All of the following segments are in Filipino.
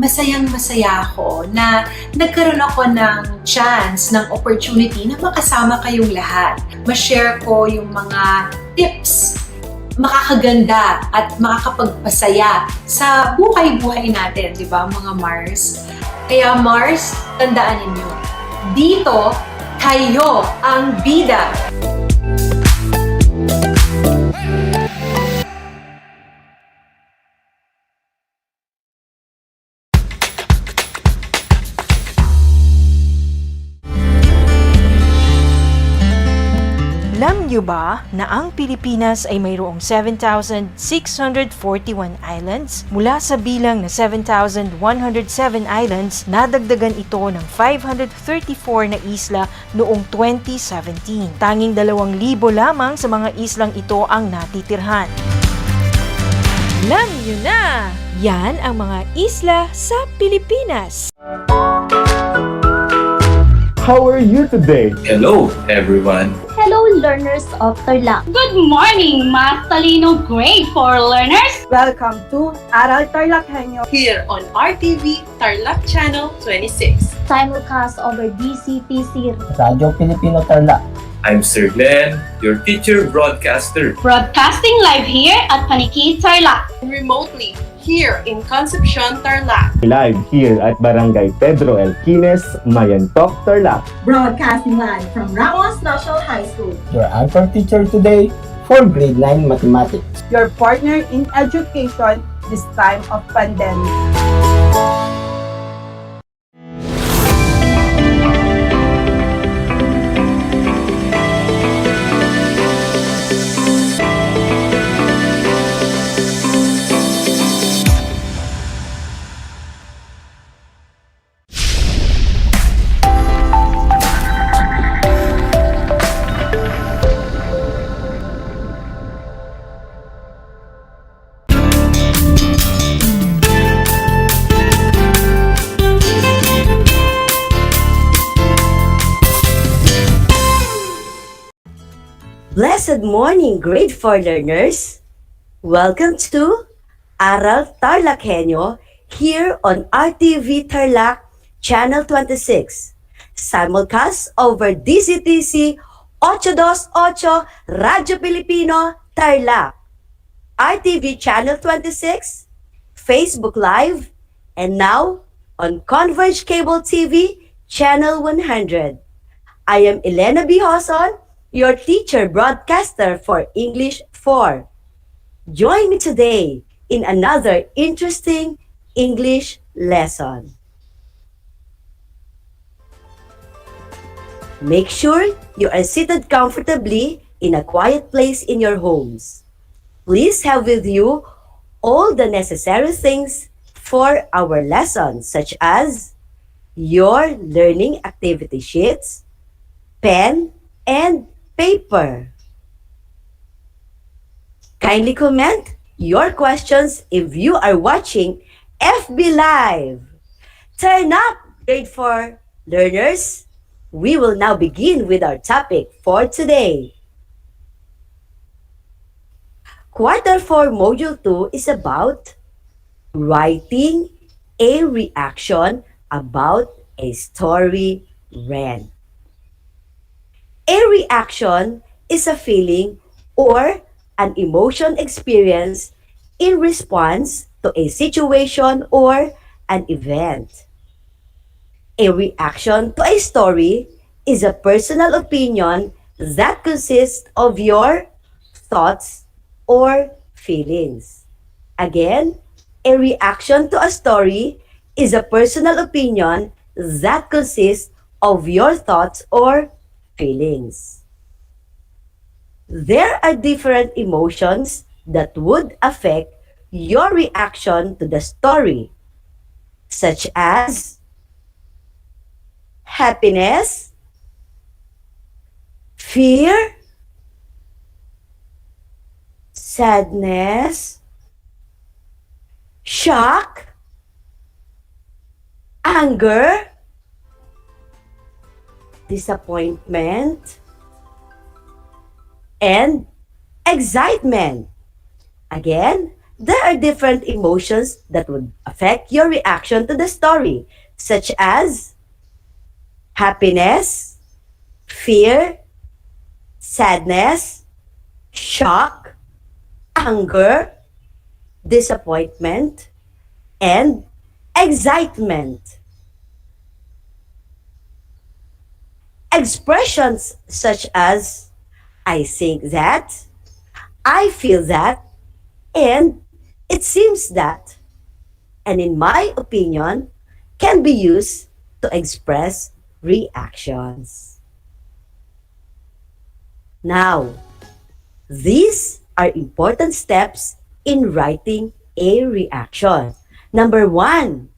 masayang-masaya ako na nagkaroon ako ng chance, ng opportunity na makasama kayong lahat. Ma-share ko yung mga tips makakaganda at makakapagpasaya sa buhay-buhay natin, di ba mga Mars? Kaya Mars, tandaan ninyo, dito, kayo ang bida. Alam niyo ba na ang Pilipinas ay mayroong 7,641 islands? Mula sa bilang na 7,107 islands, nadagdagan ito ng 534 na isla noong 2017. Tanging 2,000 lamang sa mga islang ito ang natitirhan. Alam niyo na! Yan ang mga isla sa Pilipinas. How are you today? Hello, everyone. Hello, learners of Tarlac. Good morning, Math Talino Grade 4 learners! Welcome to Aral TarlakHenyo here on RTV Tarlac Channel 26. Simulcast over DCTC. Radyo Pilipino Tarlac. I'm Sir Glenn, your teacher broadcaster. Broadcasting live here at Paniki Tarlac. Remotely here in Concepcion, Tarlac. Live here at Barangay Pedro Elquines, Mayantok, Tarlac. Broadcasting live from Ramos National High School. Your anchor teacher today for grade 9 mathematics. your partner in education this time of pandemic. Blessed morning, grade 4 learners! Welcome to Aral TarlakHenyo here on RTV Tarlac Channel 26. Simulcast over DCTC 828 Radyo Pilipino Tarlac, RTV Channel 26, Facebook Live, and now on Converge Cable TV Channel 100. I am Elena B. Hoson, your teacher broadcaster for English 4. Join me today in another interesting English lesson. Make sure you are seated comfortably in a quiet place in your homes. Please have with you all the necessary things for our lesson, such as your learning activity sheets, pen, and paper. Kindly comment your questions if you are watching FB Live. Turn up, grade 4 learners. We will now begin with our topic for today. Quarter 4 Module 2 is about writing a reaction about a story read. A reaction is a feeling or an emotion experienced in response to a situation or an event. A reaction to a story is a personal opinion that consists of your thoughts or feelings. Again, a reaction to a story is a personal opinion that consists of your thoughts or feelings. There are different emotions that would affect your reaction to the story, such as happiness, fear, sadness, shock, anger, disappointment, and excitement. Again, There are different emotions that would affect your reaction to the story, such as happiness, fear, sadness, shock, anger, disappointment, and excitement. Expressions such as I think that, I feel that, and it seems that, and in my opinion, can be used to express reactions. Now, these are important steps in writing a reaction. Number one,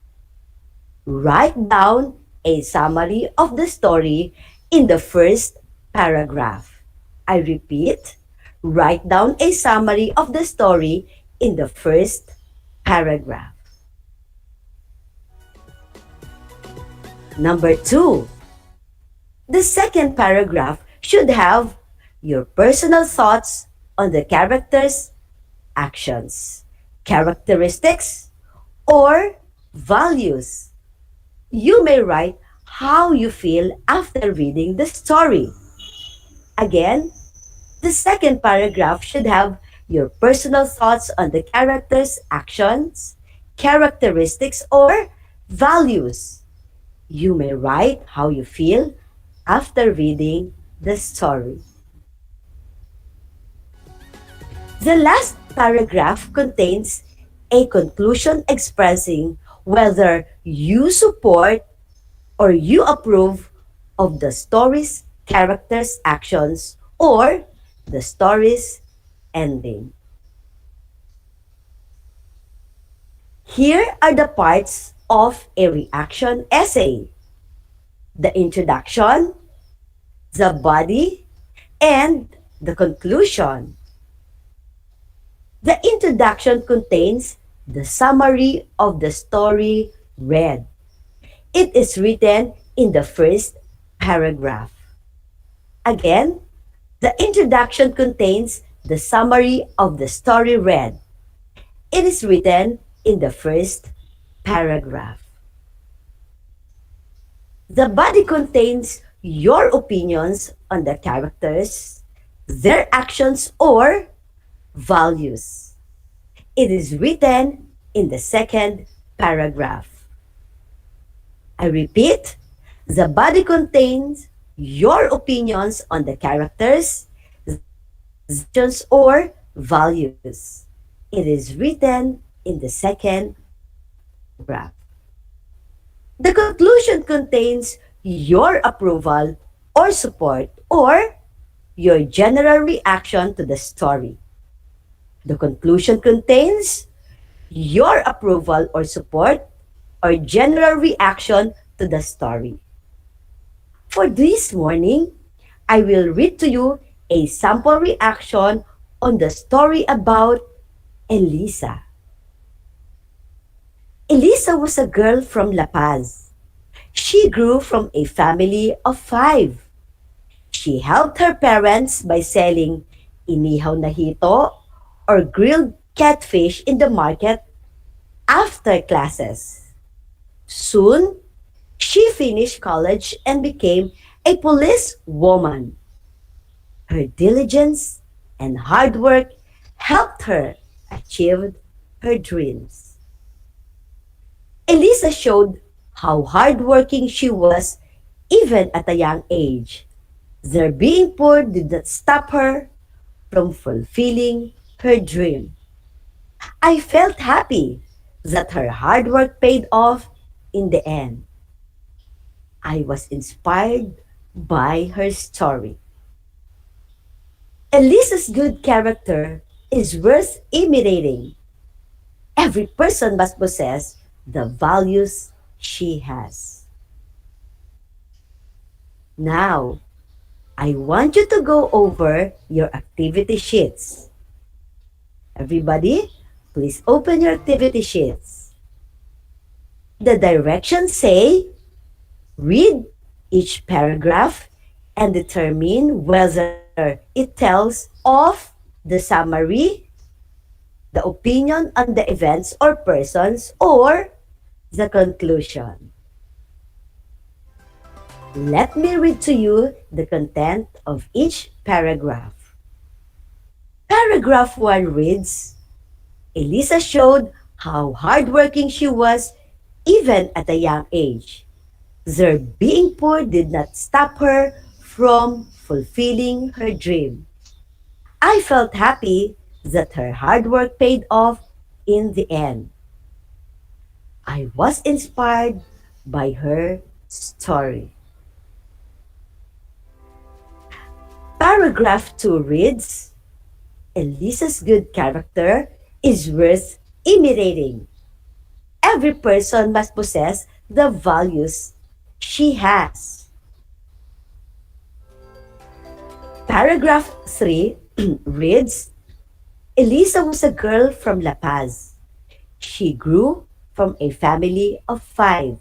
write down a summary of the story in the first paragraph. I repeat, write down a summary of the story in the first paragraph. Number two, the second paragraph should have your personal thoughts on the characters' actions, characteristics, or values. You may write how you feel after reading the story. Again, the second paragraph should have your personal thoughts on the characters' actions, characteristics, or values. You may write how you feel after reading the story. The last paragraph contains a conclusion expressing whether you support or you approve of the story's characters' actions or the story's ending. Here are the parts of a reaction essay: the introduction, the body, and the conclusion. The introduction contains the summary of the story read. It is written in the first paragraph. Again, the introduction contains the summary of the story read. It is written in the first paragraph. The body contains your opinions on the characters, their actions, or values. It is written in the second paragraph. I repeat, the body contains your opinions on the characters, actions, or values. It is written in the second paragraph. The conclusion contains your approval or support or your general reaction to the story. The conclusion contains your approval or support or general reaction to the story. For this morning, I will read to you a sample reaction on the story about Elisa. Elisa was a girl from La Paz. She grew from a family of 5. She helped her parents by selling inihaw na hito or grilled catfish in the market after classes. Soon, she finished college and became a police woman. Her diligence and hard work helped her achieve her dreams. Elisa showed how hardworking she was even at a young age. Their being poor did not stop her from fulfilling her dream. I felt happy that her hard work paid off in the end. I was inspired by her story. Elisa's good character is worth imitating. Every person must possess the values she has. Now, I want you to go over your activity sheets. Everybody, please open your activity sheets. The directions say, read each paragraph and determine whether it tells of the summary, the opinion on the events or persons, or the conclusion. Let me read to you the content of each paragraph. Paragraph 1 reads, Elisa showed how hardworking she was even at a young age. Their being poor did not stop her from fulfilling her dream. I felt happy that her hard work paid off in the end. I was inspired by her story. Paragraph 2 reads, Elisa's good character is worth imitating. Every person must possess the values she has. Paragraph 3 reads, Elisa was a girl from La Paz. She grew from a family of 5.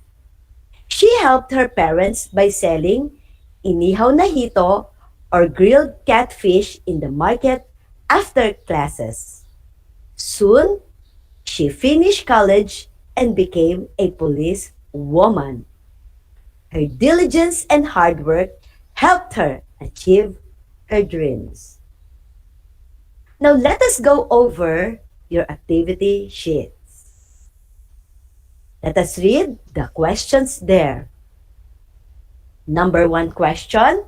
She helped her parents by selling inihaw na hito or grilled catfish in the market after classes. Soon, she finished college and became a police woman. Her diligence and hard work helped her achieve her dreams. Now let us go over your activity sheets. Let us read the questions there. Number 1 question,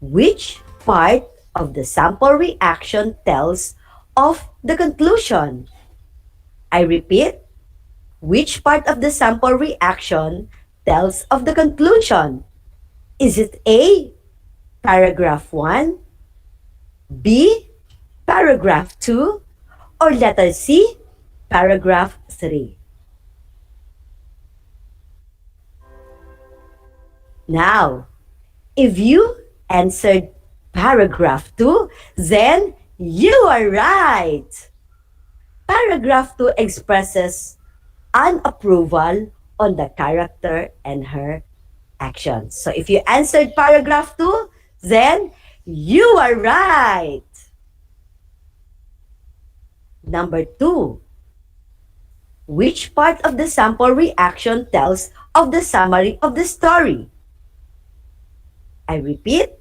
which part of the sample reaction tells of the conclusion? I repeat, which part of the sample reaction tells of the conclusion? Is it A, paragraph 1, B, paragraph 2, or letter C, paragraph 3? Now, if you answered paragraph 2, then you are right. Paragraph 2 expresses an approval on the character and her actions. So if you answered paragraph 2, then you are right. Number 2, which part of the sample reaction tells of the summary of the story? I repeat,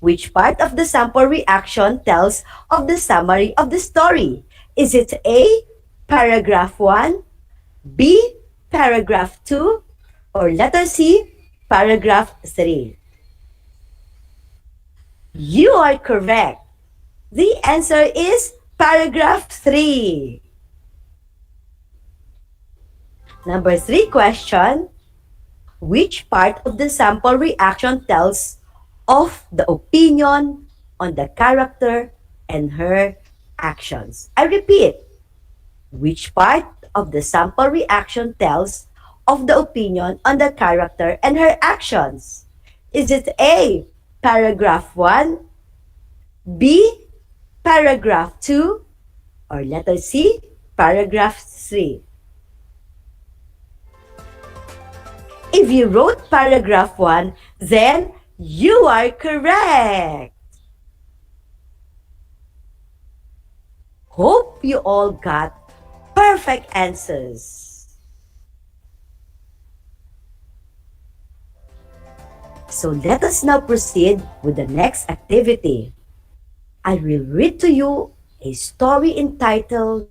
which part of the sample reaction tells of the summary of the story? Is it A, paragraph 1, B, paragraph 2, or letter C, paragraph 3? You are correct. The answer is paragraph 3. Number 3 question, which part of the sample reaction tells of the opinion on the character and her actions? I repeat, which part of the sample reaction tells of the opinion on the character and her actions? Is it A, paragraph 1, B, paragraph 2, or letter C, paragraph 3? If you wrote paragraph 1, then you are correct. Hope you all got perfect answers. So let us now proceed with the next activity. I will read to you a story entitled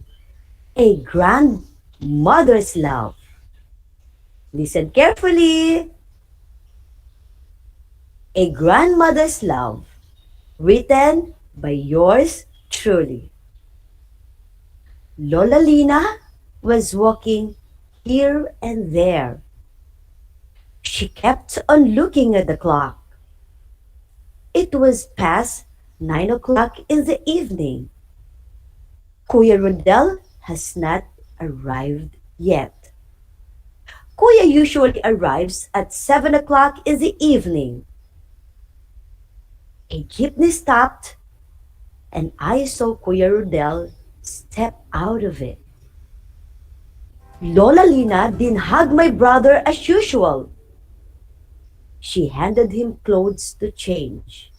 A Grandmother's Love. Listen carefully. A Grandmother's Love, written by yours truly. Lola Lina was walking here and there. She kept on looking at the clock. It was past 9 o'clock in the evening. Kuya Rodel has not arrived yet. Kuya usually arrives at 7 o'clock in the evening. A jeepney stopped and I saw Kuya Rodel step out of it. Lola Lina didn't hug my brother as usual. She handed him clothes to change.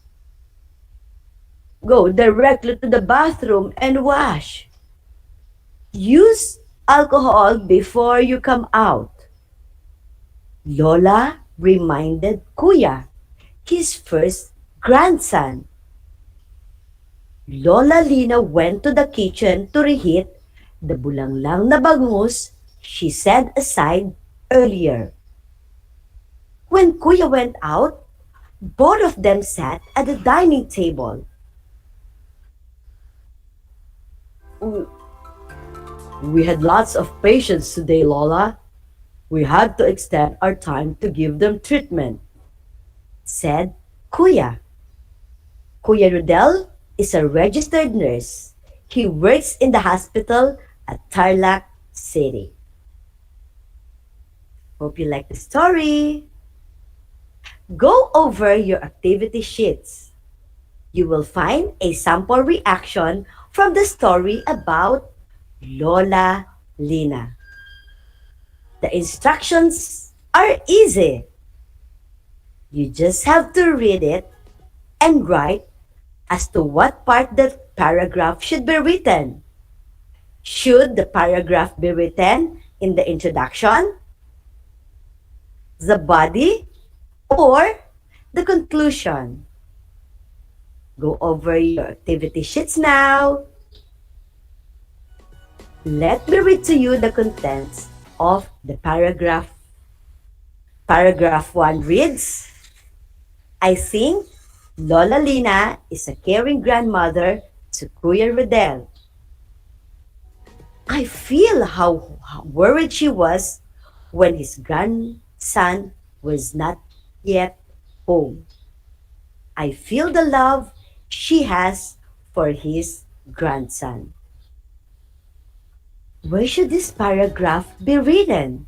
Go directly to the bathroom and wash. Use alcohol before you come out. Lola reminded Kuya, his first grandson. Lola Lina went to the kitchen to reheat the bulanglang na bangus she set aside earlier. When Kuya went out, both of them sat at the dining table. We had lots of patients today, Lola. We had to extend our time to give them treatment, said Kuya. Kuya Rodel is a registered nurse. He works in the hospital at Tarlac City. Hope you like the story. Go over your activity sheets. You will find a sample reaction from the story about Lola Lina. The instructions are easy. You just have to read it and write as to what part the paragraph should be written. Should the paragraph be written in the introduction, the body, or the conclusion? Go over your activity sheets now. Let me read to you the contents of the paragraph. Paragraph 1 reads, I think Lola Lina is a caring grandmother to Kuya Rodel. I feel how worried she was when his grandson was not yet home. I feel the love she has for his grandson. Where should this paragraph be written?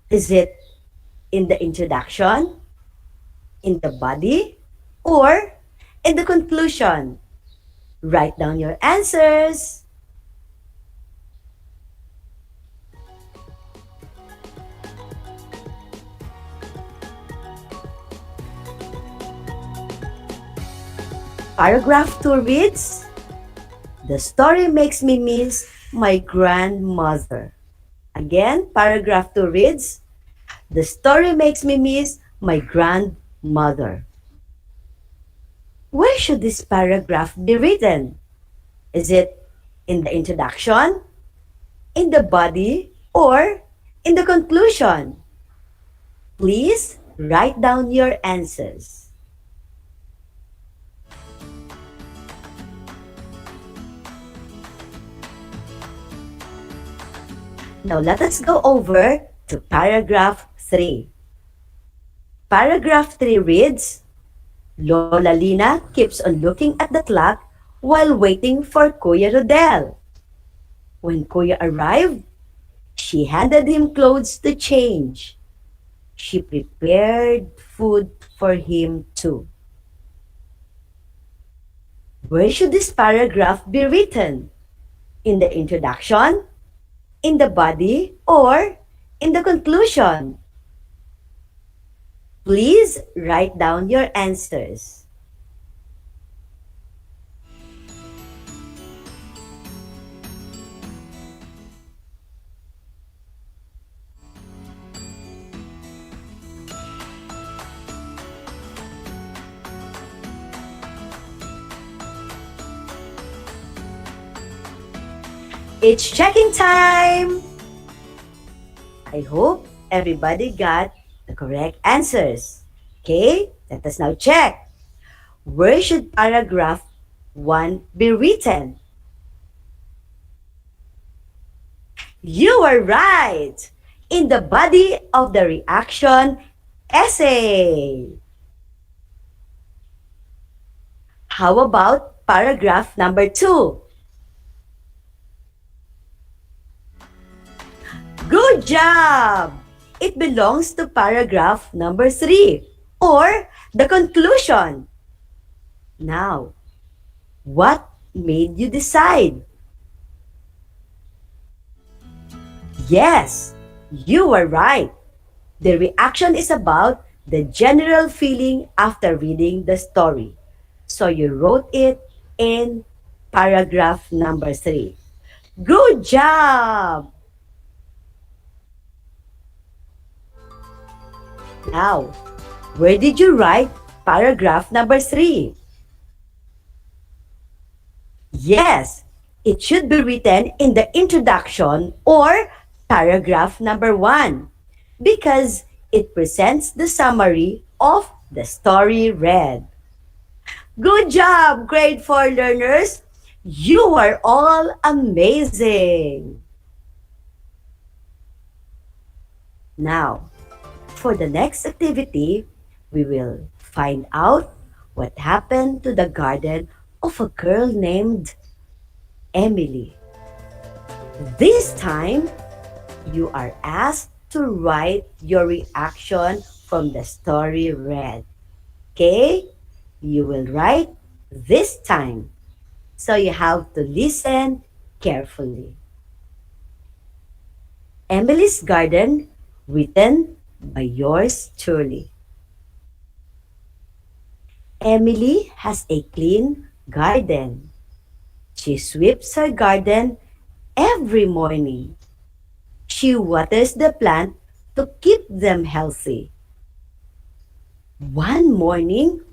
Is it in the introduction, in the body, or in the conclusion? Write down your answers. Paragraph 2 reads, the story makes me miss my grandmother. Again, paragraph 2 reads, the story makes me miss my grandmother. Where should this paragraph be written? Is it in the introduction, in the body, or in the conclusion? Please write down your answers. Now let us go over to paragraph 3. Paragraph 3 reads, Lola Lina keeps on looking at the clock while waiting for Kuya Rodel. When Kuya arrived, she handed him clothes to change. She prepared food for him too. Where should this paragraph be written? In the introduction, in the body, or in the conclusion? Please write down your answers. It's checking time! I hope everybody got the correct answers. Okay, let us now check. Where should paragraph 1 be written? You are right! In the body of the reaction essay. How about paragraph number 2? Good job! It belongs to paragraph number 3 or the conclusion. Now, what made you decide? Yes, you were right. The reaction is about the general feeling after reading the story. So you wrote it in paragraph number 3. Good job! Now, where did you write paragraph number 3? Yes, it should be written in the introduction or paragraph number 1 because it presents the summary of the story read. Good job, grade 4 learners! You are all amazing! Now, for the next activity, we will find out what happened to the garden of a girl named Emily. This time, you are asked to write your reaction from the story read. Okay? You will write this time. So you have to listen carefully. Emily's Garden, written by yours truly. Emily has a clean garden. She sweeps her garden every morning. She waters the plant to keep them healthy. One morning,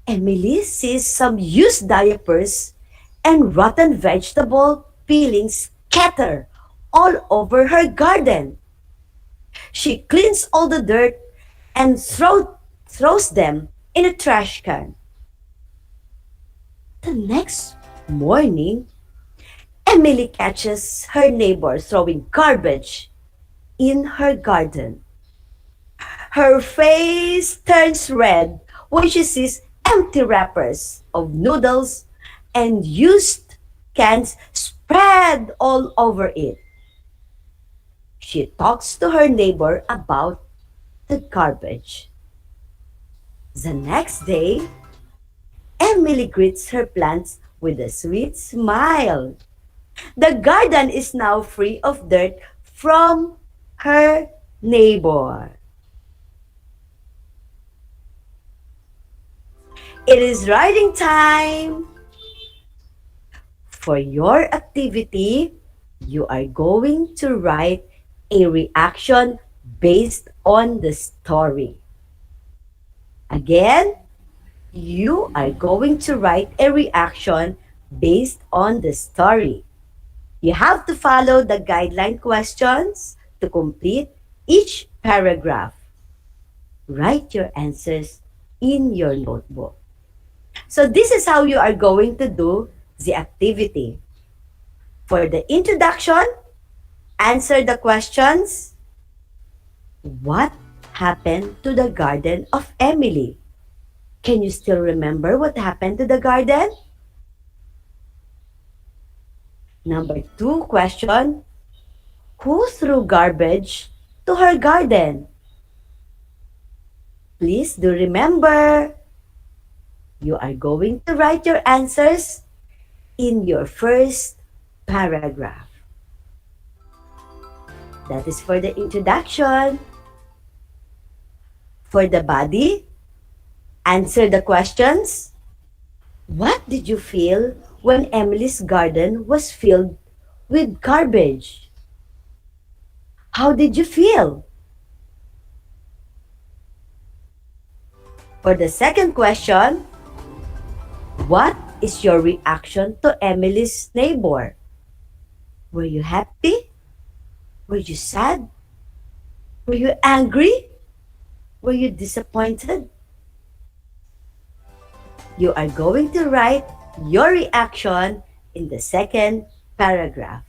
Emily sees some used diapers and rotten vegetable peelings scatter all over her garden. She cleans all the dirt and throws them in a trash can. The next morning, Emily catches her neighbor throwing garbage in her garden. Her face turns red when she sees empty wrappers of noodles and used cans spread all over it. She talks to her neighbor about the garbage. The next day, Emily greets her plants with a sweet smile. The garden is now free of dirt from her neighbor. It is writing time. For your activity, you are going to write a reaction based on the story. Again, you are going to write a reaction based on the story. You have to follow the guideline questions to complete each paragraph. Write your answers in your notebook. So this is how you are going to do the activity. For the introduction, answer the questions. What happened to the garden of Emily? Can you still remember what happened to the garden? Number 2 question, who threw garbage to her garden? Please do remember. You are going to write your answers in your first paragraph. That is for the introduction. For the body, answer the questions. What did you feel when Emily's garden was filled with garbage? How did you feel? For the second question, what is your reaction to Emily's neighbor? Were you happy? Were you sad? Were you angry? Were you disappointed? You are going to write your reaction in the second paragraph.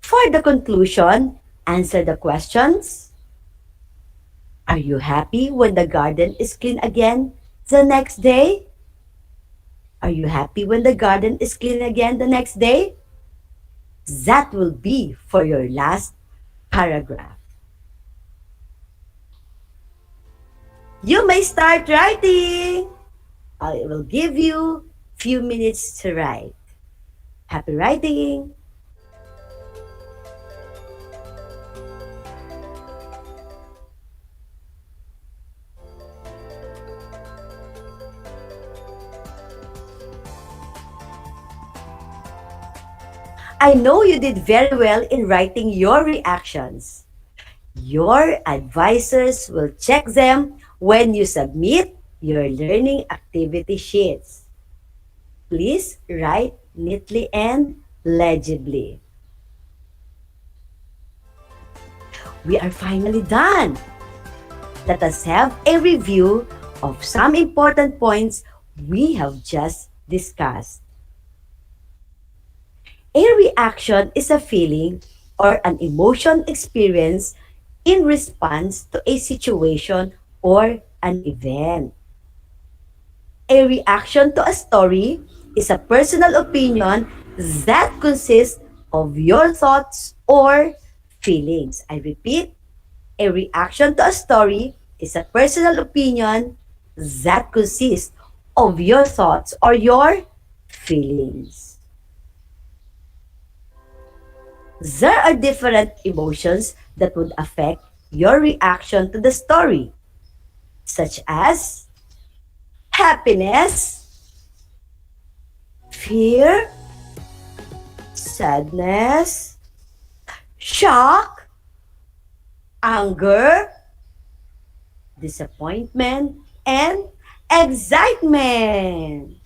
For the conclusion, answer the questions. Are you happy when the garden is clean again the next day? Are you happy when the garden is clean again the next day? That will be for your last paragraph. You may start writing. I will give you few minutes to write. Happy writing! I know you did very well in writing your reactions. Your advisors will check them when you submit your learning activity sheets. Please write neatly and legibly. We are finally done. Let us have a review of some important points we have just discussed. A reaction is a feeling or an emotion experienced in response to a situation or an event. A reaction to a story is a personal opinion that consists of your thoughts or feelings. I repeat, a reaction to a story is a personal opinion that consists of your thoughts or your feelings. There are different emotions that would affect your reaction to the story, such as happiness, fear, sadness, shock, anger, disappointment, and excitement.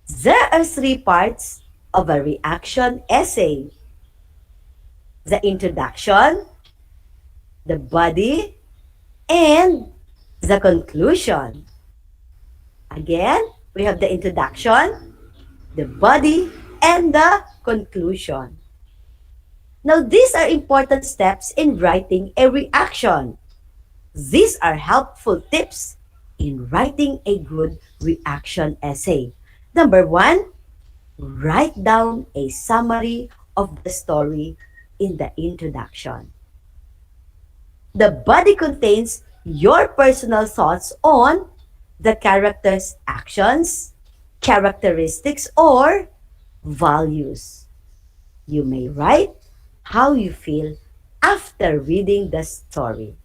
There are three parts of a reaction essay: the introduction, the body, and the conclusion. Again, we have the introduction, the body, and the conclusion. Now, these are important steps in writing a reaction. These are helpful tips in writing a good reaction essay. Number one, write down a summary of the story in the introduction. The body contains your personal thoughts on the character's actions, characteristics, or values. You may write how you feel after reading the story.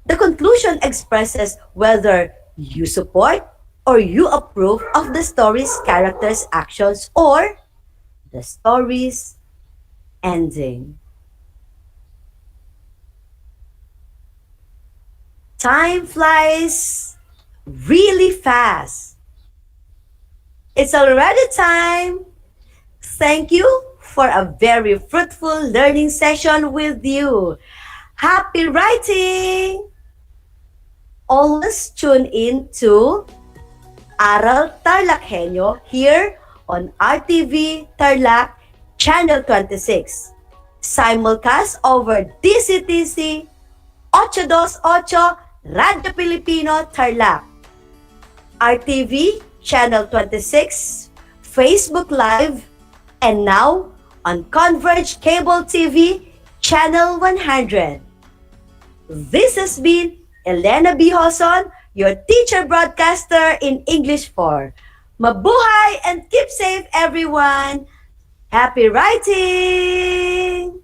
The conclusion expresses whether you support or you approve of the story's characters' actions or the story's ending. Time flies really fast. It's already time. Thank you for a very fruitful learning session with you. Happy writing! Always tune in to Aral TarlakHenyo here on RTV Tarlac Channel 26. Simulcast over DCTC 828 Radio Filipino Tarlac. RTV Channel 26, Facebook Live, and now on Converge Cable TV Channel 100. This has been Elena B. Hoson, your teacher broadcaster in English 4. Mabuhay and keep safe, everyone! Happy writing!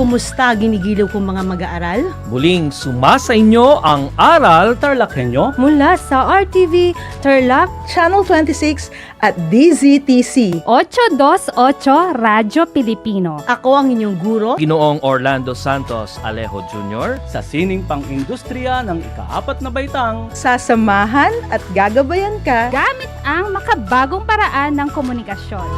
Kumusta ginigiliw kong mga mag-aaral? Muling sumasa inyo ang Aral TarlakHenyo Mula sa RTV Tarlac Channel 26 at DZTC. 828 Radyo Pilipino. Ako ang inyong guro, Ginoong Orlando Santos Alejo Jr. Sa sining pang-industriya ng ika-4 na baitang. Sasamahan at gagabayan ka Gamit ang makabagong paraan ng komunikasyon.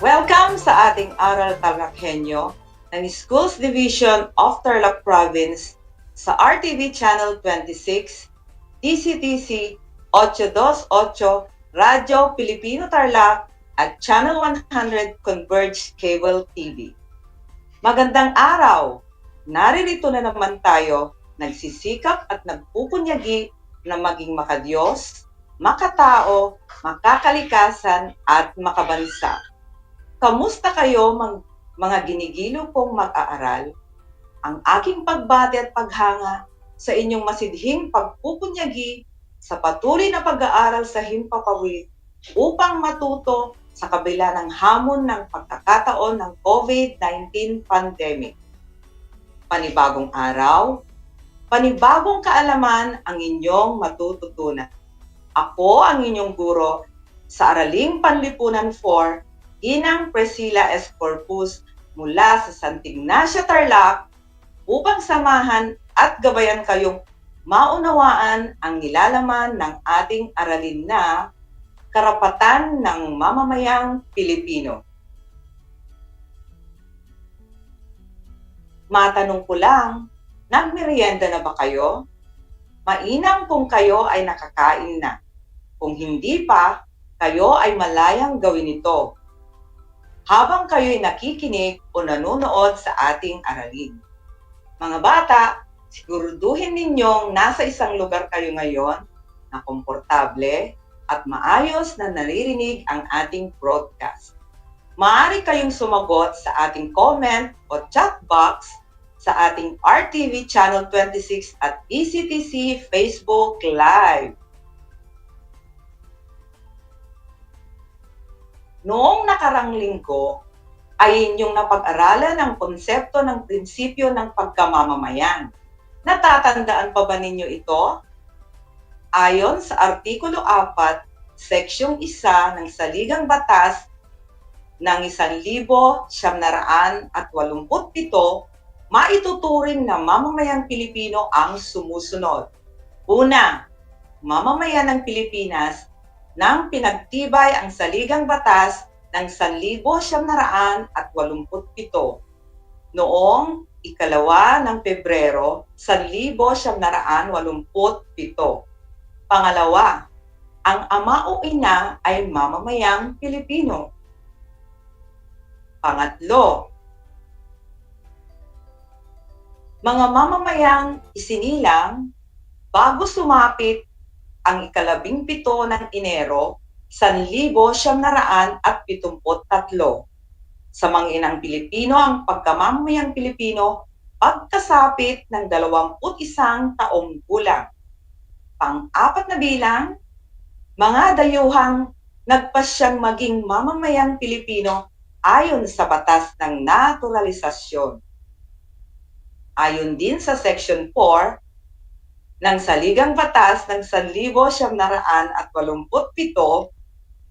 Welcome sa ating Aral TarlakHenyo ng Schools Division of Tarlac Province sa RTV Channel 26, DCTC 828, Radyo Pilipino Tarlac at Channel 100 Converged Cable TV. Magandang araw! Naririto na naman tayo, nagsisikap at nagpupunyagi na maging makadiyos, makatao, makakalikasan at makabansa. Kamusta kayo mga ginigiliw kong mag-aaral? Ang aking pagbati at paghanga sa inyong masidhing pagpupunyagi sa patuloy na pag-aaral sa himpapawid upang matuto sa kabila ng hamon ng pagkakataon ng COVID-19 pandemic. Panibagong araw, panibagong kaalaman ang inyong matututunan. Ako ang inyong guro sa Araling Panlipunan 4, Ginang Priscilla S. Corpus mula sa San Ignacio Tarlac upang samahan at gabayan kayong maunawaan ang nilalaman ng ating aralin na karapatan ng mamamayang Pilipino. Matanong ko lang, nagmerienda na ba kayo? Mainam kung kayo ay nakakain na. Kung hindi pa, kayo ay malayang gawin ito habang kayo'y nakikinig o nanonood sa ating aralin. Mga bata, siguraduhin ninyong nasa isang lugar kayo ngayon na komportable at maayos na naririnig ang ating broadcast. Maaari kayong sumagot sa ating comment o chat box sa ating RTV Channel 26 at ECTC Facebook Live. Noong nakarang linggo ay inyong napag-aralan ang konsepto ng prinsipyo ng pagkamamamayan. Natatandaan pa ba ninyo ito? Ayon sa Artikulo 4, Seksyong 1 ng Saligang Batas ng 1987, maituturing na mamamayang Pilipino ang sumusunod. Una, mamamayan ng Pilipinas nang pinagtibay ang Saligang Batas ng 1987 noong 2 ng Pebrero 1987. Pangalawa, ang ama o ina ay mamamayang Pilipino. Pangatlo, mga mamamayang isinilang bago sumapit ang 17 ng Enero 1973. Sa mga inang Pilipino ang pagkamamamayang Pilipino pagkasapit ng 21 taong gulang. Pang-apat na bilang, mga dayuhang nagpasyang maging mamamayang Pilipino ayon sa batas ng naturalisasyon. Ayon din sa Section 4 ng Saligang Batas ng 1987,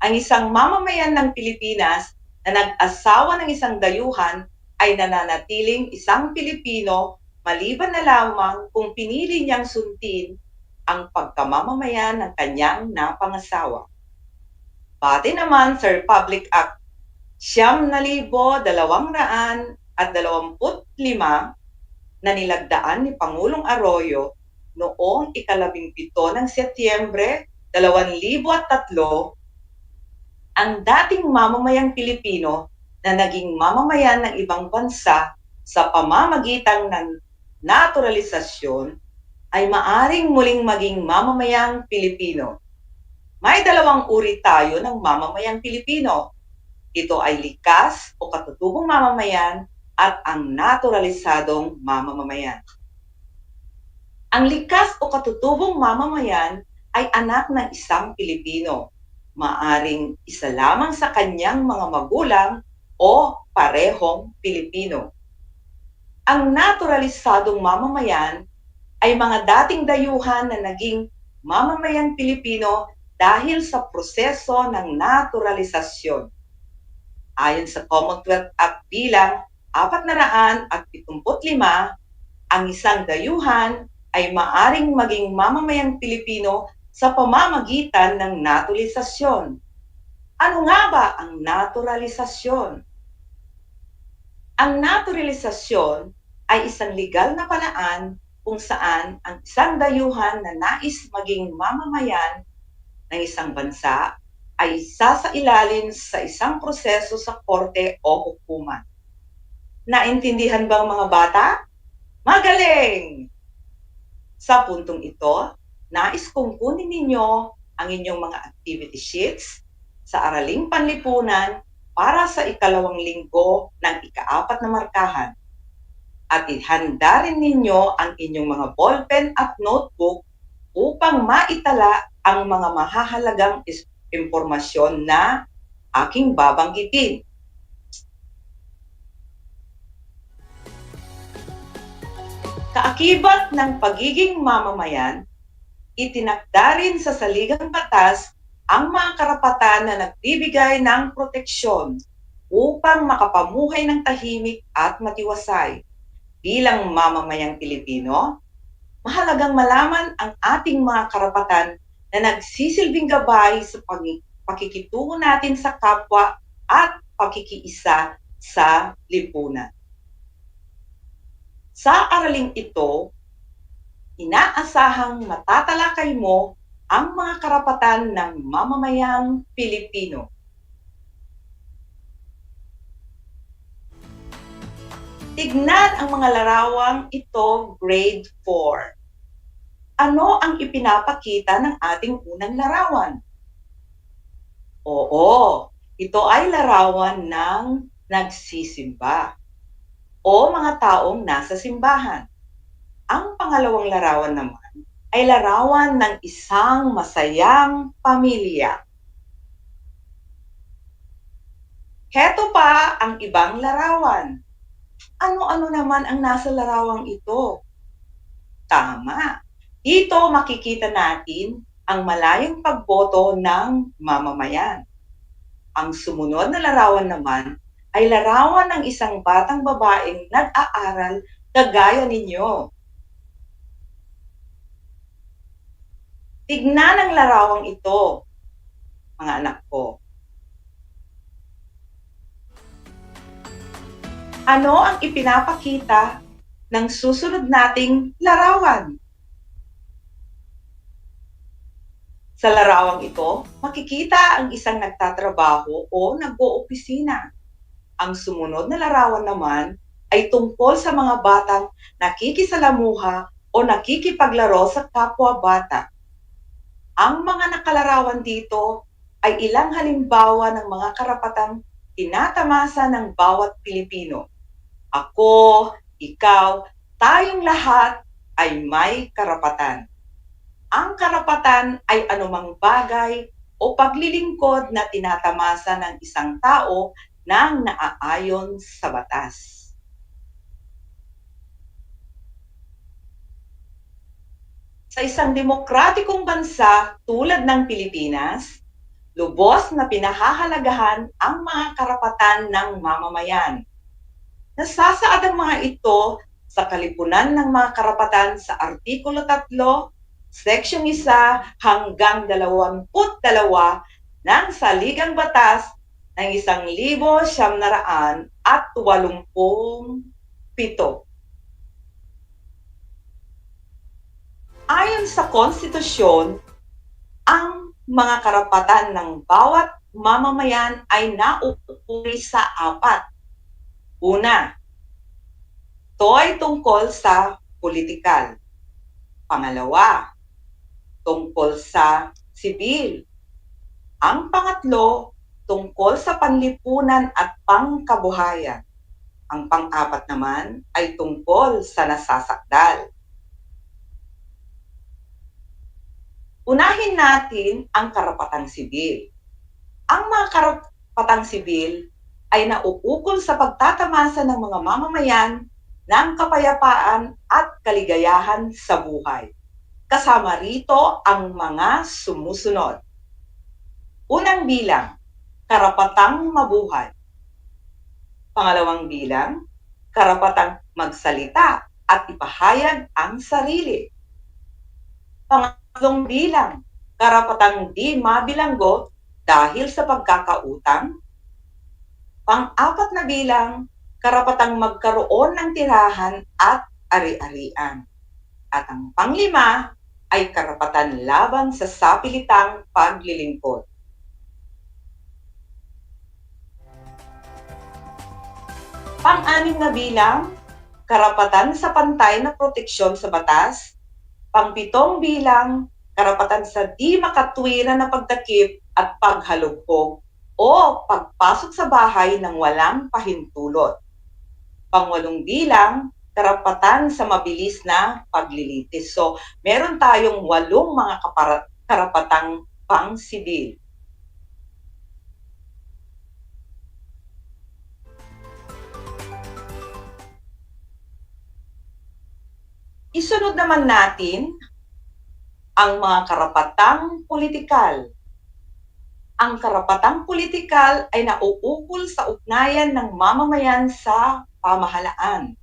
ang isang mamamayan ng Pilipinas na nag-asawa ng isang dayuhan ay nananatiling isang Pilipino maliban na lamang kung pinili niyang sundin ang pagkamamamayan ng kanyang napangasawa. Pati naman sa Republic Act 9,225 na nilagdaan ni Pangulong Arroyo noong 17 ng Setyembre 2003, ang dating mamamayang Pilipino na naging mamamayan ng ibang bansa sa pamamagitan ng naturalisasyon ay maaring muling maging mamamayang Pilipino. May dalawang uri tayo ng mamamayang Pilipino. Ito ay likas o katutubong mamamayan at ang naturalisadong mamamayan. Ang likas o katutubong mamamayan ay anak ng isang Pilipino, maaring isa lamang sa kanyang mga magulang o parehong Pilipino. Ang naturalisadong mamamayan ay mga dating dayuhan na naging mamamayang Pilipino dahil sa proseso ng naturalisasyon. Ayon sa Commonwealth Act bilang 475, ang isang dayuhan ay maaring maging mamamayang Pilipino sa pamamagitan ng naturalisasyon. Ano nga ba ang naturalisasyon? Ang naturalisasyon ay isang legal na paraan kung saan ang isang dayuhan na nais maging mamamayan ng isang bansa ay sasailalim sa isang proseso sa korte o hukuman. Naintindihan ba ang mga bata? Magaling! Sa puntong ito, nais kong kunin ninyo ang inyong mga activity sheets sa Araling Panlipunan para sa ikalawang linggo ng ika-4 na markahan. At ihanda rin ninyo ang inyong mga ballpen at notebook upang maitala ang mga mahahalagang impormasyon na aking babanggitin. Kaakibat ng pagiging mamamayan, itinakda rin sa saligang batas ang mga karapatan na nagbibigay ng proteksyon upang makapamuhay ng tahimik at matiwasay. Bilang mamamayang Pilipino, mahalagang malaman ang ating mga karapatan na nagsisilbing gabay sa pakikitungo natin sa kapwa at pakikiisa sa lipunan. Sa araling ito, inaasahang matatalakay mo ang mga karapatan ng mamamayang Pilipino. Tignan ang mga larawang ito, grade 4. Ano ang ipinapakita ng ating unang larawan? Oo, ito ay larawan ng nagsisimba o mga taong nasa simbahan. Ang pangalawang larawan naman ay larawan ng isang masayang pamilya. Heto pa ang ibang larawan. Ano-ano naman ang nasa larawang ito? Tama. Dito makikita natin ang malayong pagboto ng mamamayan. Ang sumunod na larawan naman ay larawan ng isang batang babaeng nag-aaral kagaya ninyo. Tignan ang larawang ito, mga anak ko. Ano ang ipinapakita ng susunod nating larawan? Sa larawang ito, makikita ang isang nagtatrabaho o nag-oopisina. Ang sumunod na larawan naman ay tungkol sa mga batang nakikisalamuha o nakikipaglaro sa kapwa-bata. Ang mga nakalarawan dito ay ilang halimbawa ng mga karapatang tinatamasa ng bawat Pilipino. Ako, ikaw, tayong lahat ay may karapatan. Ang karapatan ay anumang bagay o paglilingkod na tinatamasa ng isang tao nang naaayon sa batas. Sa isang demokratikong bansa tulad ng Pilipinas, lubos na pinahahalagahan ang mga karapatan ng mamamayan. Nasasaad ang mga ito sa kalipunan ng mga karapatan sa Artikulo 3, Seksyon 1 hanggang 22 ng Saligang Batas ng 1987. Ayon sa konstitusyon, ang mga karapatan ng bawat mamamayan ay nauukuri sa apat. Una, ito ay tungkol sa politikal. Pangalawa, tungkol sa sibil. Ang pangatlo, tungkol sa panlipunan at pangkabuhayan. Ang pang-apat naman ay tungkol sa nasasakdal. Unahin natin ang karapatang sibil. Ang mga karapatang sibil ay nauukol sa pagtatamasa ng mga mamamayan ng kapayapaan at kaligayahan sa buhay. Kasama rito ang mga sumusunod. Unang bilang, karapatang mabuhay. Pangalawang bilang, karapatang magsalita at ipahayag ang sarili. Pangatlong bilang, karapatang di mabilanggo dahil sa pagkakautang. Pang-apat na bilang, karapatang magkaroon ng tirahan at ari-arian. At ang panglima ay karapatan laban sa sapilitang paglilingkod. Pang-anim na bilang, karapatan sa pantay na proteksyon sa batas. Pang-pitong bilang, karapatan sa di makatwiran na pagtakip at paghalugpog o pagpasok sa bahay ng walang pahintulot. Pang-walong bilang, karapatan sa mabilis na paglilitis. So, meron tayong 8 mga karapatang pang-sibil. Isunod naman natin ang mga karapatang politikal. Ang karapatang politikal ay nauukol sa ugnayan ng mamamayan sa pamahalaan.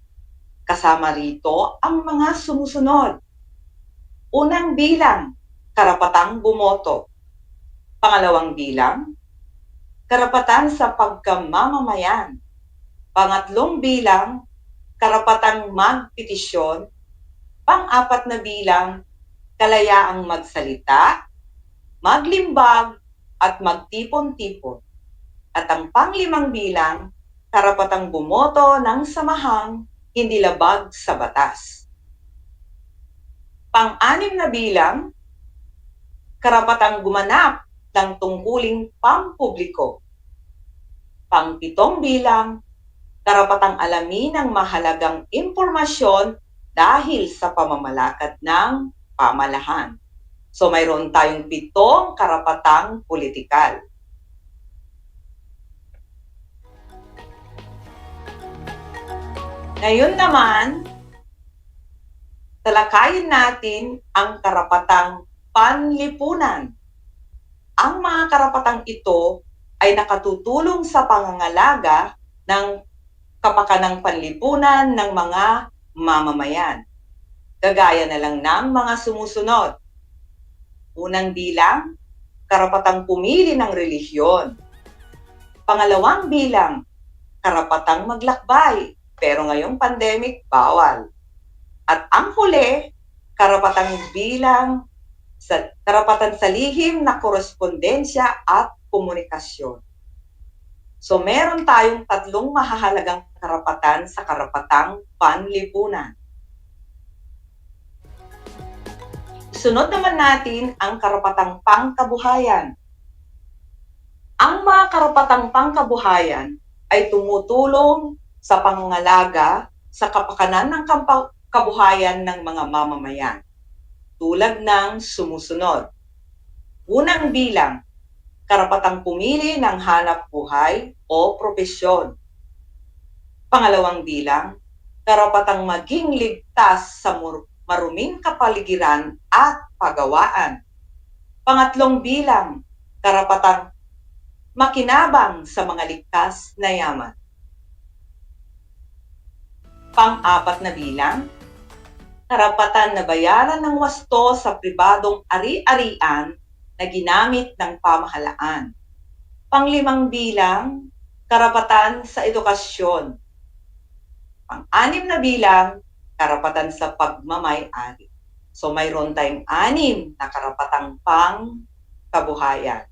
Kasama rito ang mga sumusunod. Unang bilang, karapatang bumoto. Pangalawang bilang, karapatan sa pagkamamamayan. Pangatlong bilang, karapatang magpetisyon. Pang-apat na bilang, kalayaang magsalita, maglimbag, at magtipon-tipon. At ang pang-5 bilang, karapatang bumoto ng samahang hindi labag sa batas. Pang-6 na bilang, karapatang gumanap ng tungkuling pampubliko. Pang-7 bilang, karapatang alamin ang mahalagang impormasyon dahil sa pamamalakad ng pamahalaan. So mayroon tayong 7 karapatang politikal. Ngayon naman, talakayin natin ang karapatang panlipunan. Ang mga karapatang ito ay nakatutulong sa pangangalaga ng kapakanang panlipunan ng mga mamamayan. Gagaya na lang ng mga sumusunod. Unang bilang, karapatang pumili ng relihiyon. Pangalawang bilang, karapatang maglakbay, pero ngayong pandemic, bawal. At ang huli, karapatang karapatan sa lihim na korespondensya at komunikasyon. So meron tayong 3 mahahalagang karapatan sa karapatang panlipunan. Sunod naman natin ang karapatang pangkabuhayan. Ang mga karapatang pangkabuhayan ay tumutulong sa pangangalaga sa kapakanan ng kabuhayan ng mga mamamayan, tulad ng sumusunod. Unang bilang, karapatang pumili ng hanap buhay o propesyon. Pangalawang bilang, karapatang maging ligtas sa maruming kapaligiran at pagawaan. Pangatlong bilang, karapatang makinabang sa mga likas na yaman. Pang-4 na bilang, karapatan na bayaran ng wasto sa pribadong ari-arian na ginamit ng pamahalaan. Pang-5 bilang, karapatan sa edukasyon. Pang-6 na bilang, karapatan sa pagmamay-ari. So mayroon tayong 6 na karapatang kabuhayan.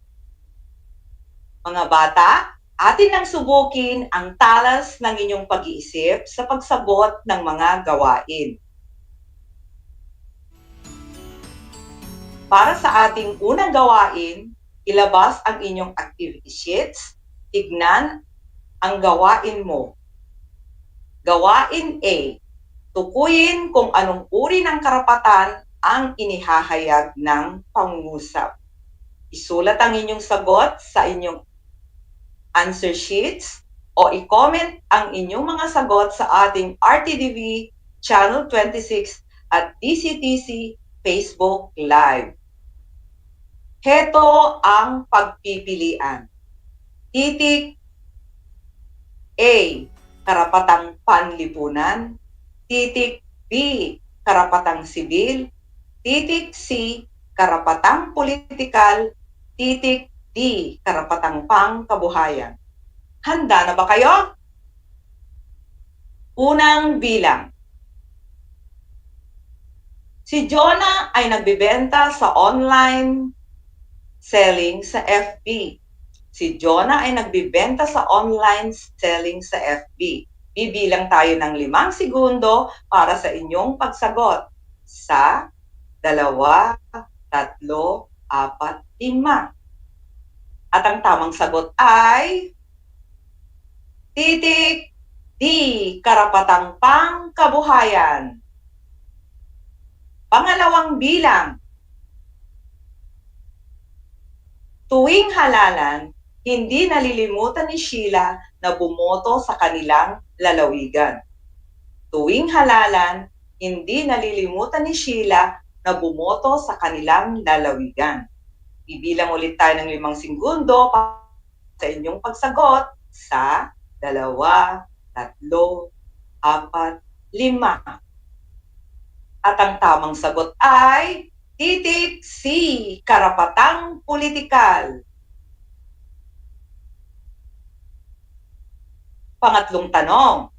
Mga bata, atin nang subukin ang talas ng inyong pag-iisip sa pagsagot ng mga gawain. Para sa ating unang gawain, ilabas ang inyong activity sheets. Tignan ang gawain mo. Gawain A. Tukuyin kung anong uri ng karapatan ang inihahayag ng pangungusap. Isulat ang inyong sagot sa inyong answer sheets o i-comment ang inyong mga sagot sa ating RTV Channel 26 at DCTC Facebook Live. Heto ang pagpipilian. Titik A. Karapatang panlipunan. Titik B. Karapatang sibil. Titik C. Karapatang politikal. Titik D. Karapatang pangkabuhayan. Handa na ba kayo? Unang bilang. Si Jonah ay nagbebenta sa online selling sa FB. Si Jonah ay nagbebenta sa online selling sa FB. Bibilang tayo ng 5 segundo para sa inyong pagsagot. Sa 2, 3, 4, 5. At ang tamang sagot ay titik D. Karapatang pangkabuhayan. Pangalawang bilang. Tuwing halalan, hindi nalilimutan ni Sheila na bumoto sa kanilang lalawigan. Tuwing halalan, hindi nalilimutan ni Sheila na bumoto sa kanilang lalawigan. Bibilang ulit tayo ng 5 segundo para sa inyong pagsagot sa 2, 3, 4, 5. At ang tamang sagot ay titik C. Karapatang politikal. Pangatlong tanong.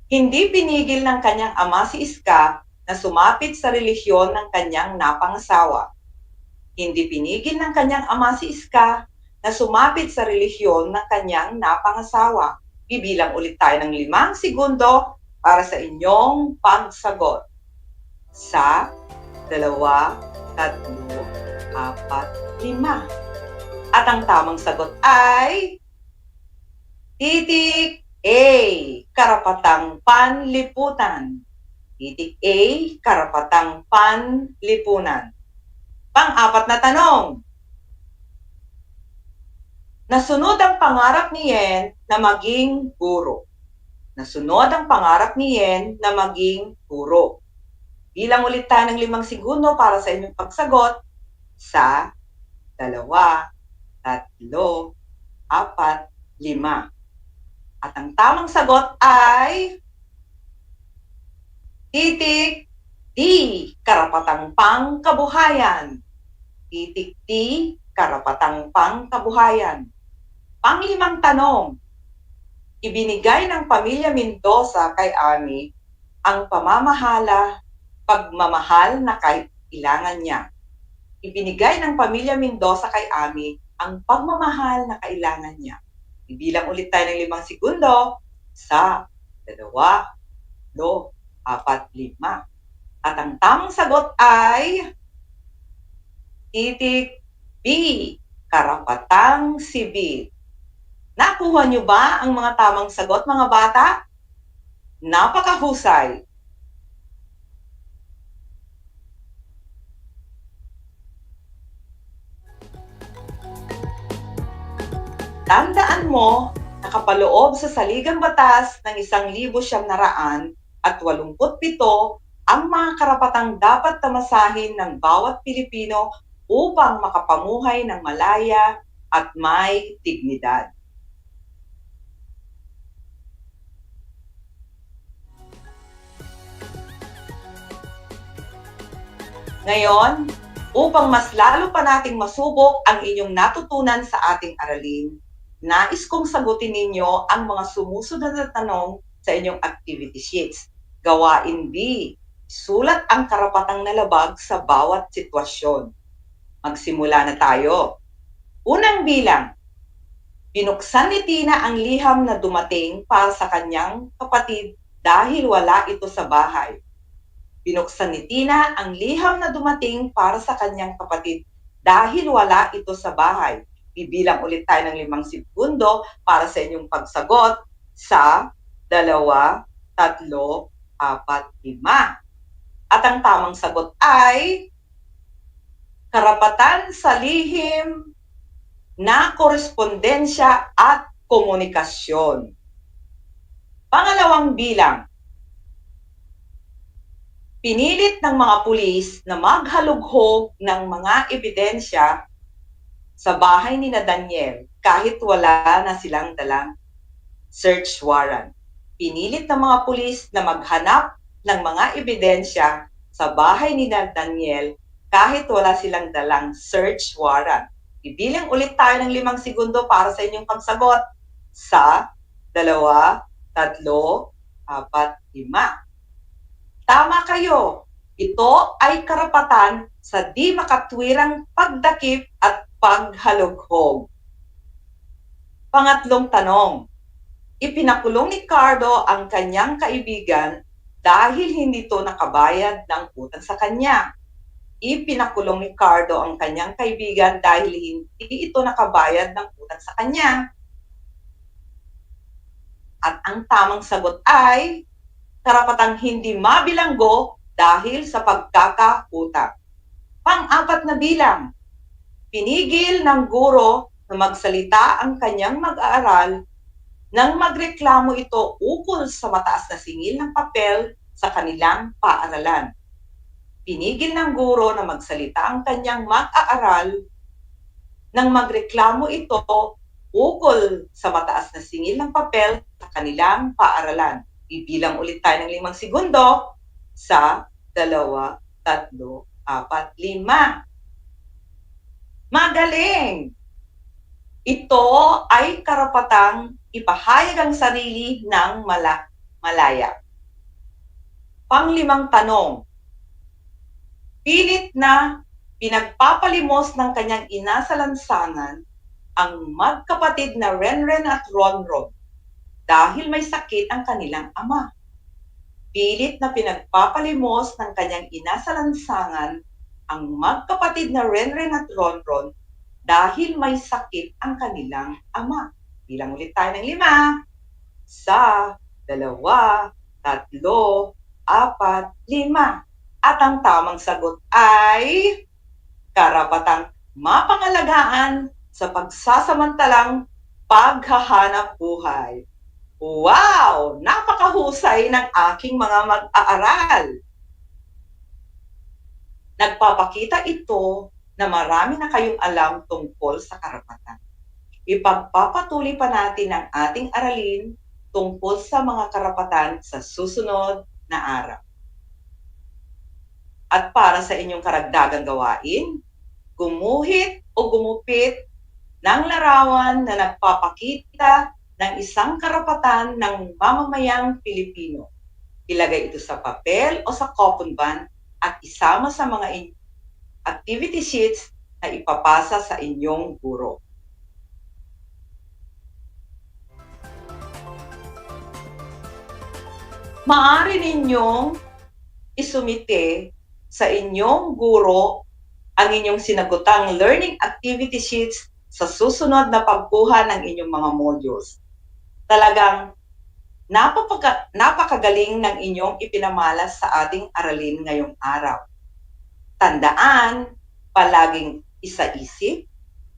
Hindi pinigil ng kanyang ama si Iska na sumapit sa relihiyon ng kanyang napangasawa. Hindi pinigil ng kanyang ama si Iska na sumapit sa relihiyon ng kanyang napangasawa. Bibilang ulit tayo ng 5 segundo para sa inyong pagsagot. Sa 2, 3, 4, 5. At ang tamang sagot ay titik A. Karapatang panlipunan. Titik A. Karapatang panlipunan. Pang-4 na tanong. Nasunod ang pangarap ni Yen na maging guro. Nasunod ang pangarap ni Yen na maging guro. Bilang ulit tayo ng 5 segundo para sa inyong pagsagot. Sa 2, 3, 4, 5. At ang tamang sagot ay titik D. Karapatang pangkabuhayan. Titik D. Karapatang pangkabuhayan. Pang-5 tanong. Ibinigay ng pamilya Mendoza kay Ami ang pagmamahal na kailangan niya. Ibinigay ng pamilya Mendoza kay Ami ang pagmamahal na kailangan niya. Ibilang ulit tayo ng 5 segundo. Sa 2, 3, 4, 5. At ang tamang sagot ay titik B. Karapatang sibil. Nakuha niyo ba ang mga tamang sagot, mga bata? Napakahusay! Tandaan mo, nakapaloob sa saligang batas ng 1,987 ang mga karapatang dapat tamasahin ng bawat Pilipino upang makapamuhay ng malaya at may dignidad. Ngayon, upang mas lalo pa nating masubok ang inyong natutunan sa ating aralin, nais kong sagutin ninyo ang mga sumusunod na tanong sa inyong activity sheets. Gawain B. Sulat ang karapatang nalabag sa bawat sitwasyon. Magsimula na tayo. Unang bilang, binuksan ni Tina ang liham na dumating para sa kanyang kapatid dahil wala ito sa bahay. Binuksan ni Tina ang liham na dumating para sa kanyang kapatid dahil wala ito sa bahay. Bibilang ulit tayo ng 5 segundo para sa inyong pagsagot sa 2, 3, 4, 5. At ang tamang sagot ay karapatan sa lihim na korespondensya at komunikasyon. Pangalawang bilang, pinilit ng mga pulis na maghalughog ng mga ebidensya sa bahay ni na Daniel kahit wala na silang dalang search warrant. Pinilit ng mga pulis na maghanap ng mga ebidensya sa bahay ni na Daniel kahit wala silang dalang search warrant. Ibilang ulit tayo ng 5 segundo para sa inyong pagsagot sa 2, 3, 4, 5. Tama kayo. Ito ay karapatan sa di makatwirang pagdakip at paghalughog. Pangatlong tanong. Ipinakulong ni Cardo ang kanyang kaibigan dahil hindi ito nakabayad ng utang sa kanya. Ipinakulong ni Cardo ang kanyang kaibigan dahil hindi ito nakabayad ng utang sa kanya. At ang tamang sagot ay karapatang hindi mabilanggo dahil sa pagkakautang. Pang-4 na bilang, pinigil ng guro na magsalita ang kanyang mag-aaral nang magreklamo ito ukol sa mataas na singil ng papel sa kanilang paaralan. Pinigil ng guro na magsalita ang kanyang mag-aaral nang magreklamo ito ukol sa mataas na singil ng papel sa kanilang paaralan. Ibilang ulit tayo ng 5 segundo sa 2, 3, 4, 5. Magaling! Ito ay karapatang ipahayag ang sarili ng malaya. Pang-5 tanong. Pilit na pinagpapalimos ng kanyang ina sa lansangan ang magkapatid na Renren at Ronron dahil may sakit ang kanilang ama. Pilit na pinagpapalimos ng kanyang ina sa lansangan ang magkapatid na Renren at Ronron dahil may sakit ang kanilang ama. Bilang ulit tayo ng 5. Sa 2, 3, 4, 5. At ang tamang sagot ay karapatang mapangalagaan sa pagsasamantalang paghahanap buhay. Wow! Napakahusay ng aking mga mag-aaral. Nagpapakita ito na marami na kayong alam tungkol sa karapatan. Ipagpapatuloy pa natin ang ating aralin tungkol sa mga karapatan sa susunod na araw. At para sa inyong karagdagang gawain, gumuhit o gumupit ng larawan na nagpapakita ng isang karapatan ng mamamayang Pilipino. Ilagay ito sa papel o sa coupon band at isama sa mga activity sheets na ipapasa sa inyong guro. Maaari ninyong isumite sa inyong guro ang inyong sinagutang learning activity sheets sa susunod na pagkuha ng inyong mga modules. Talagang napakagaling ng inyong ipinamalas sa ating aralin ngayong araw. Tandaan, palaging isa-isip,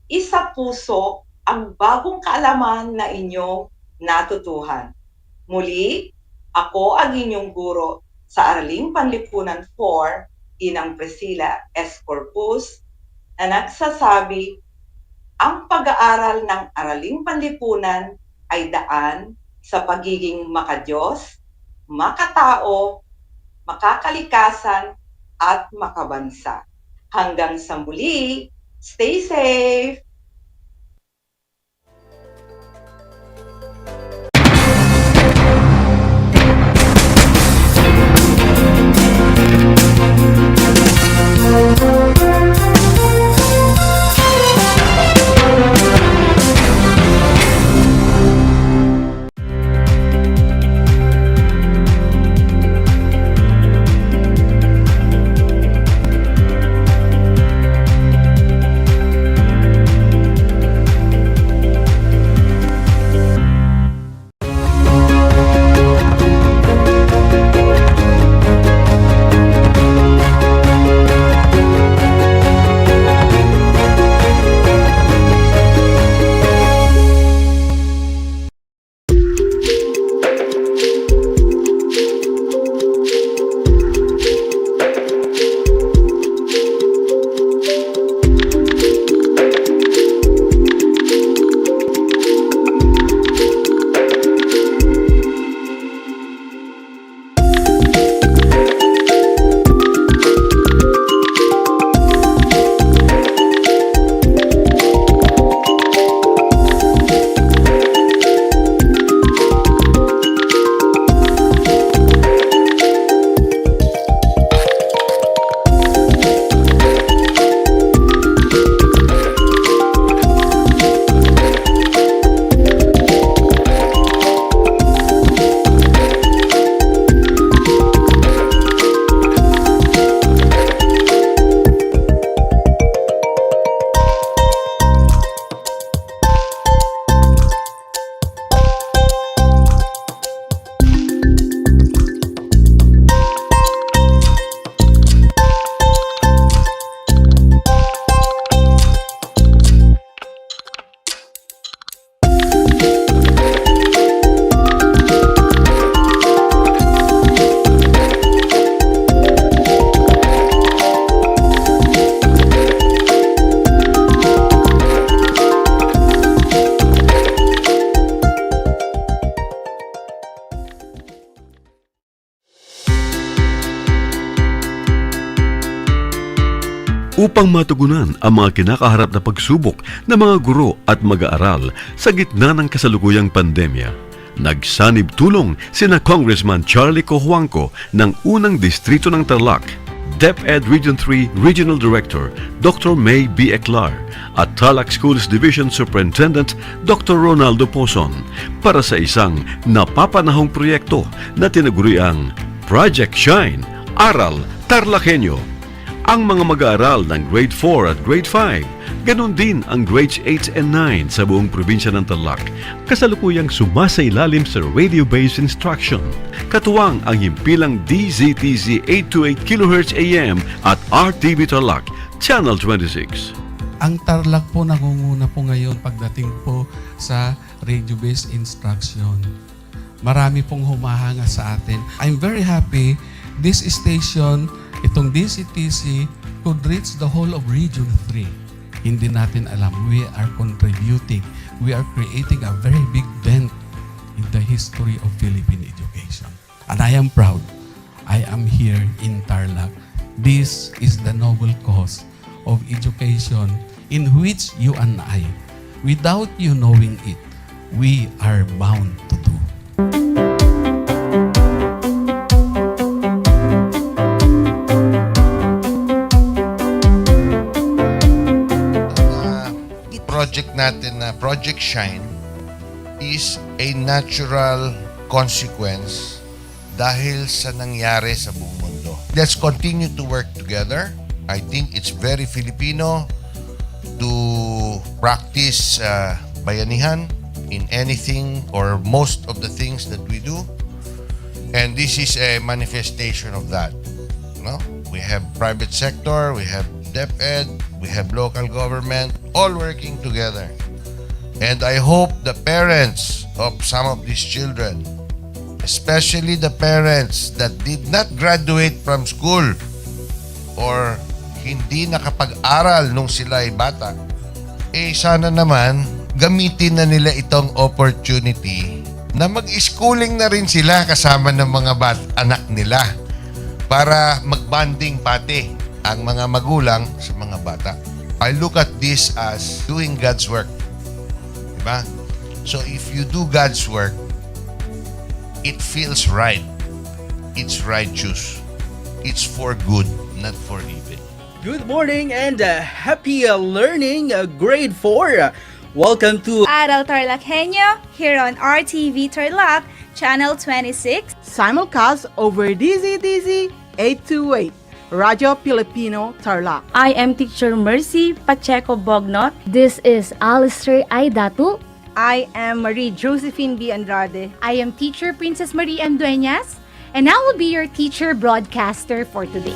isa-puso ang bagong kaalaman na inyong natutuhan. Muli, ako ang inyong guro sa Araling Panlipunan 4, Inang Priscilla S. Corpus, na nagsasabi, ang pag-aaral ng Araling Panlipunan ay daan sa pagiging makadiyos, makatao, makakalikasan, at makabansa. Hanggang sa muli, stay safe! upang matugunan ang mga kinakaharap na pagsubok ng mga guro at mag-aaral sa gitna ng kasalukuyang pandemya. Nagsanib tulong sina Congressman Charlie Cojuangco ng unang distrito ng Tarlac, DEPED Region 3 Regional Director Dr. May B. Eclar at Tarlac Schools Division Superintendent Dr. Ronaldo Pozon para sa isang napapanahong proyekto na tinaguriang Project Shine, Aral TarlakHenyo. Ang mga mag-aaral ng Grade 4 at Grade 5, ganun din ang Grades 8 and 9 sa buong probinsya ng Tarlac, kasalukuyang sumasailalim sa radio-based instruction. Katuwang ang himpilang DZTZ 828 kHz AM at RTV Tarlac, Channel 26. Ang Tarlac po nangunguna po ngayon pagdating po sa radio-based instruction. Marami pong humahanga sa atin. I'm very happy this station, itong DCTC, could reach the whole of Region 3. Hindi natin alam, we are contributing. We are creating a very big dent in the history of Philippine education. And I am proud. I am here in Tarlac. This is the noble cause of education in which you and I, without you knowing it, we are bound to do. Project natin na Project Shine is a natural consequence dahil sa nangyari sa buong mundo. Let's continue to work together. I think it's very Filipino to practice bayanihan in anything or most of the things that we do. And this is a manifestation of that. No? We have private sector, we have DEPED, we have local government, all working together. And I hope the parents of some of these children, especially the parents that did not graduate from school or hindi nakapag-aral nung sila ay bata, sana naman gamitin na nila itong opportunity na mag-schooling na rin sila kasama ng mga anak nila para mag-bonding pati ang mga magulang sa mga bata. I look at this as doing God's work. Diba? So if you do God's work, it feels right. It's righteous. It's for good, not for evil. Good morning and happy learning, grade 4. Welcome to Aral TarlakHenyo here on RTV Tarlac, Channel 26. Simulcast over DZTZ 828. Radyo Pilipino Tarlac. I am Teacher Mercy Pacheco Bognot. This is Alistair Aidatu. I am Marie Josephine B. Andrade. I am Teacher Princess Marie M. Dueñas, and I will be your teacher broadcaster for today.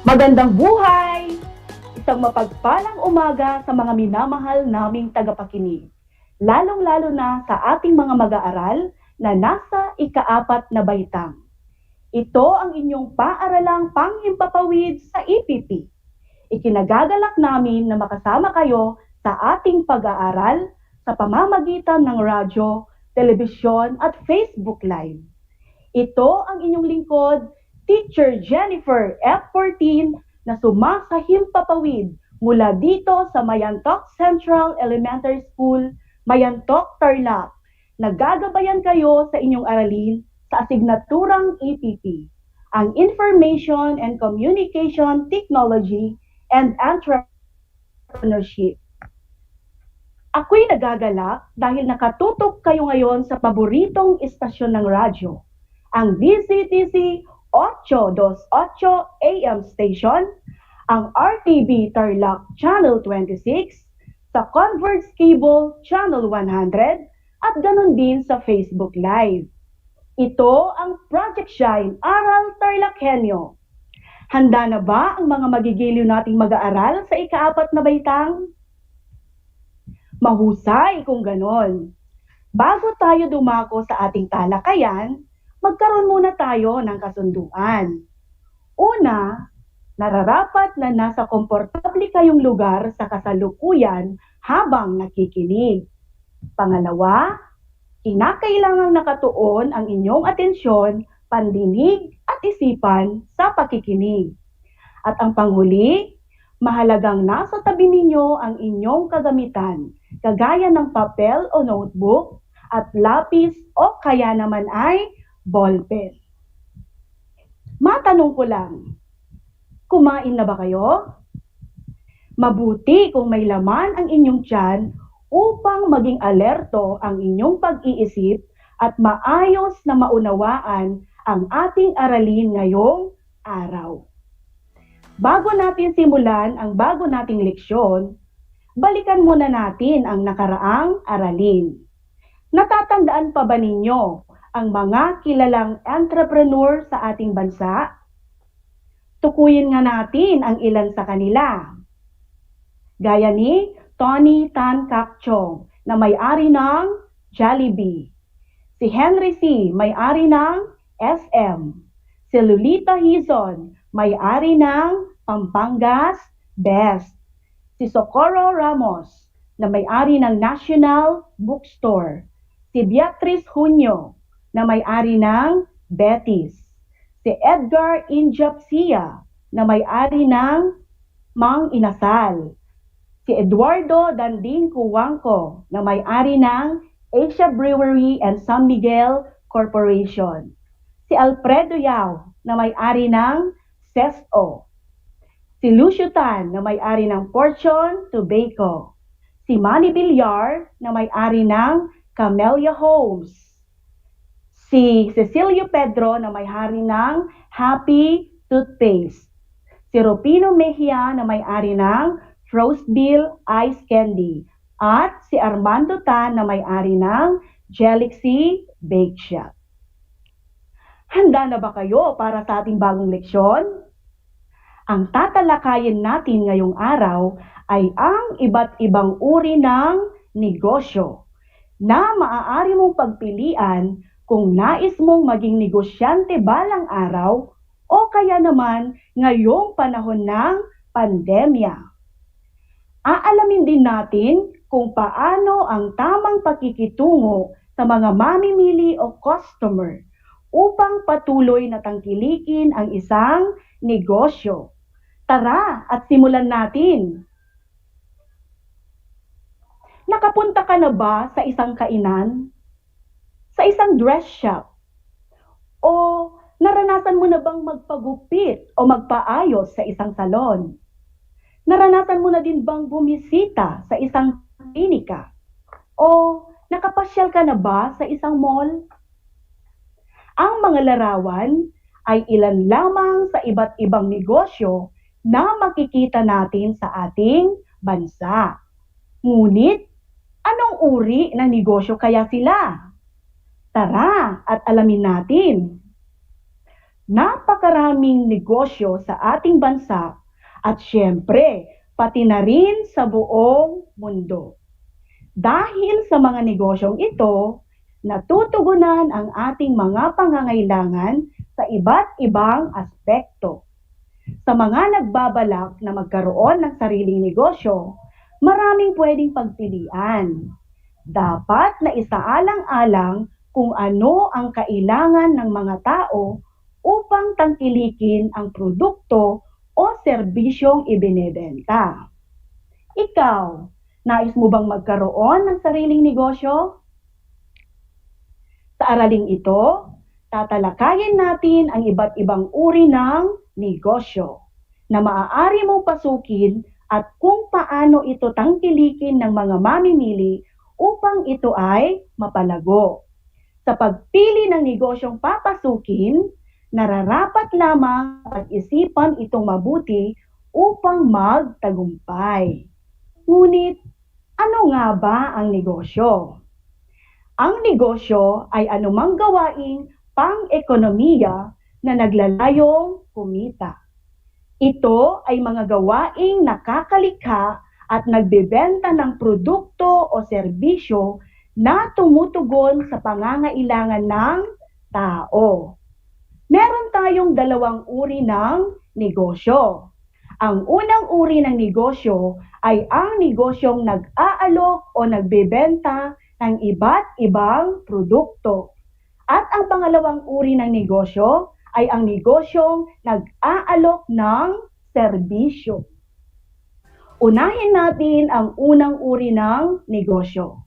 Magandang buhay! Isang mapagpalang umaga sa mga minamahal naming tagapakinig, lalong-lalo na sa ating mga mag-aaral na nasa ika-4 na baitang. Ito ang inyong paaralang panghimpapawid sa EPP. Ikinagagalak namin na makasama kayo sa ating pag-aaral sa pamamagitan ng radyo, telebisyon at Facebook Live. Ito ang inyong lingkod, Teacher Jennifer F.14 na sumasahimpapawid mula dito sa Mayantok Central Elementary School, Mayantok, Tarlac. Nagagabayan kayo sa inyong aralin sa asignaturang EPP, ang Information and Communication Technology and Entrepreneurship. Ako'y nagagalak dahil nakatutok kayo ngayon sa paboritong istasyon ng radyo, ang DCTC 828 AM Station, ang RTV Tarlac Channel 26, sa Converge Cable Channel 100 at ganon din sa Facebook Live. Ito ang Project Shine Aral TarlakHenyo. Handa na ba ang mga magigiliw nating mag-aaral sa ika-4 na baitang? Mahusay kung ganon. Bago tayo dumako sa ating talakayan, magkaroon muna tayo ng kasunduan. Una, nararapat na nasa komportable kayong lugar sa kasalukuyan habang nakikinig. Pangalawa, kinakailangang nakatuon ang inyong atensyon, pandinig at isipan sa pakikinig. At ang panghuli, mahalagang nasa tabi ninyo ang inyong kagamitan, kagaya ng papel o notebook at lapis o kaya naman ay ballpen. Matanong ko lang, kumain na ba kayo? Mabuti kung may laman ang inyong tiyan upang maging alerto ang inyong pag-iisip at maayos na maunawaan ang ating aralin ngayong araw. Bago natin simulan ang bago nating leksyon, balikan muna natin ang nakaraang aralin. Natatandaan pa ba ninyo ang mga kilalang entrepreneur sa ating bansa? Tukuyin nga natin ang ilan sa kanila. Gaya ni Tony Tan Kak Chong na may-ari ng Jollibee. Si Henry C. may-ari ng SM. Si Lolita Hizon, may-ari ng Pampangas Best. Si Socorro Ramos na may-ari ng National Bookstore. Si Beatrice Hunyo na may-ari ng Betis. Si Edgar Injapsia na may-ari ng Mang Inasal. Si Eduardo Danding Cuwangco na may-ari ng Asia Brewery and San Miguel Corporation. Si Alfredo Yao na may-ari ng CESO. Si Lucio Tan na may-ari ng Fortune Tobacco. Si Manny Villar na may-ari ng Camellia Homes. Si Cecilio Pedro na may-ari ng Happy Toothpaste. Si Rupino Mejia na may-ari ng Roseville Ice Candy. At si Armando Tan na may-ari ng Galaxy Bake Shop. Handa na ba kayo para sa ating bagong leksyon? Ang tatalakayin natin ngayong araw ay ang iba't ibang uri ng negosyo na maaari mong pagpilian kung nais mong maging negosyante balang araw o kaya naman ngayong panahon ng pandemya. Aalamin din natin kung paano ang tamang pakikitungo sa mga mamimili o customer upang patuloy na tangkilikin ang isang negosyo. Tara at simulan natin! Nakapunta ka na ba sa isang kainan? Sa isang dress shop? O naranasan mo na bang magpagupit o magpaayos sa isang salon? Naranasan mo na din bang bumisita sa isang klinika? O nakapasyal ka na ba sa isang mall? Ang mga larawan ay ilan lamang sa iba't ibang negosyo na makikita natin sa ating bansa. Ngunit, anong uri ng negosyo kaya sila? Tara at alamin natin. Napakaraming negosyo sa ating bansa at syempre, pati na rin sa buong mundo. Dahil sa mga negosyong ito, natutugunan ang ating mga pangangailangan sa iba't ibang aspekto. Sa mga nagbabalak na magkaroon ng sariling negosyo, maraming pwedeng pagpilian. Dapat na isaalang-alang kung ano ang kailangan ng mga tao upang tangkilikin ang produkto o serbisyong ibinebenta. Ikaw, nais mo bang magkaroon ng sariling negosyo? Sa araling ito, tatalakayin natin ang iba't ibang uri ng negosyo na maaari mong pasukin at kung paano ito tangkilikin ng mga mamimili upang ito ay mapalago. Sa pagpili ng negosyong papasukin, nararapat lamang pag-isipan itong mabuti upang magtagumpay. Ngunit, Ano nga ba ang negosyo? Ang negosyo ay anumang gawaing pang-ekonomiya na naglalayong kumita. Ito ay mga gawaing nakakalikha at nagbebenta ng produkto o serbisyo na tumutugon sa pangangailangan ng tao. Meron tayong dalawang uri ng negosyo. Ang unang uri ng negosyo ay ang negosyong nag-aalok o nagbebenta ng iba't ibang produkto. At ang pangalawang uri ng negosyo ay ang negosyong nag-aalok ng serbisyo. Unahin natin ang unang uri ng negosyo.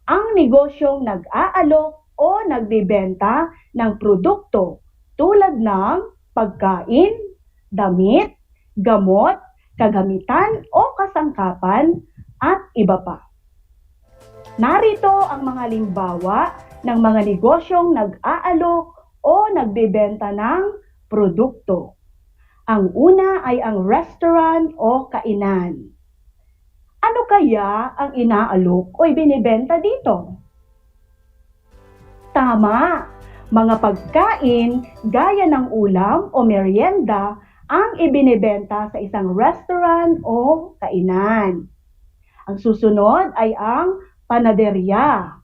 Ang negosyong nag-aalok o nagbebenta ng produkto tulad ng pagkain, damit, gamot, kagamitan o kasangkapan at iba pa. Narito ang mga halimbawa ng mga negosyong nag-aalok o nagbebenta ng produkto. Ang una ay ang restaurant o kainan. Ano kaya ang inaalok o ibinibenta dito? Tama, mga pagkain gaya ng ulam o merienda ang ibinibenta sa isang restaurant o kainan. Ang susunod ay ang panaderya.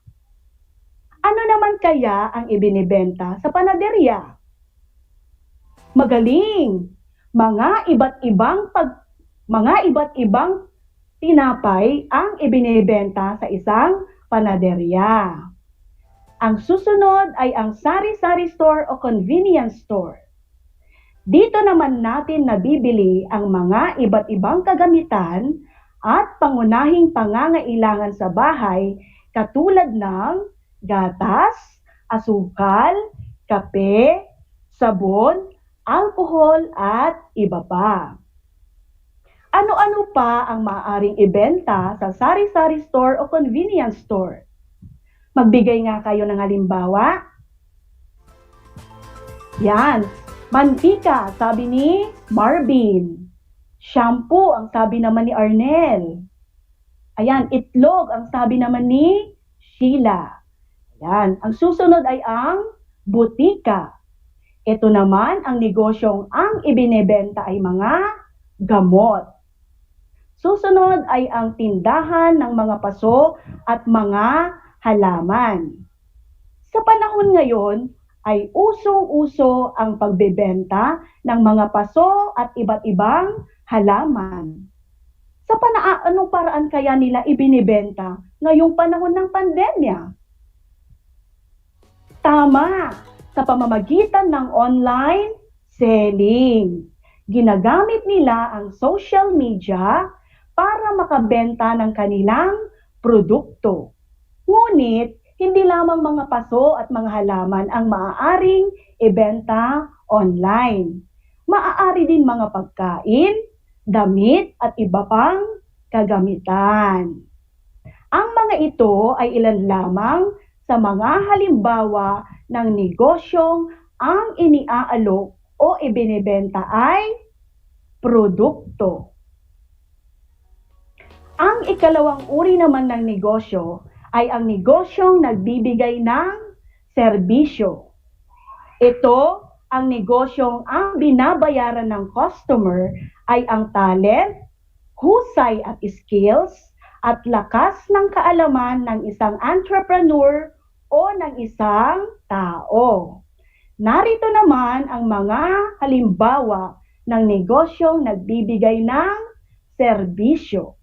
Ano naman kaya ang ibinibenta sa panaderya? Magaling! Mga iba't ibang tinapay ang ibinibenta sa isang panaderya. Ang susunod ay ang sari-sari store o convenience store. Dito naman natin nabibili ang mga iba't ibang kagamitan at pangunahing pangangailangan sa bahay katulad ng gatas, asukal, kape, sabon, alkohol at iba pa. Ano-ano pa ang maaaring ibenta sa sari-sari store o convenience store? Magbigay nga kayo ng halimbawa. Yan, mantika, sabi ni Marvin. Shampoo, ang sabi naman ni Arnel. Ayan, itlog, ang sabi naman ni Sheila. Ayan, ang susunod ay ang butika. Ito naman ang negosyong ang ibinebenta ay mga gamot. Susunod ay ang tindahan ng mga paso at mga halaman. Sa panahon ngayon ay usong-uso ang pagbebenta ng mga paso at iba't ibang halaman. Sa anong paraan kaya nila ibinibenta ngayong panahon ng pandemya? Tama, sa pamamagitan ng online selling. Ginagamit nila ang social media para makabenta ng kanilang produkto. Ngunit, hindi lamang mga paso at mga halaman ang maaaring ibenta online. Maaari din mga pagkain, damit at iba pang kagamitan. Ang mga ito ay ilan lamang sa mga halimbawa ng negosyong ang iniaalok o ibinebenta ay produkto. Ang ikalawang uri naman ng negosyo ay ang negosyong nagbibigay ng serbisyo. Ito ang negosyong ang binabayaran ng customer ay ang talent, husay at skills, at lakas ng kaalaman ng isang entrepreneur o ng isang tao. Narito naman ang mga halimbawa ng negosyong nagbibigay ng serbisyo.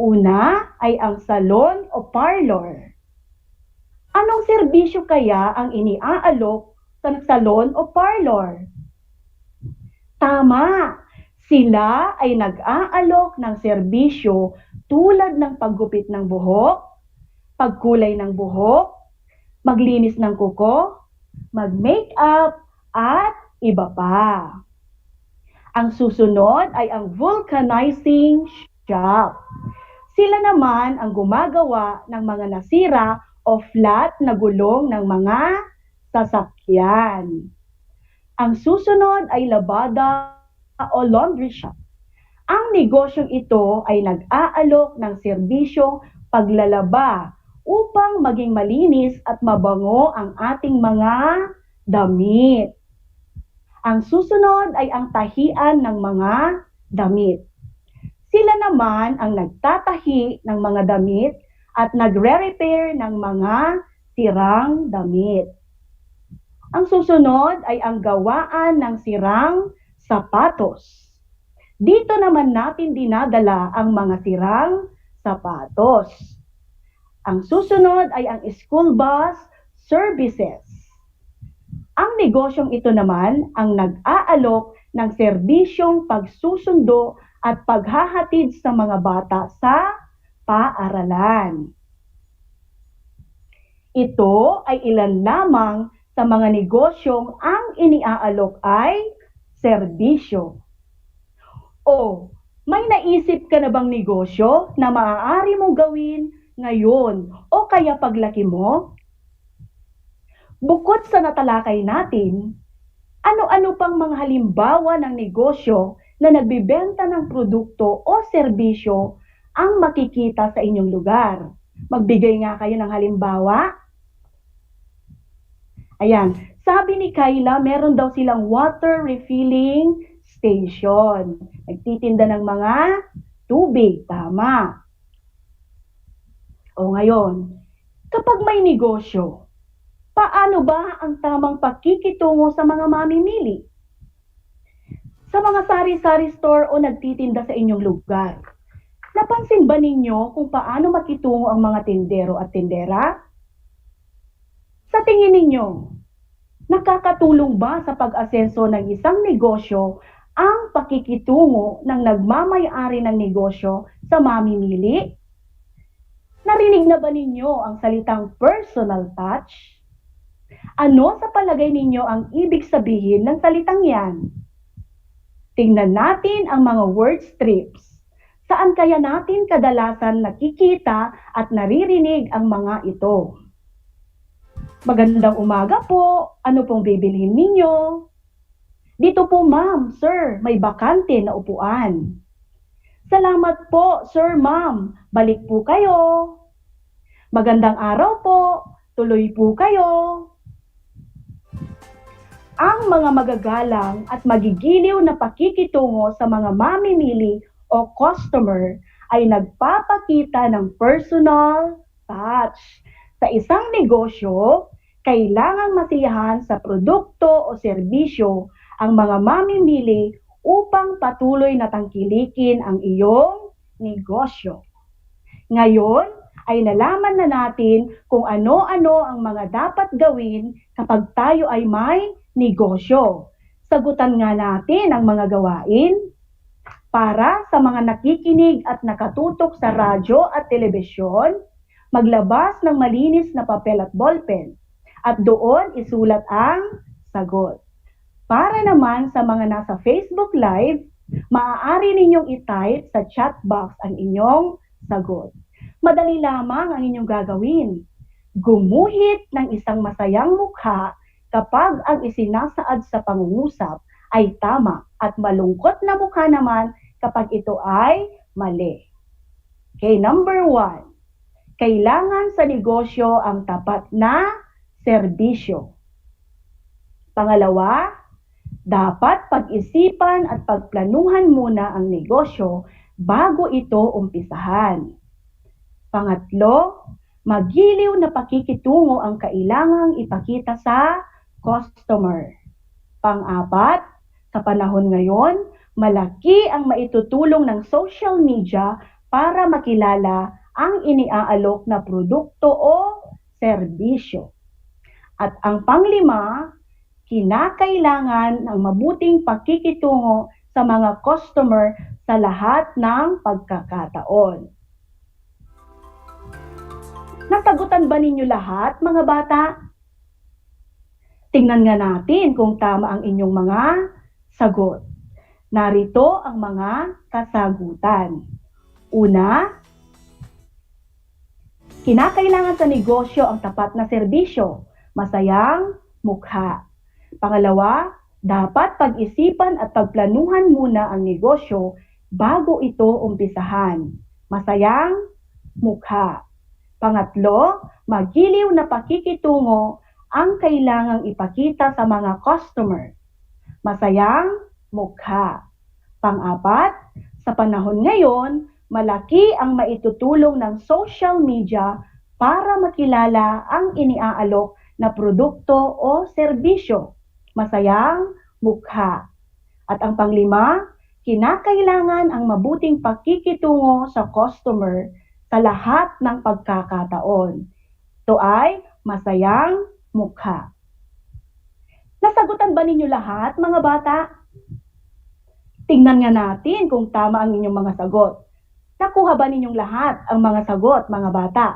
Una ay ang salon o parlor. Anong serbisyo kaya ang iniaalok sa salon o parlor? Tama, sila ay nag-aalok ng serbisyo tulad ng paggupit ng buhok, pagkulay ng buhok, maglinis ng kuko, mag-makeup, at iba pa. Ang susunod ay ang vulcanizing shop. Sila naman ang gumagawa ng mga nasira o flat na gulong ng mga sasakyan. Ang susunod ay labada o laundry shop. Ang negosyong ito ay nag-aalok ng serbisyong paglalaba upang maging malinis at mabango ang ating mga damit. Ang susunod ay ang tahian ng mga damit. Sila naman ang nagtatahi ng mga damit at nagre-repair ng mga sirang damit. Ang susunod ay ang gawaan ng sirang sapatos. Dito naman natin dinadala ang mga sirang sapatos. Ang susunod ay ang school bus services. Ang negosyong ito naman ang nag-aalok ng serbisyong pagsusundo at paghahatid sa mga bata sa paaralan. Ito ay ilan lamang sa mga negosyong ang iniaalok ay serbisyo. O, may naisip ka na bang negosyo na maaari mong gawin ngayon o kaya paglaki mo? Bukod sa natalakay natin, ano-ano pang mga halimbawa ng negosyo na nagbibenta ng produkto o serbisyo ang makikita sa inyong lugar? Magbigay nga kayo ng halimbawa. Ayan, sabi ni Kayla, meron daw silang water refilling station. Nagtitinda ng mga tubig, tama. O ngayon, kapag may negosyo, paano ba ang tamang pakikitungo sa mga mamimili? Sa mga sari-sari store o nagtitinda sa inyong lugar, napansin ba ninyo kung paano makitungo ang mga tindero at tindera? Sa tingin ninyo, nakakatulong ba sa pag-asenso ng isang negosyo ang pakikitungo ng nagmamay-ari ng negosyo sa mamimili? Narinig na ba ninyo ang salitang personal touch? Ano sa palagay ninyo ang ibig sabihin ng salitang yan? Tingnan natin ang mga word strips. Saan kaya natin kadalasan nakikita at naririnig ang mga ito? Magandang umaga po. Ano pong bibilhin ninyo? Dito po ma'am, sir, may bakante na upuan. Salamat po, sir, ma'am. Balik po kayo. Magandang araw po. Tuloy po kayo. Ang mga magagalang at magigiliw na pakikitungo sa mga mamimili o customer ay nagpapakita ng personal touch. Sa isang negosyo, kailangang masiyahan sa produkto o serbisyo ang mga mamimili upang patuloy na tangkilikin ang iyong negosyo. Ngayon ay nalaman na natin kung ano-ano ang mga dapat gawin kapag tayo ay may negosyo. Sagutan nga natin ang mga gawain. Para sa mga nakikinig at nakatutok sa radyo at telebisyon, maglabas ng malinis na papel at ballpen at doon isulat ang sagot. Para naman sa mga nasa Facebook Live, maaari ninyong i-type sa chat box ang inyong sagot. Madali lamang ang inyong gagawin. Gumuhit ng isang masayang mukha kapag ang isinasaad sa pangungusap ay tama at malungkot na mukha naman kapag ito ay mali. Okay, number 1. Kailangan sa negosyo ang tapat na serbisyo. Pangalawa, dapat pag-isipan at pagplanuhan muna ang negosyo bago ito umpisahan. Pangatlo, magiliw na pakikitungo ang kailangang ipakita sa customer. Pang-apat, sa panahon ngayon, malaki ang maitutulong ng social media para makilala ang iniaalok na produkto o serbisyo. At ang panglima, kinakailangan ng mabuting pakikitungo sa mga customer sa lahat ng pagkakataon. Nasagutan ba ninyo lahat, mga bata? Tingnan nga natin kung tama ang inyong mga sagot. Narito ang mga kasagutan. Una, kinakailangan sa negosyo ang tapat na serbisyo, masayang mukha. Pangalawa, dapat pag-isipan at pagplanuhan muna ang negosyo bago ito umpisahan. Masayang mukha. Pangatlo, magiliw na pakikitungo ang kailangang ipakita sa mga customer. Masayang mukha. Pang-apat, sa panahon ngayon, malaki ang maitutulong ng social media para makilala ang iniaalok na produkto o serbisyo. Masayang mukha. At ang panglima, kinakailangan ang mabuting pakikitungo sa customer sa lahat ng pagkakataon. Ito ay masayang mukha. Nasagutan ba ninyo lahat, mga bata? Tingnan nga natin kung tama ang inyong mga sagot. Nakuha ba ninyong lahat ang mga sagot, mga bata?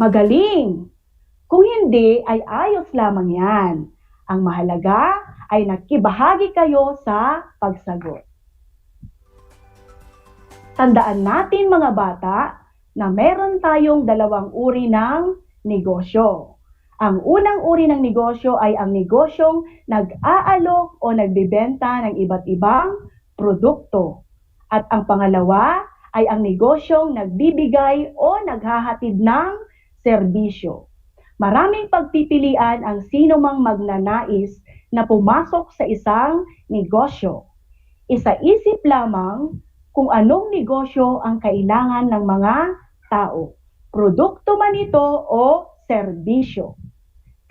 Magaling! Kung hindi, ay ayos lamang yan. Ang mahalaga ay nakibahagi kayo sa pagsagot. Tandaan natin, mga bata, na meron tayong dalawang uri ng negosyo. Ang unang uri ng negosyo ay ang negosyong nag-aalok o nagbebenta ng iba't ibang produkto. At ang pangalawa ay ang negosyong nagbibigay o naghahatid ng serbisyo. Maraming pagpipilian ang sino mang magnanais na pumasok sa isang negosyo. Isa-isip lamang kung anong negosyo ang kailangan ng mga tao. Produkto man ito o serbisyo.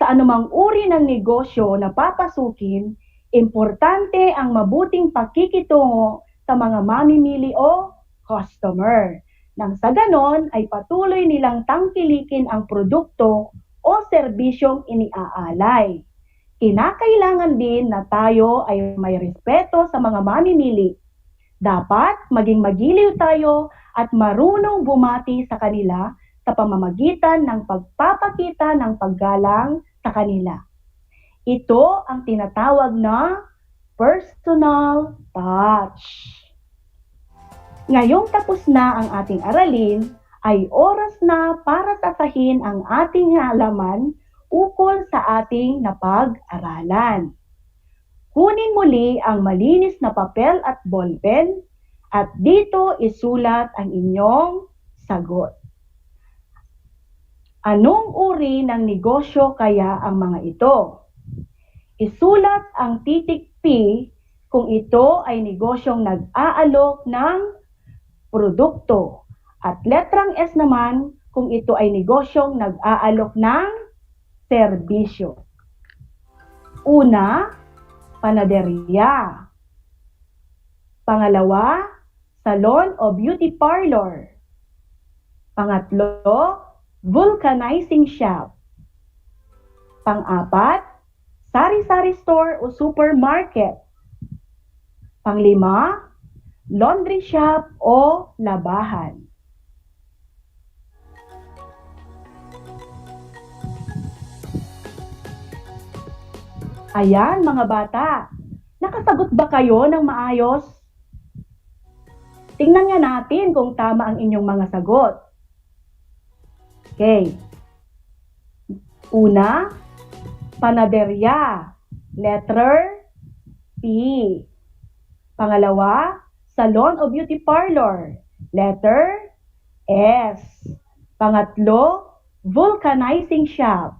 Sa anumang uri ng negosyo na papasukin, importante ang mabuting pakikitungo sa mga mamimili o customer. Nang sa ganon ay patuloy nilang tangkilikin ang produkto o serbisyong iniaalay. Kinakailangan din na tayo ay may respeto sa mga mamimili. Dapat maging magiliw tayo at marunong bumati sa kanila sa pamamagitan ng pagpapakita ng paggalang sa kanila. Ito ang tinatawag na personal touch. Ngayong tapos na ang ating aralin, ay oras na para sasahin ang ating halaman ukol sa ating napag-aralan. Kunin muli ang malinis na papel at ballpen at dito isulat ang inyong sagot. Anong uri ng negosyo kaya ang mga ito? Isulat ang titik P kung ito ay negosyong nag-aalok ng produkto. At letrang S naman kung ito ay negosyong nag-aalok ng serbisyo. Una, panaderya. Pangalawa, salon o beauty parlor. Pangatlo, vulcanizing shop. Pang-apat, sari-sari store o supermarket. Panglima, laundry shop o labahan. Ayan, mga bata, nakasagot ba kayo ng maayos? Tingnan nga natin kung tama ang inyong mga sagot. Okay. Una, panaderya, letter P. Pangalawa, salon o beauty parlor, letter S. Pangatlo, vulcanizing shop,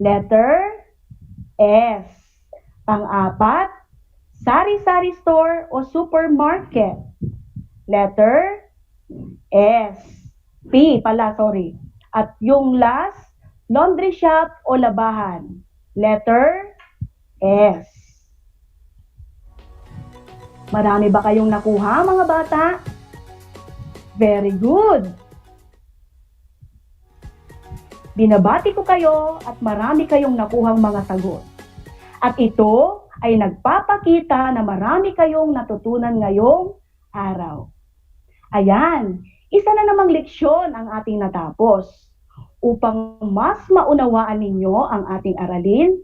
letter S. Pang-apat, sari-sari store o supermarket, letter S. P pala, sorry. At yung last, laundry shop o labahan, letter S. Marami ba kayong nakuha, mga bata? Very good! Binabati ko kayo at marami kayong nakuhang mga sagot. At ito ay nagpapakita na marami kayong natutunan ngayong araw. Ayan, isa na namang leksyon ang ating natapos. Upang mas maunawaan ninyo ang ating aralin,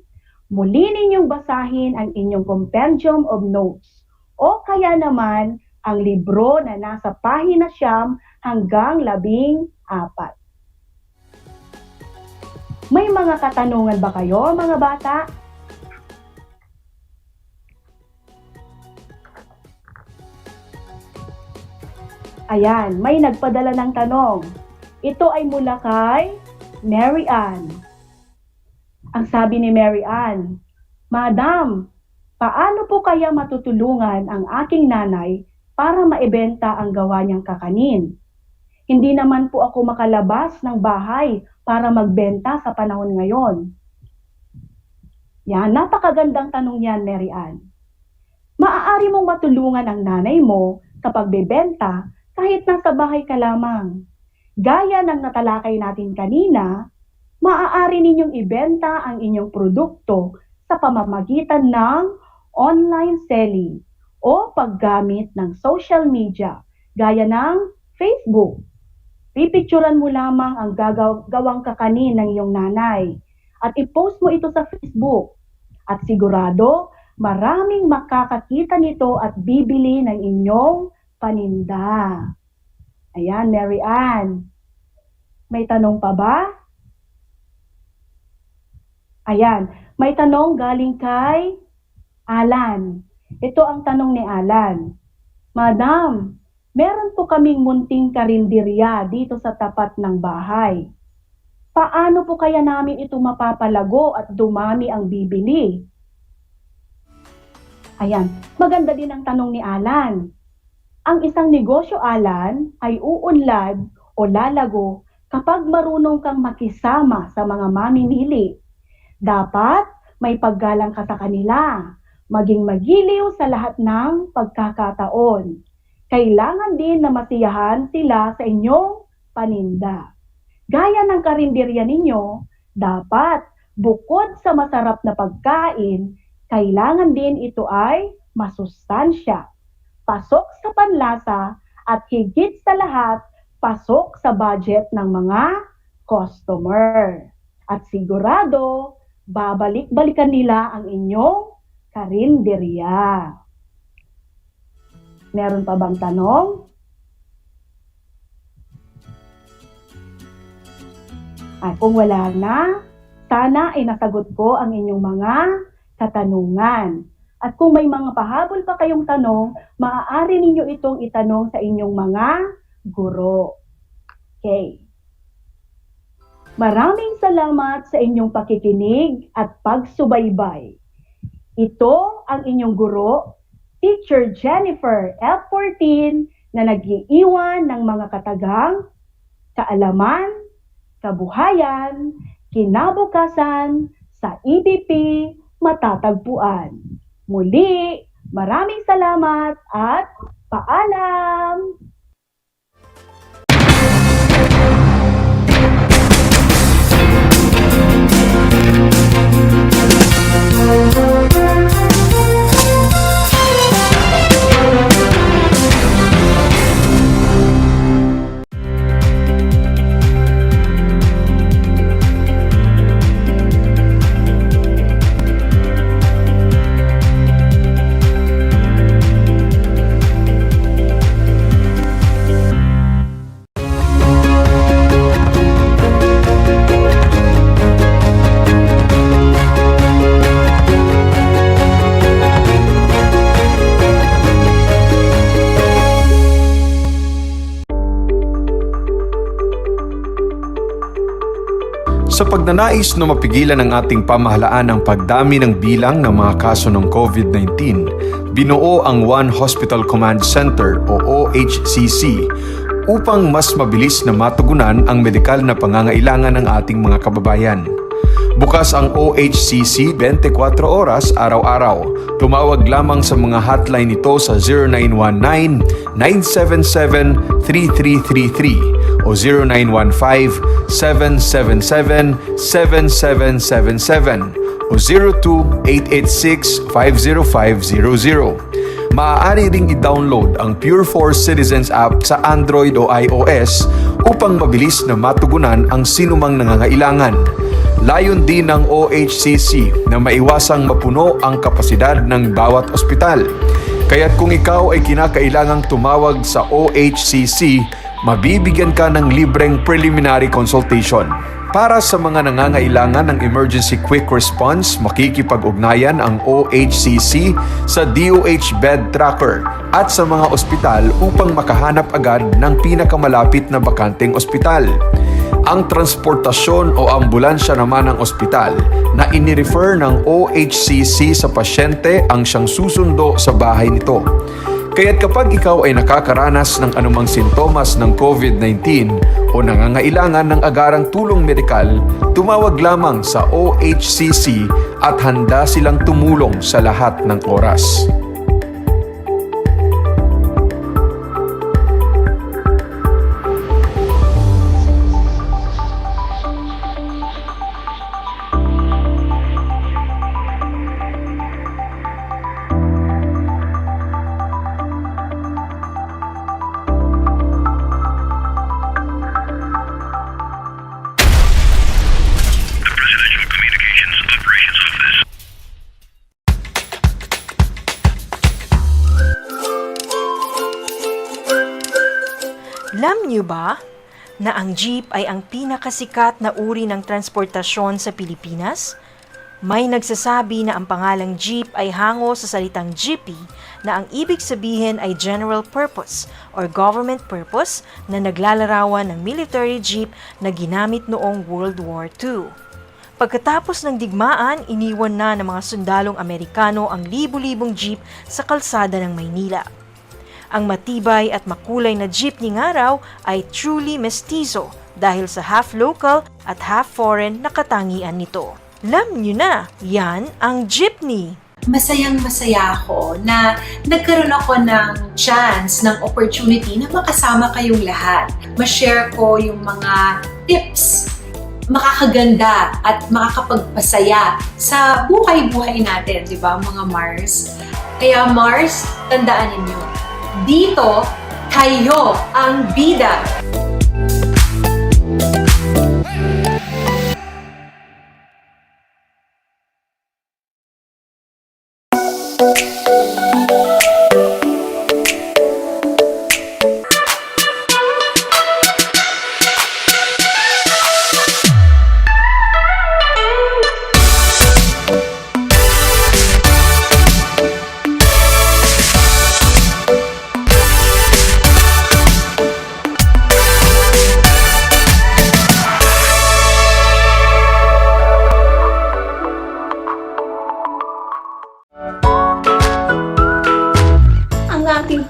muli ninyong basahin ang inyong compendium of notes o kaya naman ang libro na nasa pahina 9 hanggang 14. May mga katanungan ba kayo, mga bata? Ayan, may nagpadala ng tanong. Ito ay mula kay Mary Ann. Ang sabi ni Mary Ann, Madam, paano po kaya matutulungan ang aking nanay para maibenta ang gawa niyang kakanin? Hindi naman po ako makalabas ng bahay para magbenta sa panahon ngayon. Yan, napakagandang tanong yan, Mary Ann. Maaari mong matulungan ang nanay mo kapag bebenta kahit nasa bahay ka lamang. Gaya ng natalakay natin kanina, maaari ninyong ibenta ang inyong produkto sa pamamagitan ng online selling o paggamit ng social media gaya ng Facebook. Pipicturan mo lamang ang gawang kakanin ng iyong nanay at i-post mo ito sa Facebook. At sigurado, maraming makakakita nito at bibili ng inyong paninda. Ayan, Mary Ann. May tanong pa ba? Ayan, may tanong galing kay Alan. Ito ang tanong ni Alan. Madam, meron po kaming munting karinderya dito sa tapat ng bahay. Paano po kaya namin ito mapapalago at dumami ang bibili? Ayan, maganda din ang tanong ni Alan. Ang isang negosyo, Alan, ay uunlad o lalago kapag marunong kang makisama sa mga mamimili. Dapat may paggalang ka sa kanila, maging magiliw sa lahat ng pagkakataon. Kailangan din na masiyahan sila sa inyong paninda. Gaya ng karinderya ninyo, dapat bukod sa masarap na pagkain, kailangan din ito ay masustansya, pasok sa panlasa at higit sa lahat, pasok sa budget ng mga customer. At sigurado, babalik-balikan nila ang inyong karinderya. Meron pa bang tanong? At kung wala na, sana ay nasagot ko ang inyong mga katanungan. At kung may mga pahabol pa kayong tanong, maaari ninyo itong itanong sa inyong mga guro. Okay. Maraming salamat sa inyong pakikinig at pagsubaybay. Ito ang inyong guro, Teacher Jennifer F14 na nag-iiwan ng mga katagang kaalaman, kabuhayan, kinabukasan sa EBP matatagpuan. Muli, maraming salamat at paalam! Sa pagnanais na mapigilan ng ating pamahalaan ang pagdami ng bilang ng mga kaso ng COVID-19, binuo ang One Hospital Command Center o OHCC upang mas mabilis na matugunan ang medikal na pangangailangan ng ating mga kababayan. Bukas ang OHCC 24 oras araw-araw. Tumawag lamang sa mga hotline nito sa 0919-977-3333 o 0915-777-7777 o 02-886-50500. Maaari ring i-download ang Pure Force Citizens app sa Android o iOS upang mabilis na matugunan ang sinumang nangangailangan. Layon din ng OHCC na maiwasang mapuno ang kapasidad ng bawat ospital. Kaya't kung ikaw ay kinakailangang tumawag sa OHCC, mabibigyan ka ng libreng preliminary consultation. Para sa mga nangangailangan ng emergency quick response, makikipag-ugnayan ang OHCC sa DOH bed tracker at sa mga ospital upang makahanap agad ng pinakamalapit na bakanteng ospital. Ang transportasyon o ambulansya naman ng ospital na inirefer ng OHCC sa pasyente ang siyang susundo sa bahay nito. Kaya't kapag ikaw ay nakakaranas ng anumang sintomas ng COVID-19 o nangangailangan ng agarang tulong medikal, tumawag lamang sa OHCC at handa silang tumulong sa lahat ng oras. Alam niyo ba na ang jeep ay ang pinakasikat na uri ng transportasyon sa Pilipinas? May nagsasabi na ang pangalang jeep ay hango sa salitang jeepy na ang ibig sabihin ay general purpose or government purpose na naglalarawan ng military jeep na ginamit noong World War II. Pagkatapos ng digmaan, iniwan na ng mga sundalong Amerikano ang libu-libong jeep sa kalsada ng Maynila. Ang matibay at makulay na jeepney nga raw ay truly mestizo dahil sa half local at half foreign na katangian nito. Alam nyo na, yan ang jeepney. Masayang-masaya ako na nagkaroon ako ng chance, ng opportunity na makasama kayong lahat. Ma-share ko yung mga tips, makakaganda at makakapagpasaya sa buhay-buhay natin, di ba mga Mars? Kaya Mars, tandaan ninyo, dito, kayo ang bida.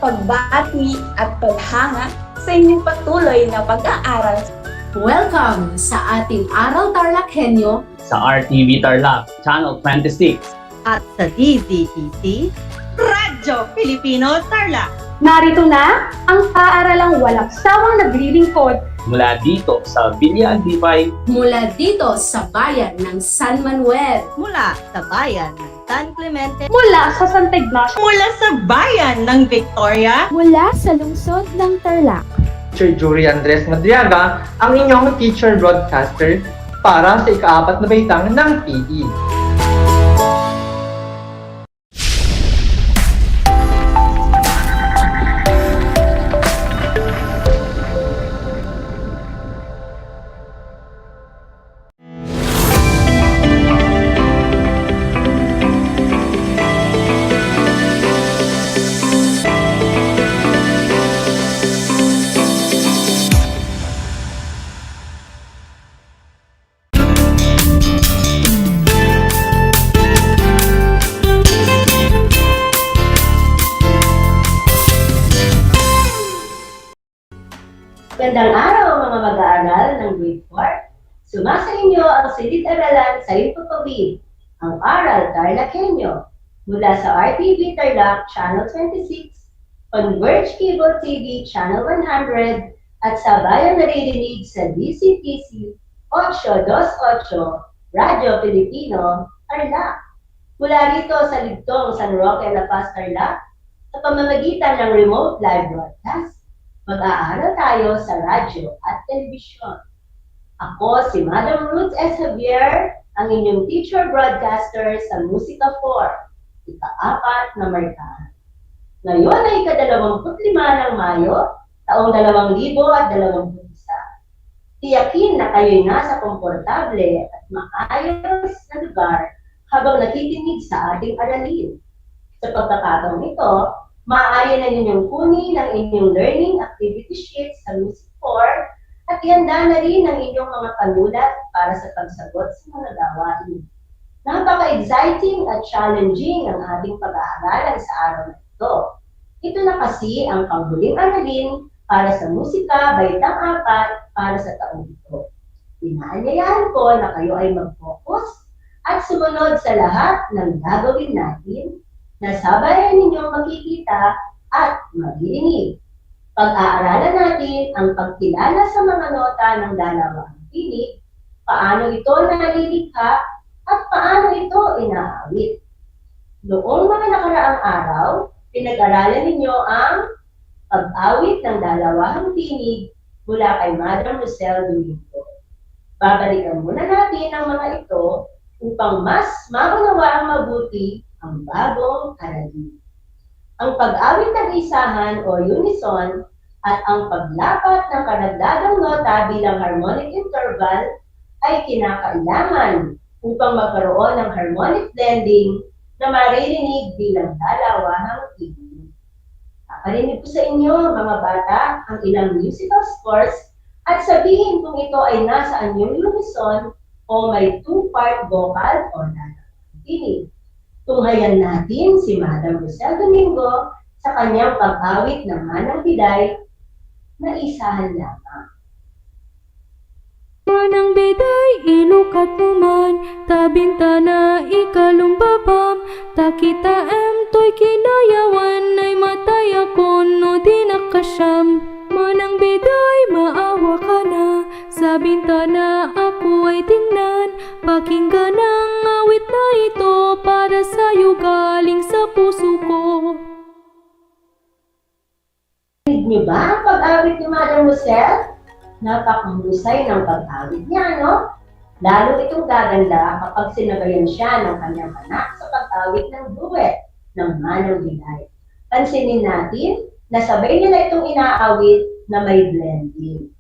Pagbati at paghanga sa inyong patuloy na pag-aaral. Welcome sa ating Aral TarlakHenyo sa RTV Tarlac, Channel 26 at sa DZTC Radyo Pilipino Tarlac. Narito na ang paaralang walang sawang naglilingkod mula dito sa Villa Aldipay, mula dito sa bayan ng San Manuel, mula sa bayan ng San Clemente, mula sa Santa Ignacio, mula sa bayan ng Victoria, mula sa lungsod ng Tarlac. Teacher Jury Andres Madriaga, ang inyong teacher broadcaster para sa ika-4 na baitang ng PE. Magandang araw mga mag-aaral ng grade 4. Sumasa inyo ang silid-aralan sa ipupawid, ang Aral TarlakHenyo, mula sa RTV Tarlac Channel 26, Converge Cable TV Channel 100, at sa Bayan Naririnig sa DCTC 828 Radyo Pilipino Tarlac. Mula rito sa Ligtong San Roque, La Paz, Tarlac, sa pamamagitan ng remote live broadcast, mag-aaral tayo sa radyo at telebisyon. Ako si Madam Ruth S. Javier, ang inyong teacher broadcaster sa Musika 4, ika-4 na markahan. Ngayon ay ika-25 ng Mayo, taong 2021. Tiyakin na kayo'y nasa komportable at maayos na lugar habang nakikinig sa ating aralin. Sa pagkakataong ito, maaari na ninyong kunin ang inyong learning activity sheet sa music board at ihanda na rin ang inyong mga panulat para sa pagsagot sa mga gawain. Napaka-exciting at challenging ang ating pag-aaralan sa araw na ito. Ito na kasi ang panghuling aralin para sa musika baitang 4 para sa taong ito. Inaanyayahan ko na kayo ay mag-focus at sumunod sa lahat ng gagawin natin na sabayan ninyong makikita at maririnig. Pag-aaralan natin ang pagkilala sa mga nota ng dalawang tinig, paano ito nalilikha at paano ito inaawit. Noong mga nakaraang araw, pinag-aralan ninyo ang pag-awit ng dalawang tinig mula kay Madam Rosel Domingo. Babalikan muna natin ang mga ito upang mas maunawaan mabuti ang bagong aralin. Ang pag-awit ng isahan o unison at ang paglapat ng karagdagang nota bilang harmonic interval ay kinakailangan upang magkaroon ng harmonic blending na maririnig bilang dalawang tinig. Paparinig ko sa inyo, mga bata, ang ilang musical scores at sabihin kung ito ay nasa anyong unison o may two-part vocal o dalawang tinig. Tunghayan natin si Madam Rosel Domingo sa kanyang pag-awit ng Manang Biday na isahan lamang. Manang biday, ilukat mo man, tabinta na ikalumbabam, takita to'y kinayawan, ay matay ako no di nakasyam. Manang biday, maawa ka na, sa binta na ako ay tingnan, pakinggan ang awit na ito, para sa'yo galing sa puso ko. Rinig niyo ba ang pag-awit ni Madam Rosel? Napakahusay ng pag-awit niya, no? Lalo itong gaganda kapag sinabayan siya ng kanyang anak sa pag-awit ng duet ng Manang Biday. Pansinin natin na sabay nila itong inaawit na may blending.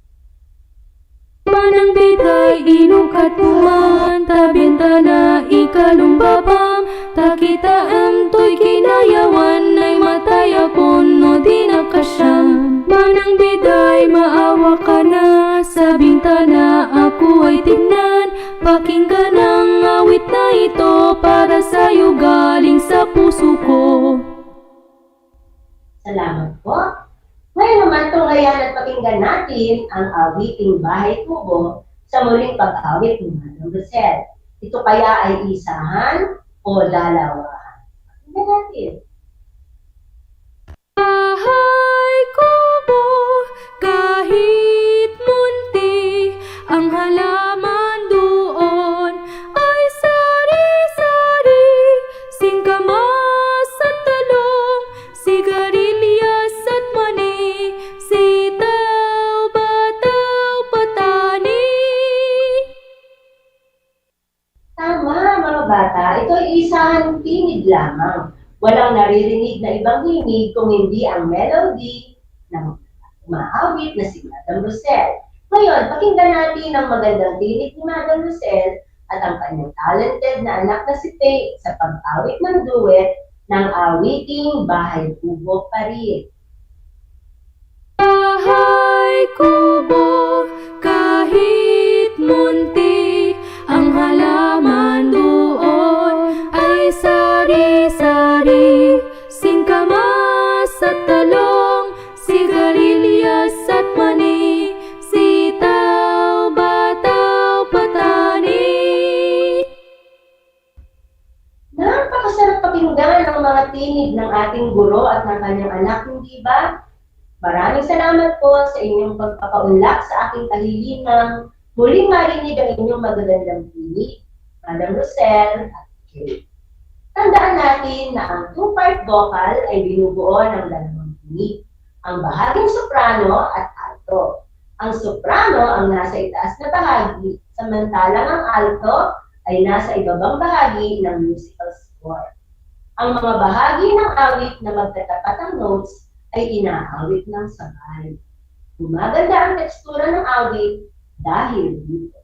Manang biday, ilukat mo man, tabinta na ikalumbabam, takita to'y kinayawan, ay matay ako no di nakasyam. Manang biday, maawa ka na, sa binta na ako ay tingnan, pakinggan ang awit na ito, para sa'yo galing sa puso ko. Salamat po. Ngayon naman, tunghayan at pakinggan natin ang awiting Bahay Kubo sa muling pag-awit ni Madam Rosel. Ito kaya ay isahan o dalawahan? Pakinggan natin. Bahay kubo, kahit munti, ang halaman doon ay sari-sari, singkamas at talong, sigarilyas at mani, sitaw, bataw, patani. Tama, mga bata. Ito ay isang tinig lamang. Walang naririnig na ibang tinig kung hindi ang melody ng umaawit na si Madam Rosel. Ngayon, pakinggan natin ang magandang tinig ni Madam Rosel at ang kanyang talented na anak na si Faye sa pag-awit ng duet ng awiting Bahay Kubo pa rin. Bahay kubo, kahit munti, ang halaman doon ay sari-sari, singkamas at talong, sigarilyas at mani, sitaw, bataw, patani. Napakasarap pakinggan ang mga tinig ng ating guro at ng kanyang anak, hindi ba? Maraming salamat po sa inyong pagpapaunlak sa aking kahilingang muling marinig ang inyong magagandang tinig, Madam Rosel at Kate. Tandaan natin na ang two-part vocal ay binubuo ng dalawang tinig, ang bahaging soprano at alto. Ang soprano ang nasa itaas na bahagi, samantalang ang alto ay nasa ibabang bahagi ng musical score. Ang mga bahagi ng awit na magtatapat ang notes ay inaawit ng sabay. Gumaganda ang tekstura ng awit dahil dito.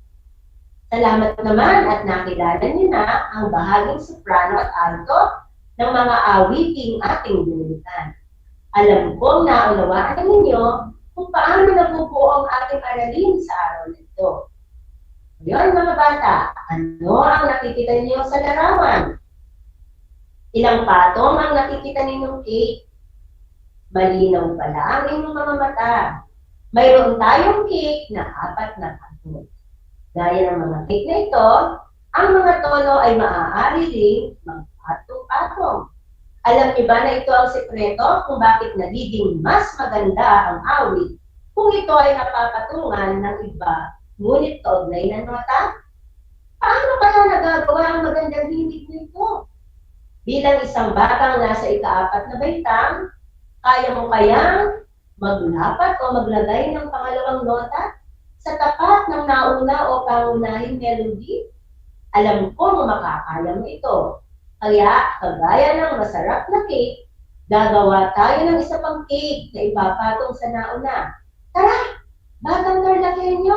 Salamat naman at nakilala niyo na ang bahaging soprano at alto ng mga awiting ating binulitan. Alam kong naunawaan ninyo kung paano nabubuo ang ating aralin sa araw na ito. Ngayon mga bata, ano ang nakikita niyo sa larawan? Ilang patong ang nakikita ninyong cake? Malinaw pala ang inyong mga mata. Mayroon tayong cake na 4 na patong. Gaya ng mga cake na ito, ang mga tono ay maaari ring magpatong-patong. Alam niyo ba na ito ang sekreto kung bakit nagiging mas maganda ang awit kung ito ay napapatungan ng iba, ngunit kaugnay ng nota? Paano kaya nagagawa ang magandang himig nito? Bilang isang batang nasa ika-4 na baitang, kaya mo kayang maglapat o maglagay ng pangalawang nota sa tapat ng nauna o pangunahing melody? Alam ko makakaya mo ito. Kaya, kagaya ng masarap na cake, gagawa tayo ng isa pang cake na ipapatong sa nauna. Tara, batang TARLakHenyo,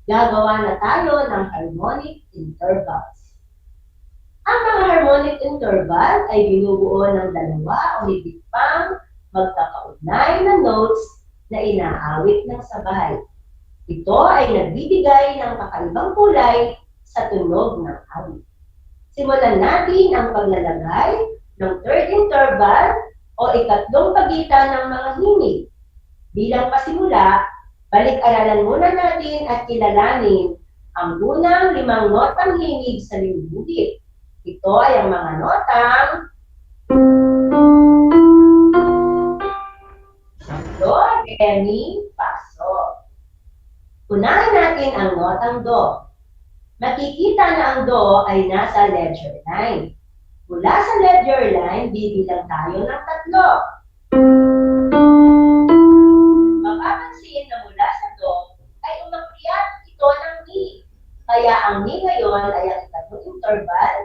gagawa na tayo ng harmonic intervals. Ang mga harmonic interval ay binubuo ng 2 o higit pang magkakaugnay na notes na inaawit ng sabay. Ito ay nagbibigay ng kakaibang kulay sa tunog ng awit. Simulan natin ang paglalagay ng 3rd interval o ikatlong pagitan ng mga himig. Bilang pasimula, balik-aralan muna natin at kilalanin ang unang 5 notang himig sa limbugit. Ito ay ang mga notang Do, Re, Mi, Fa, Sol. Unahin natin ang notang Do. Makikita na ang Do ay nasa ledger line. Mula sa ledger line, bibilang tayo ng 3. Mapapansin na mula sa Do ay umakyat ito ng Mi. Kaya ang Mi ngayon ay ang ikatlong interval.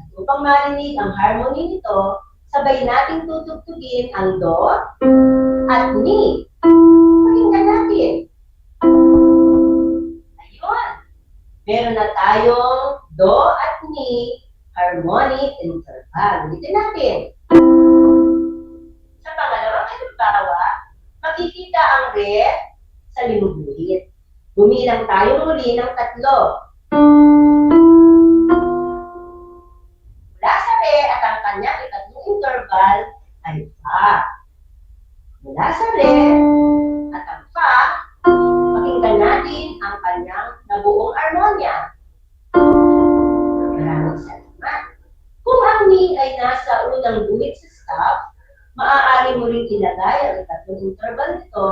At upang marinig ang harmony nito, sabay nating tutugtugin ang Do at Mi. Pakinggan natin. Ayun. Meron na tayong Do at Mi harmonic interval. Ulitin natin. Sa pangalawang halimbawa, makikita ang Re sa limuguhit. Bumilang tayo muli ng 3. Mula sa Re at ang kanyang ikatlong interval ay Fa. Mula sa Re at ang Fa, pakinggan natin ang kanyang nabuong armonya. Maraming salamat. Kung ang Mi ay nasa unang guhit sa staff, maaari mo rin ilagay ang ikatlong interval nito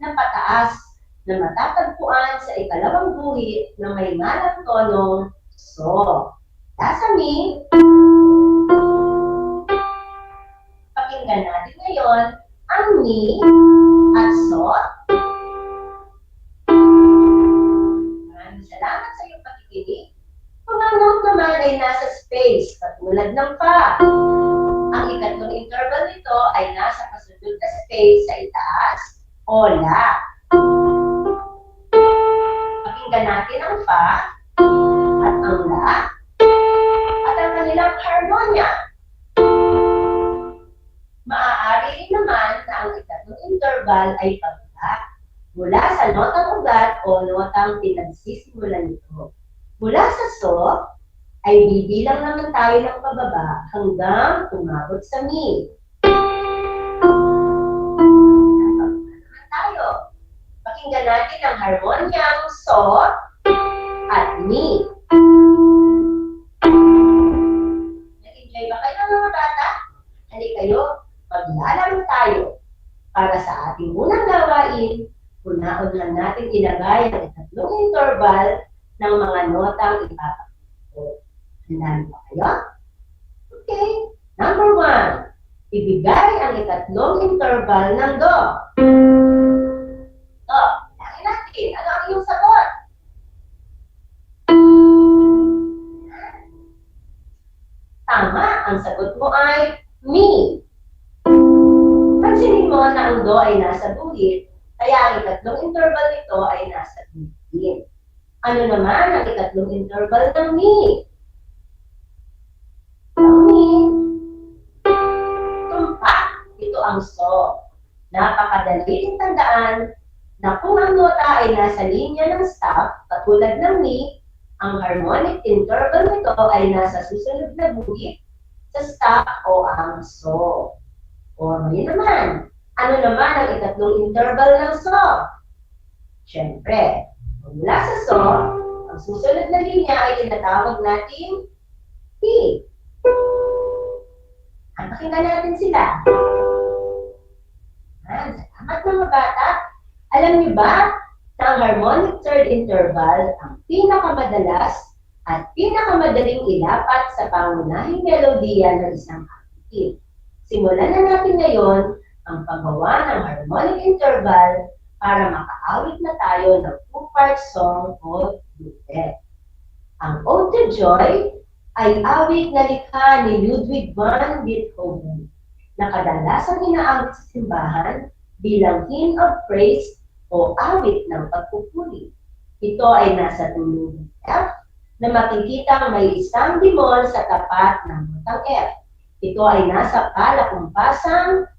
na pataas na matatagpuan sa ikalawang guhit na may malang tonong So. Sa Mi, pakinggan natin ngayon ang Mi at So. Maraming salamat sa iyong pakikinig. Kung ang note naman ay nasa space, katulad ng Fa, ang ikatlong interval nito ay nasa kasunod na space sa itaas o La. Pakinggan natin ang Fa at ang La at ang kanilang harmonya. Maaari rin naman na ang ikatlong interval ay pababa mula sa notang ugat o notang pinagsisimulan nito. Mula sa So, ay bibilang naman tayo ng pababa hanggang umabot sa Mi. Tayo. Pakinggan natin ang harmonyang So at Mi. Nag-enjoy ba kayo mga bata? Halika kayo, maglalaro tayo. Para sa ating unang gawain, una-unahan natin ilagay ang ikatlong interval ng mga notang ipapakita. Handa ba kayo? Okay. Number 1. Ibigay ang ikatlong interval ng Do. Do. Bilangin natin. Ano ang iyong sagot? Tama. Ang sagot mo ay Mi. Pansinin mo na ang Do ay nasa guhit, kaya ang ikatlong interval nito ay nasa guhit. Ano naman ang ikatlong interval ng mi? Ang mi, tumpak. Ito ang so. Napakadali rin tandaan na kung ang nota ay nasa linya ng stop, katulad ng mi, ang harmonic interval nito ay nasa susunod na guhit sa stop o ang so. O ngayon naman, ano naman ang ikatlong interval ng so? Siyempre, mula sa so, ang susunod na linya ay tinatawag nating P. At pakinggan natin sila. Salamat mga bata. Alam niyo ba na ang harmonic third interval ang pinakamadalas at pinakamadaling ilapat sa pangunahing melodiya ng isang awitin? Simulan na natin ngayon ang paggawa ng harmonic interval para makaawit na tayo ng two-part song o duet. Ang Ode to Joy ay awit na likha ni Ludwig van Beethoven na kadalasang inaawit sa simbahan bilang hymn of praise o awit ng pagpupuri. Ito ay nasa tulong F na makikita may isang bemol sa tapat ng notang F. Ito ay nasa palakumpasang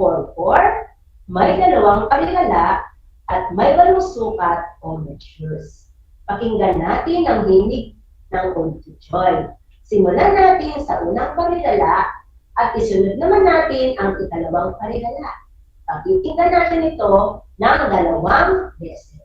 4/4, may dalawang parigala at may 8 sukat o measures. Pakinggan natin ang himig ng Ode to Joy. Simulan natin sa unang parigala at isunod naman natin ang ikalawang parigala. Pakinggan natin ito ng 2 beses.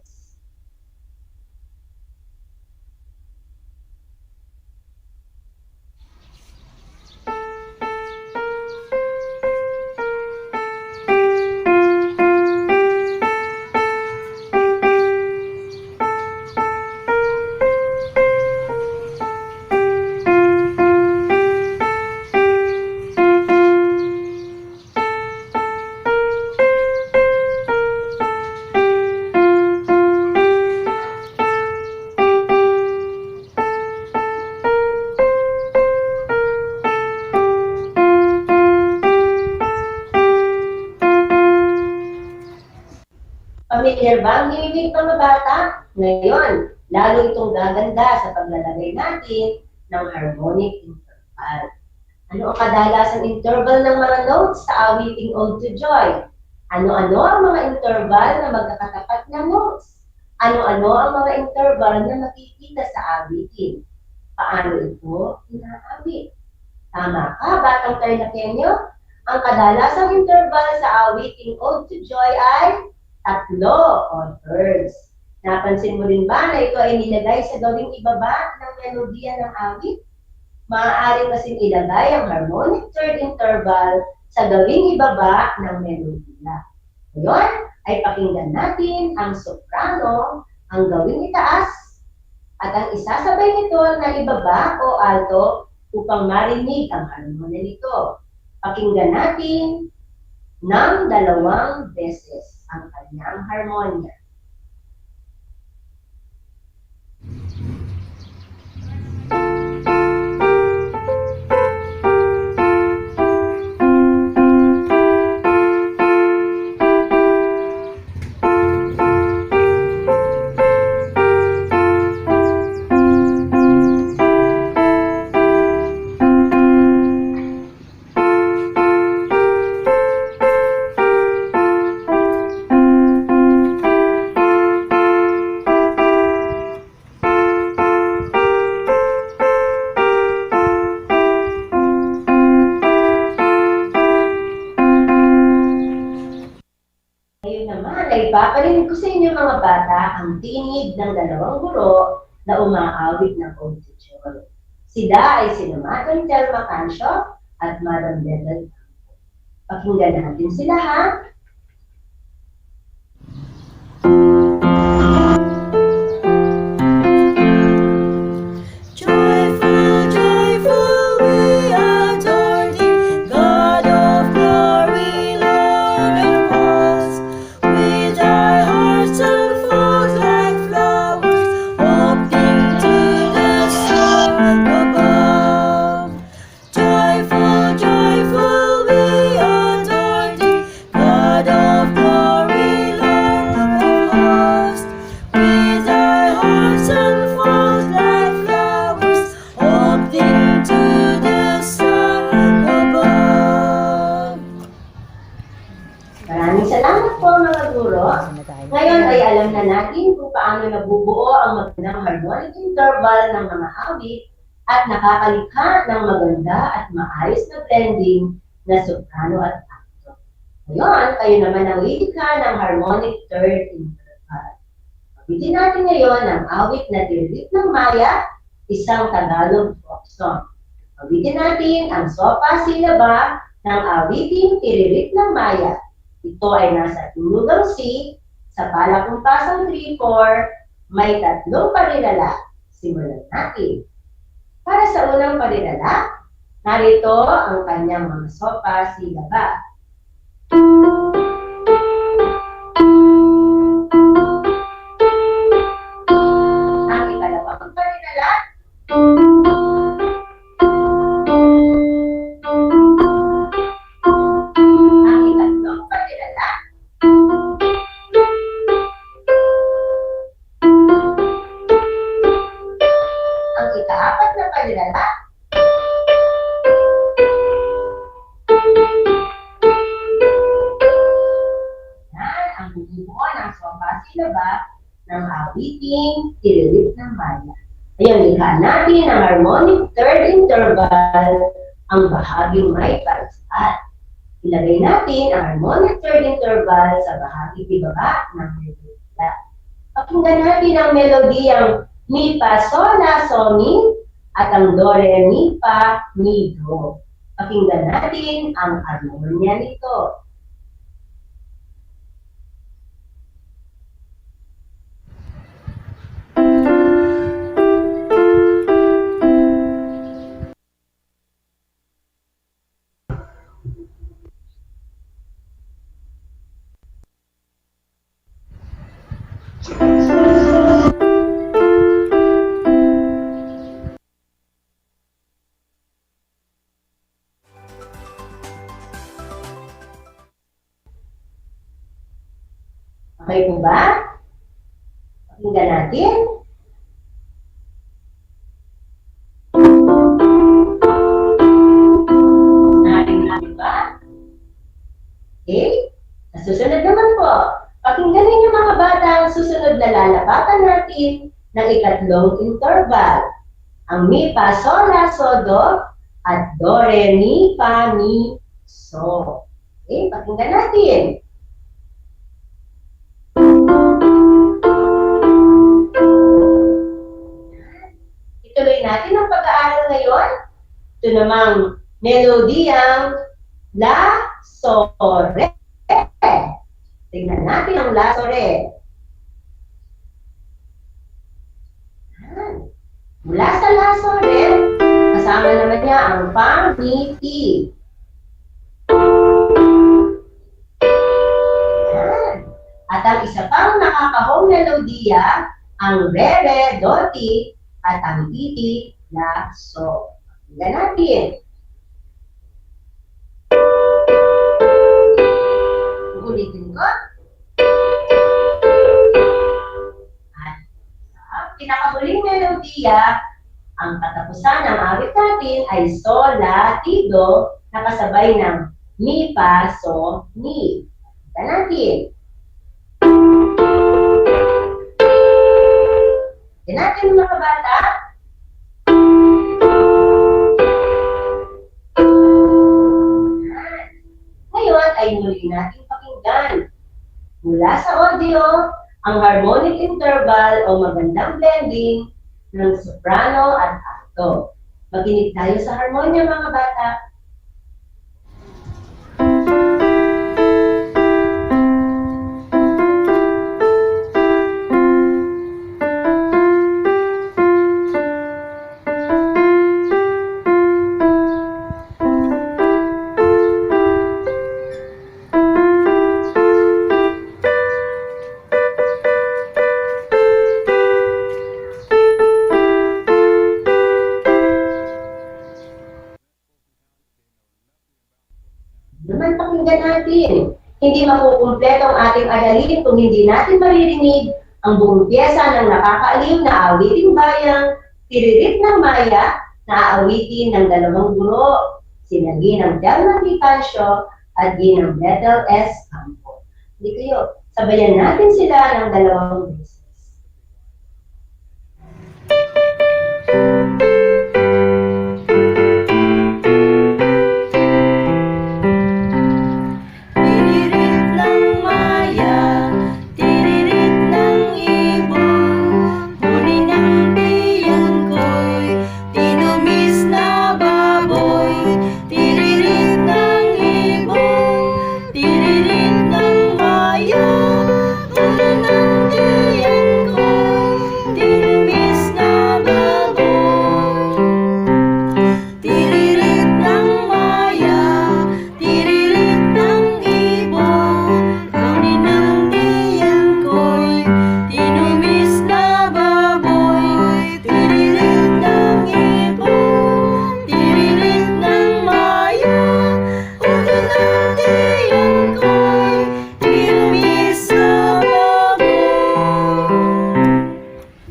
Pamilyar ba ang himig mga bata? Ngayon, lalo itong gaganda sa paglalagay natin ng harmonic interval. Ano ang kadalasang interval ng mga notes sa awiting Ode to Joy? Ano-ano ang mga interval na magkakatapat na notes? Ano-ano ang mga interval na makikita sa awitin? Paano ito inaawit? Tama ka, Batang TARLAKHENYO? Ang kadalasang interval sa awiting Ode to Joy ay 3 o thirds. Napansin mo rin ba na ito ay nilagay sa gawing ibaba ng melodiya ng awit? Maaari kasing ilagay ang harmonic third interval sa gawing ibaba ng melodiya. Ngayon ay pakinggan natin ang soprano, ang gawing itaas, at ang isasabay nito na ibaba o alto upang marinig ang harmonya nito. Pakinggan natin ng 2 beses ang kanyang harmonya. Ipaparinig ko sa inyo mga bata ang tinig ng 2 guro na umaawit ng Ode to Joy. Sila ay sina Madam Telma Cancio at Madam Bethel. Pakinggan natin sila ha. Joyful, joyful, we adore thee. Ngayon ay alam na natin kung paano nabubuo ang magandang harmonic interval ng mga awit at nakakalikha ng maganda at maayos na blending na soprano at alto. Ngayon, kayo naman ang lilikha ng harmonic third interval. Awitin natin ngayon ang awit na Tiririt ng Maya, isang Tagalog folk song. Awitin natin ang sopa silaba ng awiting Tiririt ng Maya. Ito ay nasa tulugang C, sa palakumpasang 3-4, may 3 parirala. Simulan natin. Para sa unang parirala, narito ang kanyang mga sopa silaba. Ang ikalawang parirala, ang ikatlong parirala, ang ikaapat na parirala, ang bubuo ng sopa silaba ng awiting Tiririt ng Maya. Ayun, likhaan natin ang harmonic third interval, ang bahaging may palsat. Ilagay natin ang harmonic third interval sa bahagi ibaba ng melodya. Pakinggan natin ang melodiyang Mi, Pa, Sol, La, So, Mi at ang Do, Re, Mi, Pa, Mi, Do. Pakinggan natin ang harmonya nito. Okay po ba? Pakinggan natin. Narinig ba? Okay? Susunod naman po. Pakinggan ninyo mga bata ang susunod na lalapatan natin ng ikatlong interval. Ang Mi, Pa, Sol, La, So, Do at Do, Re, Mi, Pa, Mi, So. Okay? Pakinggan natin. Ituloy natin ang pag-aaral ngayon. Ito namang melodiyang La, So, Re. Tingnan natin ang La, So, Re. Mula sa La, So, Re, kasama naman niya ang Fa, Mi, Ti. At ang isa pang nakakahong melodiya, ang Re, Re, Do, Ti, at ang Ti, La, So. Tingnan natin. Ulitin ko. At sa pinakahuling melodiya, ang katapusan ng awit natin ay Sol, La, Ti, Do, nakasabay ng Mi, Pa, So, Mi. Tingnan natin. Tingnan natin mga bata. Ngayon ay muli natin pakinggan. Mula sa audio, ang harmonic interval o magandang blending ng soprano at alto. Makinig tayo sa harmonya mga bata. Naman pakinggan natin. Hindi makukumpleto ang ating aralin kung hindi natin maririnig ang buong pyesa ng nakakaaliw na awiting bayang Tiririt ng Maya na aawitin ng dalawang guro, sina Ginang Delma Vicancio at Ginang Bethel S. Campo. Hindi kayo, Sabayan natin sila ng 2 beses.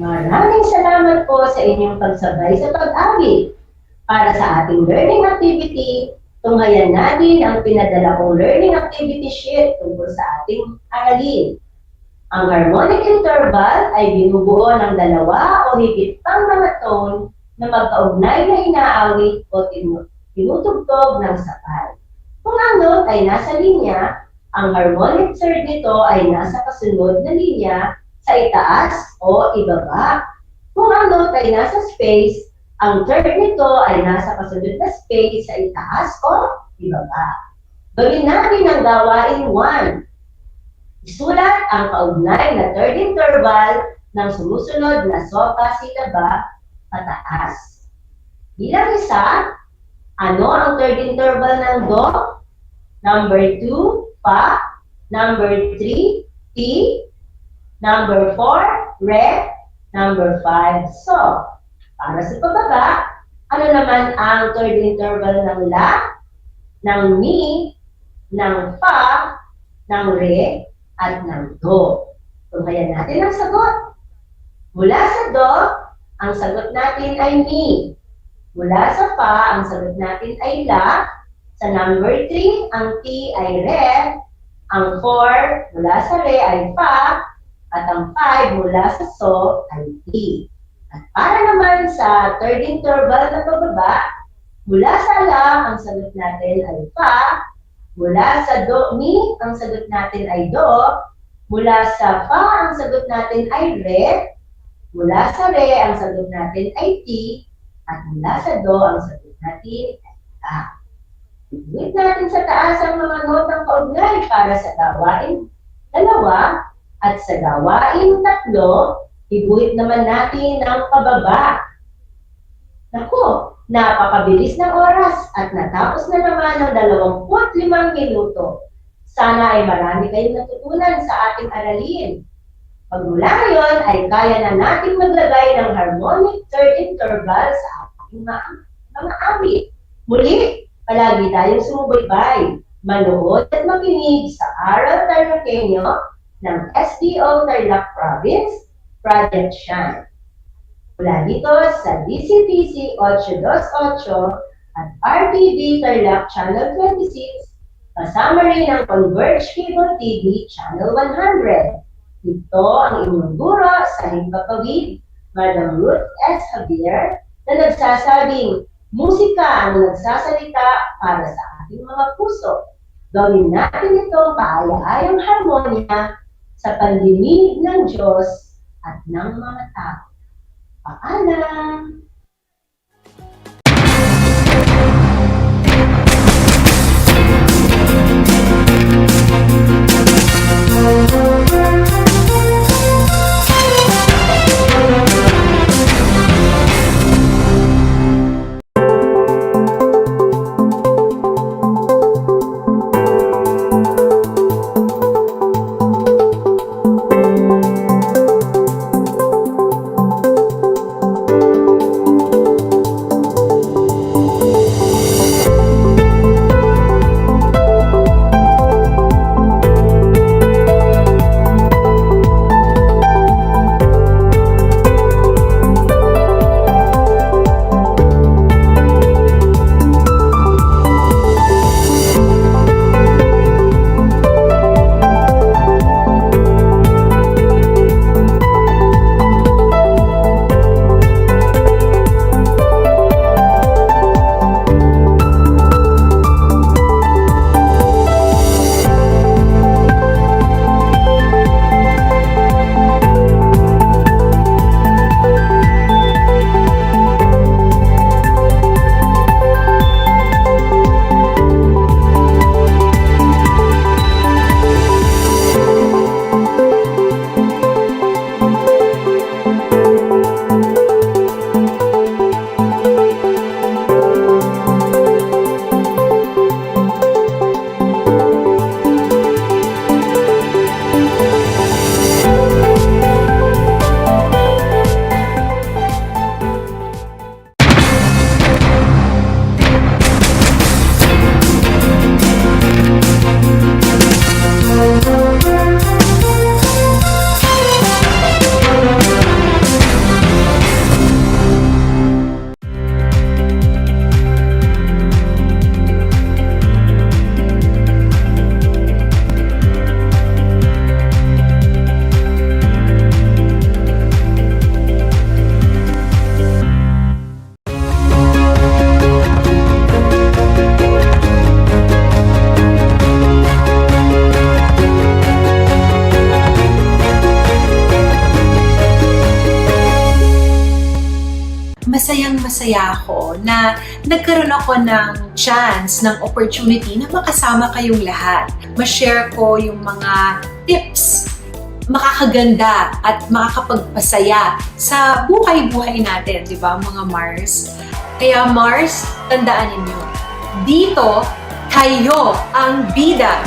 Maraming salamat po sa inyong pagsabay sa pag-awit. Para sa ating learning activity, tunghayan natin ang pinadala kong learning activity sheet tungkol sa ating aralin. Ang harmonic interval ay binubuo ng 2 o higit pang mga tone na magkaugnay na inaawit o tinutugtog ng sabay. Kung ang note ay nasa linya, ang harmonic third nito ay nasa kasunod na linya sa itaas o ibaba. Kung ang note ay nasa space, ang third nito ay nasa kasunod na space sa itaas o ibaba. Gawin natin ang gawain 1. Isulat ang kaugnay na third interval ng sumusunod na sopa silaba pataas. Bilang 1, ano ang third interval ng do? Number 2, fa. Number 3, ti. Number 4, re. Number 5, so. Para sa pababa, ano naman ang third interval ng la, ng mi, ng fa, ng re, at ng do? Tunghayan natin ang sagot. Mula sa do, ang sagot natin ay mi. Mula sa fa, ang sagot natin ay la. Sa number 3, ang ti ay re. Ang 4 mula sa re ay fa. At ang 5 mula sa so ay ti. At para naman sa third interval na pababa, mula sa la, ang sagot natin ay fa. Mula sa do, mi, ang sagot natin ay do. Mula sa fa, ang sagot natin ay re. Mula sa re, ang sagot natin ay ti. At mula sa do, ang sagot natin ay la. Iguhit natin sa taas ang mga notang kaugnay para sa gawain 2 at sa gawain 3, iguhit naman natin ang pababa. Naku, napakabilis ng oras at natapos na naman ng 25 minuto. Sana ay marami kayong natutunan sa ating aralin. Pagmula ngayon ay kaya na natin maglagay ng harmonic third interval sa ating mga awit. Muli, palagi tayong sumubaybay, manood at makinig sa Aral TarlakHenyo ng SDO Tarlac Province, Project Shine. Mula dito sa DCTC 828 at RTV Tarlac Channel 26, kasama rin ang Converge Cable TV Channel 100. Ito ang inyong guro sa himpapawid, Madam Ruth S. Javier, na nagsasabing, musika ang nagsasalita para sa ating mga puso. Gawin natin itong kaaya-ayang harmonya sa pandinig ng Diyos at ng mga tao. Paalam! masayang-masaya ako na nagkaroon ako ng chance, ng opportunity na makasama kayong lahat. Ma-share ko yung mga tips makakaganda at makakapagpasaya sa buhay-buhay natin, di ba mga Mars? Kaya Mars, tandaan ninyo, dito kayo ang bida.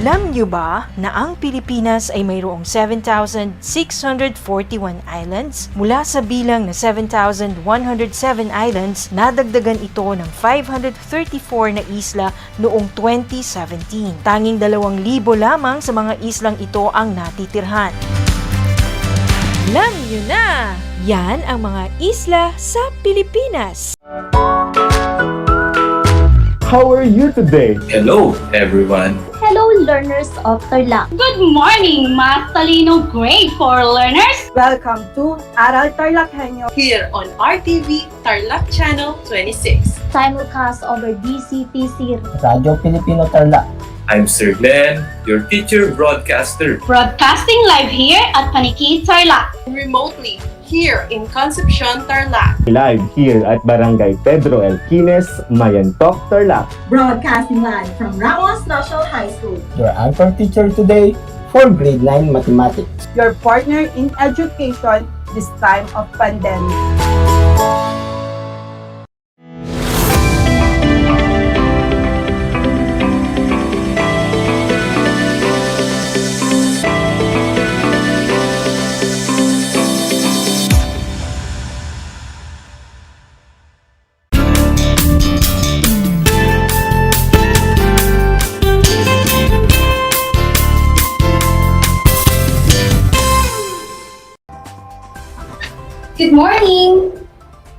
Alam niyo ba na ang Pilipinas ay mayroong 7,641 islands? Mula sa bilang na 7,107 islands, nadagdagan ito ng 534 na isla noong 2017. Tanging 2,000 lamang sa mga islang ito ang natitirhan. Alam niyo na! Yan ang mga isla sa Pilipinas. How are you today? Hello, everyone. Hello, learners of Tarlac. Good morning, Mas Talino Grade 4 learners. Welcome to Aral TarlakHenyo here on RTV Tarlac Channel 26. Simulcast over DCTC Radio Filipino Tarlac. I'm Sir Glenn, your teacher broadcaster. Broadcasting live here at Paniki Tarlac. Remotely here in Concepcion, Tarlac. Live here at Barangay Pedro Elquines, Mayantok, Tarlac. Broadcasting live from Ramos National High School. Your anchor teacher today for grade 9 mathematics. Your partner in education this time of pandemic. Good morning!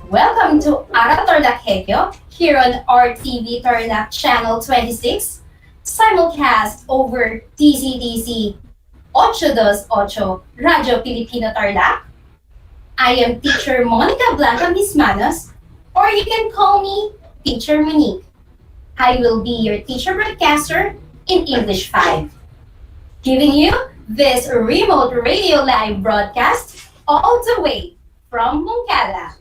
Welcome to Aral TarlakHenyo here on RTV Tarlac Channel 26, simulcast over DCTC 828 Radio Filipino Tarlac. I am Teacher Monica Blanca Mismanos, or you can call me Teacher Monique. I will be your teacher broadcaster in English 5, giving you this remote radio live broadcast all the way from Moncada.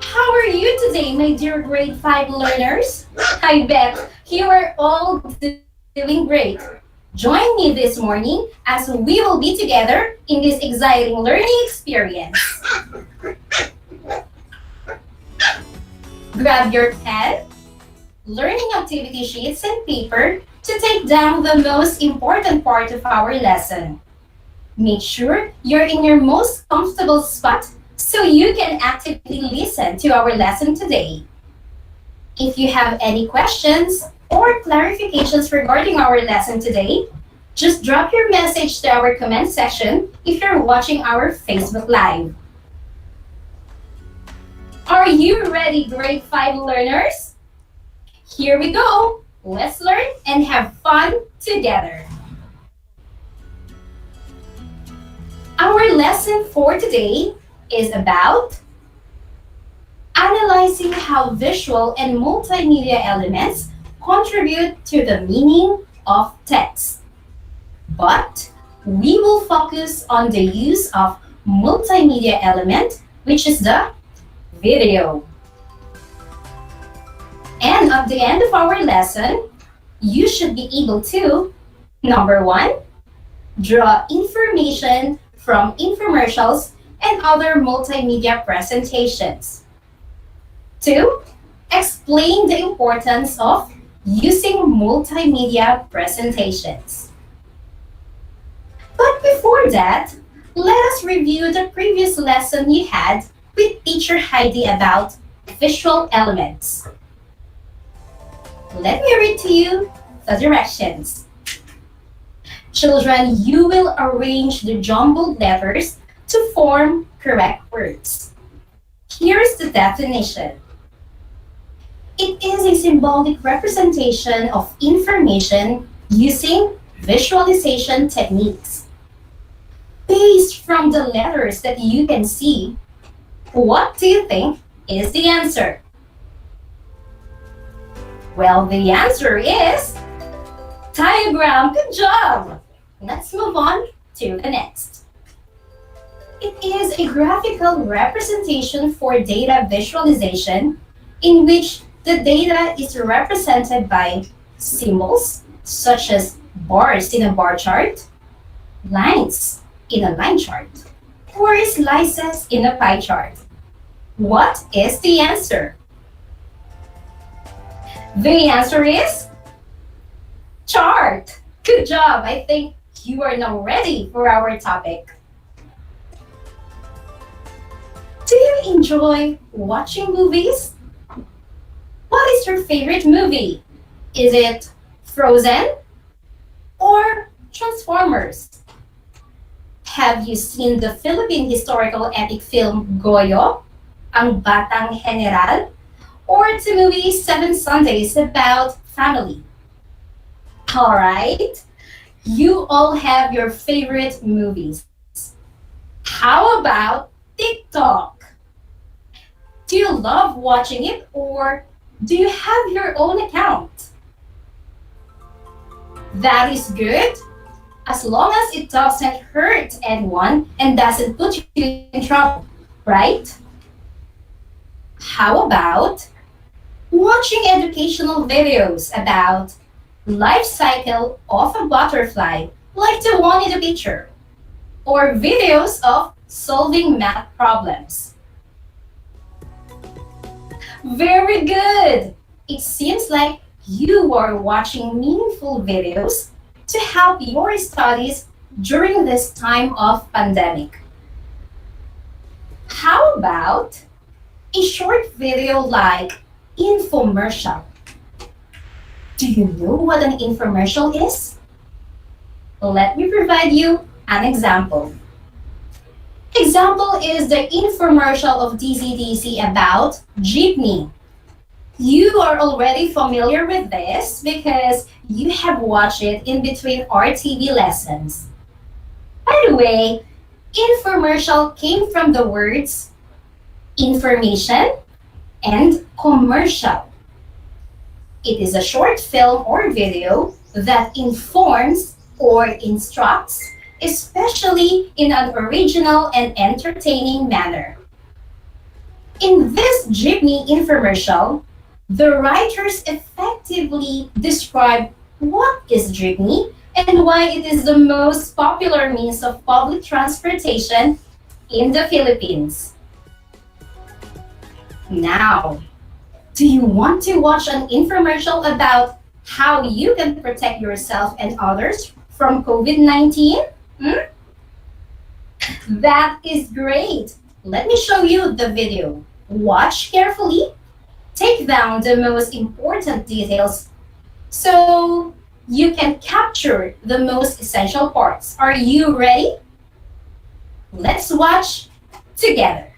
How are you today, my dear grade 5 learners? I bet you are all doing great. Join me this morning as we will be together in this exciting learning experience. Grab your pen, learning activity sheets and paper to take down the most important part of our lesson. Make sure you're in your most comfortable spot so you can actively listen to our lesson today. If you have any questions or clarifications regarding our lesson today, just drop your message to our comment section if you're watching our Facebook Live. Are you ready, grade 5 learners? Here we go! Let's learn and have fun together. Our lesson for today is about analyzing how visual and multimedia elements contribute to the meaning of text. But we will focus on the use of multimedia element, which is the video. And at the end of our lesson, you should be able to, number 1, draw information from infomercials and other multimedia presentations. 2, explain the importance of using multimedia presentations. But before that, let us review the previous lesson you had with Teacher Heidi about visual elements. Let me read to you the directions. Children, you will arrange the jumbled letters to form correct words. Here's the definition. It is a symbolic representation of information using visualization techniques. Based from the letters that you can see, what do you think is the answer? Well, the answer is diagram. Good job! Let's move on to the next. It is a graphical representation for data visualization in which the data is represented by symbols such as bars in a bar chart, lines in a line chart, or slices in a pie chart. What is the answer? The answer is chart. Good job. I think you are now ready for our topic. Do you enjoy watching movies? What is your favorite movie? Is it Frozen or Transformers? Have you seen the Philippine historical epic film Goyo, Ang Batang General, or the movie Seven Sundays about family? All right, you all have your favorite movies. How about TikTok? Do you love watching it or do you have your own account? That is good, as long as it doesn't hurt anyone and doesn't put you in trouble, right? How about watching educational videos about life cycle of a butterfly, like the one in the picture, or videos of solving math problems? Very good! It seems like you are watching meaningful videos to help your studies during this time of pandemic. How about a short video like infomercial? Do you know what an infomercial is? Let me provide you an example. Example is the infomercial of DCDC about jeepney. You are already familiar with this because you have watched it in between RTV lessons. By the way, infomercial came from the words information and commercial. It is a short film or video that informs or instructs, especially in an original and entertaining manner. In this jeepney infomercial, the writers effectively describe what is jeepney and why it is the most popular means of public transportation in the Philippines. Now, do you want to watch an infomercial about how you can protect yourself and others from COVID-19? That is great. Let me show you the video. Watch carefully. Take down the most important details so you can capture the most essential parts. Are you ready? Let's watch together.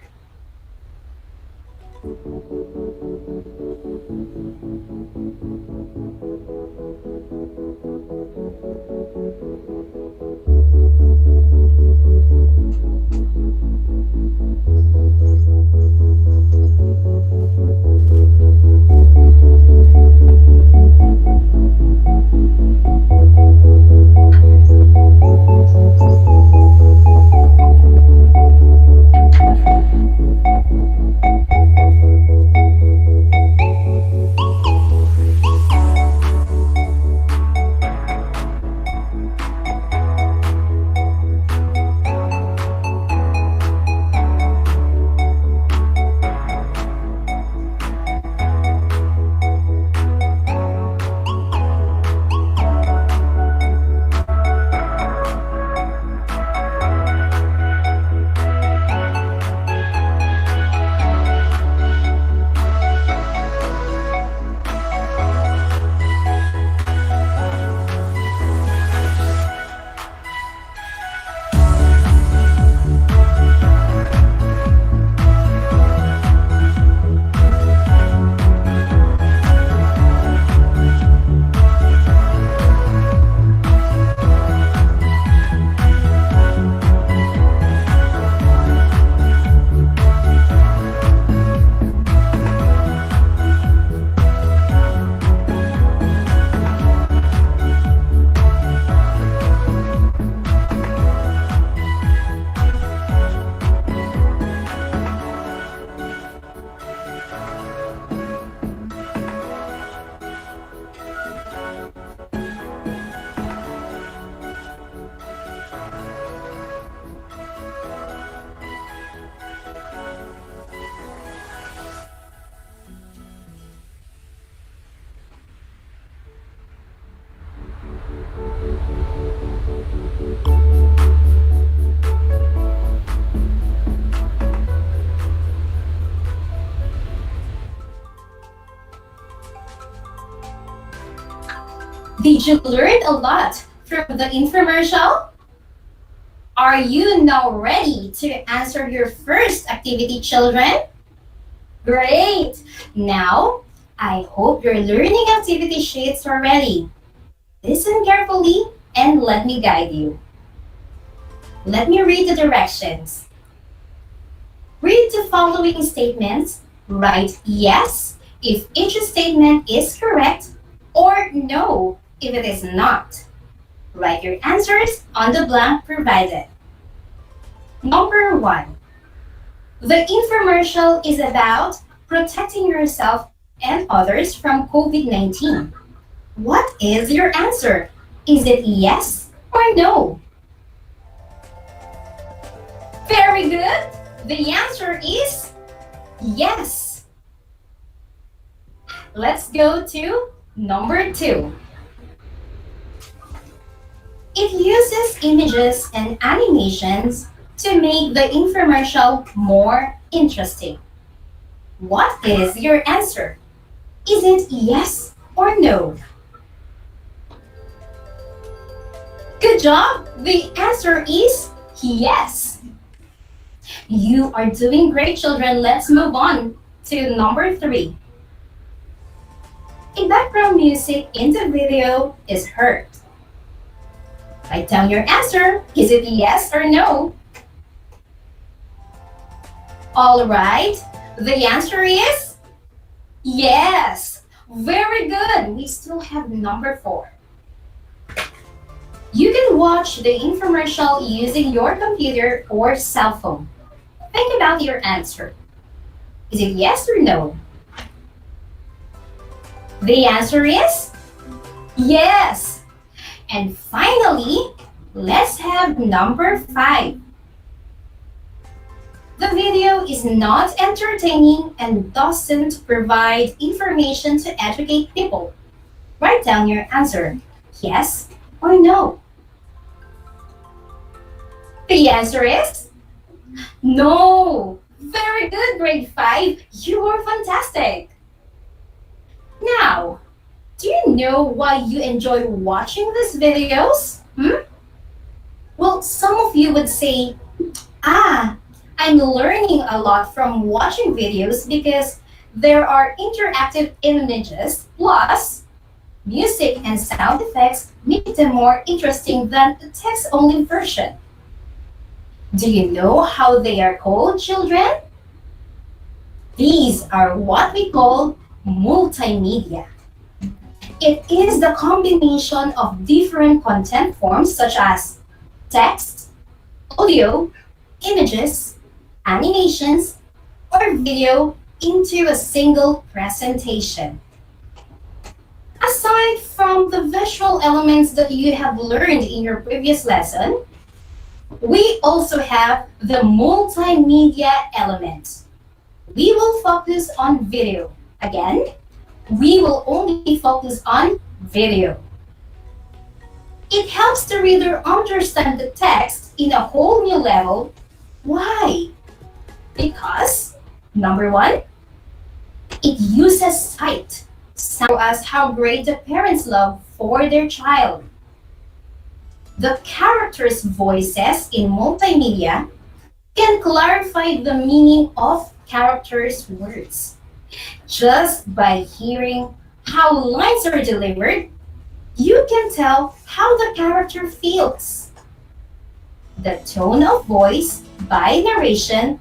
Did you learn a lot from the infomercial? Are you now ready to answer your first activity, children? Great! Now, I hope your learning activity sheets are ready. Listen carefully and let me guide you. Let me read the directions. Read the following statements. Write yes if each statement is correct or no if it is not. Write your answers on the blank provided. Number 1. The infomercial is about protecting yourself and others from COVID-19. What is your answer? Is it yes or no? Very good. The answer is yes. Let's go to number 2. It uses images and animations to make the infomercial more interesting. What is your answer? Is it yes or no? Good job! The answer is yes. You are doing great, children. Let's move on to number 3. A background music in the video is heard. Write down your answer. Is it yes or no? All right. The answer is yes. Very good. We still have number 4. You can watch the infomercial using your computer or cell phone. Think about your answer. Is it yes or no? The answer is yes. And finally, let's have number 5. The video is not entertaining and doesn't provide information to educate people. Write down your answer, yes or no. The answer is no. Very good, grade 5. You are fantastic. Now, do you know why you enjoy watching these videos? Well, some of you would say, I'm learning a lot from watching videos because there are interactive images plus music and sound effects make them more interesting than the text-only version. Do you know how they are called, children? These are what we call multimedia. It is the combination of different content forms such as text, audio, images, animations, or video into a single presentation. Aside from the visual elements that you have learned in your previous lesson, we also have the multimedia element. We will focus on video. Again, we will only focus on video. It helps the reader understand the text in a whole new level. Why? Because, number 1, it uses sight to show us how great the parents' love for their child. The characters' voices in multimedia can clarify the meaning of characters' words. Just by hearing how lines are delivered, you can tell how the character feels. The tone of voice by narration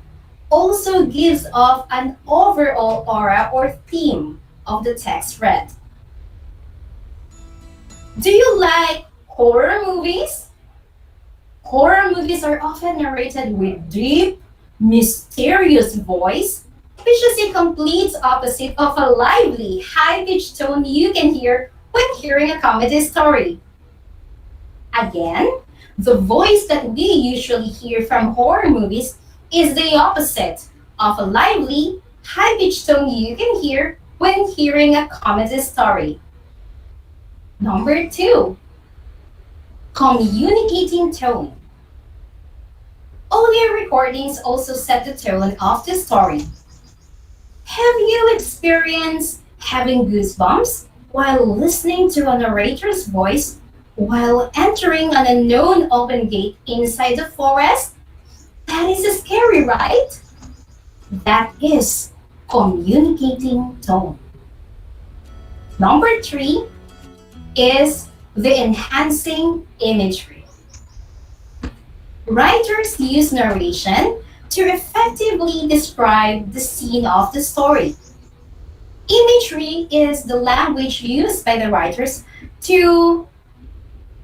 also gives off an overall aura or theme of the text read. Do you like horror movies? Horror movies are often narrated with deep, mysterious voice, which is a complete opposite of a lively, high-pitched tone you can hear when hearing a comedy story. Again, the voice that we usually hear from horror movies is the opposite of a lively, high-pitched tone you can hear when hearing a comedy story. Number 2, communicating tone. Audio recordings also set the tone of the story. Have you experienced having goosebumps while listening to a narrator's voice while entering an unknown open gate inside the forest? That is scary, right? That is communicating tone. Number 3 is the enhancing imagery. Writers use narration to effectively describe the scene of the story. Imagery is the language used by the writers to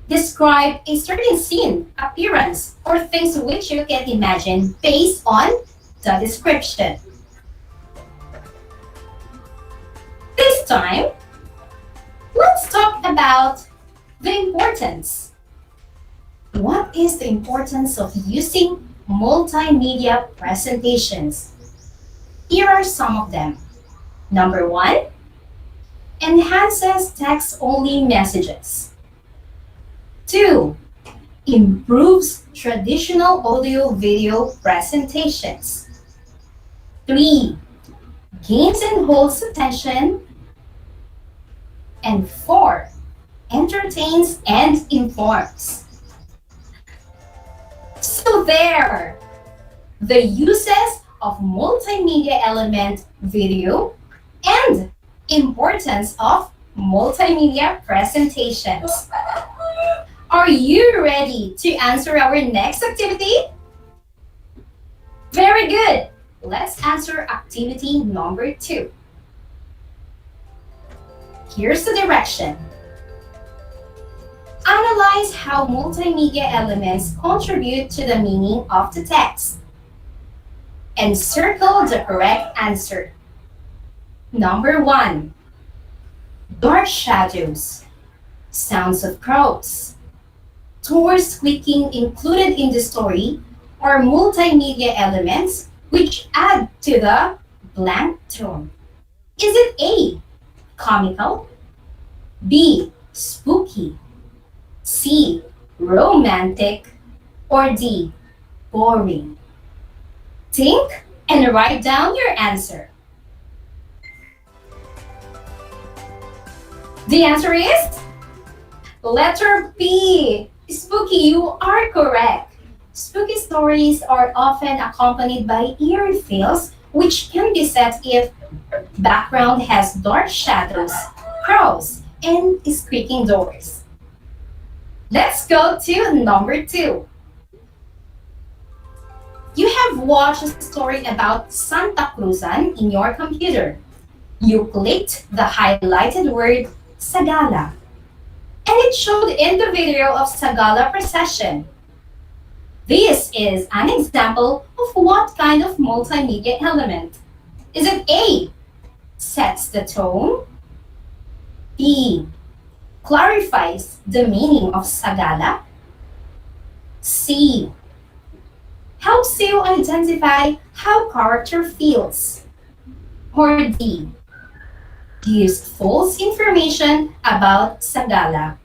describe a certain scene, appearance, or things which you can imagine based on the description. This time, let's talk about the importance. What is the importance of using multimedia presentations? Here are some of them. Number 1, enhances text-only messages. 2, improves traditional audio-video presentations. 3, gains and holds attention. And 4, entertains and informs. So there, the uses of multimedia element video and importance of multimedia presentations. Are you ready to answer our next activity? Very good. Let's answer activity number 2. Here's the direction. Analyze how multimedia elements contribute to the meaning of the text. And circle the correct answer. Number 1, dark shadows, sounds of crows, doors squeaking included in the story are multimedia elements which add to the blank tone. Is it A, comical, B, spooky, C, romantic, or D, boring? Think and write down your answer. The answer is letter B, spooky. You are correct. Spooky stories are often accompanied by eerie feels, which can be set if background has dark shadows, crows, and squeaking doors. Let's go to number 2. You have watched a story about Santa Cruzan in your computer. You clicked the highlighted word Sagala, and it showed in the video of Sagala procession. This is an example of what kind of multimedia element? Is it A, sets the tone, B, clarifies the meaning of Sagala, C, helps you identify how character feels, or D, gives false information about Sagala?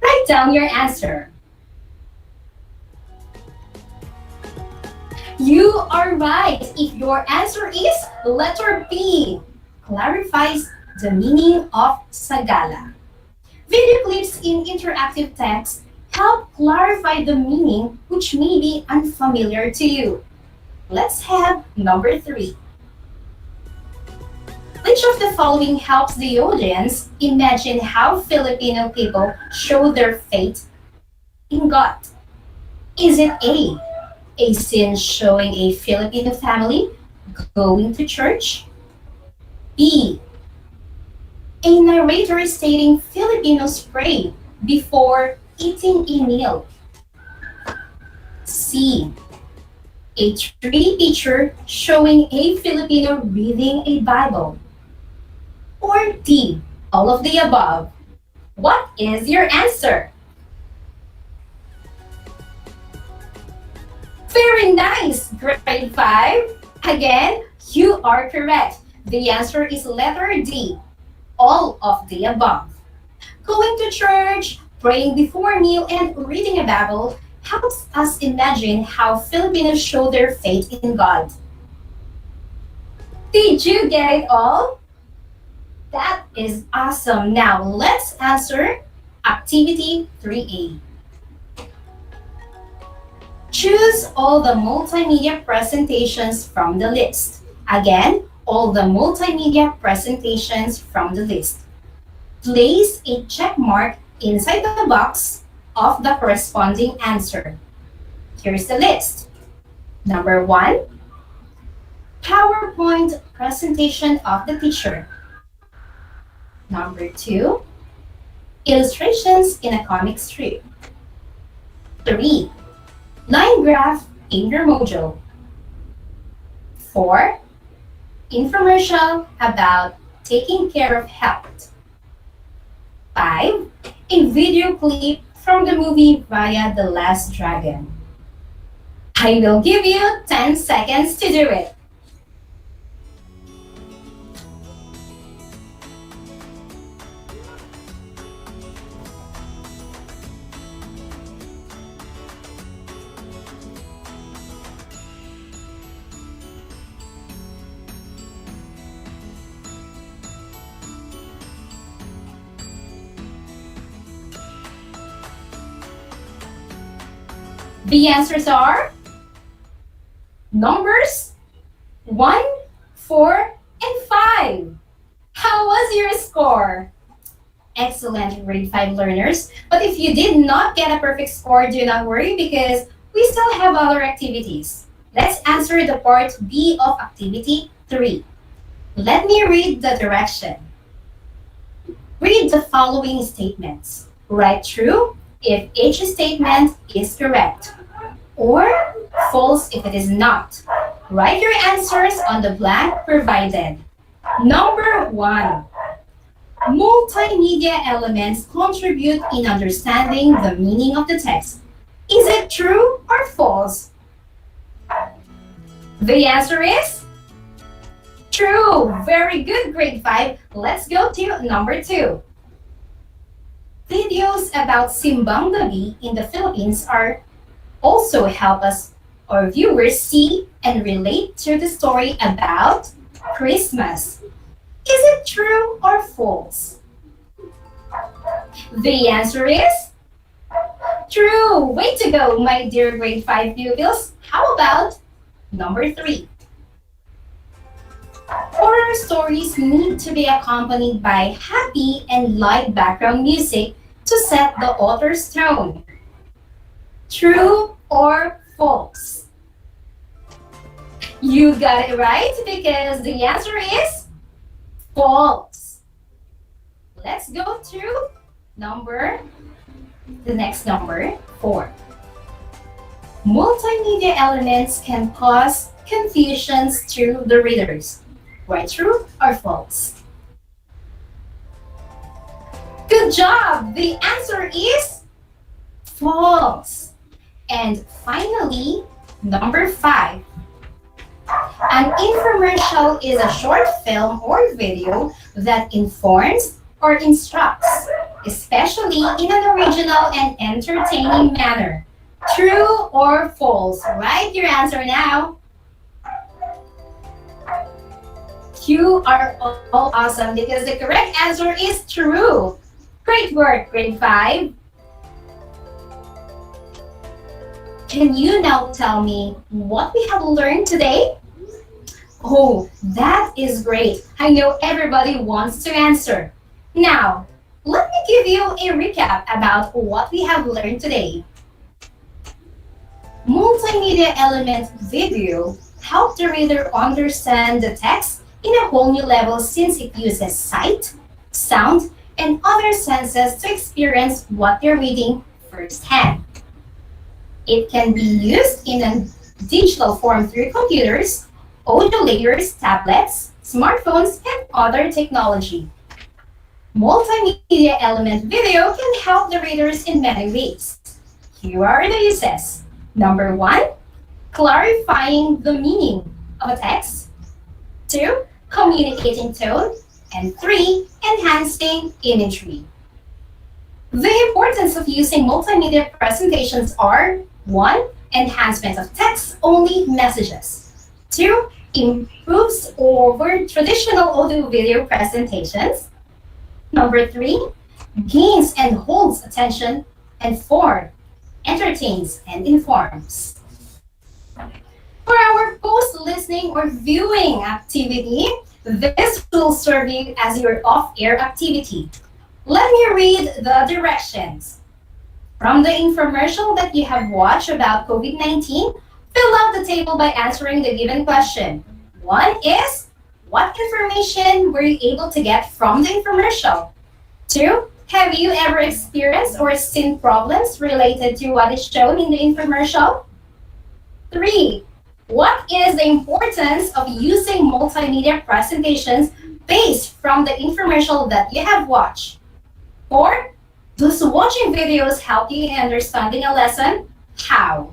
Write down your answer. You are right if your answer is letter B, clarifies the meaning of Sagala. Video clips in interactive text help clarify the meaning which may be unfamiliar to you. Let's have number 3. Which of the following helps the audience imagine how Filipino people show their faith in God? Is it A scene showing a Filipino family going to church? B, a narrator stating Filipinos pray before eating a meal? C, a tree picture showing a Filipino reading a Bible? Or D, all of the above? What is your answer? Very nice, grade 5. Again, you are correct. The answer is letter D, all of the above. Going to church, praying before a meal, and reading a Bible helps us imagine how Filipinos show their faith in God. Did you get it all? That is awesome. Now let's answer activity 3A. Choose all the multimedia presentations from the list. Again, all the multimedia presentations from the list. Place a check mark inside the box of the corresponding answer. Here's the list. Number 1, PowerPoint presentation of the teacher. Number 2, illustrations in a comic strip. 3, line graph in your module. 4, infomercial about taking care of health. 5, a video clip from the movie Via the Last Dragon. I will give you 10 seconds to do it. The answers are numbers 1, 4, and 5. How was your score? Excellent, grade 5 learners. But if you did not get a perfect score, do not worry because we still have other activities. Let's answer the part B of activity 3. Let me read the direction. Read the following statements. Write true if each statement is correct, or false if it is not. Write your answers on the blank provided. Number 1. Multimedia elements contribute in understanding the meaning of the text. Is it true or false? The answer is true. Very good, grade 5. Let's go to number 2. Videos about Simbang Gabi in the Philippines are also help us or viewers see and relate to the story about Christmas. Is it true or false? The answer is true. Way to go, my dear grade 5 pupils. How about number 3? Horror stories need to be accompanied by happy and light background music to set the author's tone. True or false? You got it right because the answer is false. Let's go to the next number 4. Multimedia elements can cause confusions to the readers. Right, true or false? Good job! The answer is false. And finally, number 5. An infomercial is a short film or video that informs or instructs, especially in an original and entertaining manner. True or false? Write your answer now. You are all awesome because the correct answer is true. Great work, grade 5. Can you now tell me what we have learned today? Oh, that is great. I know everybody wants to answer. Now, let me give you a recap about what we have learned today. Multimedia element video help the reader understand the text in a whole new level since it uses sight, sound, and other senses to experience what they're reading firsthand. It can be used in a digital form through computers, audio layers, tablets, smartphones, and other technology. Multimedia element video can help the readers in many ways. Here are the uses. Number 1, clarifying the meaning of a text. 2, communicating tone. And 3, enhancing imagery. The importance of using multimedia presentations are 1, enhancement of text-only messages. 2. Improves over traditional audio-video presentations. Number 3. Gains and holds attention. And 4. Entertains and informs. For our post-listening or viewing activity, this will serve you as your off-air activity. Let me read the directions. From the infomercial that you have watched about COVID-19, fill out the table by answering the given question. 1 is, what information were you able to get from the infomercial? 2, have you ever experienced or seen problems related to what is shown in the infomercial? 3, what is the importance of using multimedia presentations based from the infomercial that you have watched? 4, does watching videos help you in understanding a lesson? How?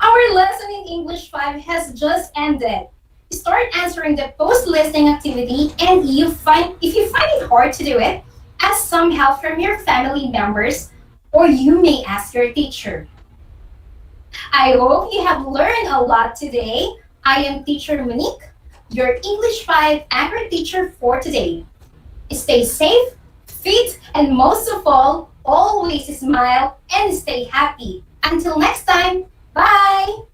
Our lesson in English 5 has just ended. Start answering the post-listening activity, and if you find it hard to do it, ask some help from your family members, or you may ask your teacher. I hope you have learned a lot today. I am Teacher Monique, your English 5 anchor teacher for today. Stay safe, fit, and most of all, always smile and stay happy. Until next time, bye!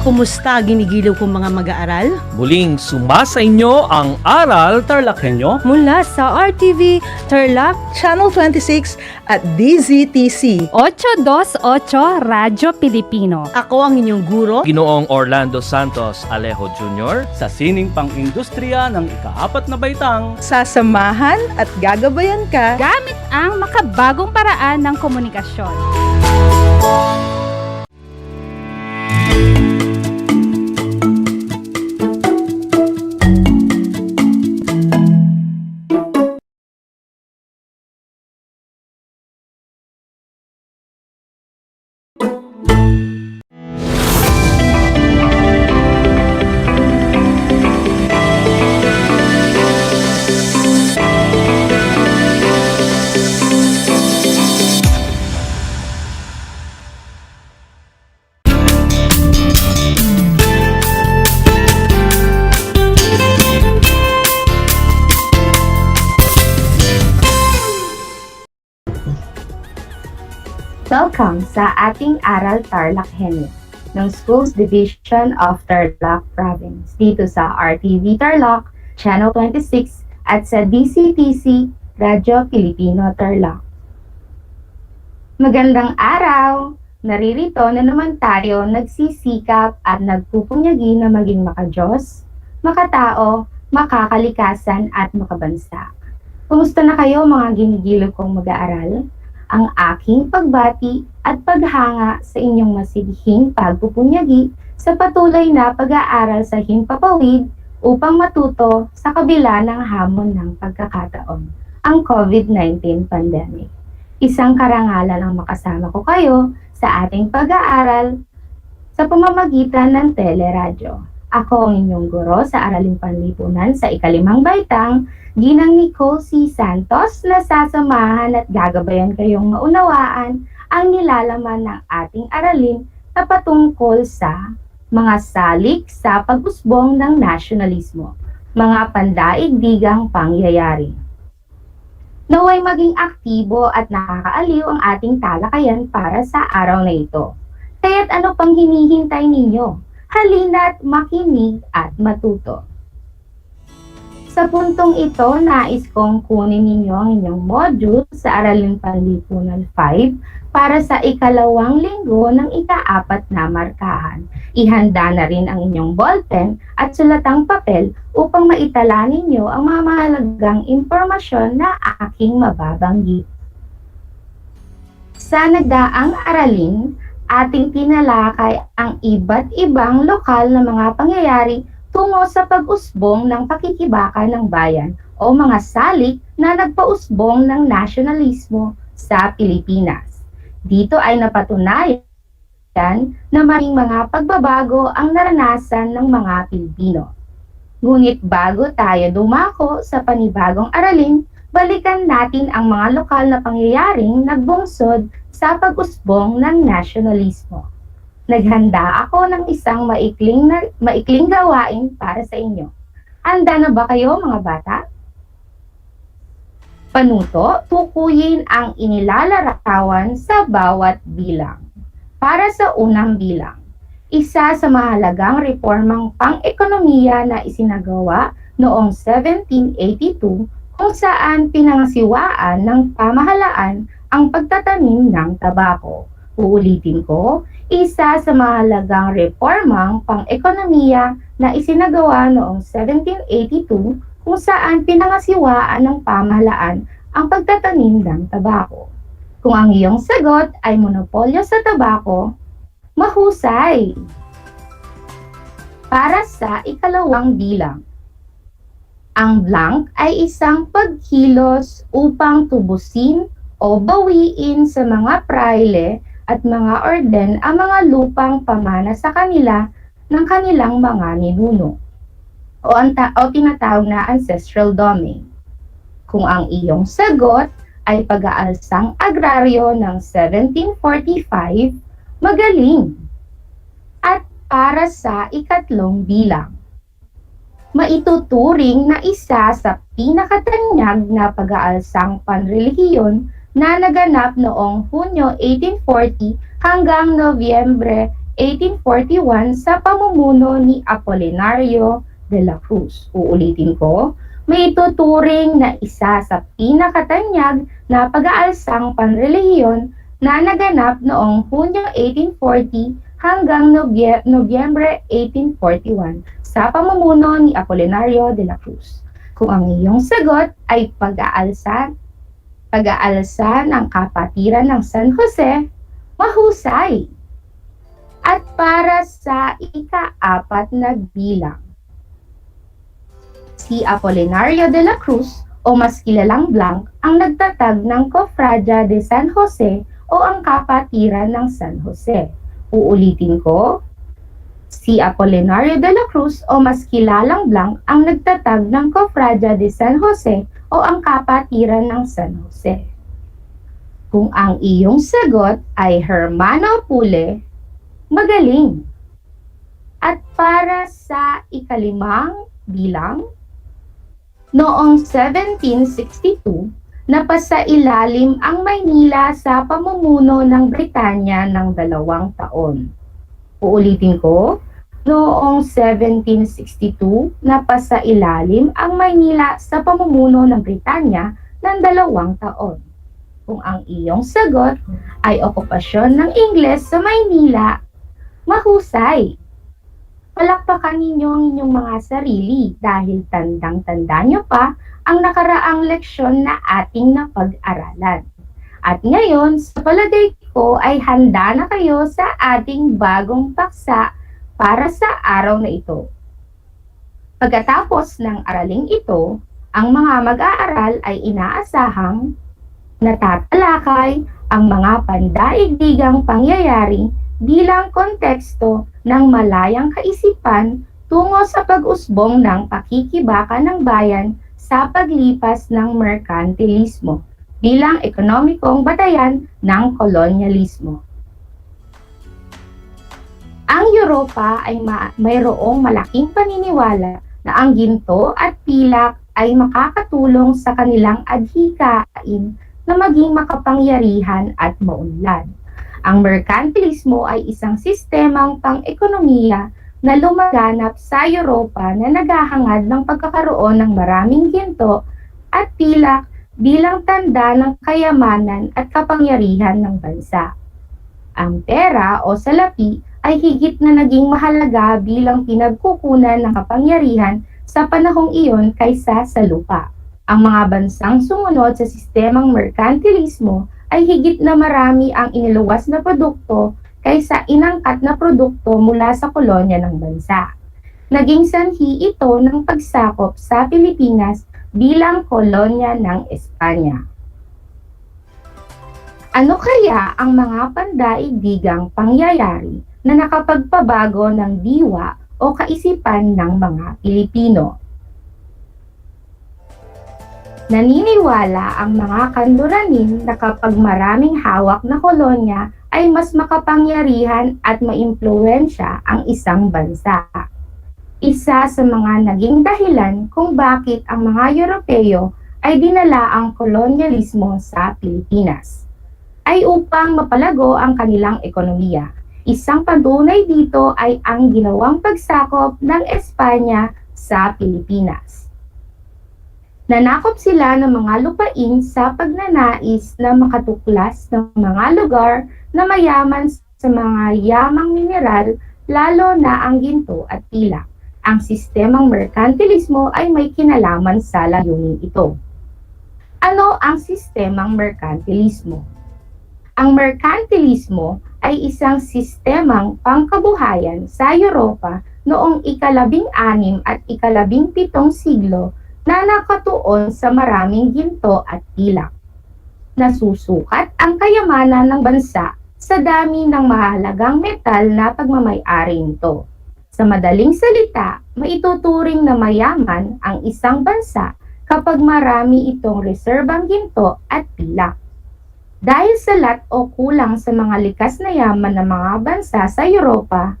Kumusta ginigiliw kong mga mag-aaral? Muling sumasa inyo ang Aral TarlakHenyo Mula sa RTV Tarlac, Channel 26 at DZTC 828 Radyo Pilipino. Ako ang inyong guro, Ginoong Orlando Santos Alejo Jr. sa sining pang-industriya ng ika-4 na baitang sasamahan at gagabayan ka Gamit ang makabagong paraan ng komunikasyon. Welcome sa ating Aral TarlakHenyo ng Schools Division of Tarlac Province dito sa RTV Tarlac, Channel 26 at sa DCTC, Radyo Pilipino Tarlac. Magandang araw! Naririto na naman tayo nagsisikap at nagpupunyagi na maging makadiyos, makatao, makakalikasan at makabansa. Kumusta na kayo mga ginigilo kong mag-aaral? Ang aking pagbati at paghanga sa inyong masidhing pagpupunyagi sa patuloy na pag-aaral sa himpapawid upang matuto sa kabila ng hamon ng pagkakataon, ang COVID-19 pandemic. Isang karangalan ang makasama ko kayo sa ating pag-aaral sa pamamagitan ng teleradyo. Ako ang inyong guro sa Araling Panlipunan sa ikalimang baitang, Ginang Nicole C. Santos, na sasamahan at gagabayan kayong maunawaan ang nilalaman ng ating aralin na patungkol sa mga salik sa pag-usbong ng nasyonalismo, mga pandaigdigang pangyayari. Naway maging aktibo at nakakaaliw ang ating talakayan para sa araw na ito. Kaya't ano pang hinihintay ninyo? Halina't makinig at matuto. Sa puntong ito, nais kong kunin ninyo ang inyong module sa Aralin Panlipunan 5 para sa ikalawang linggo ng ika-4 na markahan. Ihanda na rin ang inyong ballpen at sulatang papel upang maitala ninyo ang mga mahalagang impormasyon na aking mababanggit. Sa nagdaang aralin, ating tinalakay ang iba't ibang lokal na mga pangyayari tungo sa pag-usbong ng pakikibaka ng bayan o mga salik na nagpausbong ng nasyonalismo sa Pilipinas. Dito ay napatunayan na maraming mga pagbabago ang naranasan ng mga Pilipino. Ngunit bago tayo dumako sa panibagong aralin, balikan natin ang mga lokal na pangyayaring nagbungsod sa pag-usbong ng nasyonalismo. Naghanda ako ng isang maikling gawain para sa inyo. Handa na ba kayo mga bata? Panuto, tukuyin ang inilalarawan sa bawat bilang. Para sa unang bilang, isa sa mahalagang reformang pang-ekonomiya na isinagawa noong 1782 kung saan pinangasiwaan ng pamahalaan ang pagtatanim ng tabako. Uulitin ko, isa sa mahalagang reformang pang-ekonomiya na isinagawa noong 1782 kung saan pinangasiwaan ng pamahalaan ang pagtatanim ng tabako. Kung ang iyong sagot ay monopolyo sa tabako, mahusay! Para sa ikalawang bilang, ang blank ay isang pagkilos upang tubusin o bawiin sa mga praile at mga orden ang mga lupang pamana sa kanila ng kanilang mga ninuno o tinatawag na ancestral domain. Kung ang iyong sagot ay pag-aalsang agraryo ng 1745, magaling! At para sa ikatlong bilang, maituturing na isa sa pinakatanyag na pag-aalsang panrelihiyon na naganap noong Hunyo 1840 hanggang Nobyembre 1841 sa pamumuno ni Apolinario de la Cruz. Uulitin ko, may tuturing na isa sa pinakatanyag na pag-aalsang panrelihiyon na naganap noong Hunyo 1840 hanggang Nobyembre 1841 sa pamumuno ni Apolinario de la Cruz. Kung ang iyong sagot ay pag-aalsa ng kapatiran ng San Jose, mahusay! At para sa ika-4 na bilang, si Apolinario de la Cruz o mas kilalang Blanc ang nagtatag ng Cofradia de San Jose o ang kapatiran ng San Jose. Uulitin ko, si Apolinario de la Cruz o mas kilalang Blanc ang nagtatag ng Cofradia de San Jose o ang kapatiran ng San Jose. Kung ang iyong sagot ay Hermano Pule, magaling! At para sa ikalimang bilang, noong 1762, napasailalim ang Maynila sa pamumuno ng Britanya ng 2 taon. Uulitin ko, noong 1762, napasailalim ang Maynila sa pamumuno ng Britanya ng 2 taon. Kung ang iyong sagot ay okupasyon ng Ingles sa Maynila, mahusay! Palakpakan ninyo ang inyong mga sarili dahil tandang-tanda nyo pa ang nakaraang leksyon na ating napag-aralan. At ngayon, sa palagay ko ay handa na kayo sa ating bagong paksa para sa araw na ito. Pagkatapos ng araling ito, ang mga mag-aaral ay inaasahang natatalakay ang mga pandaigdigang pangyayari bilang konteksto ng malayang kaisipan tungo sa pag-usbong ng pakikibaka ng bayan sa paglipas ng merkantilismo bilang ekonomikong batayan ng kolonyalismo. Ang Europa ay mayroong malaking paniniwala na ang ginto at pilak ay makakatulong sa kanilang adhikain na maging makapangyarihan at maunlad. Ang merkantilismo ay isang sistemang pang-ekonomiya na lumaganap sa Europa na naghahangad ng pagkakaroon ng maraming ginto at pilak bilang tanda ng kayamanan at kapangyarihan ng bansa. Ang pera o salapi ay higit na naging mahalaga bilang pinagkukunan ng kapangyarihan sa panahong iyon kaysa sa lupa. Ang mga bansang sumunod sa sistemang merkantilismo ay higit na marami ang iniluwas na produkto kaysa inangkat na produkto mula sa kolonya ng bansa. Naging sanhi ito ng pagsakop sa Pilipinas bilang kolonya ng Espanya. Ano kaya ang mga pandaigdigang pangyayari na nakapagpabago ng diwa o kaisipan ng mga Pilipino? Naniniwala ang mga kanluranin na kapag maraming hawak na kolonya ay mas makapangyarihan at maimpluwensya ang isang bansa. Isa sa mga naging dahilan kung bakit ang mga Europeo ay dinala ang kolonyalismo sa Pilipinas ay upang mapalago ang kanilang ekonomiya. Isang patunay dito ay ang ginawang pagsakop ng Espanya sa Pilipinas. Nanakop sila ng mga lupain sa pagnanais na makatuklas ng mga lugar na mayaman sa mga yamang mineral, lalo na ang ginto at pilak. Ang sistemang merkantilismo ay may kinalaman sa layunin ito. Ano ang sistemang merkantilismo? Ang merkantilismo ay isang sistemang pangkabuhayan sa Europa noong ika-16 at ika-17 siglo na nakatuon sa maraming ginto at pilak. Nasusukat ang kayamanan ng bansa sa dami ng mahalagang metal na pagmamay-ari nito. Sa madaling salita, maituturing na mayaman ang isang bansa kapag marami itong reserbang ginto at pilak. Dahil sa lat o kulang sa mga likas na yaman ng mga bansa sa Europa,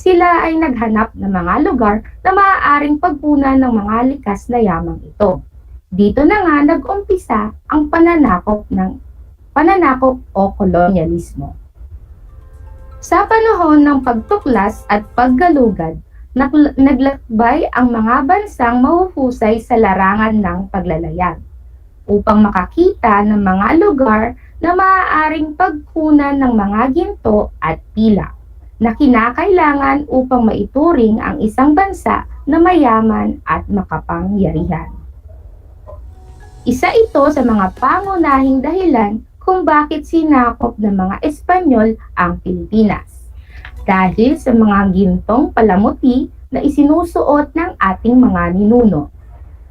sila ay naghanap ng mga lugar na maaaring pagpunan ng mga likas na yamang ito. Dito na nga nag-umpisa ang pananakop o kolonyalismo. Sa panahon ng pagtuklas at paggalugad, naglakbay ang mga bansang mahuhusay sa larangan ng paglalayag upang makakita ng mga lugar na maaaring pagkunan ng mga ginto at pilak na kinakailangan upang maituring ang isang bansa na mayaman at makapangyarihan. Isa ito sa mga pangunahing dahilan kung bakit sinakop ng mga Espanyol ang Pilipinas. Dahil sa mga gintong palamuti na isinusuot ng ating mga ninuno,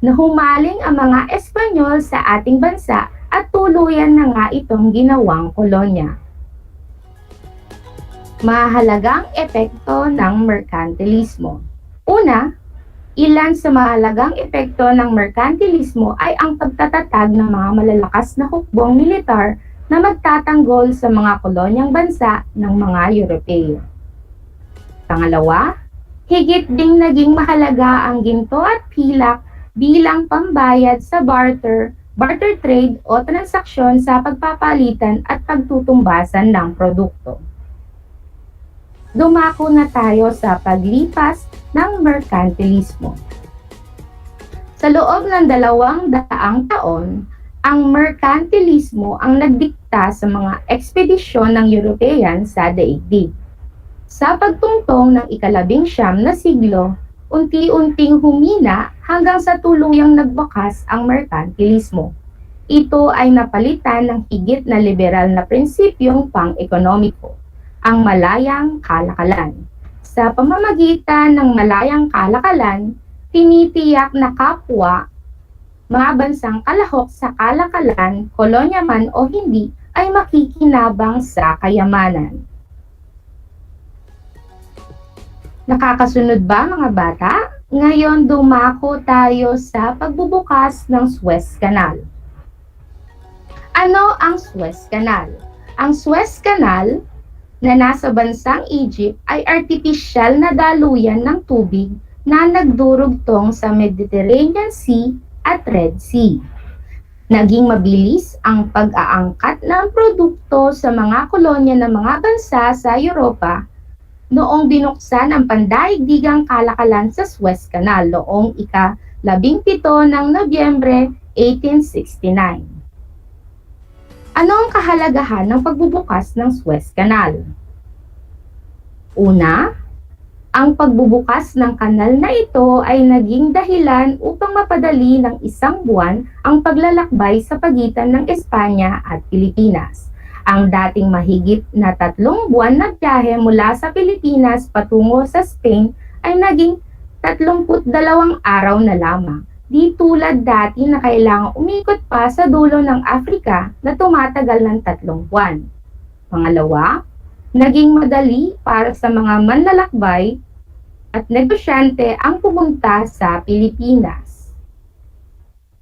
na humaling ang mga Espanyol sa ating bansa at tuluyan na nga itong ginawang kolonya. Mahalagang epekto ng merkantilismo. Una, ilan sa mahalagang epekto ng merkantilismo ay ang pagtatatag ng mga malalakas na hukbong militar na magtatanggol sa mga kolonyang bansa ng mga Europeo. Pangalawa, higit ding naging mahalaga ang ginto at pilak bilang pambayad sa barter barter trade o transaksyon sa pagpapalitan at pagtutumbasan ng produkto. Dumako na tayo sa paglipas ng merkantilismo. Sa loob ng 200 taon, ang merkantilismo ang nagdikta sa mga ekspedisyon ng European sa daigdig. Sa pagtungtong ng ika-19 na siglo, unti-unting humina hanggang sa tuluyang nagwakas ang merkantilismo. Ito ay napalitan ng higit na liberal na prinsipyong pang-ekonomiko, ang malayang kalakalan. Sa pamamagitan ng malayang kalakalan, tinitiyak na kapwa, mga bansang kalahok sa kalakalan, kolonya man o hindi, ay makikinabang sa kayamanan. Nakakasunod ba mga bata? Ngayon dumako tayo sa pagbubukas ng Suez Canal. Ano ang Suez Canal? Ang Suez Canal na nasa bansang Egypt ay artipisyal na daluyan ng tubig na nagdurugtong sa Mediterranean Sea at Red Sea. Naging mabilis ang pag-aangkat ng produkto sa mga kolonya ng mga bansa sa Europa noong binuksan ang pandaigdigang kalakalan sa Suez Canal noong ika-17 ng Nobyembre 1869. Ano ang kahalagahan ng pagbubukas ng Suez Canal? Una, ang pagbubukas ng kanal na ito ay naging dahilan upang mapadali ng 1 buwan ang paglalakbay sa pagitan ng Espanya at Pilipinas. Ang dating mahigit na 3 buwan na biyahe mula sa Pilipinas patungo sa Spain ay naging 32 araw na lamang. Di tulad dati na kailangang umikot pa sa dulo ng Afrika na tumatagal ng 3 buwan. Pangalawa, naging madali para sa mga manlalakbay at negosyante ang pumunta sa Pilipinas.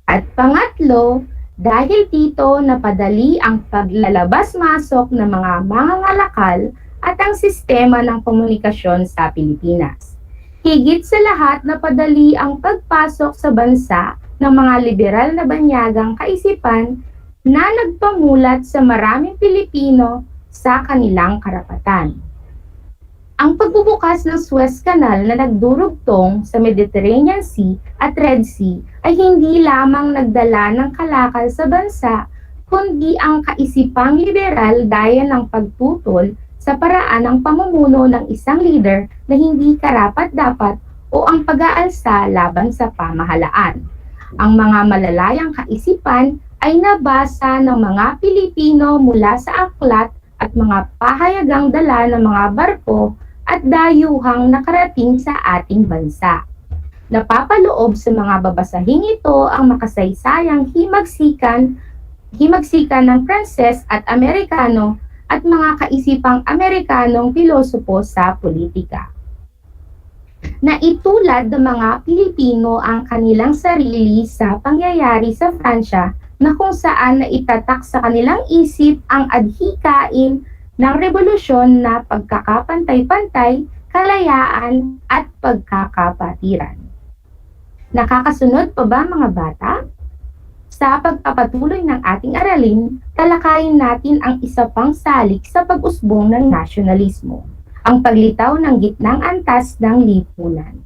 At pangatlo, dahil dito napadali ang paglalabas-masok ng mga mangangalakal at ang sistema ng komunikasyon sa Pilipinas. Higit sa lahat napadali ang pagpasok sa bansa ng mga liberal na banyagang kaisipan na nagpamulat sa maraming Pilipino sa kanilang karapatan. Ang pagbubukas ng Suez Canal na nagdurugtong sa Mediterranean Sea at Red Sea ay hindi lamang nagdala ng kalakal sa bansa, kundi ang kaisipang liberal daya ng pagtutol sa paraan ng pamumuno ng isang leader na hindi karapat-dapat o ang pag-aalsa laban sa pamahalaan. Ang mga malalayang kaisipan ay nabasa ng mga Pilipino mula sa aklat at mga pahayagang dala ng mga barko at dayuhang nakarating sa ating bansa. Napapaloob sa mga babasahing ito ang makasaysayang himagsikan ng Pranses at Amerikano at mga kaisipang Amerikanong pilosopo sa politika. Naitulad ng mga Pilipino ang kanilang sarili sa pangyayari sa Pransya na kung saan naitatak sa kanilang isip ang adhikain ng revolusyon na pagkakapantay-pantay, kalayaan at pagkakapatiran. Nakakasunod pa ba mga bata? Sa pagpapatuloy ng ating aralin, talakayin natin ang isa pang salik sa pag-usbong ng nasyonalismo, ang paglitaw ng gitnang antas ng lipunan.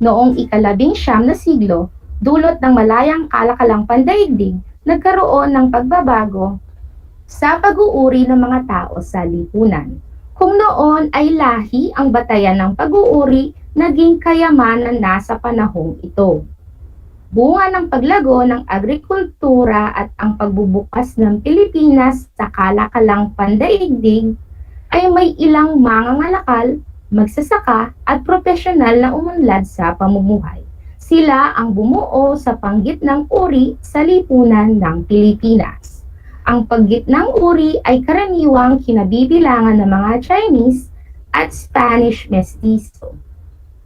Noong ika-19 na siglo, dulot ng malayang kalakalang pandaigdig, nagkaroon ng pagbabago sa pag-uuri ng mga tao sa lipunan. Kung noon ay lahi ang batayan ng pag-uuri, naging kayamanan na sa panahong ito. Bunga ng paglago ng agrikultura at ang pagbubukas ng Pilipinas sa kalakalang pandaigdig, ay may ilang mangangalakal, magsasaka at profesional na umunlad sa pamumuhay. Sila ang bumuo sa panggitnang uri sa lipunan ng Pilipinas. Ang paggitnang uri ay karaniwang kinabibilangan ng mga Chinese at Spanish mestizo.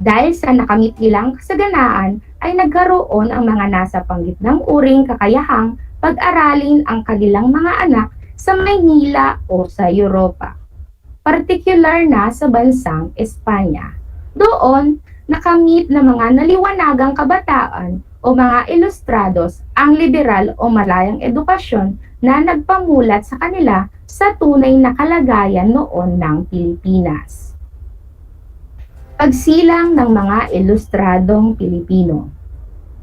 Dahil sa nakamit nilang kasaganaan ay nagkaroon ang mga nasa panggitnang uring kakayahang pag-aralin ang kanilang mga anak sa Maynila o sa Europa, partikular na sa bansang Espanya. Doon, nakamit ng mga naliwanagang kabataan o mga ilustrados ang liberal o malayang edukasyon na nagpamulat sa kanila sa tunay na kalagayan noon ng Pilipinas. Pagsilang ng mga ilustradong Pilipino.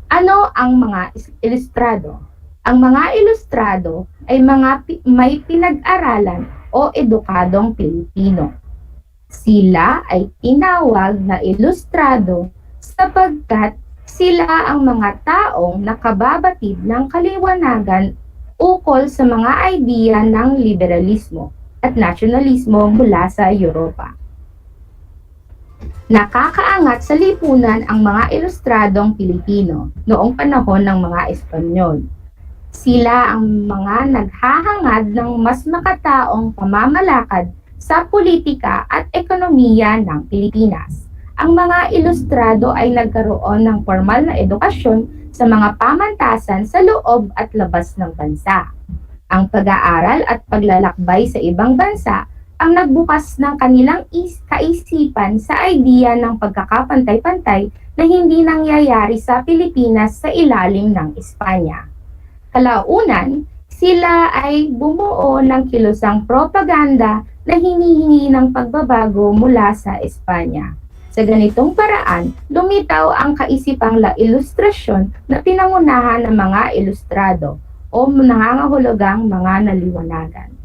Ano ang mga ilustrado? Ang mga ilustrado ay may pinag-aralan o edukadong Pilipino. Sila ay tinawag na ilustrado sapagkat sila ang mga taong nakababatid ng kaliwanagan ukol sa mga idea ng liberalismo at nasyonalismo mula sa Europa. Nakakaangat sa lipunan ang mga ilustradong Pilipino noong panahon ng mga Espanyol. Sila ang mga naghahangad ng mas makataong pamamalakad sa politika at ekonomiya ng Pilipinas. Ang mga ilustrado ay nagkaroon ng formal na edukasyon sa mga pamantasan sa loob at labas ng bansa. Ang pag-aaral at paglalakbay sa ibang bansa ang nagbukas ng kanilang kaisipan sa idea ng pagkakapantay-pantay na hindi nangyayari sa Pilipinas sa ilalim ng Espanya. Kalaunan, sila ay bumuo ng kilusang propaganda na hinihingi ng pagbabago mula sa Espanya. Sa ganitong paraan, lumitaw ang kaisipang ilustrasyon na pinangunahan ng mga ilustrado o nangangahulugang mga naliwanagan.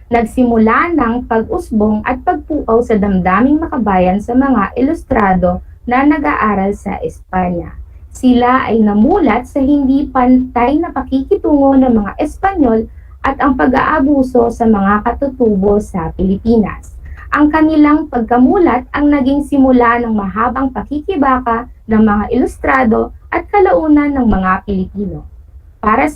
Nagsimula ng pag-usbong at pagpukaw sa damdaming makabayan sa mga ilustrado na nag-aaral sa Espanya. Sila ay namulat sa hindi pantay na pakikitungo ng mga Espanyol at ang pag-aabuso sa mga katutubo sa Pilipinas. Ang kanilang pagkamulat ang naging simula ng mahabang pakikibaka ng mga ilustrado at kalaunan ng mga Pilipino para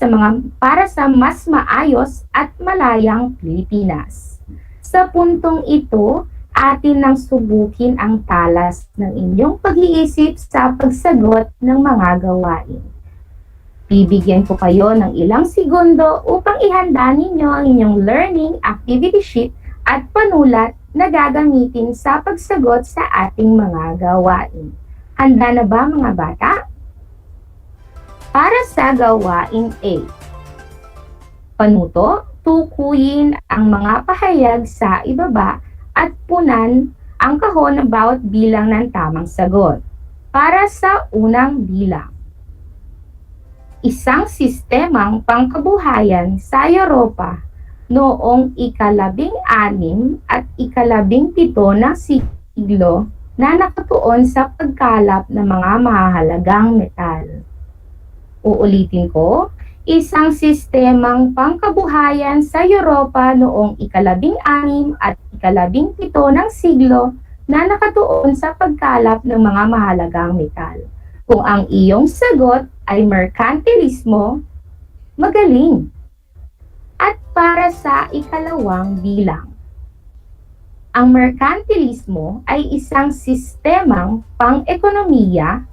sa mas maayos at malayang Pilipinas. Sa puntong ito, atin nang subukin ang talas ng inyong pag-iisip sa pagsagot ng mga gawain. Bibigyan ko kayo ng ilang segundo upang ihanda ninyo ang inyong learning activity sheet at panulat na gagamitin sa pagsagot sa ating mga gawain. Handa na ba mga bata? Para sa gawain A. Panuto, tukuyin ang mga pahayag sa ibaba at punan ang kahon ng bawat bilang ng tamang sagot. Para sa unang bilang. Isang sistemang pangkabuhayan sa Europa noong ika-16 at ika-17 ng siglo na nakatuon sa pagkalap ng mga mahahalagang metal. Uulitin ko, isang sistemang pangkabuhayan sa Europa noong ika-16 at ika-17 ng siglo na nakatuon sa pagkalap ng mga mahalagang metal. Kung ang iyong sagot ay merkantilismo, magaling! At para sa ikalawang bilang. Ang merkantilismo ay isang sistemang pang-ekonomiya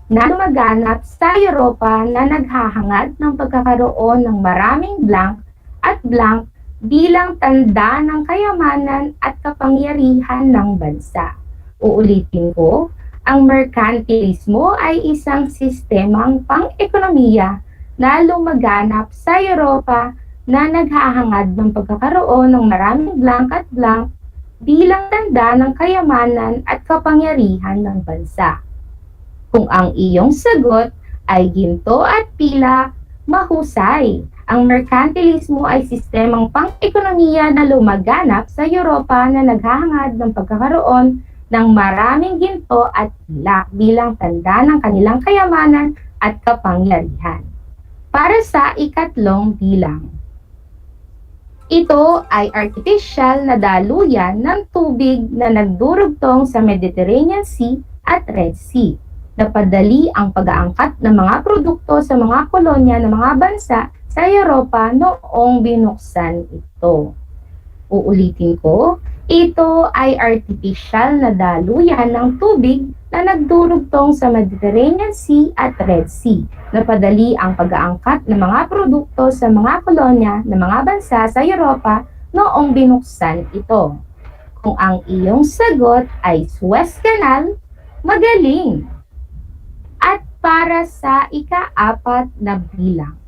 na lumaganap sa Europa na naghahangad ng pagkakaroon ng maraming blank at blank bilang tanda ng kayamanan at kapangyarihan ng bansa. Uulitin ko, ang merkantilismo ay isang sistemang pang-ekonomiya na lumaganap sa Europa na naghahangad ng pagkakaroon ng maraming blank at blank bilang tanda ng kayamanan at kapangyarihan ng bansa. Kung ang iyong sagot ay ginto at pila, mahusay. Ang merkantilismo ay sistemang pang-ekonomiya na lumaganap sa Europa na naghahangad ng pagkakaroon ng maraming ginto at pila bilang tanda ng kanilang kayamanan at kapangyarihan. Para sa ikatlong bilang. Ito ay artificial na daluyan ng tubig na nagdurugtong sa Mediterranean Sea at Red Sea. Napadali ang pag-aangkat ng mga produkto sa mga kolonya ng mga bansa sa Europa noong binuksan ito. Uulitin ko, ito ay artificial na daluyan ng tubig na nagdurugtong sa Mediterranean Sea at Red Sea. Napadali ang pag-aangkat ng mga produkto sa mga kolonya ng mga bansa sa Europa noong binuksan ito. Kung ang iyong sagot ay Suez Canal, magaling! At para sa ika-4 na bilang.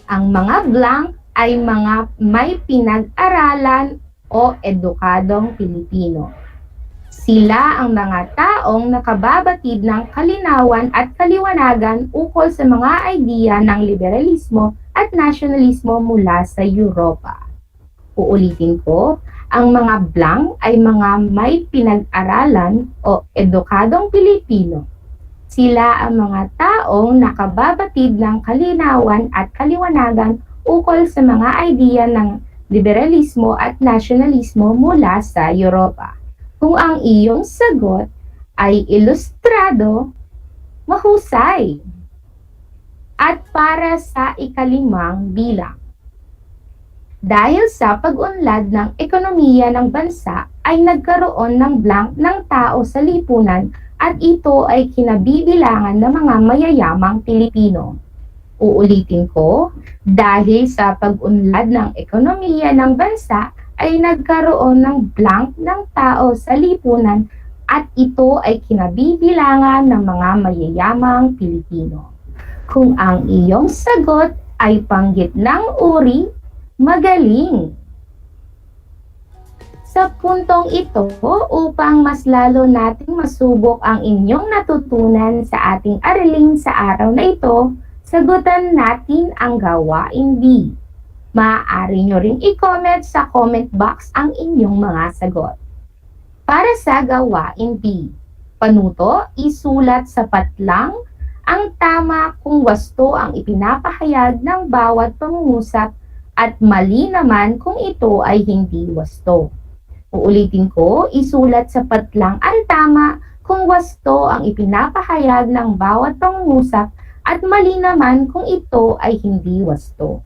Ang mga blank ay mga may pinag-aralan o edukadong Pilipino. Sila ang mga taong nakababatid ng kalinawan at kaliwanagan ukol sa mga idea ng liberalismo at nasyonalismo mula sa Europa. Uulitin ko, ang mga blank ay mga may pinag-aralan o edukadong Pilipino. Sila ang mga taong nakababatid ng kalinawan at kaliwanagan ukol sa mga idea ng liberalismo at nasyonalismo mula sa Europa. Kung ang iyong sagot ay ilustrado, mahusay. At para sa ika-5 bilang. Dahil sa pag-unlad ng ekonomiya ng bansa ay nagkaroon ng blank ng tao sa lipunan at ito ay kinabibilangan ng mga mayayamang Pilipino. Uulitin ko, dahil sa pag-unlad ng ekonomiya ng bansa ay nagkaroon ng blank ng tao sa lipunan at ito ay kinabibilangan ng mga mayayamang Pilipino. Kung ang iyong sagot ay panggitnang uri, magaling! Sa puntong ito, upang mas lalo nating masubok ang inyong natutunan sa ating aralin sa araw na ito, sagutan natin ang gawain B. Maaari nyo ring i-comment sa comment box ang inyong mga sagot. Para sa gawain B, panuto, isulat sa patlang ang tama kung wasto ang ipinapahayag ng bawat pangungusap at mali naman kung ito ay hindi wasto. Uulitin ko, isulat sa patlang ang tama kung wasto ang ipinapahayag ng bawat pangungusap at mali naman kung ito ay hindi wasto.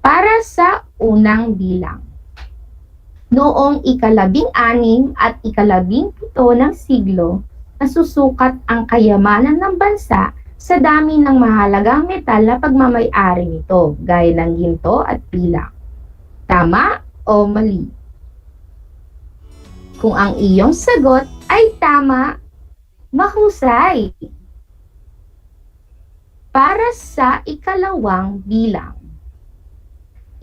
Para sa unang bilang. Noong ika-16 at ika-17 ng siglo, nasusukat ang kayamanan ng bansa sa dami ng mahalagang metal na pagmamay-ari nito, gaya ng ginto at pilak. Tama o mali? Kung ang iyong sagot ay tama, mahusay. Para sa ika-2 bilang.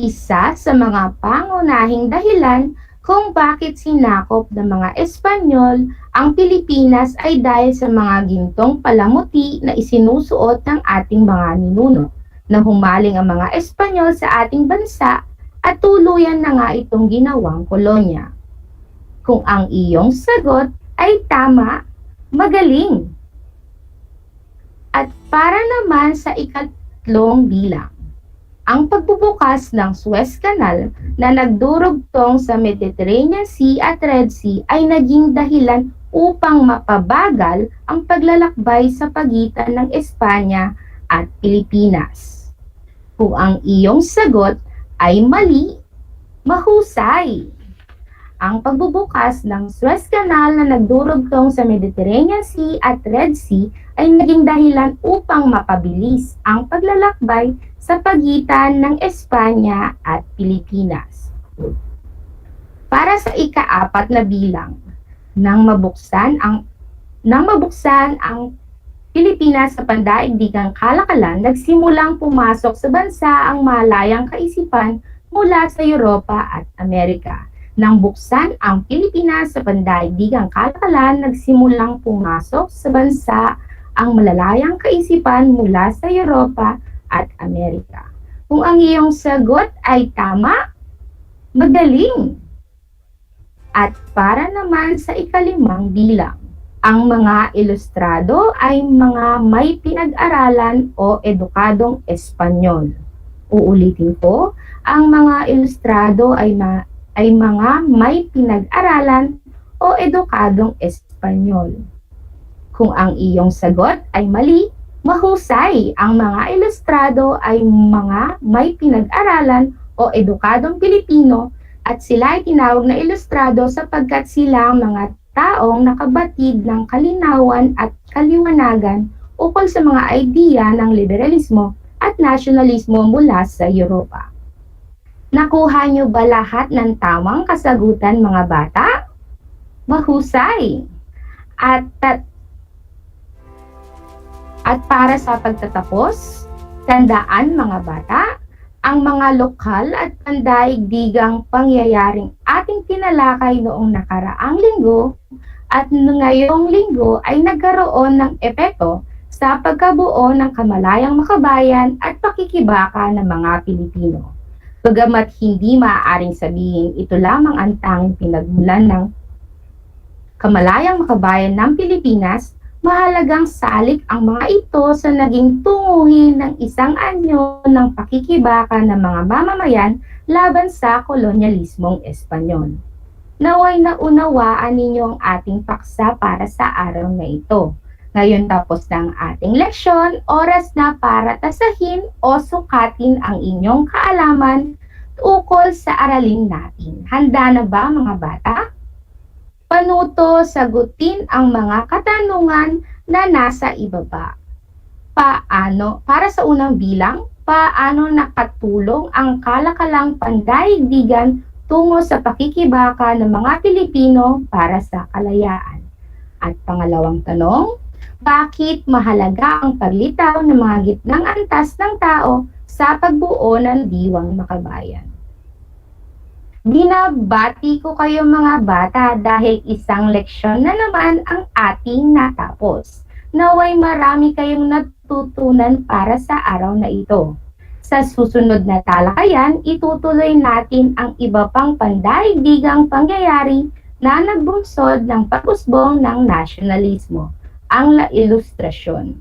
Isa sa mga pangunahing dahilan kung bakit sinakop ng mga Espanyol ang Pilipinas ay dahil sa mga gintong palamuti na isinusuot ng ating mga ninuno, na humaling ang mga Espanyol sa ating bansa at tuluyan na nga itong ginawang kolonya. Kung ang iyong sagot ay tama, magaling! At para naman sa ika-3 bilang. Ang pagbubukas ng Suez Canal na nagdurugtong sa Mediterranean Sea at Red Sea ay naging dahilan upang mapabagal ang paglalakbay sa pagitan ng Espanya at Pilipinas. Kung ang iyong sagot ay mali, mahusay. Ang pagbubukas ng Suez Canal na nagdurugtong sa Mediterranean Sea at Red Sea ay naging dahilan upang mapabilis ang paglalakbay sa pagitan ng Espanya at Pilipinas. Para sa ika-4 na bilang, nang mabuksan ang Pilipinas sa pandaigdigang kalakalan, nagsimulang pumasok sa bansa ang malayang kaisipan mula sa Europa at Amerika. Nang buksan ang Pilipinas sa pandaigdigang kalakalan, nagsimulang pumasok sa bansa ang malalayang kaisipan mula sa Europa at Amerika. Kung ang iyong sagot ay tama, magaling! At para naman sa ika-5 bilang, ang mga ilustrado ay mga may pinag-aralan o edukadong Espanyol. Uulitin ko, ang mga ilustrado ay mga may pinag-aralan o edukadong Espanyol. Kung ang iyong sagot ay mali, mahusay. Ang mga ilustrado ay mga may pinag-aralan o edukadong Pilipino at sila ay tinawag na ilustrado sapagkat sila ang mga taong nakabatid ng kalinawan at kaliwanagan ukol sa mga idea ng liberalismo at nasyonalismo mula sa Europa. Nakuha niyo ba lahat ng tamang kasagutan, mga bata? Mahusay! At At para sa pagtatapos, tandaan mga bata, ang mga lokal at pandaigdigang pangyayaring ating tinalakay noong nakaraang linggo at ngayong linggo ay nagkaroon ng epekto sa pagkabuo ng kamalayang makabayan at pakikibaka ng mga Pilipino. Bagamat hindi maaaring sabihin ito lamang ang tanging pinagmulan ng kamalayang makabayan ng Pilipinas, mahalagang salik ang mga ito sa naging tunguhin ng isang anyo ng pakikibaka ng mga mamamayan laban sa kolonyalismong Espanyol. Naway naunawaan ninyo ang ating paksa para sa araw na ito. Ngayon tapos na ang ating leksyon, oras na para tasahin o sukatin ang inyong kaalaman ukol sa aralin natin. Handa na ba mga bata? Panuto, sagutin ang mga katanungan na nasa ibaba. Para sa unang bilang, paano nakatulong ang kalakalang pandaigdigan tungo sa pakikibaka ng mga Pilipino para sa kalayaan? At pangalawang tanong, bakit mahalaga ang paglitaw ng mga gitnang antas ng tao sa pagbuo ng diwang makabayan? Binabati ko kayo mga bata dahil isang leksyon na naman ang ating natapos. Naway marami kayong natutunan para sa araw na ito. Sa susunod na talakayan, itutuloy natin ang iba pang pandaigdigang pangyayari na nagbunsod ng pag-usbong ng nasyonalismo, ang ilustrasyon.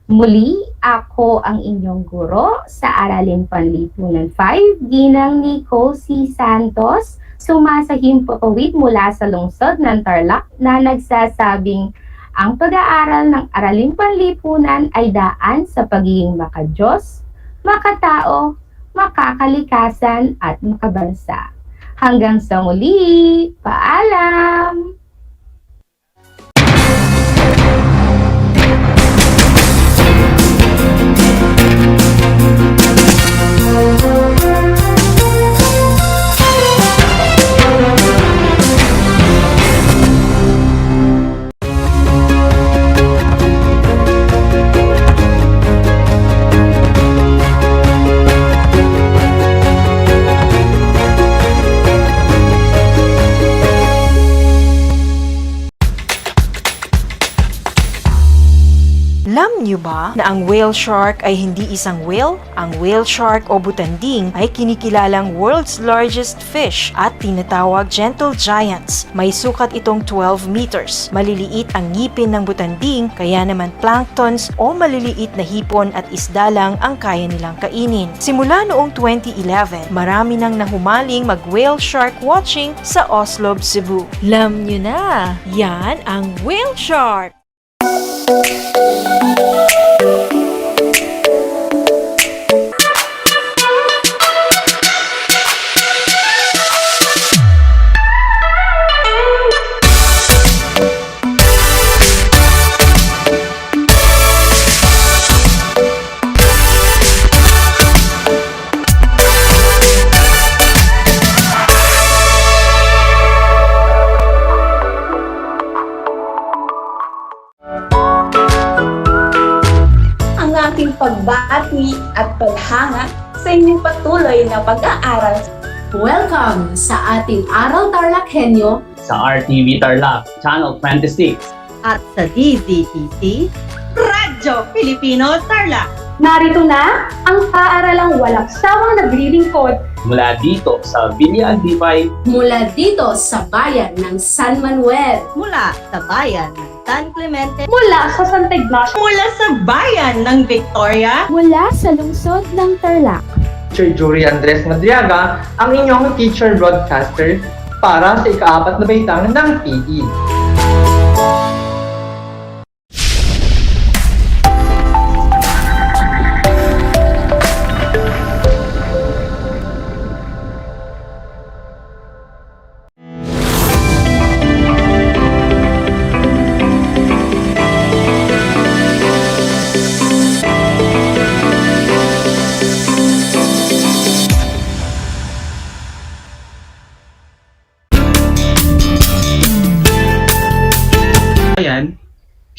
Muli, ako ang inyong guro sa Aralin Panlipunan 5, Ginang Nicole C. Santos, sumasahim-papawid mula sa lungsod ng Tarlac na nagsasabing ang pag-aaral ng Aralin Panlipunan ay daan sa pagiging makadiyos, makatao, makakalikasan at makabansa. Hanggang sa muli, paalam! Alam niyo ba na ang whale shark ay hindi isang whale? Ang whale shark o butanding ay kinikilalang world's largest fish at tinatawag gentle giants. May sukat itong 12 meters. Maliliit ang ngipin ng butanding, kaya naman planktons o maliliit na hipon at isda lang ang kaya nilang kainin. Simula noong 2011, marami nang nahumaling mag-whale shark watching sa Oslo, Cebu. Alam niyo na, yan ang whale shark! Pagbati at paghanga sa inyong patuloy na pag-aaral. Welcome sa ating Aral TarlakHenyo sa RTV Tarlac, Channel 26 at sa DZTC Radyo Pilipino Tarlac. Narito na ang paaralang walang sawang naglilingkod mula dito sa Bilyag Dipay, mula dito sa bayan ng San Manuel, mula sa bayan ng San Clemente, mula sa Santa Ignacio, mula sa bayan ng Victoria, mula sa lungsod ng Tarlac. Teacher Jury Andres Madriaga, ang inyong teacher broadcaster para sa ika-4 na baitang ng PE.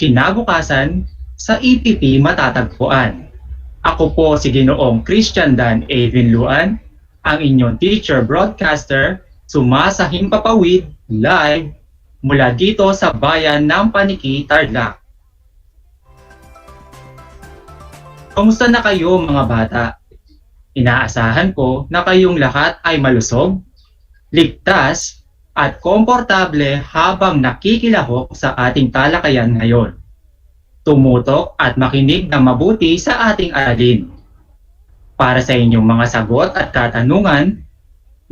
Kinabukasan, sa EPP matatagpuan. Ako po si Ginoong Christian Dan Avin Luan, ang inyong teacher broadcaster, sumasahimpapawid live mula dito sa bayan ng Paniki, Tarlac. Kumusta na kayo mga bata? Inaasahan ko na kayong lahat ay malusog, ligtas, at komportable habang nakikilahok sa ating talakayan ngayon. Tumutok at makinig na mabuti sa ating aralin. Para sa inyong mga sagot at katanungan,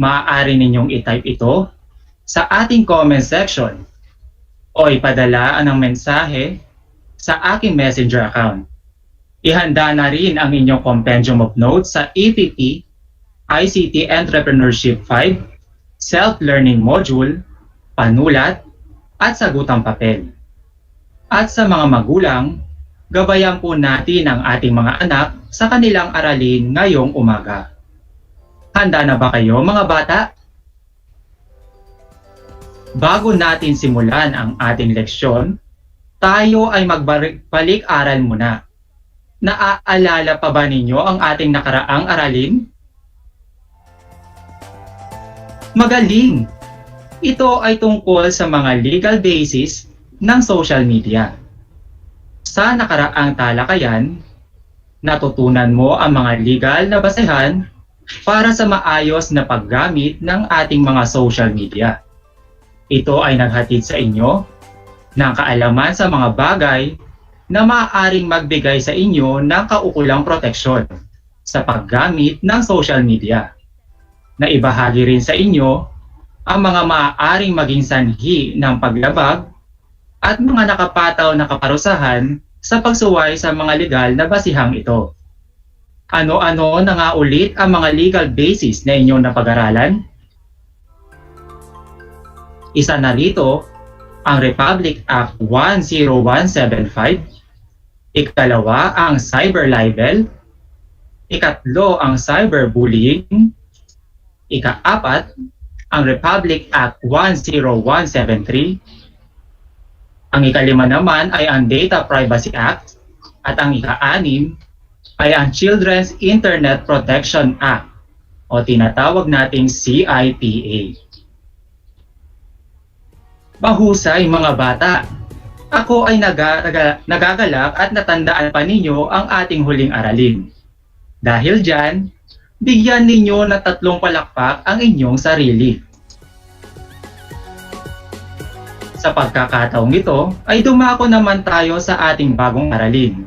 maaari ninyong i-type ito sa ating comment section o ipadala ng mensahe sa aking messenger account. Ihanda na rin ang inyong compendium of notes sa EPP, ICT Entrepreneurship 5, Self-Learning Module, Panulat, at Sagutang Papel. At sa mga magulang, gabayan po natin ang ating mga anak sa kanilang aralin ngayong umaga. Handa na ba kayo mga bata? Bago natin simulan ang ating leksyon, tayo ay magbalik-aral muna. Naaalala pa ba ninyo ang ating nakaraang aralin? Magaling! Ito ay tungkol sa mga legal basis ng social media. Sa nakaraang talakayan, natutunan mo ang mga legal na basehan para sa maayos na paggamit ng ating mga social media. Ito ay naghatid sa inyo ng kaalaman sa mga bagay na maaaring magbigay sa inyo ng kaukulang proteksyon sa paggamit ng social media. Naibahagi rin sa inyo ang mga maaaring maging sanhi ng paglabag at mga nakapataw na kaparusahan sa pagsuway sa mga legal na basihang ito. Ano-ano na nga ulit ang mga legal basis na inyong napag-aralan? Isa na rito ang Republic Act 10175, ikalawa ang cyber libel, ikatlo ang cyberbullying, ikaapat ang Republic Act 10173, ang ikalima naman ay ang Data Privacy Act, at ang ika-anim ay ang Children's Internet Protection Act o tinatawag nating CIPA. Mahusay mga bata! Ako ay nagagalak at natandaan pa ninyo ang ating huling aralin. Dahil dyan, bigyan ninyo ng 3 palakpak ang inyong sarili. Sa pagkakataong ito, ay dumako naman tayo sa ating bagong aralin.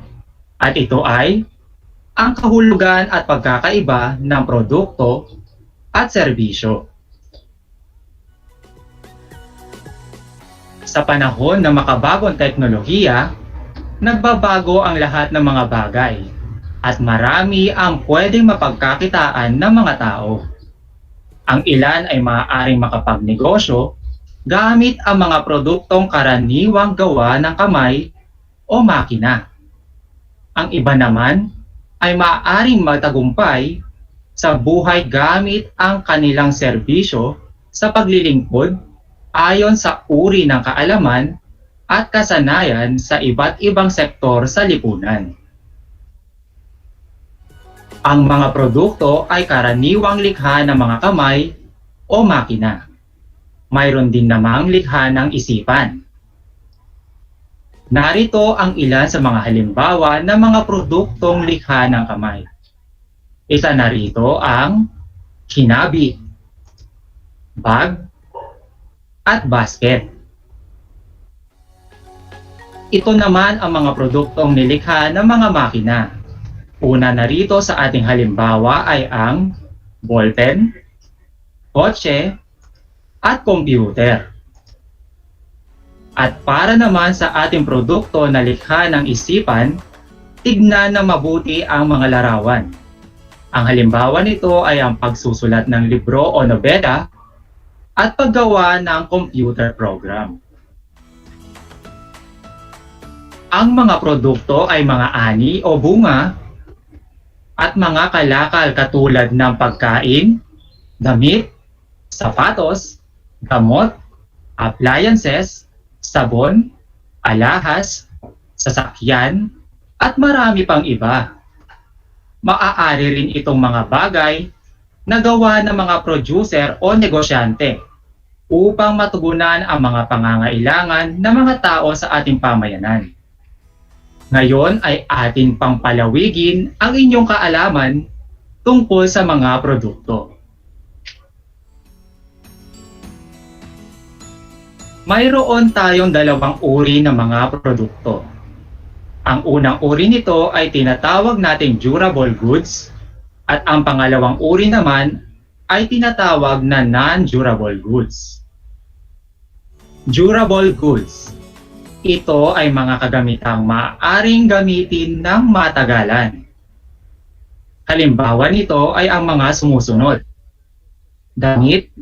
At ito ay ang kahulugan at pagkakaiba ng produkto at serbisyo. Sa panahon ng makabagong teknolohiya, nagbabago ang lahat ng mga bagay at marami ang pwedeng mapagkakitaan ng mga tao. Ang ilan ay maaaring makapagnegosyo gamit ang mga produktong karaniwang gawa ng kamay o makina. Ang iba naman ay maaaring magtagumpay sa buhay gamit ang kanilang serbisyo sa paglilingkod ayon sa uri ng kaalaman at kasanayan sa iba't ibang sektor sa lipunan. Ang mga produkto ay karaniwang likha ng mga kamay o makina. Mayroon din namang likha ng isipan. Narito ang ilan sa mga halimbawa ng mga produktong likha ng kamay. Isa na rito ang hinabi, bag, at basket. Ito naman ang mga produktong nilikha ng mga makina. Una na rito sa ating halimbawa ay ang ballpen, kotse, at computer. At para naman sa ating produkto na likha ng isipan, tignan na mabuti ang mga larawan. Ang halimbawa nito ay ang pagsusulat ng libro o nobela at paggawa ng computer program. Ang mga produkto ay mga ani o bunga at mga kalakal katulad ng pagkain, damit, sapatos, gamot, appliances, sabon, alahas, sasakyan, at marami pang iba. Maaari rin itong mga bagay na gawa ng mga producer o negosyante upang matugunan ang mga pangangailangan ng mga tao sa ating pamayanan. Ngayon ay atin pang palawigin ang inyong kaalaman tungkol sa mga produkto. Mayroon tayong dalawang uri ng mga produkto. Ang unang uri nito ay tinatawag nating durable goods at ang pangalawang uri naman ay tinatawag na non-durable goods. Durable goods. Ito ay mga kagamitang maaaring gamitin ng matagalan. Halimbawa nito ay ang mga sumusunod: damit,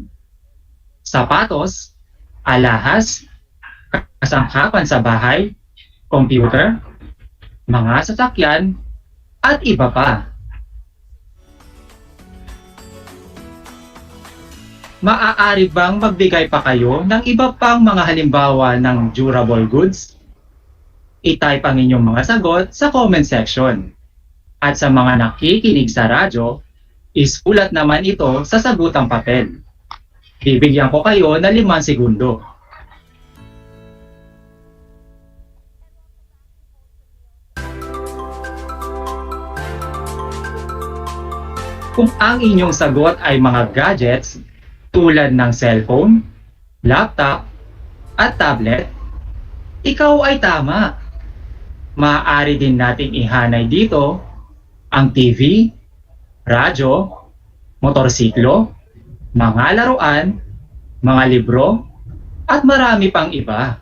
sapatos, alahas, kasangkapan sa bahay, computer, mga sasakyan, at iba pa. Maaari bang magbigay pa kayo ng iba pang mga halimbawa ng durable goods? I-type ang inyong mga sagot sa comment section. At sa mga nakikinig sa radyo, isulat naman ito sa sagutang papel. Bibigyan ko kayo ng 5 segundo. Kung ang inyong sagot ay mga gadgets tulad ng cellphone, laptop, at tablet, ikaw ay tama. Maaari din nating ihanay dito ang TV, radyo, motorsiklo, mga laruan, mga libro, at marami pang iba.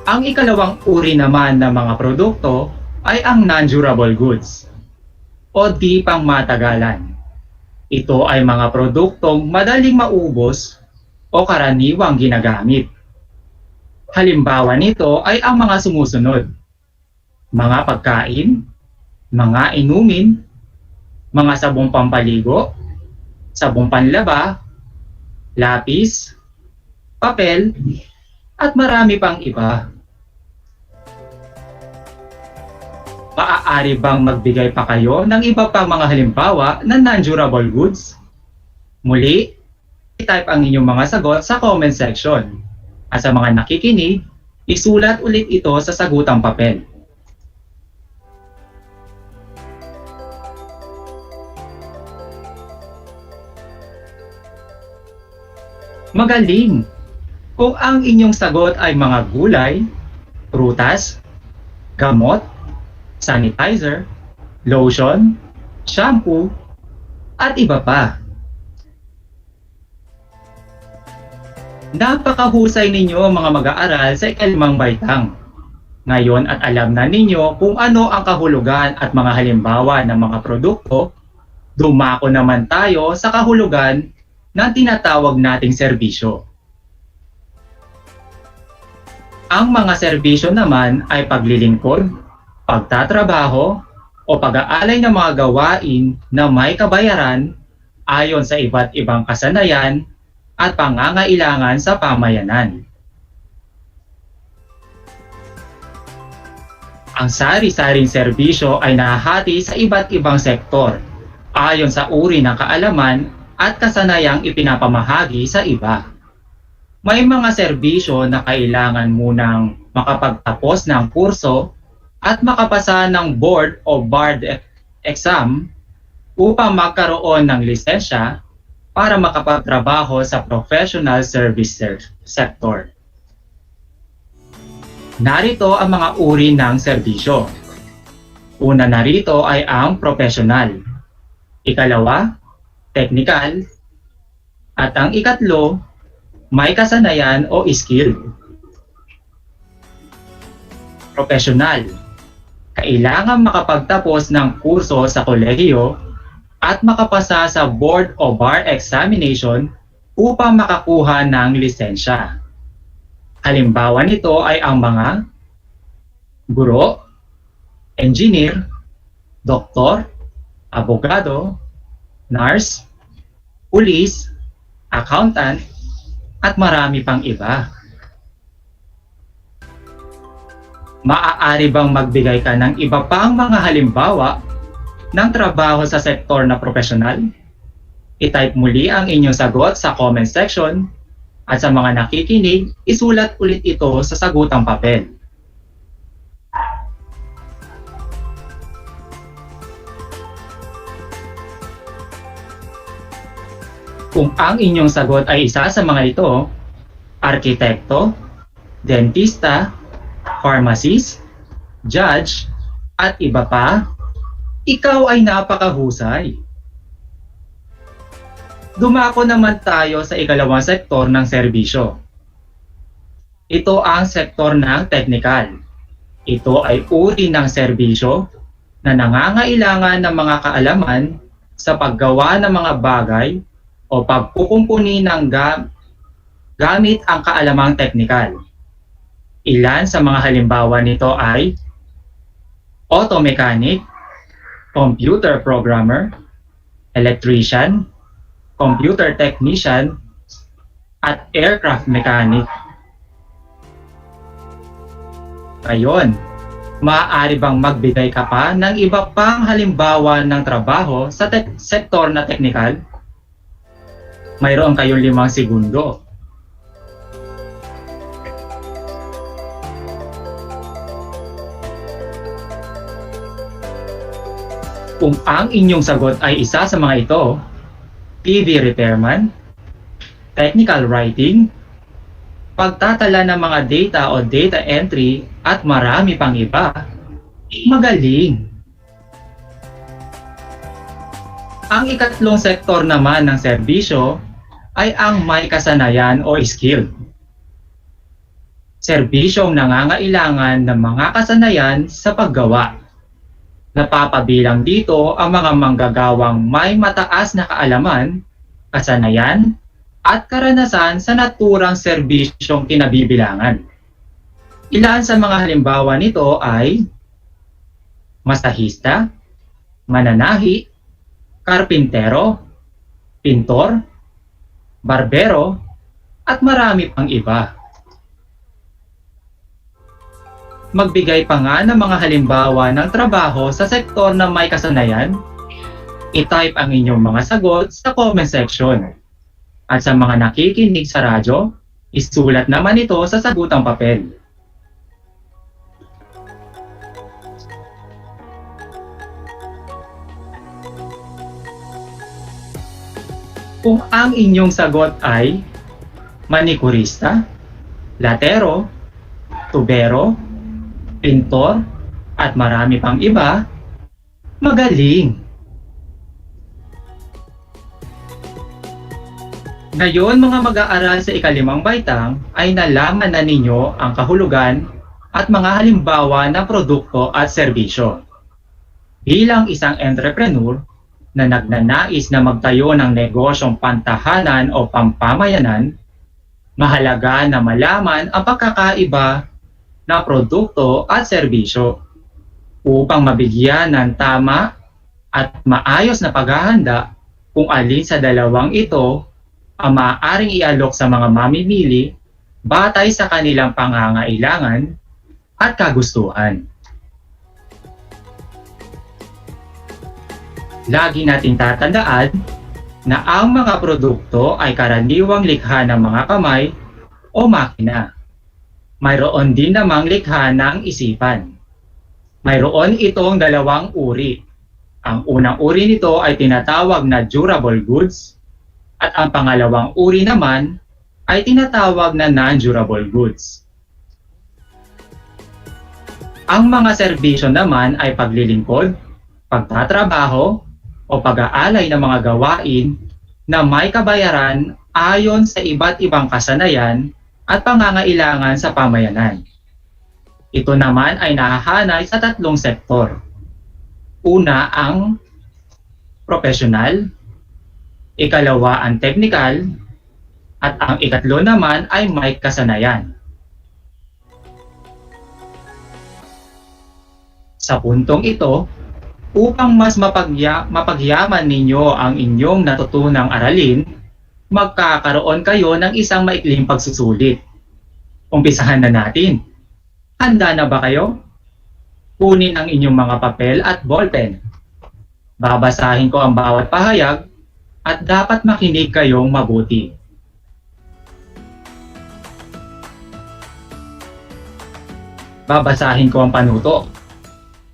Ang ikalawang uri naman ng mga produkto ay ang non-durable goods o di pang matagalan. Ito ay mga produktong madaling maubos o karaniwang ginagamit. Halimbawa nito ay ang mga sumusunod: mga pagkain, mga inumin, mga sabong pampaligo, sabong panlaba, lapis, papel, at marami pang iba. Maaari bang magbigay pa kayo ng iba pang mga halimbawa ng non-durable goods? Muli, i-type ang inyong mga sagot sa comment section. At sa mga nakikinig, isulat ulit ito sa sagutang papel. Magaling! Kung ang inyong sagot ay mga gulay, prutas, gamot, sanitizer, lotion, shampoo, at iba pa. Napakahusay ninyo mga mag-aaral sa ika-5 baitang. Ngayon at alam na ninyo kung ano ang kahulugan at mga halimbawa ng mga produkto, dumako naman tayo sa kahulugan ng tinatawag nating serbisyo. Ang mga serbisyo naman ay paglilingkod, pagtatrabaho, o pag-aalay ng mga gawain na may kabayaran ayon sa iba't ibang kasanayan at pangangailangan sa pamayanan. Ang sari-saring serbisyo ay nahahati sa iba't ibang sektor ayon sa uri ng kaalaman at kasanayang ipinapamahagi sa iba. May mga serbisyo na kailangan munang makapagtapos ng kurso at makapasa ng board o barred exam upang magkaroon ng lisensya para makapagtrabaho sa professional service sector. Narito ang mga uri ng serbisyo. Una narito ay ang professional. Ikalawa, technical. At ang ikatlo, may kasanayan o skill. Professional. Kailangan makapagtapos ng kurso sa kolehiyo at makapasa sa board o bar examination upang makakuha ng lisensya. Halimbawa nito ay ang mga guro, engineer, doktor, abogado, nurse, pulis, accountant, at marami pang iba. Maaari bang magbigay ka ng iba pang mga halimbawa ng trabaho sa sektor na profesional? I-type muli ang inyong sagot sa comment section at sa mga nakikinig, isulat ulit ito sa sagutang papel. Kung ang inyong sagot ay isa sa mga ito, arkitekto, dentista, pharmacist, judge, at iba pa, ikaw ay napakahusay. Dumako naman tayo sa ikalawang sektor ng serbisyo. Ito ang sektor ng technical. Ito ay uri ng serbisyo na nangangailangan ng mga kaalaman sa paggawa ng mga bagay o pagkukumpuni ng gamit ang kaalamang technical. Ilan sa mga halimbawa nito ay auto mechanic, computer programmer, electrician, computer technician, at aircraft mechanic. Ngayon, maaari bang magbigay ka pa ng iba pang halimbawa ng trabaho sa sektor na technical? Mayroon kayong 5 segundo. Kung ang inyong sagot ay isa sa mga ito, TV repairman, technical writing, pagtatala ng mga data o data entry at marami pang iba, magaling! Ang ikatlong sektor naman ng serbisyo ay ang may kasanayan o skill. Serbisyong nangangailangan ng mga kasanayan sa paggawa. Napapabilang dito ang mga manggagawang may mataas na kaalaman, kasanayan, at karanasan sa naturang serbisyong kinabibilangan. Ilan sa mga halimbawa nito ay masahista, mananahi, karpintero, pintor, barbero, at marami pang iba. Magbigay pa nga ng mga halimbawa ng trabaho sa sektor na may kasanayan. I-type ang inyong mga sagot sa comment section. At sa mga nakikinig sa radyo, isulat naman ito sa sagutang papel. Kung ang inyong sagot ay manikurista, latero, tubero, pintor, at marami pang iba, magaling! Ngayon mga mag-aaral sa ikalimang baitang ay nalaman na ninyo ang kahulugan at mga halimbawa ng produkto at serbisyo. Bilang isang entrepreneur na nagnanais na magtayo ng negosyong pantahanan o pampamayanan, mahalaga na malaman ang pagkakaiba na produkto at serbisyo upang mabigyan ng tama at maayos na paghahanda kung alin sa dalawang ito ang maaaring ialok sa mga mamimili batay sa kanilang pangangailangan at kagustuhan. Lagi nating tatandaan na ang mga produkto ay karaniwang likha ng mga kamay o makina. Mayroon din namang likha ng isipan. Mayroon itong dalawang uri. Ang unang uri nito ay tinatawag na durable goods at ang pangalawang uri naman ay tinatawag na non-durable goods. Ang mga serbisyo naman ay paglilingkod, pagtatrabaho, o pag-aalay ng mga gawain na may kabayaran ayon sa iba't ibang kasanayan at pangangailangan sa pamayanan. Ito naman ay nahahanay sa 3 sektor. Una ang professional, ikalawa ang technical, at ang ikatlo naman ay may kasanayan. Sa puntong ito, upang mas mapagyaman ninyo ang inyong natutunang aralin, magkakaroon kayo ng isang maikling pagsusulit. Umpisahan na natin. Handa na ba kayo? Kunin ang inyong mga papel at ballpen. Babasahin ko ang bawat pahayag at dapat makinig kayong mabuti. Babasahin ko ang panuto.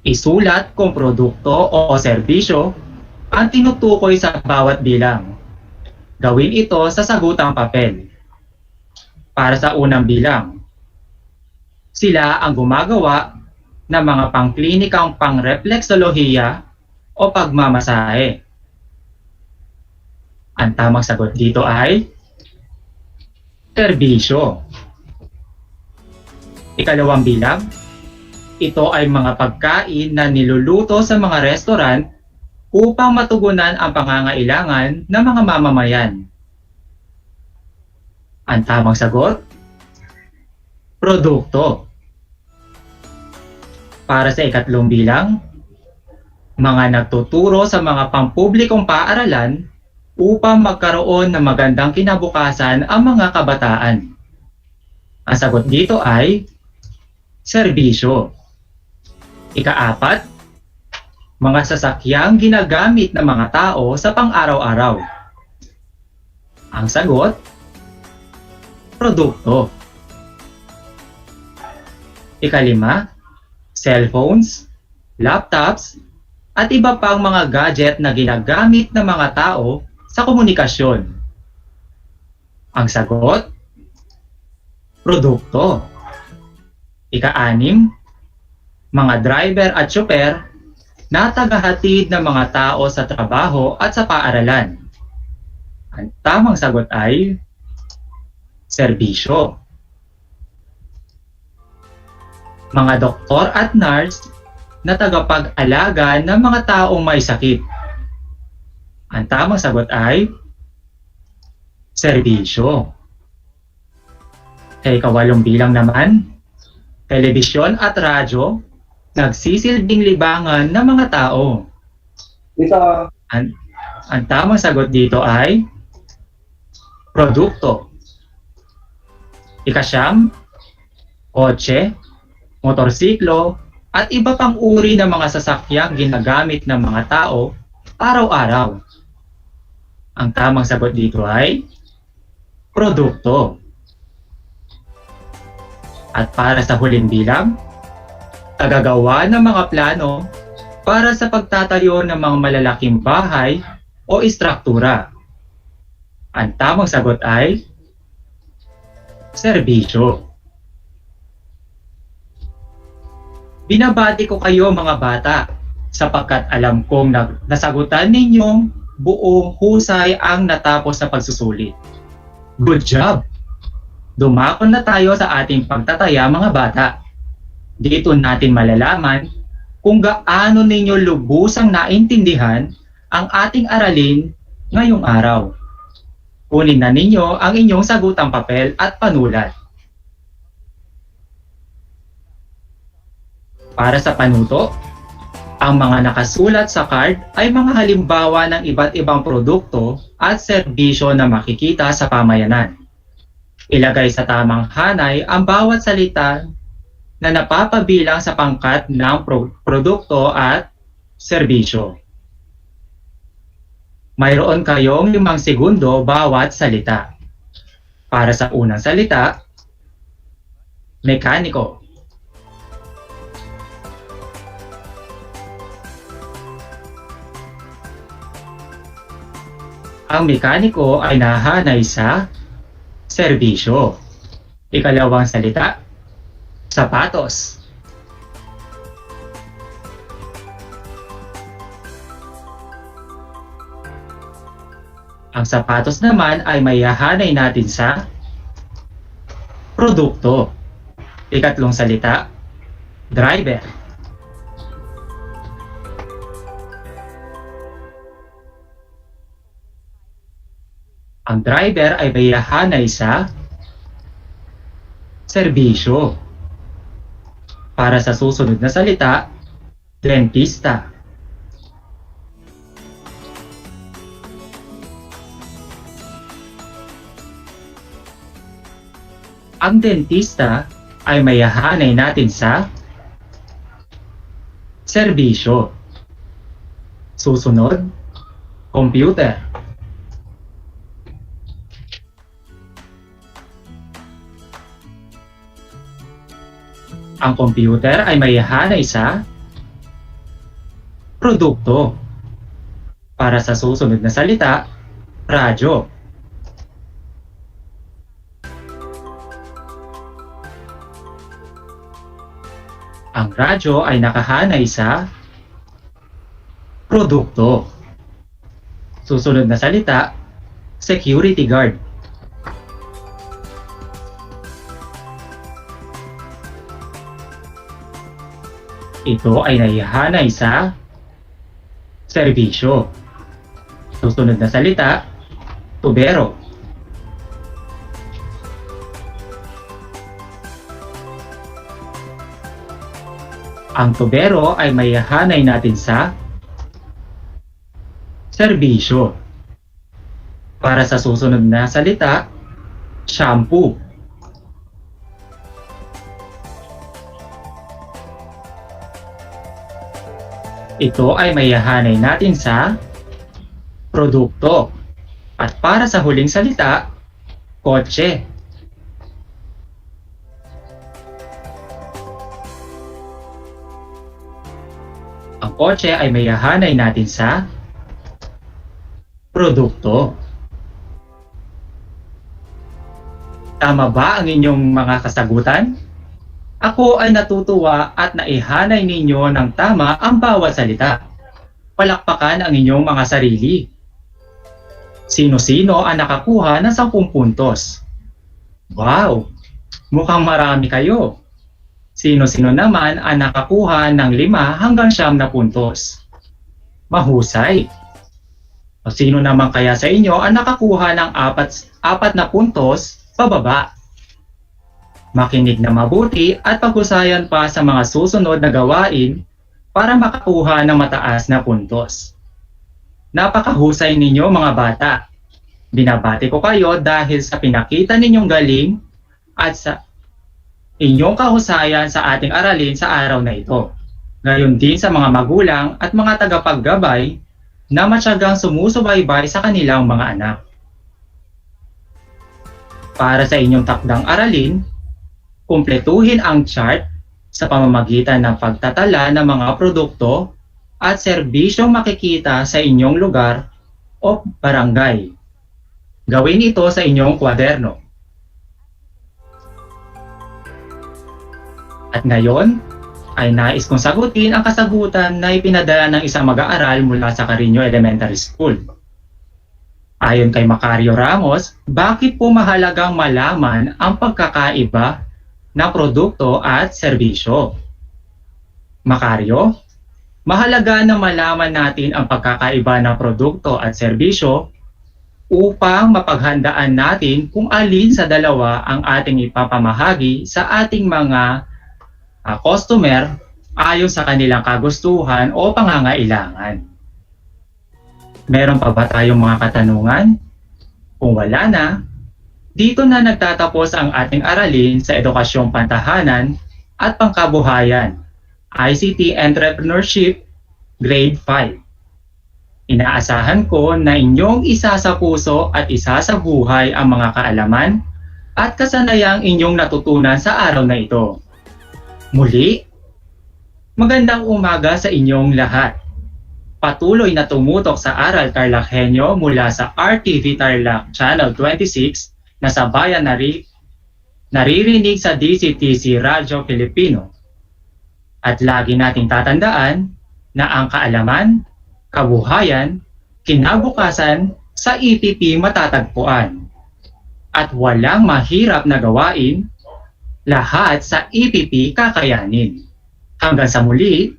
Isulat kung produkto o serbisyo ang tinutukoy sa bawat bilang. Gawin ito sa sagutang papel. Para sa unang bilang, sila ang gumagawa ng mga pangklinikang pangrefleksolohiya o pagmamasahe. Ang tamang sagot dito ay serbisyo. Ikalawang bilang, ito ay mga pagkain na niluluto sa mga restaurant upang matugunan ang pangangailangan ng mga mamamayan. Ang tamang sagot, produkto. Para sa ikatlong bilang, mga nagtuturo sa mga pampublikong paaralan upang magkaroon ng magandang kinabukasan ang mga kabataan. Ang sagot dito ay serbisyo. Ikaapat, mga sasakyang ginagamit ng mga tao sa pang-araw-araw. Ang sagot, produkto. Ikalima, cellphones, laptops, at iba pang mga gadget na ginagamit ng mga tao sa komunikasyon. Ang sagot, produkto. Ika-anim, mga driver at tsoper na tagahatid ng mga tao sa trabaho at sa paaralan. Ang tamang sagot ay serbisyo. Mga doktor at nurse na tagapag-alaga ng mga taong may sakit. Ang tamang sagot ay serbisyo. Sa ikawalong bilang naman, telebisyon at radyo nagsisilbing libangan ng mga tao. Ang tamang sagot dito ay produkto. Ikasyam, kotse, motorsiklo, at iba pang uri ng mga sasakyang ginagamit ng mga tao araw-araw. Ang tamang sagot dito ay produkto. At para sa huling bilang, tagagawa ng mga plano para sa pagtatayo ng mga malalaking bahay o istruktura. Ang tamang sagot ay serbisyo. Binabati ko kayo mga bata sapagkat alam kong nasagutan ninyong buong husay ang natapos sa pagsusulit. Good job! Dumakon na tayo sa ating pagtataya mga bata. Dito natin malalaman kung gaano ninyo lubusang naintindihan ang ating aralin ngayong araw. Kunin na ninyo ang inyong sagutang papel at panulat. Para sa panuto, ang mga nakasulat sa card ay mga halimbawa ng iba't ibang produkto at serbisyo na makikita sa pamayanan. Ilagay sa tamang hanay ang bawat salita na napapabilang sa pangkat ng produkto at serbisyo. Mayroon kayong 5 segundo bawat salita. Para sa unang salita, mekaniko. Ang mekaniko ay nahanay sa serbisyo. Ikalawang salita, sapatos. Ang sapatos naman ay mayahanay natin sa produkto. Ikatlong salita, driver. Ang driver ay mayahanay sa serbisyo. Para sa susunod na salita, dentista. Ang dentista ay mayahanay natin sa serbisyo. Susunod, computer. Ang computer ay mayahanay sa produkto. Para sa susunod na salita, radyo. Ang radyo ay nakahanay sa produkto. Susunod na salita, security guard. Ito ay nahihanay sa serbisyo. Susunod na salita, tubero. Ang tubero ay mayahanay natin sa serbisyo. Para sa susunod na salita, shampoo. Ito ay mayahanay natin sa produkto. At para sa huling salita, kotse. Ang kotse ay mayahanay natin sa produkto. Tama ba ang inyong mga kasagutan? Ako ay natutuwa at naihanay ninyo ng tama ang bawat salita. Palakpakan ang inyong mga sarili. Sino-sino ang nakakuha ng 10 puntos? Wow! Mukhang marami kayo. Sino-sino naman ang nakakuha ng 5 hanggang 9 na puntos? Mahusay! O sino naman kaya sa inyo ang nakakuha ng 4 na puntos pababa? Makinig na mabuti at paghusayan pa sa mga susunod na gawain para makakuha ng mataas na puntos. Napakahusay ninyo mga bata. Binabati ko kayo dahil sa pinakita ninyong galing at sa inyong kahusayan sa ating aralin sa araw na ito. Gayon din sa mga magulang at mga tagapaggabay na matyagang sumusubaybay sa kanilang mga anak. Para sa inyong takdang aralin, kumpletuhin ang chart sa pamamagitan ng pagtatala ng mga produkto at serbisyong makikita sa inyong lugar o barangay. Gawin ito sa inyong kwaderno. At ngayon, ay nais kong sagutin ang kasagutan na ipinadala ng isang mag-aaral mula sa Carreño Elementary School. Ayon kay Macario Ramos, bakit po mahalagang malaman ang pagkakaiba ng produkto at serbisyo? Macario, mahalaga na malaman natin ang pagkakaiba ng produkto at serbisyo upang mapaghandaan natin kung alin sa dalawa ang ating ipapamahagi sa ating mga customer ayon sa kanilang kagustuhan o pangangailangan. Meron pa ba tayong mga katanungan? Kung wala na, dito na nagtatapos ang ating aralin sa Edukasyong Pantahanan at Pangkabuhayan, ICT Entrepreneurship, Grade 5. Inaasahan ko na inyong isa sa puso at isa sa buhay ang mga kaalaman at kasanayang inyong natutunan sa araw na ito. Muli, magandang umaga sa inyong lahat. Patuloy na tumutok sa Aral TarlakHenyo mula sa RTV Tarlac Channel 26 na sabayan naririnig sa DCTC Radyo Pilipino. At lagi nating tatandaan na ang kaalaman, kabuhayan, kinabukasan sa EPP matatagpuan. At walang mahirap na gawain, lahat sa EPP kakayanin. Hanggang sa muli,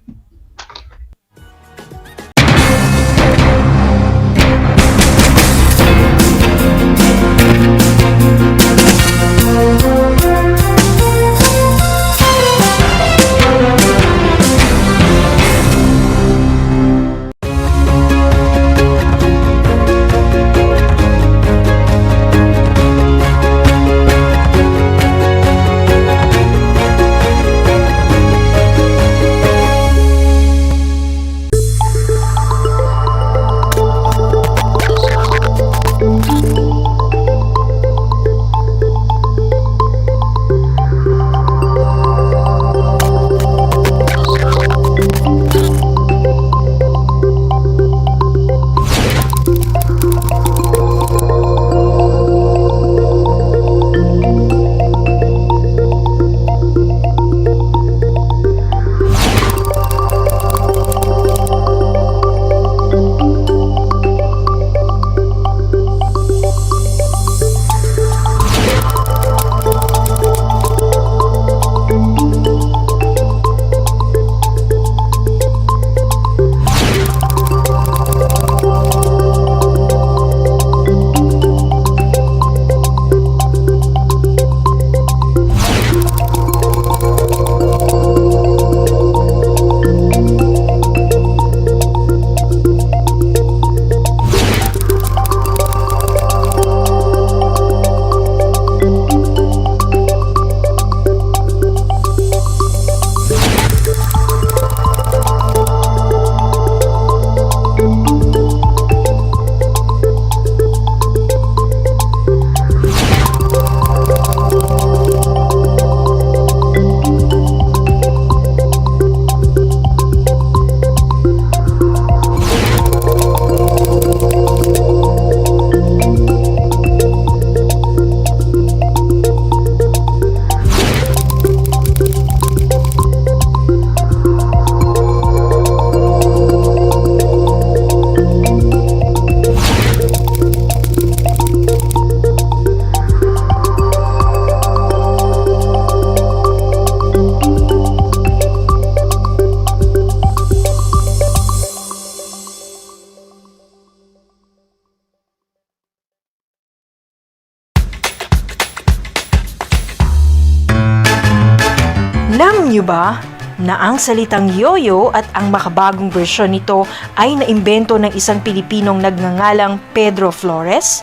niyo ba na ang salitang yoyo at ang makabagong bersyon nito ay naimbento ng isang Pilipinong nagngangalang Pedro Flores?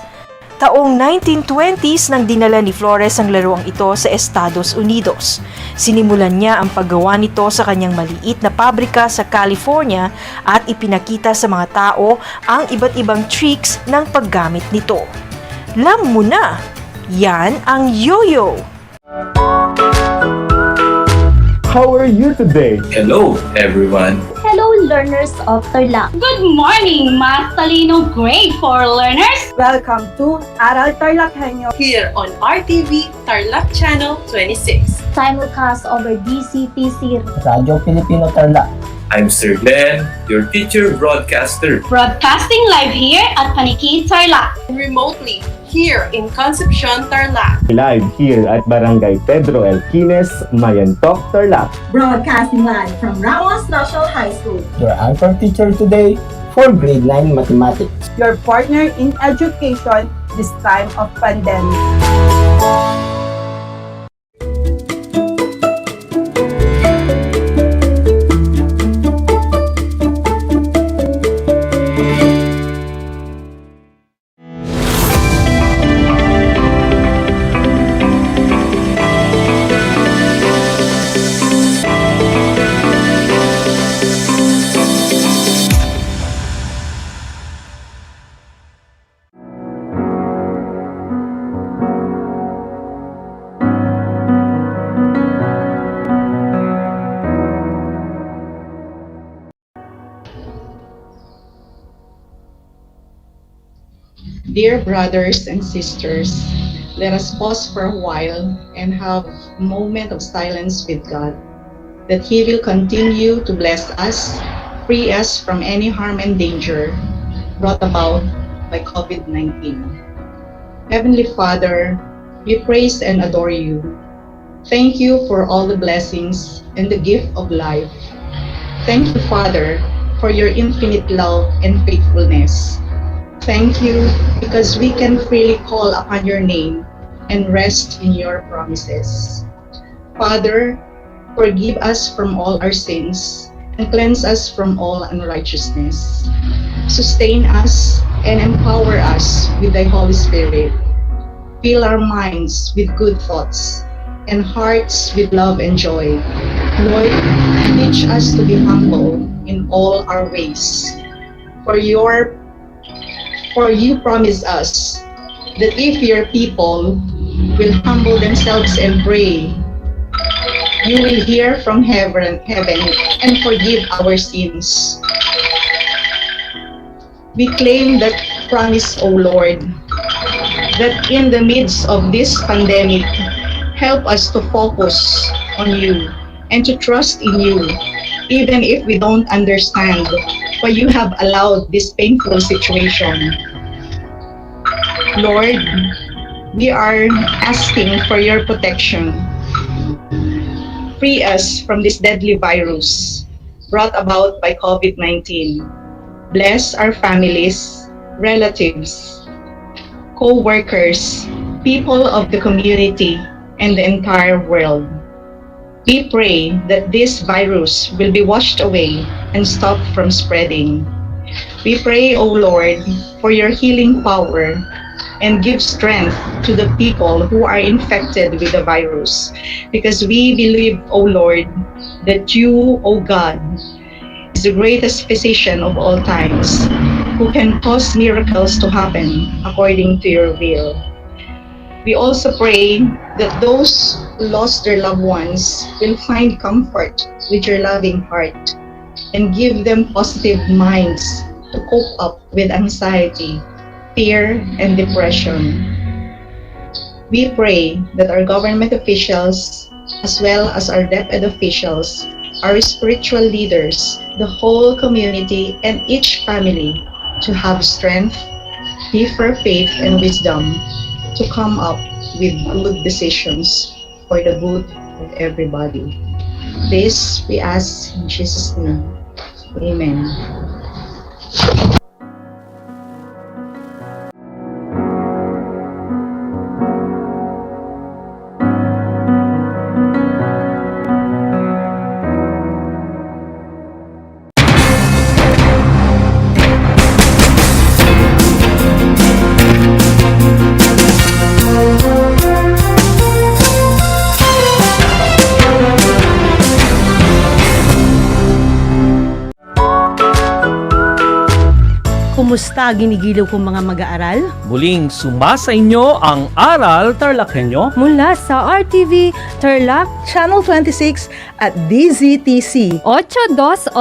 Taong 1920s nang dinala ni Flores ang laruang ito sa Estados Unidos. Sinimulan niya ang paggawa nito sa kanyang maliit na pabrika sa California at ipinakita sa mga tao ang iba't ibang tricks ng paggamit nito. Alam mo na, yan ang yoyo! How are you today? Hello, everyone. Hello, learners of Tarlac. Good morning, Mas Talino Grade 4 learners. Welcome to Aral TarlakHenyo Here on RTV Tarlac Channel 26. Simulcast over DCTC. Radyo Pilipino Tarlac. I'm Sir Glenn, your teacher broadcaster. Broadcasting live here at Paniki, Tarlac. Remotely here in Concepcion, Tarlac. Live here at Barangay Pedro Elquines, Mayantok, Tarlac. Broadcasting live from Ramos National High School. Your anchor teacher today for grade 9 mathematics. Your partner in education this time of pandemic. Dear brothers and sisters, let us pause for a while and have a moment of silence with God, that He will continue to bless us, free us from any harm and danger brought about by COVID-19. Heavenly Father, we praise and adore you. Thank you for all the blessings and the gift of life. Thank you, Father, for your infinite love and faithfulness. Thank you because we can freely call upon your name and rest in your promises. Father, forgive us from all our sins and cleanse us from all unrighteousness. Sustain us and empower us with thy Holy Spirit. Fill our minds with good thoughts and hearts with love and joy. Lord, teach us to be humble in all our ways. For you promise us that if your people will humble themselves and pray, you will hear from heaven and forgive our sins. We claim that promise, O Lord, that in the midst of this pandemic, help us to focus on you and to trust in you, even if we don't understand why you have allowed this painful situation. Lord, we are asking for your protection. Free us from this deadly virus brought about by COVID-19. Bless our families, relatives, co-workers, people of the community, and the entire world. We pray that this virus will be washed away and stop from spreading. We pray, O Lord, for your healing power and give strength to the people who are infected with the virus, because we believe, O Lord, that you, O God, is the greatest physician of all times, who can cause miracles to happen according to your will. We also pray that those who lost their loved ones will find comfort with your loving heart and give them positive minds to cope up with anxiety, fear, and depression. We pray that our government officials, as well as our DEPED officials, our spiritual leaders, the whole community, and each family to have strength, deeper faith, and wisdom to come up with good decisions for the good of everybody. This we ask in Jesus' name. Amen. Kumusta ginigiliw kong mga mag-aaral? Muling sumasa inyo ang Aral TarlakHenyo Mula sa RTV Tarlac, Channel 26 at DZTC. 828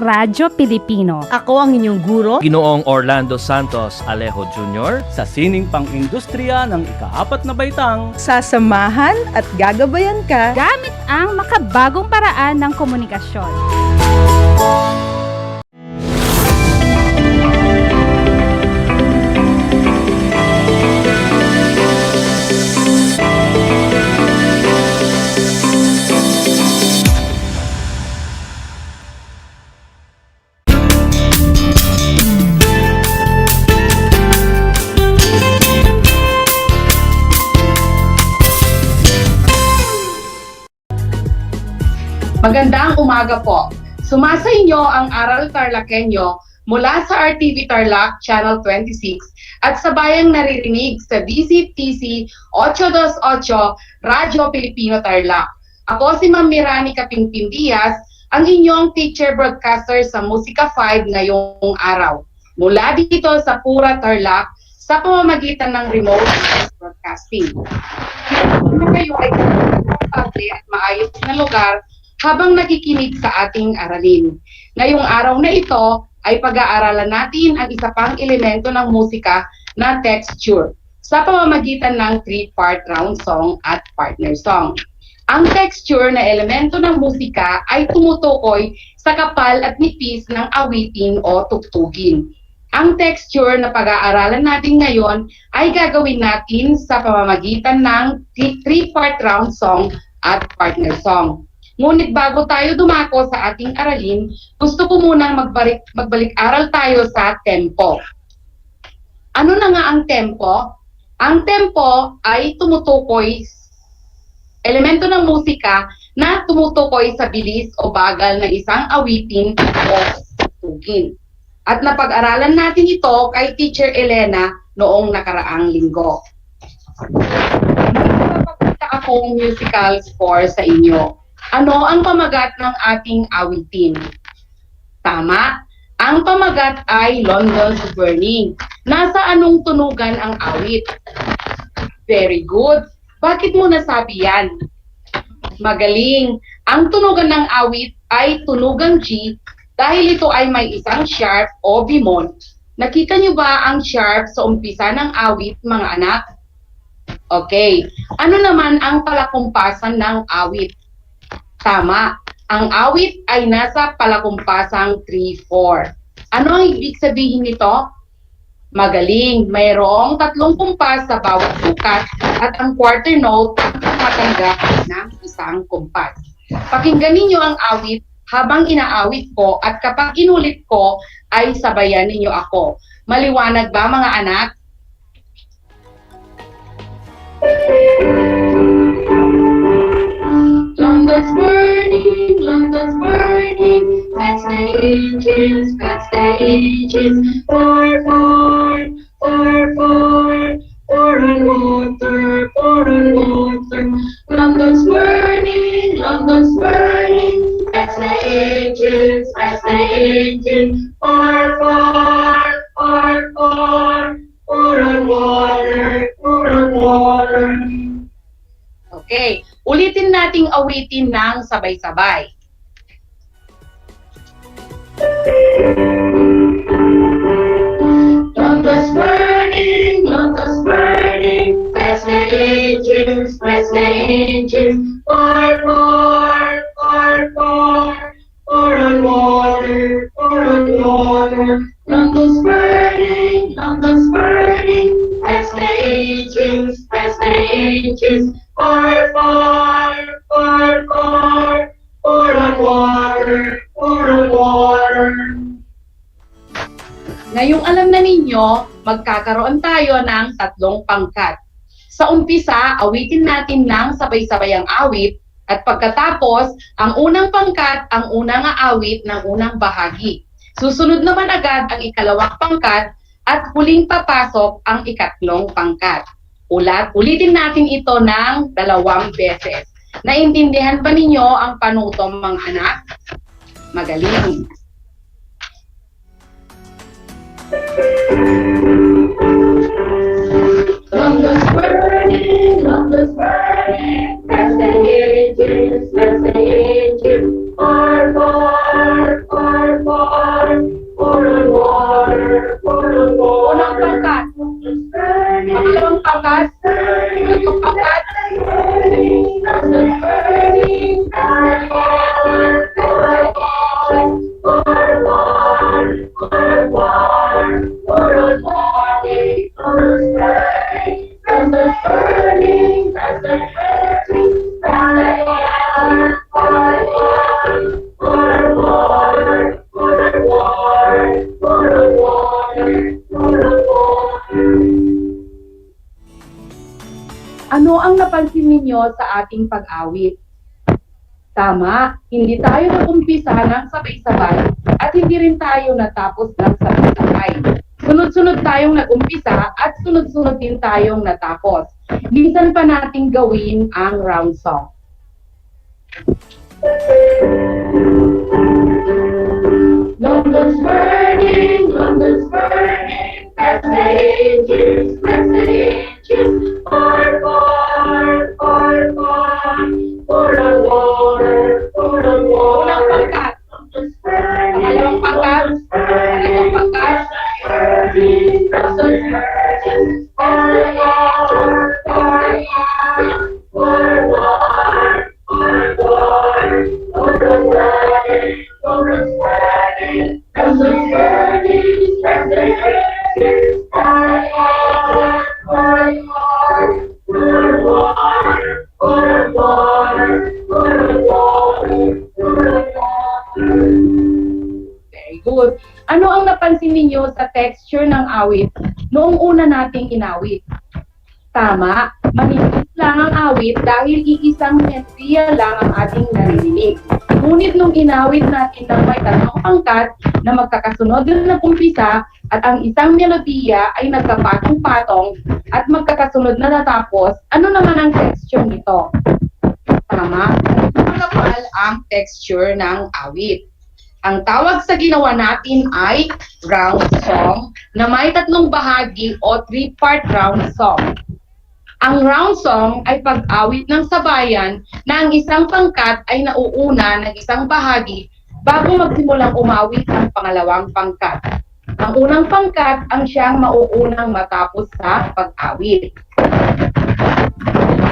Radyo Pilipino. Ako ang inyong guro, Ginoong Orlando Santos Alejo Jr. sa sining pang-industriya ng ika-4 na baitang sasamahan at gagabayan ka Gamit ang makabagong paraan ng komunikasyon. Magandang umaga po. Sumasa inyo ang Aral TarlakHenyo mula sa RTV Tarlac, Channel 26 at sa bayang naririnig sa DZTC 828 Radyo Pilipino Tarlac. Ako si Ma'am Mirani Kapingpin Diaz, ang inyong teacher broadcaster sa Musika 5 ngayong araw. Mula dito sa Pura Tarlac sa pamamagitan ng remote broadcasting. Kung kayo ay komportable at maayos na lugar habang nakikinig sa ating aralin. Ngayong araw na ito ay pag-aaralan natin ang isa pang elemento ng musika na texture sa pamamagitan ng 3-part round song at partner song. Ang texture na elemento ng musika ay tumutukoy sa kapal at nipis ng awitin o tugtugin. Ang texture na pag-aaralan natin ngayon ay gagawin natin sa pamamagitan ng 3-part round song at partner song. Ngunit bago tayo dumako sa ating aralin, gusto ko munang magbalik-aral tayo sa tempo. Ano na nga ang tempo? Ang tempo ay tumutukoy, elemento ng musika na tumutukoy sa bilis o bagal ng isang awitin o tugtugin. At napag-aralan natin ito kay Teacher Elena noong nakaraang linggo. May papakita akong musical score sa inyo. Ano ang pamagat ng ating awitin? Tama, ang pamagat ay London's Burning. Nasa anong tunugan ang awit? Very good. Bakit mo nasabi yan? Magaling. Ang tunugan ng awit ay tunugang G dahil ito ay may isang sharp o bemol. Nakita niyo ba ang sharp sa umpisa ng awit, mga anak? Okay. Ano naman ang palakumpasan ng awit? Tama, ang awit ay nasa palakumpasang 3-4. Ano ang ibig sabihin nito? Magaling, mayroong 3 kumpas sa bawat sukat at ang quarter note ang tumatanggap ng isang kumpas. Pakinggan ninyo ang awit habang inaawit ko at kapag inulit ko ay sabayan ninyo ako. Maliwanag ba mga anak? London's burning, past the ages, far, far, far, far, far on water, far on water. London's burning, past the ages, far, far, far, far, far on water, far on water. Okay. Ulitin nating awitin ng sabay-sabay. London's burning, past the ages, far, far, far, far, far on water, far on water. London's burning, past the ages, far, far, far, far, far on water, far on water. Ngayong alam na ninyo, magkakaroon tayo ng 3 pangkat. Sa umpisa, awitin natin ng sabay-sabay ang awit at pagkatapos, ang unang pangkat ang unang aawit ng unang bahagi. Susunod naman agad ang ikalawang pangkat at huling papasok ang ikatlong pangkat. Ulitin natin ito ng 2 beses. Naintindihan ba ninyo ang panutom, mga anak? Magaling. Numbers burning, press the engines, far, far, far, far, for on water, for on water. Unang pangkat. Pangalawang pangkat. Ikatlong pangkat. Numbers burning, far, far, far, far, far, far, far, far, for on water, numbers burning. Numbers burning, numbers burning, far, far, far, far, far, far, far, far, far, water, far, water. Ano ang napansin ninyo sa ating pag-awit? Tama, hindi tayo nag-umpisa ng sabay-sabay at hindi rin tayo natapos ng sabay-sabay. Sunod-sunod tayong nag-umpisa at sunod-sunod din tayong natapos. Minsan pa nating gawin ang round song. Numbers burning, press the engines, far, far, far, far, for on water, for on water. Unang pangkat. Pangalawang pangkat. Pangalawang pangkat. Very good. Ano ang napansin ninyo sa texture ng awit noong una nating inawit? Tama, manipis lang ang awit dahil iisang melodiya lang ang ating naririnig. Ngunit nung inawit natin ng may tatlong pangkat na magkakasunod na nag-umpisa at ang isang melodiya ay nagkapatong-patong at magkakasunod na natapos, ano naman ang texture nito? Tama, makapal ang texture ng awit. Ang tawag sa ginawa natin ay round song na may tatlong bahagi o three-part round song. Ang round song ay pag-awit ng sabayan na ang isang pangkat ay nauuna ng isang bahagi bago magsimulang umawit ang pangalawang pangkat. Ang unang pangkat ang siyang mauunang matapos sa pag-awit.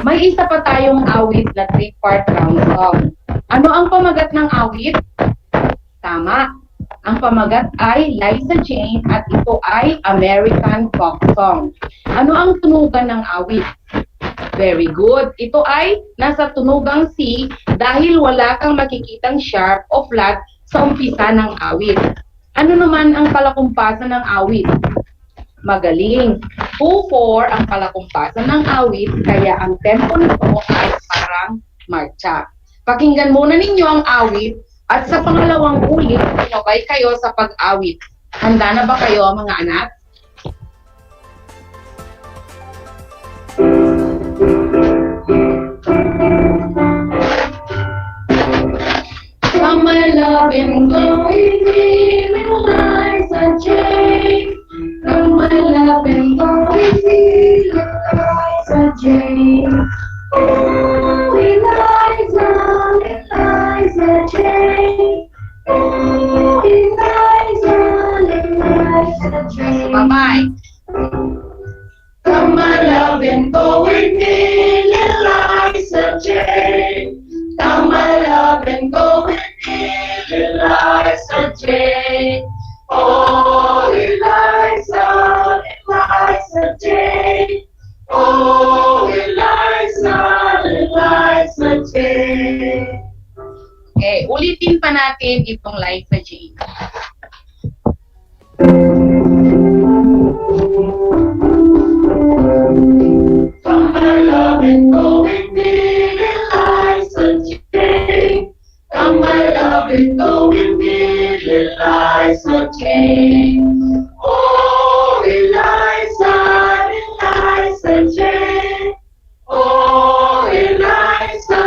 May isa pa tayong awit na three-part round song. Ano ang pamagat ng awit? Tama. Ang pamagat ay Liza Jane at ito ay American folk song. Ano ang tunugan ng awit? Very good. Ito ay nasa tunugang C dahil wala kang makikitang sharp o flat sa umpisa ng awit. Ano naman ang palakumpasan ng awit? Magaling. 2-4 ang palakumpasan ng awit kaya ang tempo nito ay parang marcha. Pakinggan muna ninyo ang awit. At sa pangalawang ulit, sinabay kayo sa pag-awit. Handa na ba kayo, mga anak? From my love and glowing feeling Liza Jane. From my love and glowing feeling Liza Jane. Oh, Eliza, Eliza Jane. Oh, Eliza, Eliza Jane. Bye-bye. Come my love and go with me, Eliza Jane. Come my love and go with me, Eliza Jane. Oh, Eliza, Eliza Jane. Oh, Eliza, Eliza Jane. Okay, ulitin pa natin itong Liza Jane. Come my love and go with me, Eliza Jane. Come my love and go with me, Eliza Jane. Oh, Eliza, Eliza Jane. Oh, Eliza,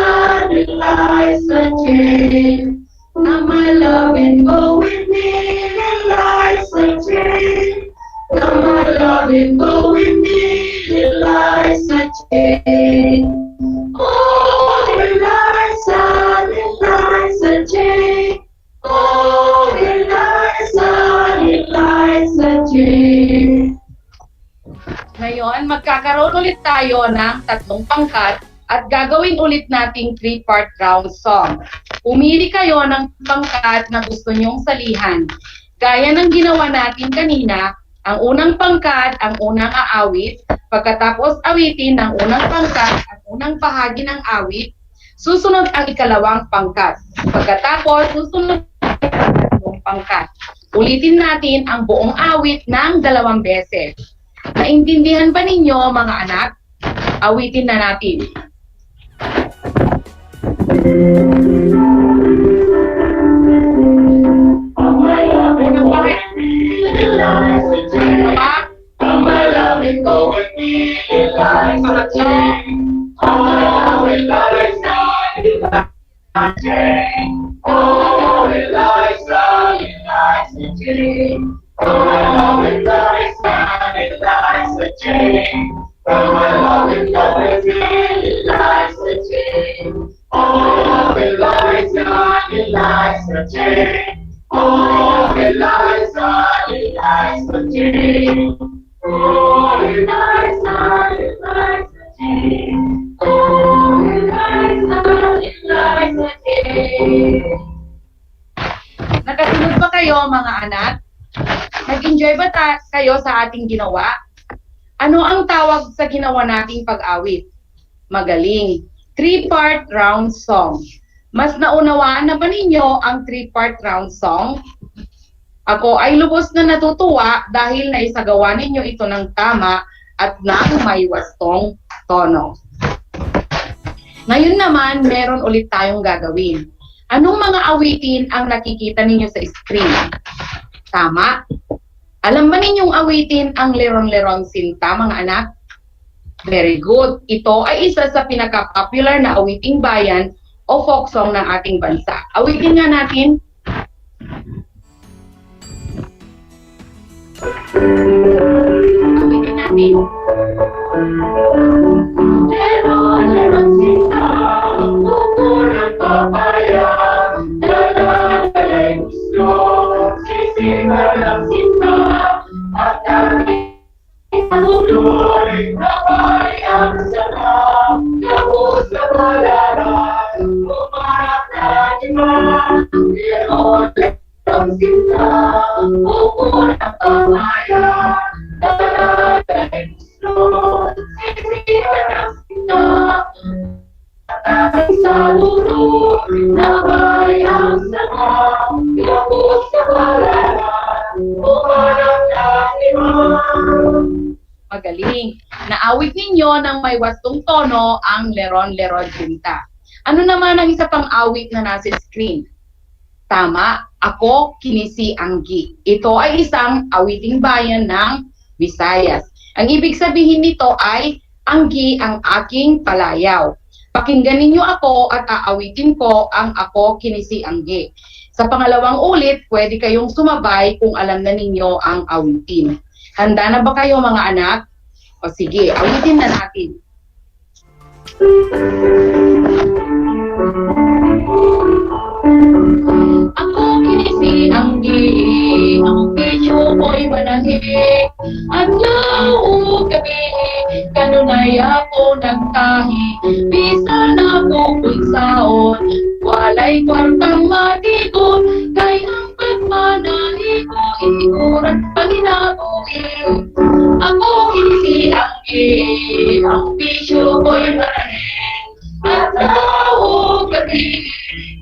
Eliza Jane. Come my love and go with me, Eliza Jane. Come my love and go with me, Eliza Jane. Oh, Eliza Jane. Oh, Eliza Jane. Ngayon, magkakaroon ulit tayo ng 3 pangkat at gagawin ulit nating 3-part round song. Pumili kayo ng pangkat na gusto nyong salihan. Gaya ng ginawa natin kanina, ang unang pangkat ang unang aawit, pagkatapos awitin ng unang pangkat ang unang bahagi ng awit, susunod ang ikalawang pangkat. Pagkatapos, susunod ang tatlong pangkat. Ulitin natin ang buong awit ng 2 beses. Naintindihan ba ninyo, mga anak? Awitin na natin. Nakasunod ba kayo, mga anak? Nag-enjoy ba kayo sa ating ginawa? Ano ang tawag sa ginawa nating pag-awit? Magaling. 3-part round song. Mas naunawaan na ba ninyo ang 3-part round song? Ako ay lubos na natutuwa dahil naisagawa ninyo ito ng tama at ng may wastong tono. Ngayon naman, meron ulit tayong gagawin. Anong mga awitin ang nakikita ninyo sa screen? Tama? Alam ba ninyong awitin ang Leron-Leron Sinta, mga anak? Very good. Ito ay isa sa pinaka-popular na awiting bayan o folk song ng ating bansa. Awitin nga natin. Awitin natin. Leron-Leron Sinta, buko ng papaya, dala-dala'y gusto, sisingal ang sinta, at kami tuloy na bayang sarap, gabos na malaran, umarap na iba, Leron-Leron Sinta, buko ng papaya, dala-dala'y gusto, sisingal ang sinta, sa lulo na bayang sarap, gabos na malaran, umarap na iba. Magaling. Naawit ninyo ng may wastong tono ang Leron-Leron Sinta. Ano naman ang isa pang awit na nasa screen? Tama, Ako Kinisi Anggi. Ito ay isang awiting bayan ng Visayas. Ang ibig sabihin nito ay Anggi ang aking palayaw. Pakinggan ninyo ako at aawitin ko ang Ako Kinisi Anggi. Sa pangalawang ulit, pwede kayong sumabay kung alam na ninyo ang awitin. Handa na ba kayo, mga anak? O sige, awitin na natin. Ako kinisi Anggi, ang pisyo ko'y manahig, at laong gabi, kanunay ako nagtahi, bisan ako pulsaon, walay kwartang matigot, kay ang pagmanahi ko, igurat panginabuhin. Ako kinisi Anggi, ang pisyo ko'y manahig, at laong gabi,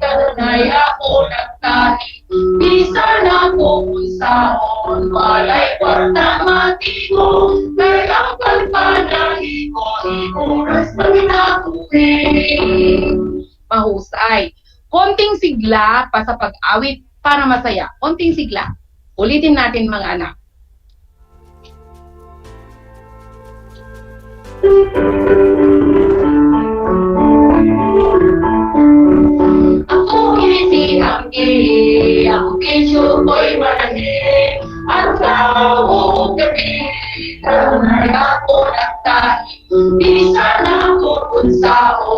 kanunay ako nagtahi, bisan ako pulsaon, walay kwartang matigot, kay ang pagmanahi ko, igurat panginabuhin. Mahusay. Konting sigla pa sa pag-awit para masaya. Konting sigla. Ulitin natin, mga anak. Ako kinisi Anggi, ang pisyo ko'y manahig, at laong gabi, Sana'y ako nagtahi, isa na ako kunsao,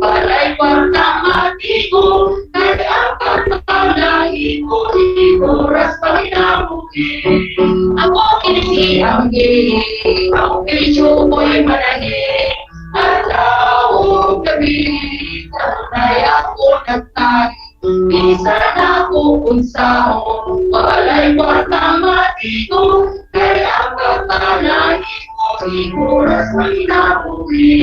pala'y kwartang matigo, kay ang pagpapalahi ko, ikuras panginabuhi. Ako kinisianggi, ang pisyo ko'y manahi, at laong gabi, sana'y ako nagtahi, isa na ako kunsao, pala'y kwartang matigo, kay ang pagpapalahi ko, ikuras panginabuhi.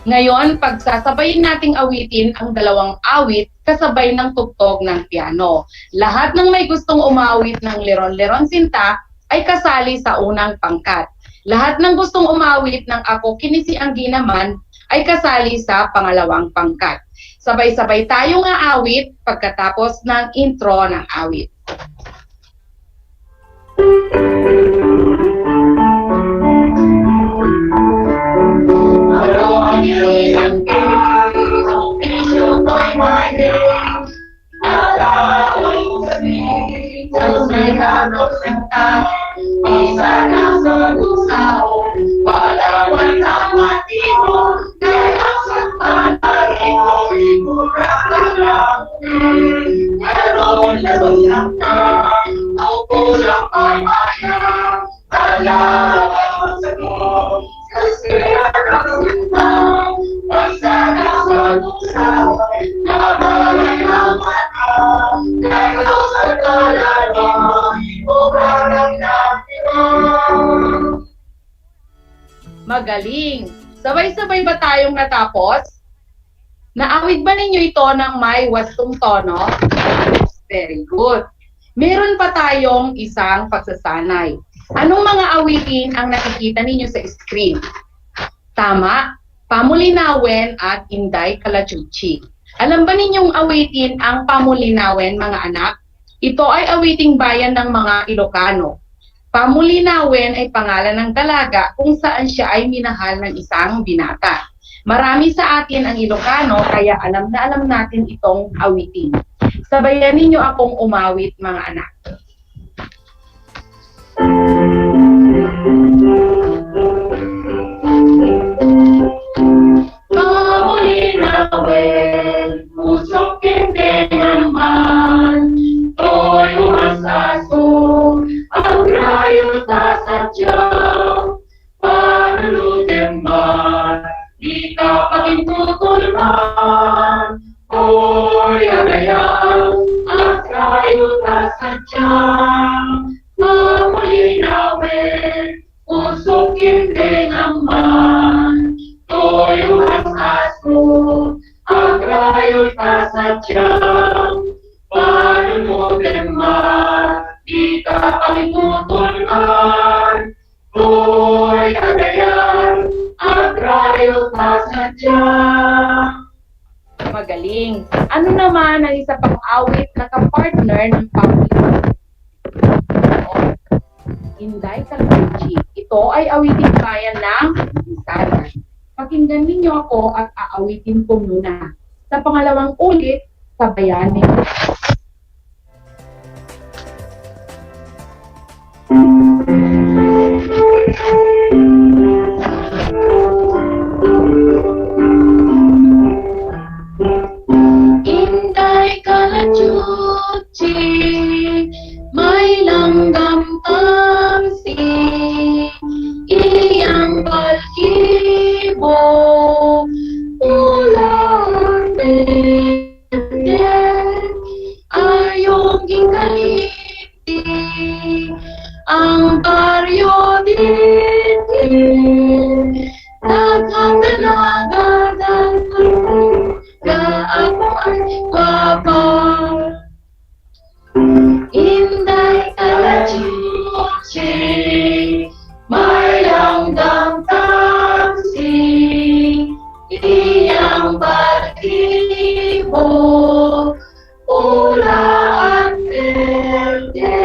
Ngayon, pagsasabayin nating awitin ang dalawang awit kasabay ng tugtog ng piano. Lahat ng may gustong umawit ng Leron-Leron Sinta ay kasali sa unang pangkat. Lahat ng gustong umawit ng Ako Kinisianggi naman ay kasali sa pangalawang pangkat. Sabay-sabay tayong aawit pagkatapos ng intro ng awit. Magaling! Sabay-sabay ba tayong natapos? Naawit ba ninyo ito ng may wastong tono? Very good. Meron pa tayong isang pagsasanay. Anong mga awitin ang nakikita ninyo sa screen? Tama, Pamulinawen at Inday Kalachuchi. Alam ba ninyong awitin ang Pamulinawen, mga anak? Ito ay awiting bayan ng mga Ilocano. Pamulinawen ay pangalan ng dalaga kung saan siya ay minahal ng isang binata. Marami sa atin ang Ilocano kaya alam na alam natin itong awitin. Sabayan ninyo akong umawit, mga anak. Pamulinawen, pusok hindi naman, to'y umasaso, ang rayo tasadya, panulutin man, di ka pagintutulman, to'y agayang, ang rayo tasadya, pamulinawen, pusok hindi naman, to'y umasaso, ang rayo tasadya, panulutin man, di ka pagintutulman, to'y agayan, ang rayo tasadya. Magaling. Ano naman ang isa pang awit na kapartner ng Pamulinawen? Inday Kalachuchi. Ito ay awiting bayan ng Bisaya. Pakinggan ninyo ako at aawitin ko muna. Sa pangalawang ulit, sabayan ninyo. Inday Kalachuchi, may langgam tamsi, iyang balkibo, ulang bende, ayong ingaliti, ang baryo din, daghang dalaga dahil kaabang ay guwapa. Inday Kalachuchi, may langgam tamsi, iyang balkibo, ulaan berde,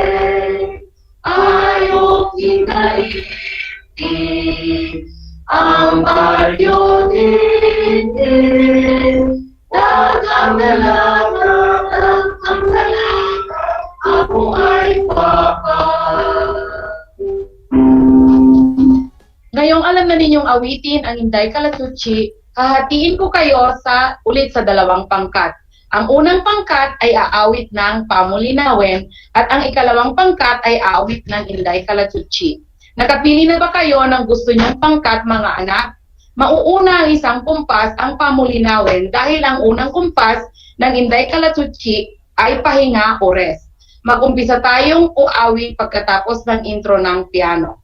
ayong ingaliti, ang baryo din, dagang dalaga, dagang dalaga, ako ay papa. Ngayong alam na ninyong awitin ang Inday Kalatuchi, hahatiin ko kayo ulit sa dalawang pangkat. Ang unang pangkat ay aawit ng Pamulinawen at ang ikalawang pangkat ay aawit ng Inday Kalatuchi. Nakapili na ba kayo ng gusto nyong pangkat, mga anak? Mauuna ang isang kumpas, ang Pamulinawen, dahil ang unang kumpas ng Inday Kalatuchi ay pahinga o rest. Mag-umpisa tayong uawi pagkatapos ng intro ng piano.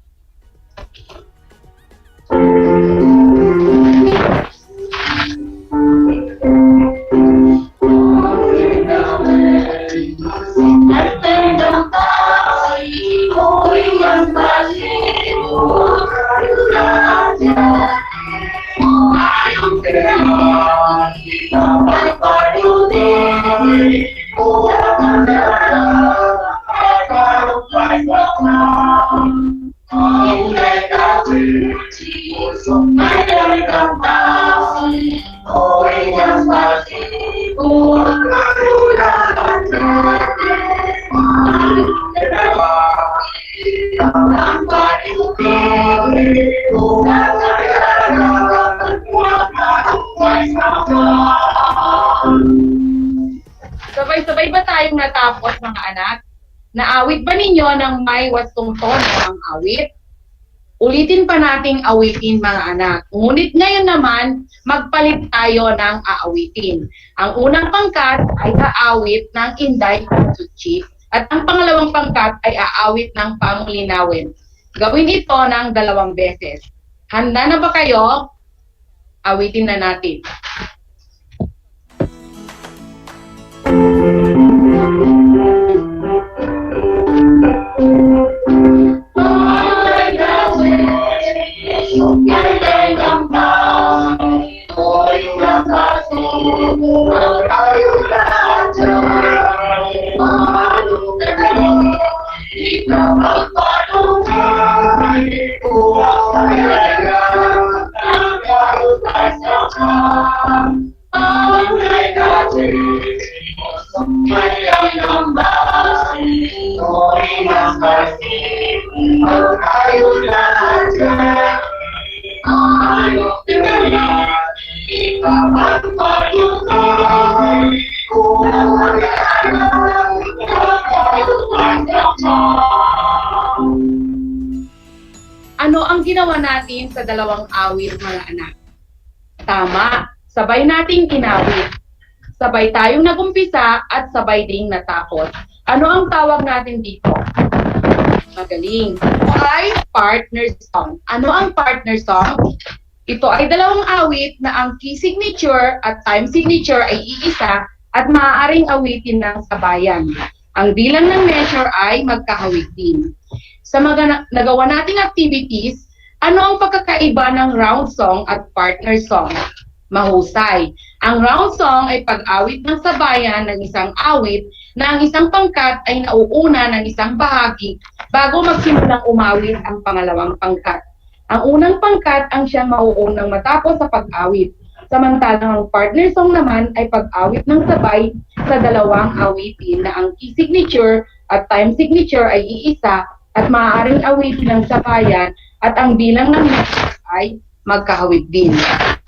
Sabay-sabay ba tayong natapos, mga anak? Naawit ba ninyo ng may wastong tono ang awit? Ulitin pa nating awitin, mga anak. Ngunit ngayon naman, magpalit tayo ng aawitin. Ang unang pangkat ay aawit ng Inday Kalatuchi at ang pangalawang pangkat ay aawit ng Pamulinawen. Gawin ito ng 2 beses. Handa na ba kayo? Awitin na natin. Ano ang ginawa natin sa dalawang awit, mga anak? Tama, sabay nating inawit. Sabay tayong nagumpisa at sabay ding natapos. Ano ang tawag natin dito? Magaling. Ito ay partner song. Ano ang partner song? Ito ay dalawang awit na ang key signature at time signature ay iisa at maaaring awitin ng sabayan. Ang bilang ng measure ay magkahawig din. Sa mga nagawa nating activities, ano ang pagkakaiba ng round song at partner song? Mahusay. Ang round song ay pag-awit ng sabayan ng isang awit na ang isang pangkat ay nauuna ng isang bahagi bago magsimulang umawit ang pangalawang pangkat. Ang unang pangkat ang siyang mauunang matapos sa pag-awit. Samantalang ang partner song naman ay pag-awit ng sabay sa dalawang awitin na ang key signature at time signature ay iisa at maaaring awitin ng sabayan at ang bilang ng measure ay magkahawig din.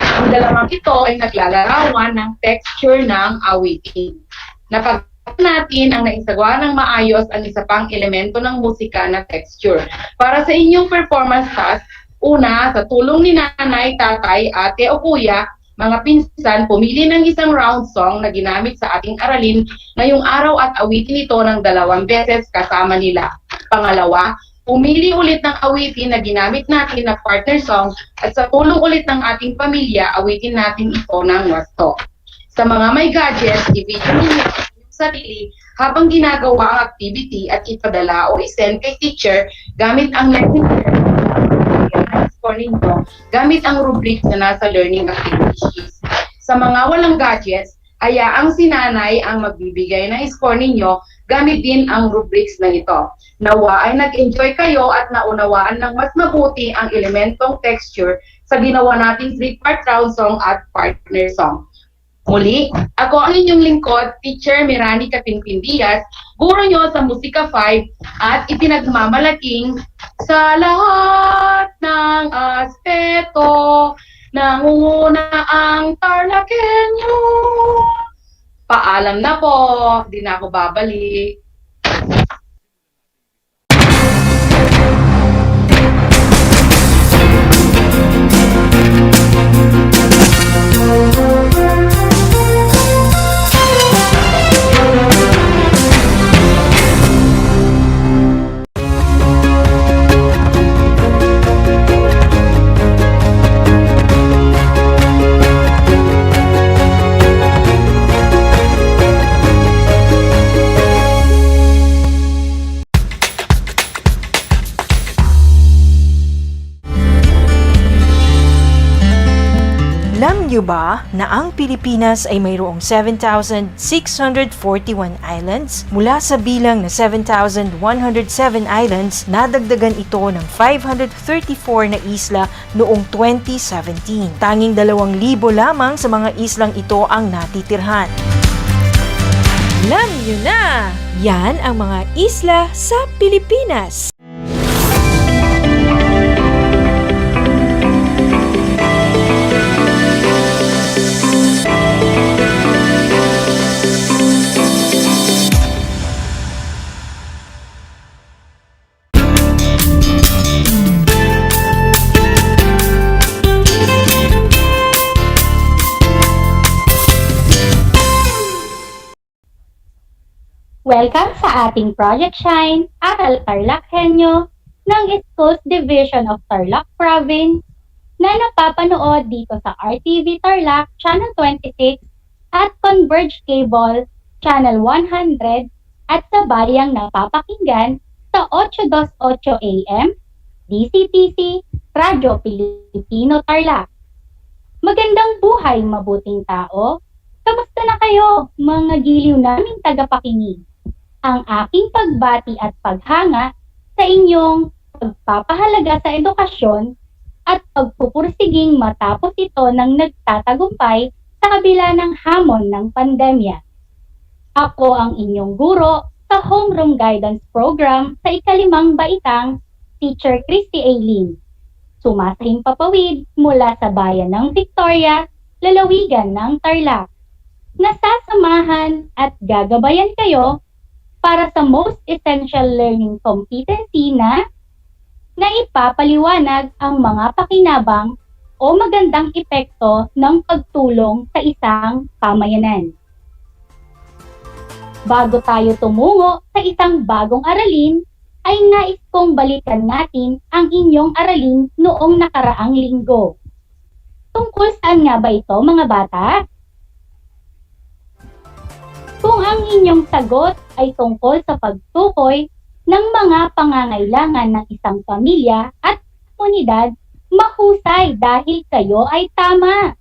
Ang dalawang ito ay naglalarawan ng texture ng awitin. Napag-aralan natin ang naisagawa ng maayos ang isa pang elemento ng musika na texture. Para sa inyong performance task, una, sa tulong ni nanay, tatay, ate o kuya, mga pinsan, pumili ng isang round song na ginamit sa ating aralin ngayong araw at awitin ito ng 2 beses kasama nila. Pangalawa, pumili ulit ng awitin na ginamit natin na partner song at sa tulong ulit ng ating pamilya, awitin natin ito ng wasto. Sa mga may gadgets, i-video ninyo yung sarili habang ginagawa ang activity at ipadala o isend kay teacher gamit ang messenger ninyo, gamit ang rubrics na nasa learning activities. Sa mga walang gadgets, hayaang si nanay ang magbibigay ng score ninyo gamit din ang rubrics na ito. Nawa ay nag-enjoy kayo at naunawaan ng mas mabuti ang elementong texture sa ginawa nating 3-part round song at partner song. Muli, ako ang inyong lingkod, Teacher Mirani Katinpindias, guro nyo sa Musika 5 at ipinagmamalaking Sa lahat ng aspeto, nangunguna ang TarlakHenyo. Paalam na po, di na ako babalik. Alam niyo ba na ang Pilipinas ay mayroong 7,641 islands? Mula sa bilang na 7,107 islands, nadagdagan ito ng 534 na isla noong 2017. Tanging 2,000 lamang sa mga islang ito ang natitirhan. Alam niyo na! Yan ang mga isla sa Pilipinas. Welcome sa ating Project Shine, Aral TarlakHenyo ng Schools Division of Tarlac Province na napapanood dito sa RTV Tarlac Channel 26 at Converge Cable Channel 100 at sa bayang napapakinggan sa 828 AM, DCTC, Radyo Pilipino Tarlac. Magandang buhay, mabuting tao! Kamusta na kayo, mga giliw naming tagapakinig? Ang aking pagbati at paghanga sa inyong pagpapahalaga sa edukasyon at pagpupursiging matapos ito ng nagtatagumpay sa kabila ng hamon ng pandemya. Ako ang inyong guro sa Homeroom Guidance Program sa ikalimang baitang, Teacher Christy Aileen. Sumasahing papawid mula sa bayan ng Victoria, lalawigan ng Tarlac. Nasasamahan at gagabayan kayo para sa Most Essential Learning Competency na ipapaliwanag ang mga pakinabang o magandang epekto ng pagtulong sa isang pamayanan. Bago tayo tumungo sa isang bagong aralin, ay nais kong balikan natin ang inyong aralin noong nakaraang linggo. Tungkol saan nga ba ito, mga bata? Kung ang inyong sagot ay tungkol sa pagtukoy ng mga pangangailangan ng isang pamilya at komunidad, mahusay dahil kayo ay tama.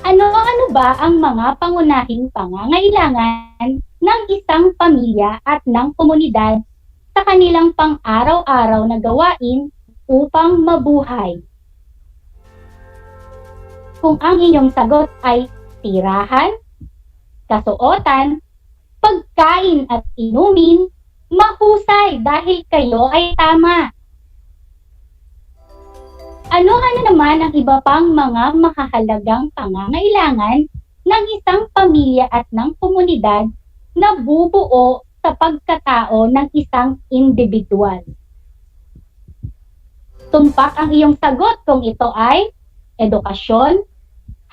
Ano-ano ba ang mga pangunahing pangangailangan ng isang pamilya at ng komunidad sa kanilang pang-araw-araw na gawain upang mabuhay? Kung ang inyong sagot ay tirahan, kasuotan, pagkain at inumin, mahusay dahil kayo ay tama. Ano-ano naman ang iba pang mga makahalagang pangangailangan ng isang pamilya at ng komunidad na bubuo sa pagkatao ng isang individual? Tumpak ang iyong sagot kung ito ay edukasyon,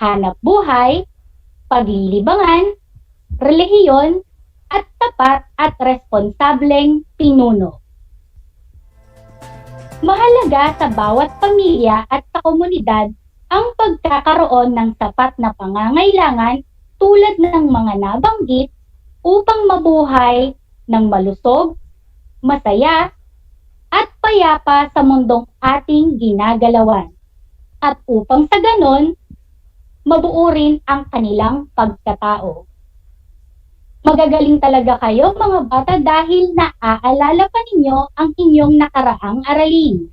hanap buhay, paglilibangan, relihiyon, at tapat at responsableng pinuno. Mahalaga sa bawat pamilya at sa komunidad ang pagkakaroon ng sapat na pangangailangan tulad ng mga nabanggit upang mabuhay ng malusog, masaya, at payapa sa mundong ating ginagalawan. At upang sa ganon, mabuo rin ang kanilang pagkatao. Magagaling talaga kayo, mga bata, dahil naaalala pa ninyo ang inyong nakaraang aralin.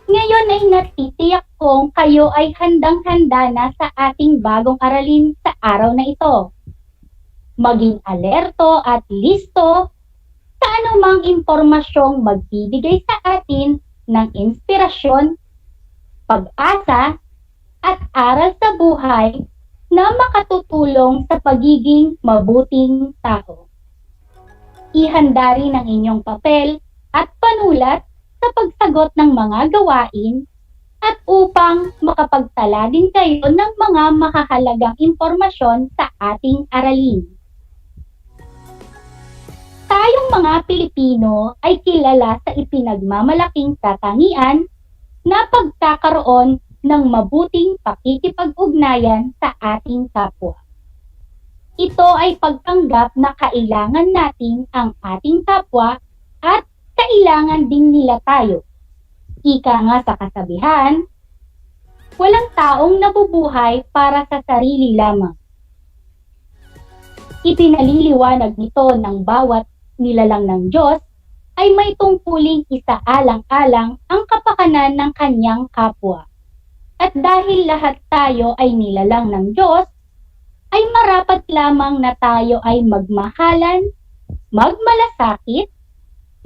Ngayon ay natitiyak kong kayo ay handang-handa na sa ating bagong aralin sa araw na ito. Maging alerto at listo sa anumang impormasyong magbibigay sa atin ng inspirasyon, pag-asa, at aral sa buhay na makatutulong sa pagiging mabuting tao. Ihanda rin ang inyong papel at panulat sa pagsagot ng mga gawain at upang makapagtala din kayo ng mga makahalagang impormasyon sa ating aralin. Tayong mga Pilipino ay kilala sa ipinagmamalaking katangian na pagkakaroon ng mabuting pakikipag-ugnayan sa ating kapwa. Ito ay pagtanggap na kailangan natin ang ating kapwa at kailangan din nila tayo. Ika nga sa kasabihan, walang taong nabubuhay para sa sarili lamang. Ipinaliliwanag nito ng bawat nilalang ng Diyos ay may tungkuling isaalang-alang ang kapakanan ng kanyang kapwa. At dahil lahat tayo ay nilalang ng Diyos, ay marapat lamang na tayo ay magmahalan, magmalasakit,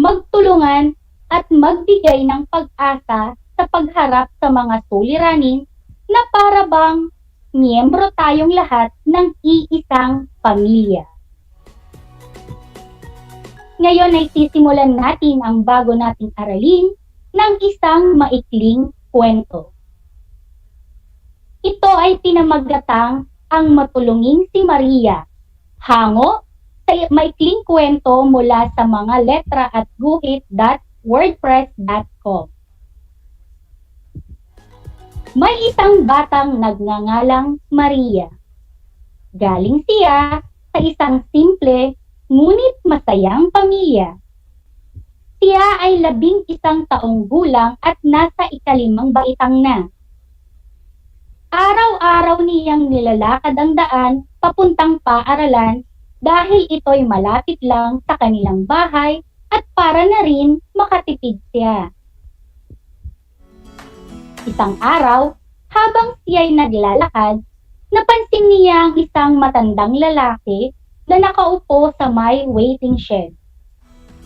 magtulungan, at magbigay ng pag-asa sa pagharap sa mga suliranin na para bang miyembro tayong lahat ng iisang pamilya. Ngayon ay sisimulan natin ang bago nating aralin ng isang maikling kwento. Ito ay pinamagatang Ang Matulunging si Maria, hango sa maikling kwento mula sa mga letra at guhit.wordpress.com. May isang batang nagngangalang Maria. Galing siya sa isang simple ngunit masayang pamilya. Siya ay 11 taong gulang at nasa ika-5 baitang na. Araw-araw niyang nilalakad ang daan papuntang paaralan dahil ito'y malapit lang sa kanilang bahay at para na rin makatipid siya. Isang araw, habang siya'y naglalakad, napansin niya ang isang matandang lalaki na nakaupo sa may waiting shed.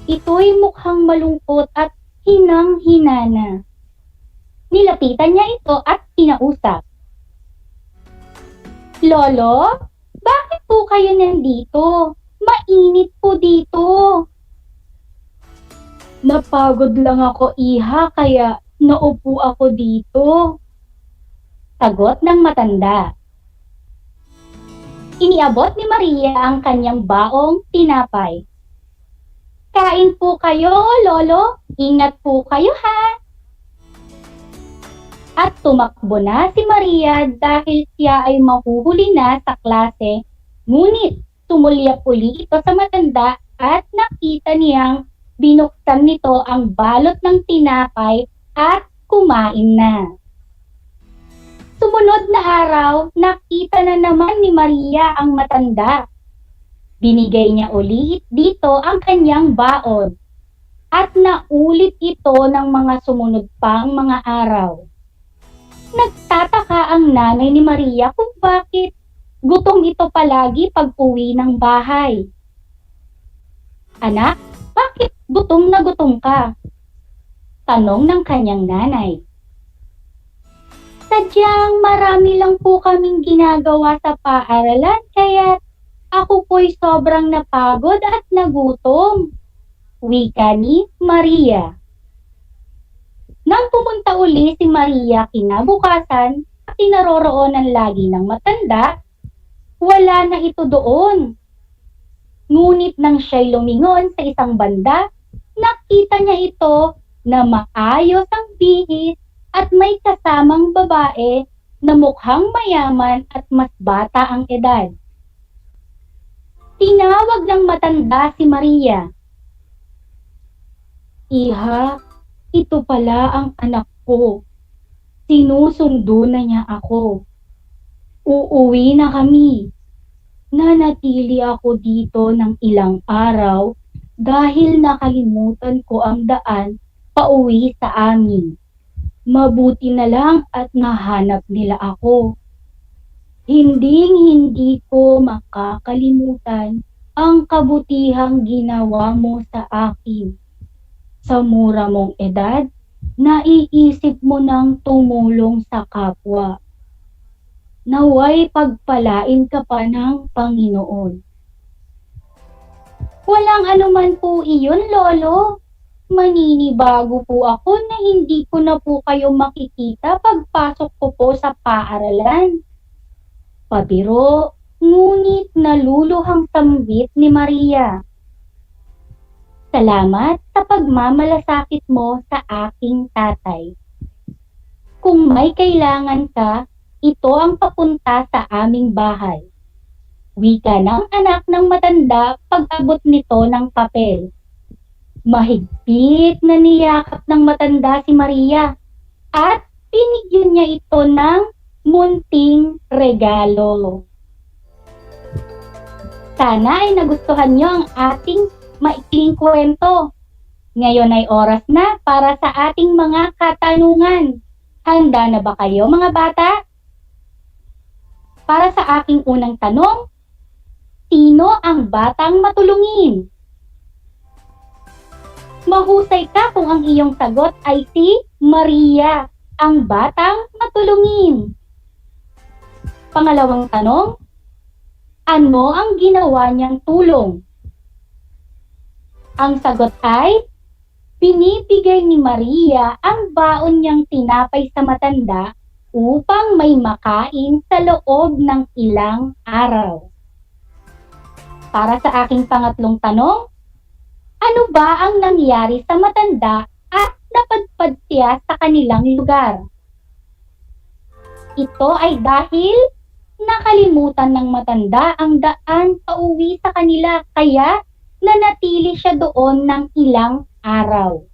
Ito'y mukhang malungkot at hinang-hinana. Nilapitan niya ito at kinausap. Lolo, bakit po kayo nandito? Mainit po dito. Napagod lang ako, iha, kaya naupo ako dito. Sagot ng matanda. Iniabot ni Maria ang kanyang baong tinapay. Kain po kayo, Lolo. Ingat po kayo, ha? At tumakbo na si Maria dahil siya ay mahuhuli na sa klase. Ngunit tumulyap uli ito sa matanda at nakita niyang binuksan nito ang balot ng tinapay at kumain na. Sumunod na araw, nakita na naman ni Maria ang matanda. Binigay niya ulit dito ang kanyang baon at naulit ito ng mga sumunod pang mga araw. Nagtataka ang nanay ni Maria kung bakit gutom ito palagi pag uwi ng bahay. Anak, bakit gutom na gutom ka? Tanong ng kanyang nanay. Sadyang marami lang po kaming ginagawa sa paaralan kaya ako po'y sobrang napagod at nagutom. Wika ni Maria. Nang pumunta uli si Maria kinabukasan at tinaroroonan lagi ng matanda, wala na ito doon. Ngunit nang siya'y lumingon sa isang banda, nakita niya ito na maayos ang bihis at may kasamang babae na mukhang mayaman at mas bata ang edad. Tinawag ng matanda si Maria. Iha, ito pala ang anak ko. Sinusundo na niya ako. Uuwi na kami. Nanatili ako dito ng ilang araw dahil nakalimutan ko ang daan pauwi sa amin. Mabuti na lang at nahanap nila ako. Hindi ko makakalimutan ang kabutihang ginawa mo sa akin. Sa mura mong edad, naiisip mo nang tumulong sa kapwa. Naway pagpalain ka pa ng Panginoon. Walang anuman po iyon, Lolo. Maninibago po ako na hindi ko na po kayo makikita pagpasok ko po sa paaralan. Pabiro, ngunit naluluhang sambit ni Maria. Salamat sa pagmamalasakit mo sa aking tatay. Kung may kailangan ka, ito ang papunta sa aming bahay. Wika ng anak ng matanda pag-abot nito ng papel. Mahigpit na niyakap ng matanda si Maria at binigyan niya ito ng munting regalo. Sana ay nagustuhan niyo ang ating maikling kwento. Ngayon ay oras na para sa ating mga katanungan. Handa na ba kayo, mga bata? Para sa aking unang tanong, sino ang batang matulungin? Mahusay ka kung ang iyong sagot ay si Maria, ang batang matulungin. Pangalawang tanong, ano ang ginawa niyang tulong? Ang sagot ay, binibigay ni Maria ang baon niyang tinapay sa matanda upang may makain sa loob ng ilang araw. Para sa aking pangatlong tanong, ano ba ang nangyari sa matanda at napadpad siya sa kanilang lugar? Ito ay dahil nakalimutan ng matanda ang daan pauwi sa kanila kaya nanatili siya doon ng ilang araw.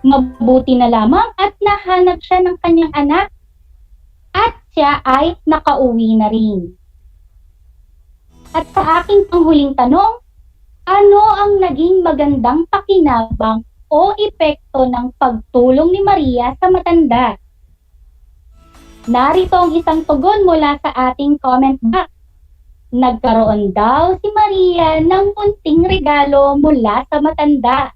Mabuti na lamang at nahanap siya ng kanyang anak at siya ay nakauwi na rin. At sa aking panghuling tanong, ano ang naging magandang pakinabang o epekto ng pagtulong ni Maria sa matanda? Narito ang isang tugon mula sa ating comment box. Nagkaroon daw si Maria ng munting regalo mula sa matanda.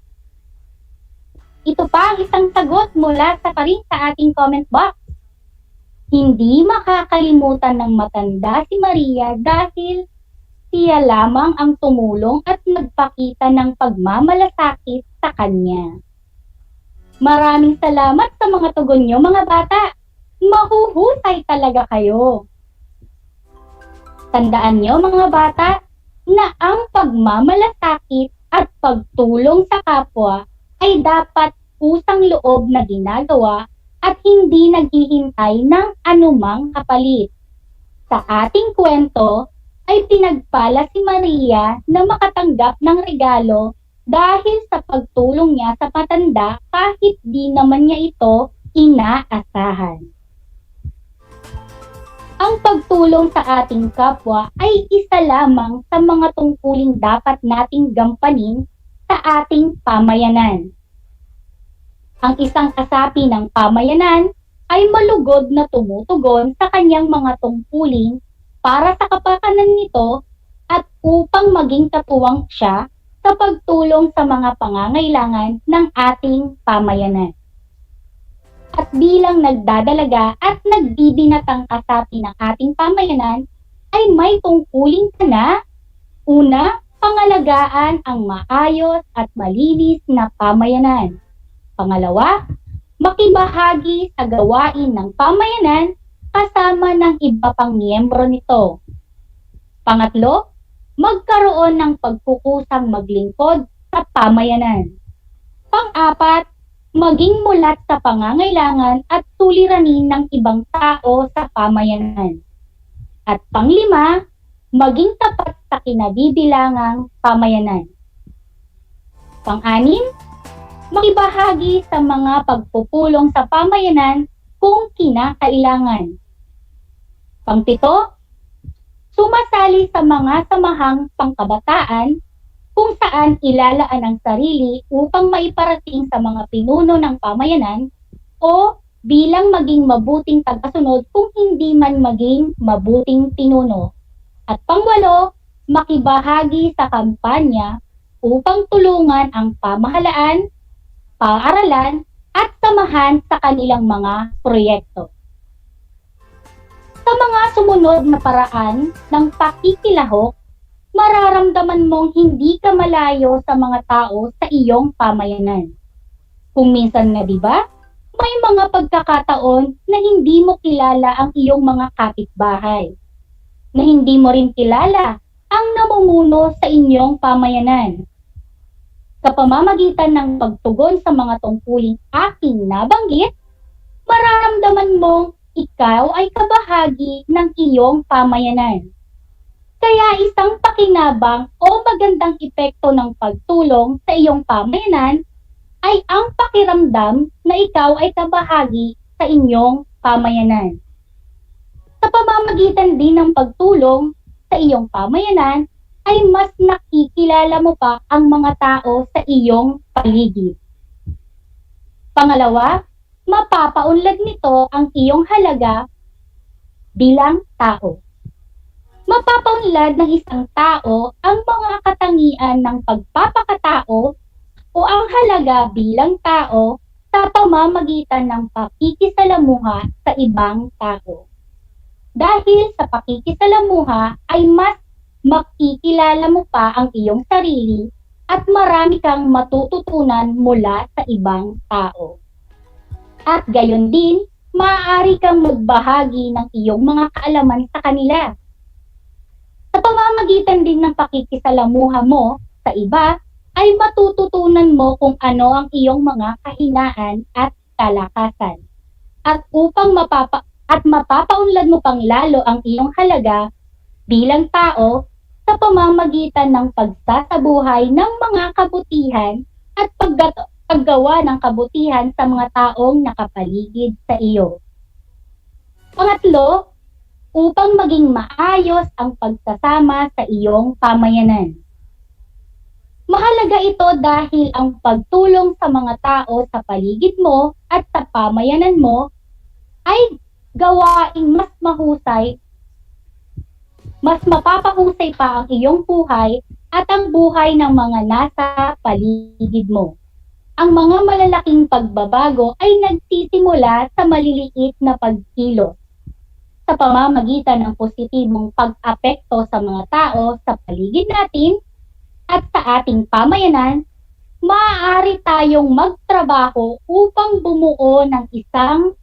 Ito pa ang isang sagot mula sa ating comment box. Hindi makakalimutan ng matanda si Maria dahil siya lamang ang tumulong at nagpakita ng pagmamalasakit sa kanya. Maraming salamat sa mga tugon niyo, mga bata. Mahuhusay talaga kayo. Tandaan niyo, mga bata, na ang pagmamalasakit at pagtulong sa kapwa ay dapat pusang loob na ginagawa at hindi naghihintay ng anumang kapalit. Sa ating kwento, ay pinagpala si Maria na makatanggap ng regalo dahil sa pagtulong niya sa matanda kahit di naman niya ito inaasahan. Ang pagtulong sa ating kapwa ay isa lamang sa mga tungkuling dapat nating gampanin sa ating pamayanan. Ang isang kasapi ng pamayanan ay malugod na tumutugon sa kanyang mga tungkulin para sa kapakanan nito at upang maging katuwang siya sa pagtulong sa mga pangangailangan ng ating pamayanan. At bilang nagdadalaga at nagbibinatang kasapi ng ating pamayanan, ay may tungkulin ka na. Una, pangalagaan ang maayos at malinis na pamayanan. Pangalawa, makibahagi sa gawain ng pamayanan kasama ng iba pang miyembro nito. Pangatlo, magkaroon ng pagkukusang maglingkod sa pamayanan. Pang-apat, maging mulat sa pangangailangan at suliranin ng ibang tao sa pamayanan. At panglima, maging tapat sa kinabibilangang pamayanan. Pang-anim, makibahagi sa mga pagpupulong sa pamayanan kung kinakailangan. Pang-pito, sumasali sa mga samahang pangkabataan kung saan ilalaan ang sarili upang maiparating sa mga pinuno ng pamayanan o bilang maging mabuting tagasunod kung hindi man maging mabuting pinuno. At pangwalo, makibahagi sa kampanya upang tulungan ang pamahalaan, paaralan, at samahan sa kanilang mga proyekto. Sa mga sumunod na paraan ng pakikilahok, mararamdaman mong hindi ka malayo sa mga tao sa iyong pamayanan. Kung minsan nga, di ba, may mga pagkakataon na hindi mo kilala ang iyong mga kapitbahay, na hindi mo rin kilala ang namumuno sa inyong pamayanan. Sa pamamagitan ng pagtugon sa mga tungkuling aking nabanggit, mararamdaman mong ikaw ay kabahagi ng iyong pamayanan. Kaya isang pakinabang o magandang epekto ng pagtulong sa iyong pamayanan ay ang pakiramdam na ikaw ay kabahagi sa inyong pamayanan. Sa pamamagitan din ng pagtulong sa iyong pamayanan, ay mas nakikilala mo pa ang mga tao sa iyong paligid. Pangalawa, mapapaunlad nito ang iyong halaga bilang tao. Mapapaunlad ng isang tao ang mga katangian ng pagpapakatao o ang halaga bilang tao sa pamamagitan ng pakikisalamuha sa ibang tao. Dahil sa pakikisalamuha ay mas makikilala mo pa ang iyong sarili at marami kang matututunan mula sa ibang tao. At gayon din, maaari kang magbahagi ng iyong mga kaalaman sa kanila. Sa pamamagitan din ng pakikisalamuha mo sa iba, ay matututunan mo kung ano ang iyong mga kahinaan at kalakasan. At upang mapapaunlad mo pang lalo ang iyong halaga bilang tao sa pamamagitan ng pagsasabuhay ng mga kabutihan at paggawa ng kabutihan sa mga taong nakapaligid sa iyo. Pangatlo, upang maging maayos ang pagsasama sa iyong pamayanan. Mahalaga ito dahil ang pagtulong sa mga tao sa paligid mo at sa pamayanan mo ay gawaing mas mahusay, mas mapapahusay pa ang iyong buhay at ang buhay ng mga nasa paligid mo. Ang mga malalaking pagbabago ay nagsisimula sa maliliit na pagkilos. Sa pamamagitan ng positibong pag-apekto sa mga tao sa paligid natin at sa ating pamayanan, maaari tayong magtrabaho upang bumuo ng isang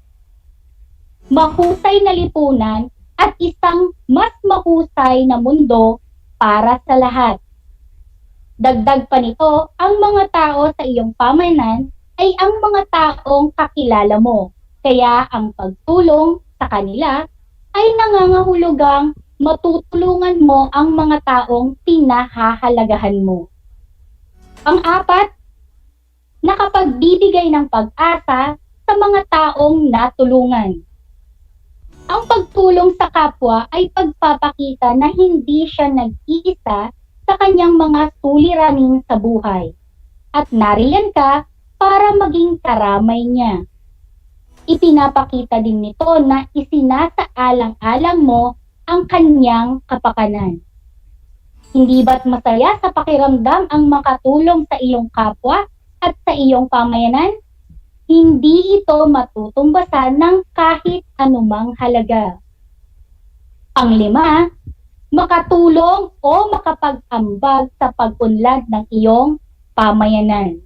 mahusay na lipunan at isang mas mahusay na mundo para sa lahat. Dagdag pa nito, ang mga tao sa iyong pamayanan ay ang mga taong kakilala mo, kaya ang pagtulong sa kanila ay nangangahulugang matutulungan mo ang mga taong pinahahalagahan mo. Pang-apat, nakapagbibigay ng pag-asa sa mga taong natulungan. Ang pagtulong sa kapwa ay pagpapakita na hindi siya nag-iisa sa kanyang mga suliranin sa buhay at nariyan ka para maging karamay niya. Ipinapakita din nito na isinasaalang-alang mo ang kanyang kapakanan. Hindi ba't masaya sa pakiramdam ang makatulong sa iyong kapwa at sa iyong pamayanan? Hindi ito matutumbasan ng kahit anumang halaga. Panglima, makatulong o makapag-ambag sa pag-unlad ng iyong pamayanan.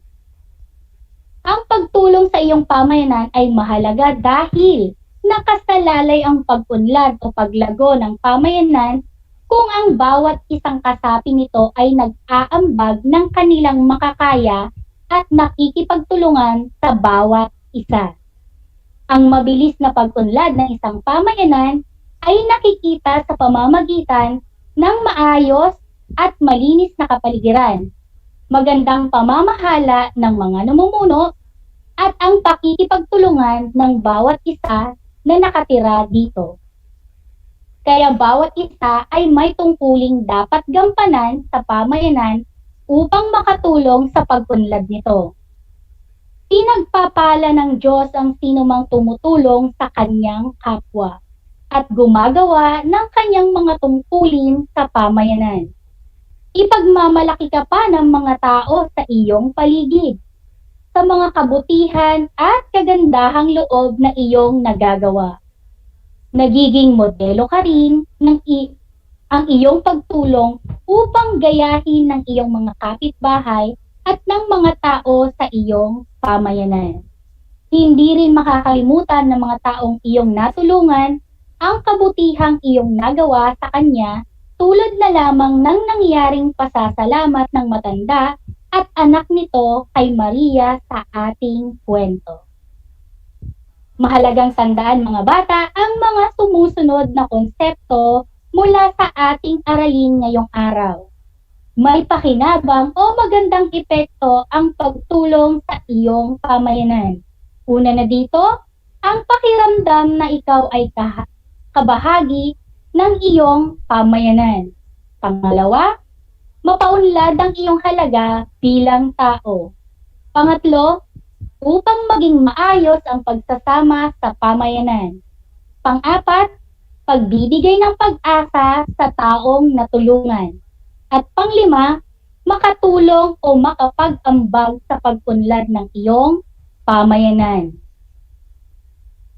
Ang pagtulong sa iyong pamayanan ay mahalaga dahil nakasalalay ang pag-unlad o paglago ng pamayanan kung ang bawat isang kasapi nito ay nag-aambag ng kanilang makakaya at nakikipagtulungan sa bawat isa. Ang mabilis na pag-unlad ng isang pamayanan ay nakikita sa pamamagitan ng maayos at malinis na kapaligiran, magandang pamamahala ng mga namumuno, at ang pakikipagtulungan ng bawat isa na nakatira dito. Kaya bawat isa ay may tungkuling dapat gampanan sa pamayanan upang makatulong sa pag-unlad nito. Pinagpapala ng Diyos ang sinumang tumutulong sa kanyang kapwa at gumagawa ng kanyang mga tungkulin sa pamayanan. Ipagmamalaki ka pa ng mga tao sa iyong paligid, sa mga kabutihan at kagandahang loob na iyong nagagawa. Nagiging modelo ka rin ang iyong pagtulong upang gayahin ng iyong mga kapitbahay at ng mga tao sa iyong pamayanan. Hindi rin makakalimutan ng mga taong iyong natulungan ang kabutihang iyong nagawa sa kanya, tulad na lamang ng nangyaring pasasalamat ng matanda at anak nito kay Maria sa ating kwento. Mahalagang tandaan mga bata ang mga sumusunod na konsepto mula sa ating aralin ngayong araw. May pakinabang o magandang epekto ang pagtulong sa iyong pamayanan. Una na dito, ang pakiramdam na ikaw ay kabahagi ng iyong pamayanan. Pangalawa, mapaunlad ang iyong halaga bilang tao. Pangatlo, upang maging maayos ang pagsasama sa pamayanan. Pang-apat, pagbibigay ng pag-asa sa taong natulungan. At panglima, makatulong o makapag-ambag sa pag-unlad ng iyong pamayanan.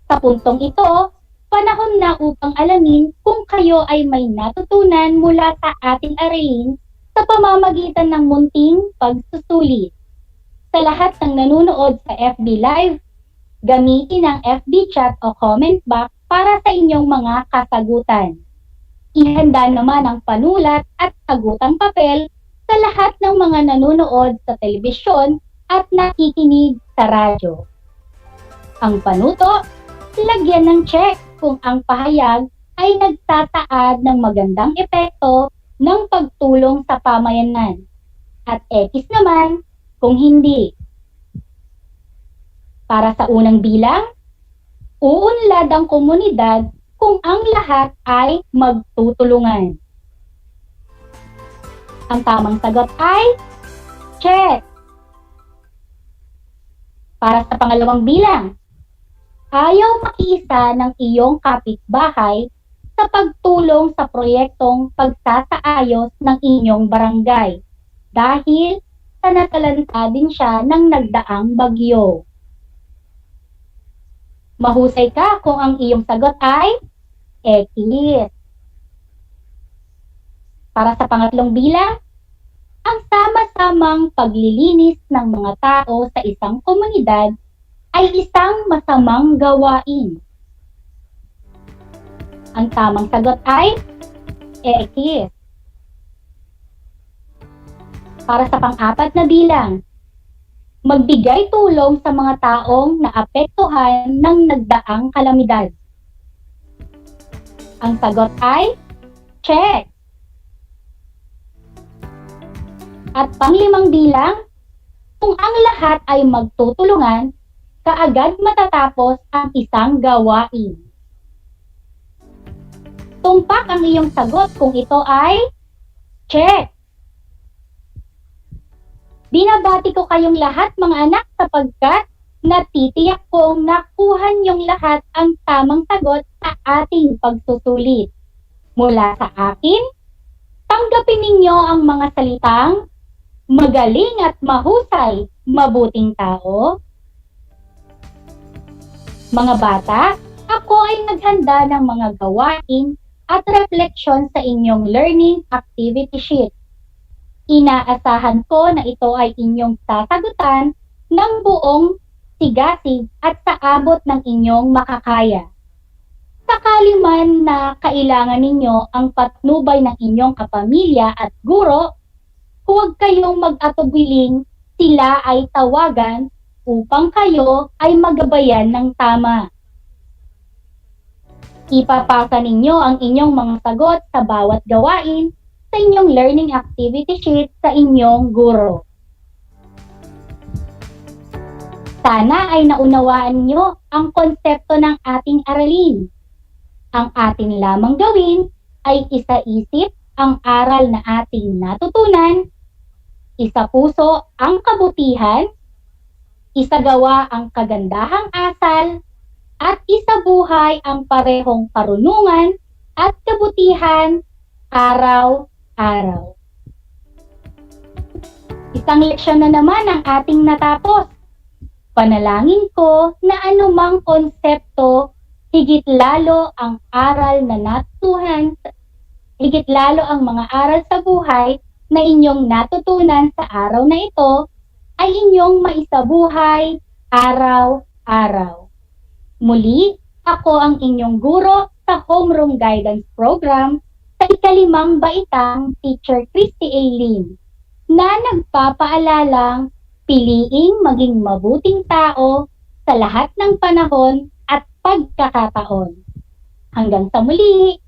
Sa puntong ito, panahon na upang alamin kung kayo ay may natutunan mula sa ating aralin sa pamamagitan ng munting pagsusulit. Sa lahat ng nanonood sa FB Live, gamitin ang FB chat o comment box para sa inyong mga kasagutan. Ihanda naman ang panulat at sagutang papel sa lahat ng mga nanonood sa telebisyon at nakikinig sa radyo. Ang panuto, lagyan ng check kung ang pahayag ay nagtataad ng magandang epekto ng pagtulong sa pamayanan. At X naman kung hindi. Para sa unang bilang, uunlad ang komunidad kung ang lahat ay magtutulungan. Ang tamang sagot ay check. Para sa pangalawang bilang, ayaw makiisa ng iyong kapitbahay sa pagtulong sa proyektong pagsasaayos ng inyong barangay dahil sa nasalanta din siya ng nagdaang bagyo. Mahusay ka kung ang iyong sagot ay X. Para sa pangatlong bilang, ang sama-samang paglilinis ng mga tao sa isang komunidad ay isang masamang gawain. Ang tamang sagot ay X. Para sa pang-apat na bilang, magbigay tulong sa mga taong naapektuhan ng nagdaang kalamidad. Ang sagot ay check. At panglimang bilang, kung ang lahat ay magtutulungan, kaagad matatapos ang isang gawain. Tumpak ang iyong sagot kung ito ay check. Binabati ko kayong lahat mga anak sapagkat natitiyak kong nakuha niyong lahat ang tamang sagot sa ating pagsusulit. Mula sa akin, tanggapin ninyo ang mga salitang magaling at mahusay, mabuting tao. Mga bata, ako ay naghanda ng mga gawain at refleksyon sa inyong learning activity sheet. Inaasahan ko na ito ay inyong sasagutan ng buong sigasig at sa abot ng inyong makakaya. Sakali man na kailangan ninyo ang patnubay ng inyong kapamilya at guro, huwag kayong mag-atubiling sila ay tawagan upang kayo ay magabayan ng tama. Ipapasa ninyo ang inyong mga sagot sa bawat gawain sa inyong learning activity sheet sa inyong guro. Sana ay naunawaan nyo ang konsepto ng ating aralin. Ang atin lamang gawin ay isa-isip ang aral na ating natutunan, isa-puso ang kabutihan, isagawa ang kagandahang asal, at isabuhay ang parehong karunungan at kabutihan araw-araw. Isang leksyon na naman ang ating natapos. Panalangin ko na anumang konsepto, higit lalo ang mga aral sa buhay na inyong natutunan sa araw na ito ay inyong maisabuhay araw-araw. Muli, ako ang inyong guro sa Homeroom Guidance Program sa ikalimang baitang Teacher Christy A. Lim, na nagpapaalalang piliing maging mabuting tao sa lahat ng panahon at pagkakataon. Hanggang sa muli!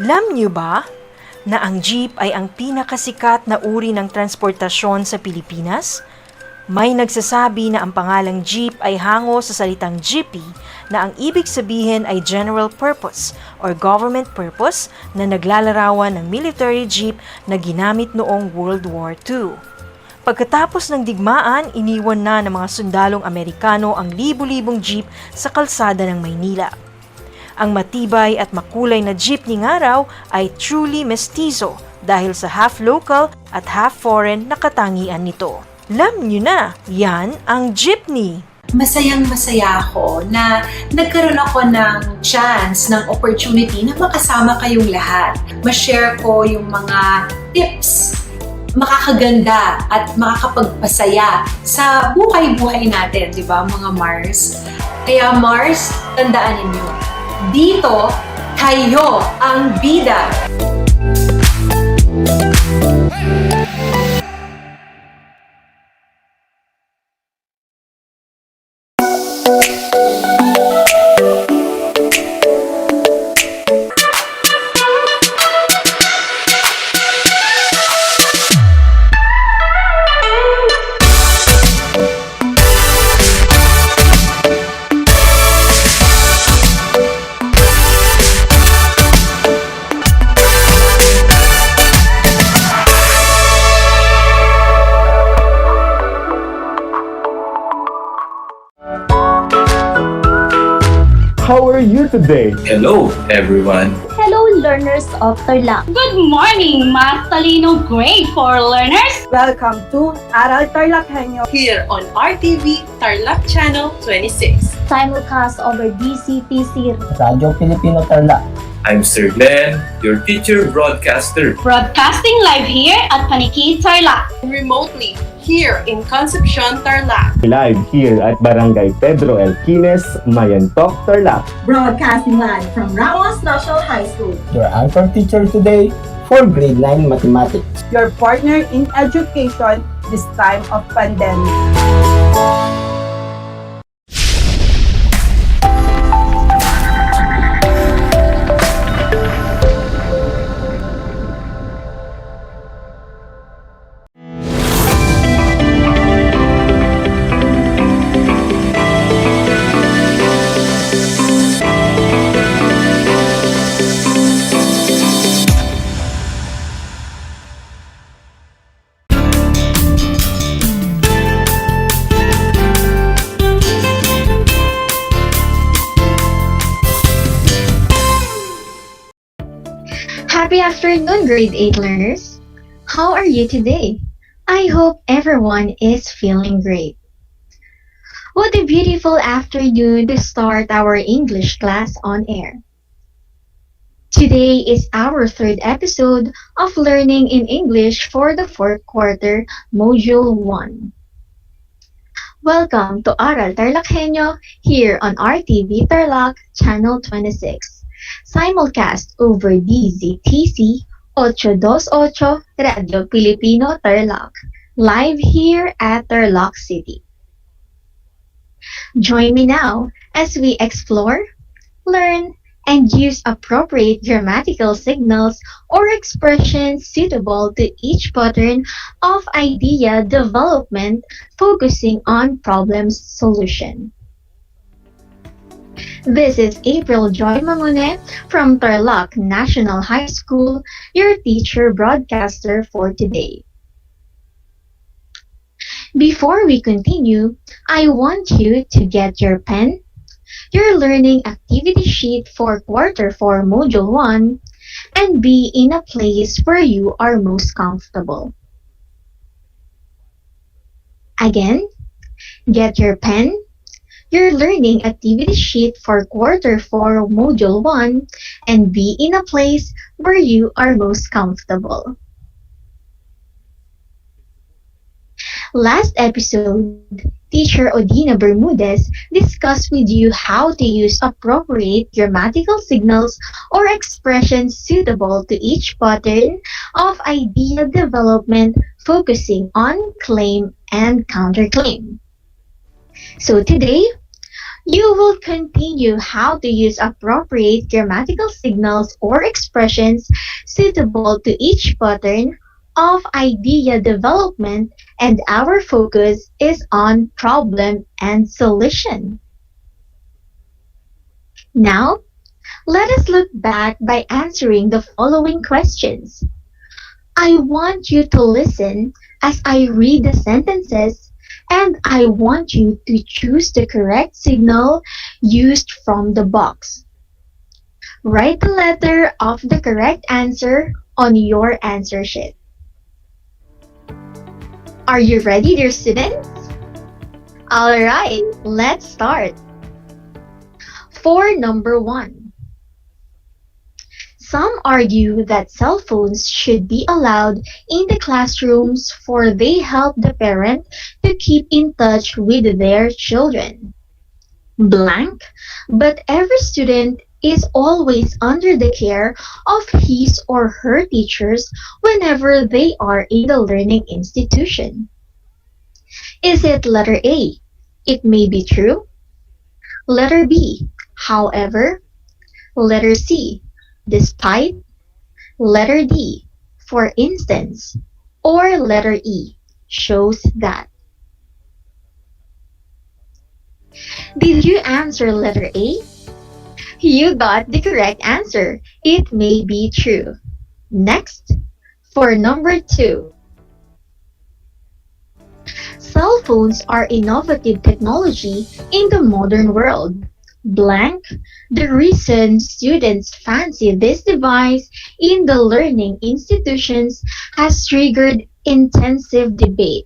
Alam niyo ba na ang jeep ay ang pinakasikat na uri ng transportasyon sa Pilipinas? May nagsasabi na ang pangalang jeep ay hango sa salitang jeepy na ang ibig sabihin ay general purpose or government purpose na naglalarawan ng military jeep na ginamit noong World War II. Pagkatapos ng digmaan, iniwan na ng mga sundalong Amerikano ang libu-libong jeep sa kalsada ng Maynila. Ang matibay at makulay na jeepney nga raw ay truly mestizo dahil sa half local at half foreign na katangian nito. Alam nyo na, yan ang jeepney. Masayang-masaya ako na nagkaroon ako ng chance, ng opportunity na makasama kayong lahat. Ma-share ko yung mga tips, makakaganda at makakapagpasaya sa buhay-buhay natin, di ba mga Mars? Kaya Mars, tandaan ninyo, dito, kayo ang bida. you today? Hello, everyone. Hello, learners of Tarlac. Good morning, mas talino grade 4 learners! Welcome to Aral TarlakHenyo Here on RTV Tarlac Channel 26. Simulcast over DCTC. Radyo Pilipino Tarlac. I'm Sir Glenn, your teacher broadcaster. Broadcasting live here at Paniki Tarlac. Remotely here in Concepcion, Tarlac. Live here at Barangay Pedro Elquines, Mayantok, Tarlac. Broadcasting live from Ramos National High School. Your anchor teacher today for grade 9 mathematics. Your partner in education this time of pandemic. Happy afternoon, grade 8 learners. How are you today? I hope everyone is feeling great. What a beautiful afternoon to start our English class on air. Today is our third episode of Learning in English for the fourth quarter, Module 1. Welcome to Aral TarlakHenyo here on RTV Tarlac, Channel 26. Simulcast over DZTC 828 Radio Pilipino Tarlac, live here at Tarlac City. Join me now as we explore, learn, and use appropriate grammatical signals or expressions suitable to each pattern of idea development, focusing on problem solution. This is April Joy Mamune from Tarlac National High School, your teacher broadcaster for today. Before we continue, I want you to get your pen, your learning activity sheet for Quarter 4 Module 1, and be in a place where you are most comfortable. Again, get your pen, your learning activity sheet for Quarter 4 Module 1, and be in a place where you are most comfortable. Last episode, Teacher Odina Bermudez discussed with you how to use appropriate grammatical signals or expressions suitable to each pattern of idea development, focusing on claim and counterclaim. So today, you will continue how to use appropriate grammatical signals or expressions suitable to each pattern of idea development, and our focus is on problem and solution. Now, let us look back by answering the following questions. I want you to listen as I read the sentences, and I want you to choose the correct signal used from the box. Write the letter of the correct answer on your answer sheet. Are you ready, dear students? Alright, let's start. For number 1. Some argue that cell phones should be allowed in the classrooms for they help the parent to keep in touch with their children. Blank, but every student is always under the care of his or her teachers whenever they are in the learning institution. Is it letter A? It may be true. Letter B, however. Letter C, despite. Letter D, for instance. Or letter E, shows that. Did you answer letter A? You got the correct answer. It may be true. Next, for number 2. Cell phones are innovative technology in the modern world. Blank, the reason students fancy this device in the learning institutions has triggered intensive debate.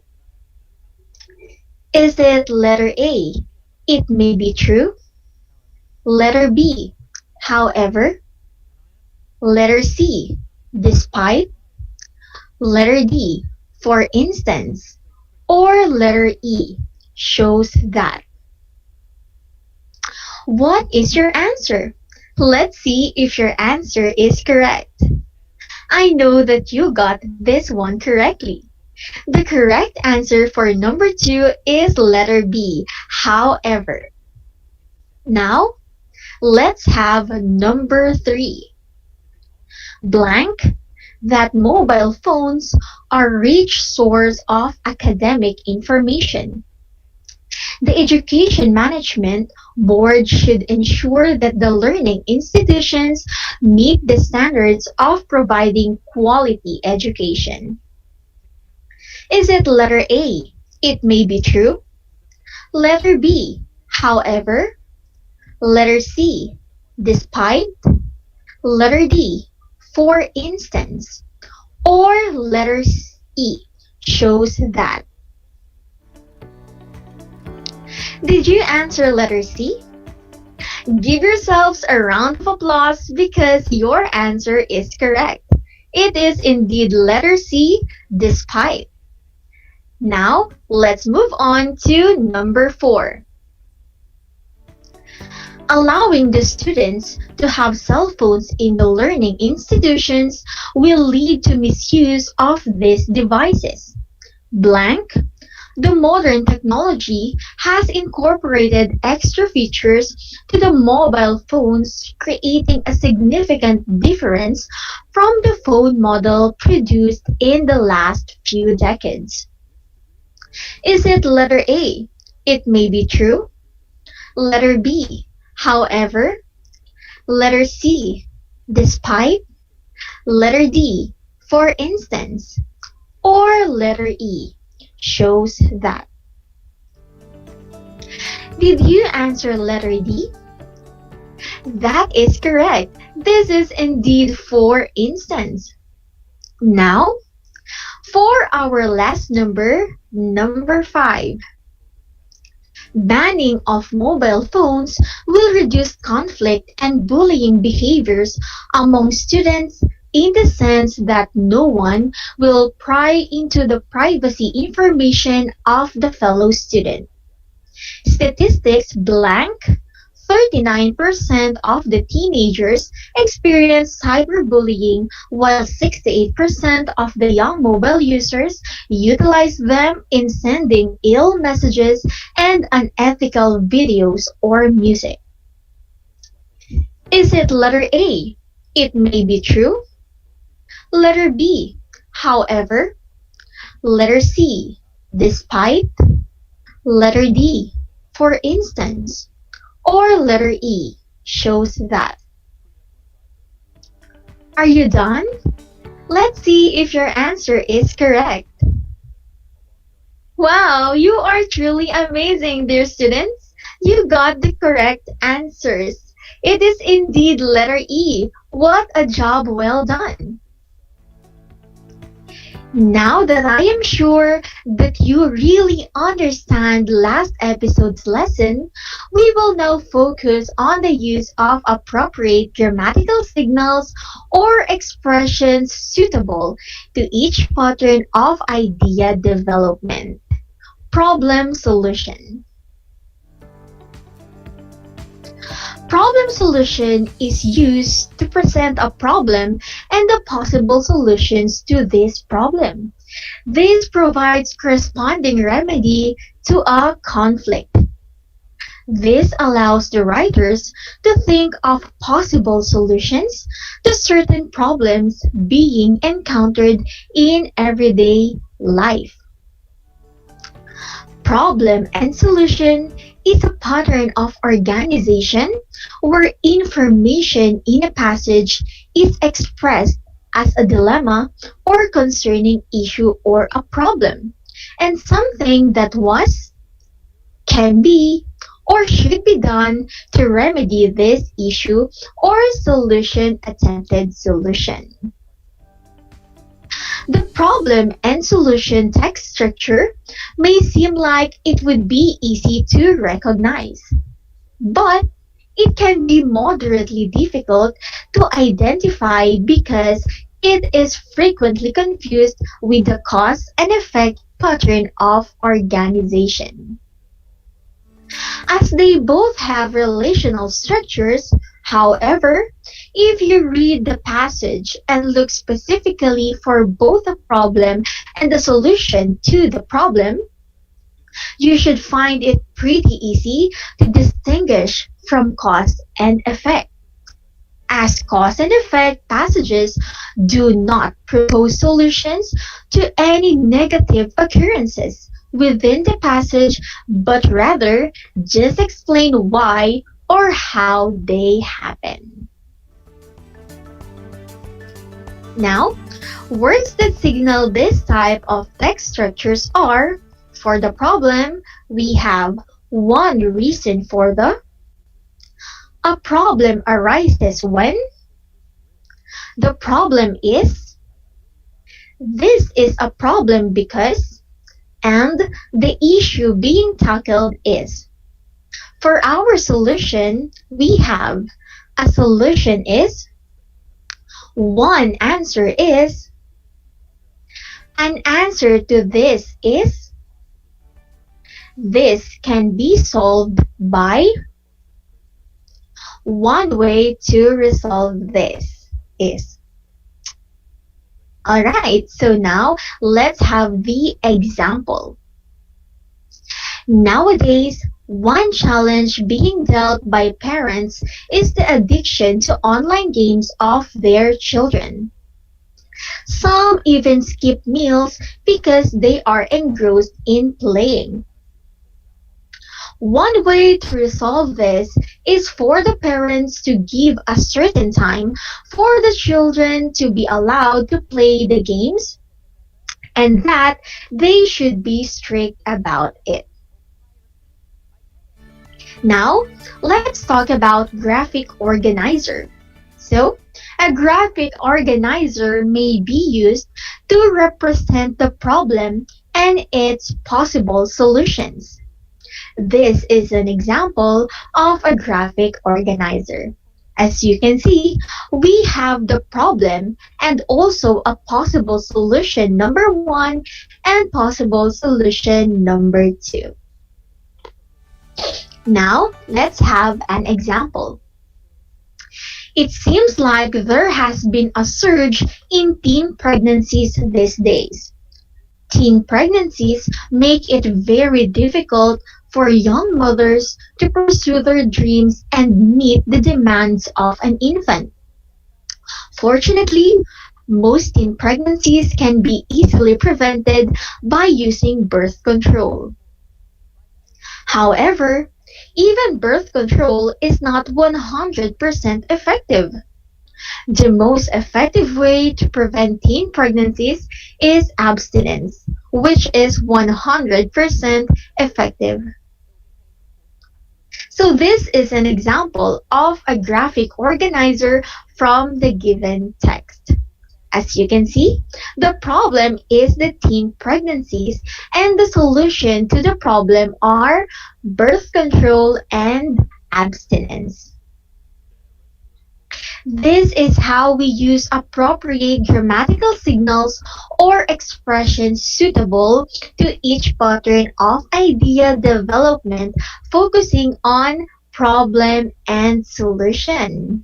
Is it letter A? It may be true. Letter B, however. Letter C, despite. Letter D, for instance. Or letter E, shows that. What is your answer? Let's see if your answer is correct. I know that you got this one correctly. The correct answer for number 2 is letter B, however. Now, let's have number 3. Blank, that mobile phones are a rich source of academic information. The Education Management Board should ensure that the learning institutions meet the standards of providing quality education. Is it letter A? It may be true. Letter B, however. Letter C, despite. Letter D, for instance. Or letter E, shows that. Did you answer letter C? Give yourselves a round of applause because your answer is correct. It is indeed letter C, despite. Now, let's move on to number 4. Allowing the students to have cell phones in the learning institutions will lead to misuse of these devices. Blank, the modern technology has incorporated extra features to the mobile phones, creating a significant difference from the phone model produced in the last few decades. Is it letter A? It may be true. Letter B, however. Letter C, despite. Letter D, for instance. Or letter E, shows that. Did you answer letter D? That is correct. This is indeed for instance. Now, for our last number, number 5. Banning of mobile phones will reduce conflict and bullying behaviors among students in the sense that no one will pry into the privacy information of the fellow student. Statistics blank, 39% of the teenagers experience cyberbullying, while 68% of the young mobile users utilize them in sending ill messages and unethical videos or music. Is it letter A? It may be true. Letter B, however. Letter C, despite. Letter D, for instance. Or letter E, shows that. Are you done? Let's see if your answer is correct. Wow, you are truly amazing, dear students. You got the correct answers. It is indeed letter E. What a job well done. Now that I am sure that you really understand last episode's lesson, we will now focus on the use of appropriate grammatical signals or expressions suitable to each pattern of idea development. Problem solution. Problem solution is used to present a problem and the possible solutions to this problem. This provides corresponding remedy to a conflict. This allows the writers to think of possible solutions to certain problems being encountered in everyday life. Problem and solution is a pattern of organization where information in a passage is expressed as a dilemma or concerning issue or a problem, and something that was, can be, or should be done to remedy this issue, or solution attempted solution. The problem and solution text structure may seem like it would be easy to recognize, but it can be moderately difficult to identify because it is frequently confused with the cause and effect pattern of organization. As they both have relational structures, however, if you read the passage and look specifically for both the problem and the solution to the problem, you should find it pretty easy to distinguish from cause and effect. As cause and effect passages do not propose solutions to any negative occurrences within the passage, but rather just explain why or how they happen. Now, words that signal this type of text structures are: for the problem, we have one reason for the, a problem arises when, the problem is, this is a problem because, and the issue being tackled is. For our solution, we have a solution is, one answer is, an answer to this is, this can be solved by, one way to resolve this is. Alright, so now let's have the example. Nowadays, one challenge being dealt by parents is the addiction to online games of their children. Some even skip meals because they are engrossed in playing. One way to resolve this is for the parents to give a certain time for the children to be allowed to play the games, and that they should be strict about it. Now, let's talk about graphic organizer. So, a graphic organizer may be used to represent the problem and its possible solutions. This is an example of a graphic organizer. As you can see, we have the problem and also a possible solution number 1 and possible solution number 2. Now, let's have an example. It seems like there has been a surge in teen pregnancies these days. Teen pregnancies make it very difficult for young mothers to pursue their dreams and meet the demands of an infant. Fortunately, most teen pregnancies can be easily prevented by using birth control. However, even birth control is not 100% effective. The most effective way to prevent teen pregnancies is abstinence, which is 100% effective. So this is an example of a graphic organizer from the given text. As you can see, the problem is the teen pregnancies and the solution to the problem are birth control and abstinence. This is how we use appropriate grammatical signals or expressions suitable to each pattern of idea development, focusing on problem and solution.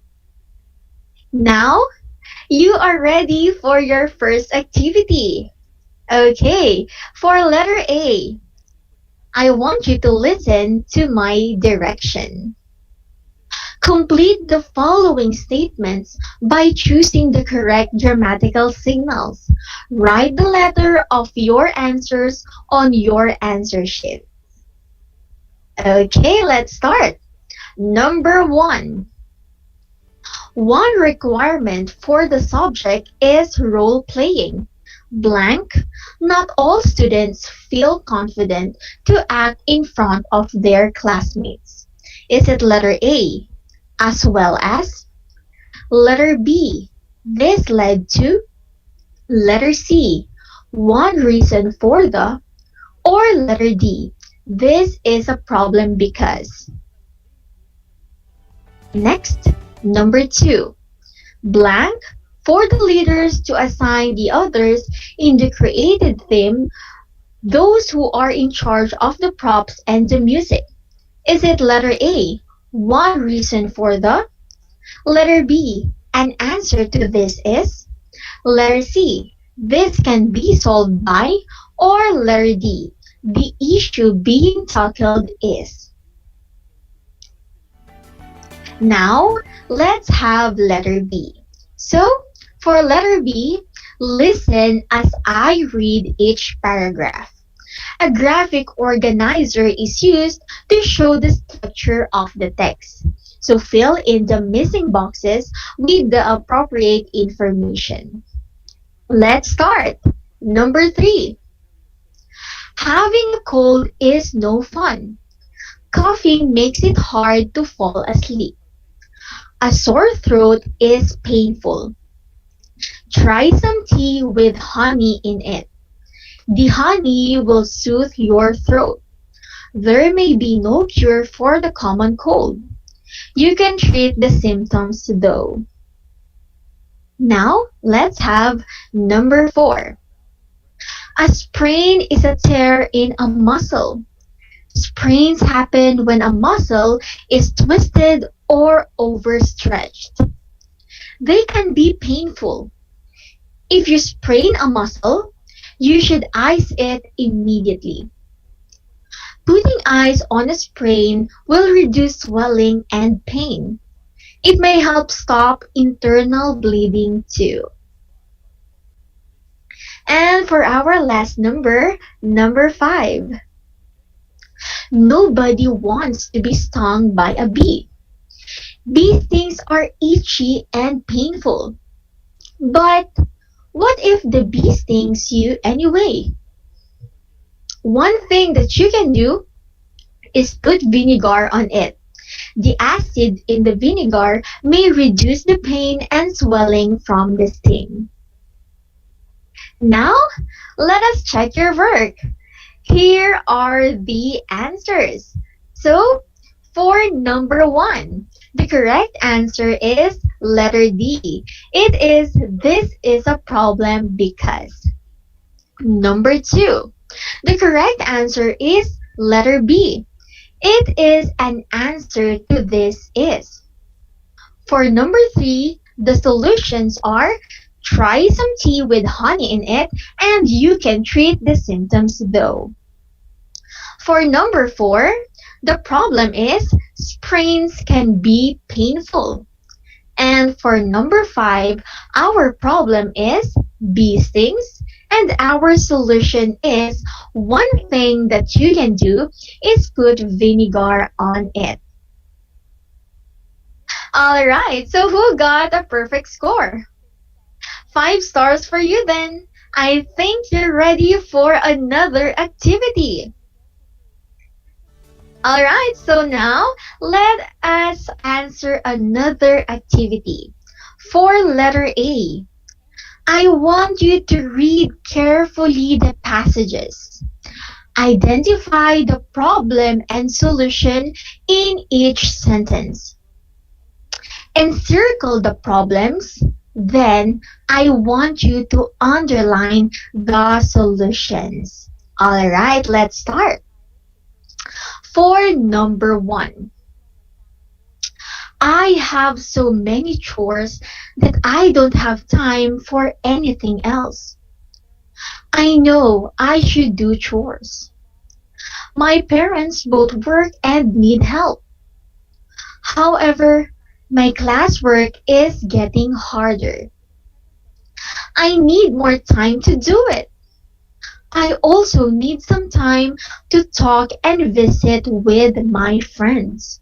Now, you are ready for your first activity. Okay, for letter A, I want you to listen to my direction. Complete the following statements by choosing the correct grammatical signals. Write the letter of your answers on your answer sheet. Okay, let's start. Number 1. One requirement for the subject is role-playing. Blank, not all students feel confident to act in front of their classmates. Is it letter A, as well as? Letter B, this led to? Letter C, one reason for the? Or letter D, this is a problem because? Next, number 2. Blank, for the leaders to assign the others in the created theme, those who are in charge of the props and the music. Is it letter A, one reason for the? Letter B, an answer to this is? Letter C, this can be solved by? Or letter D, the issue being tackled is? Now, let's have letter B. So, for letter B, listen as I read each paragraph. A graphic organizer is used to show the structure of the text. So fill in the missing boxes with the appropriate information. Let's start. Number 3. Having a cold is no fun. Coughing makes it hard to fall asleep. A sore throat is painful. Try some tea with honey in it. The honey will soothe your throat. There may be no cure for the common cold. You can treat the symptoms though. Now, let's have number 4. A sprain is a tear in a muscle. Sprains happen when a muscle is twisted or overstretched. They can be painful. If you sprain a muscle, you should ice it immediately. Putting ice on a sprain will reduce swelling and pain. It may help stop internal bleeding too. And for our last number, number 5. Nobody wants to be stung by a bee. Bee stings are itchy and painful. But what if the bee stings you anyway? One thing that you can do is put vinegar on it. The acid in the vinegar may reduce the pain and swelling from the sting. Now, let us check your work. Here are the answers. So, for number 1, the correct answer is letter D. It is, this is a problem because. Number 2, the correct answer is letter B. It is an answer to this is. For number 3, the solutions are try some tea with honey in it and you can treat the symptoms though. For number 4, the problem is sprains can be painful. And for number 5, our problem is bee stings. And our solution is one thing that you can do is put vinegar on it. Alright, so who got a perfect score? 5 stars for you then. I think you're ready for another activity. Alright, so now let us answer another activity. For letter A, I want you to read carefully the passages. Identify the problem and solution in each sentence. Encircle the problems. Then, I want you to underline the solutions. Alright, let's start. For number 1, I have so many chores that I don't have time for anything else. I know I should do chores. My parents both work and need help. However, my classwork is getting harder. I need more time to do it. I also need some time to talk and visit with my friends.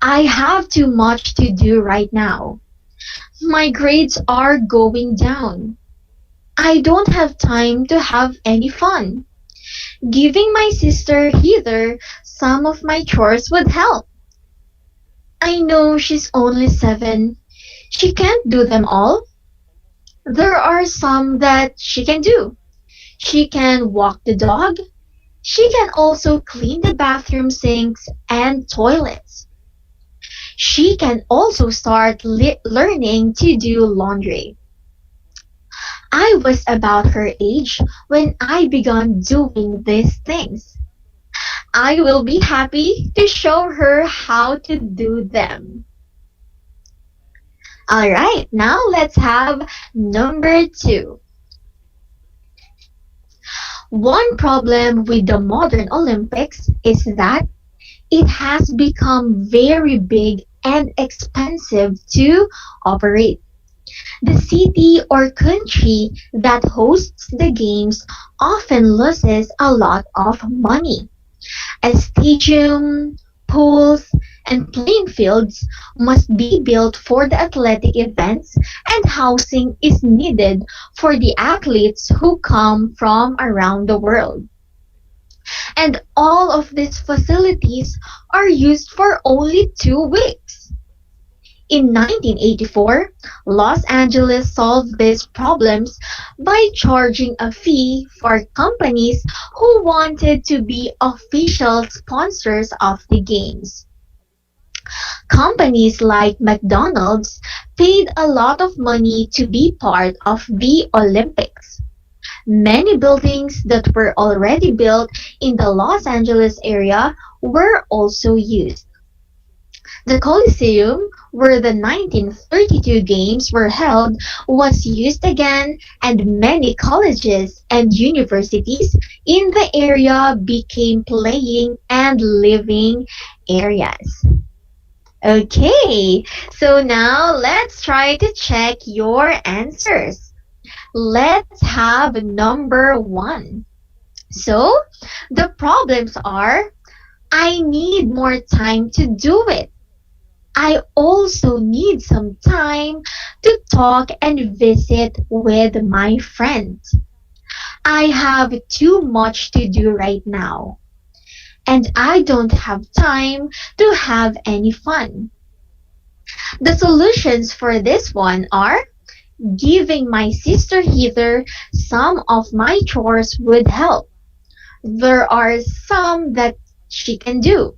I have too much to do right now. My grades are going down. I don't have time to have any fun. Giving my sister Heather some of my chores would help. I know she's only 7. She can't do them all. There are some that she can do. She can walk the dog. She can also clean the bathroom sinks and toilets. She can also start learning to do laundry. I was about her age when I began doing these things. I will be happy to show her how to do them. Alright, now let's have number 2. One problem with the modern Olympics is that it has become very big and expensive to operate. The city or country that hosts the games often loses a lot of money. A stadium, pools, and playing fields must be built for the athletic events, and housing is needed for the athletes who come from around the world. And all of these facilities are used for only 2 weeks. In 1984, Los Angeles solved these problems by charging a fee for companies who wanted to be official sponsors of the games. Companies like McDonald's paid a lot of money to be part of the Olympics. Many buildings that were already built in the Los Angeles area were also used. The Coliseum, where the 1932 games were held, was used again, and many colleges and universities in the area became playing and living areas. Okay, so now let's try to check your answers. Let's have number 1. So, the problems are, I need more time to do it. I also need some time to talk and visit with my friends. I have too much to do right now, and I don't have time to have any fun. The solutions for this one are, giving my sister Heather some of my chores would help. There are some that she can do.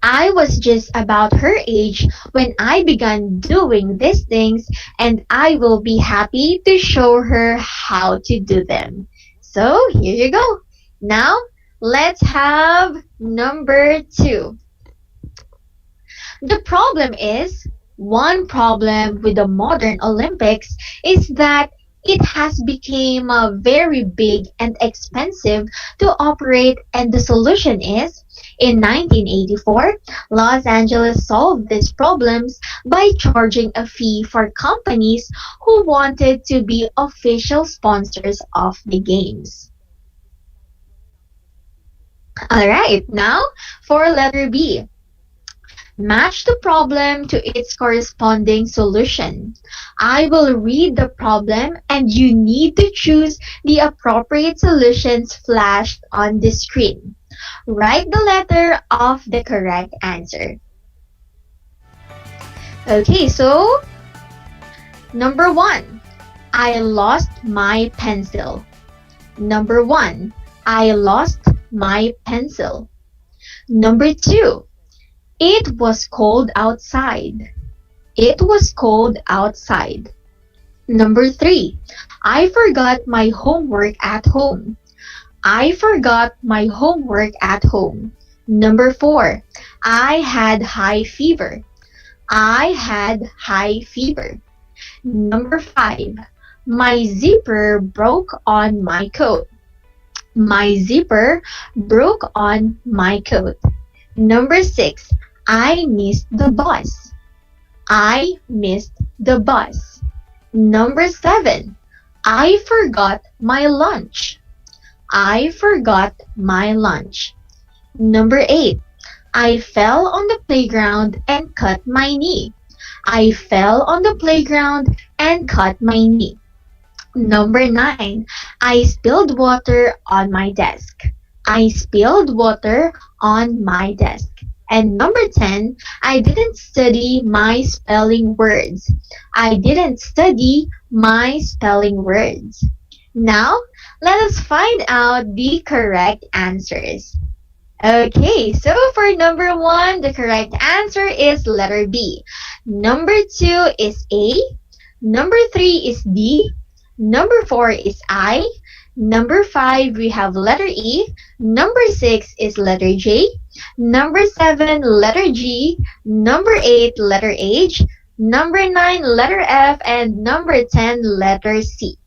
I was just about her age when I began doing these things, and I will be happy to show her how to do them. So here you go. Now let's have number 2. The problem is, one problem with the modern Olympics is that it has become very big and expensive to operate, and the solution is, in 1984, Los Angeles solved these problems by charging a fee for companies who wanted to be official sponsors of the games. Alright, now for letter B. Match the problem to its corresponding solution. I will read the problem and you need to choose the appropriate solutions flashed on the screen. Write the letter of the correct answer. Okay, so number 1, I lost my pencil. Number 1, I lost my pencil. Number 2, it was cold outside. It was cold outside. Number 3, I forgot my homework at home. I forgot my homework at home. Number 4, I had high fever. I had high fever. Number 5, my zipper broke on my coat. My zipper broke on my coat. Number 6, I missed the bus. I missed the bus. Number 7, I forgot my lunch. I forgot my lunch. Number 8, I fell on the playground and cut my knee. I fell on the playground and cut my knee. Number 9. I spilled water on my desk. I spilled water on my desk. And number 10, I didn't study my spelling words. I didn't study my spelling words. Now, let us find out the correct answers. Okay, so for number 1, the correct answer is letter B. Number 2 is A. Number 3 is D. Number 4 is I. Number 5, we have letter E. Number 6 is letter J. Number 7, letter G. Number 8, letter H. Number 9, letter F. And number 10, letter C.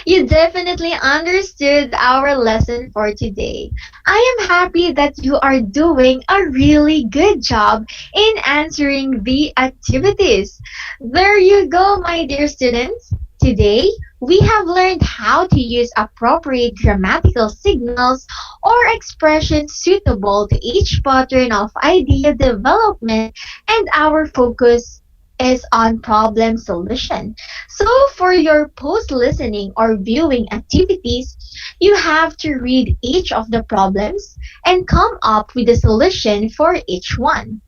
You definitely understood our lesson for today. I am happy that you are doing a really good job in answering the activities. There you go, my dear students. Today, we have learned how to use appropriate grammatical signals or expressions suitable to each pattern of idea development, and our focus is on problem solution. So for your post-listening or viewing activities, you have to read each of the problems and come up with a solution for each one.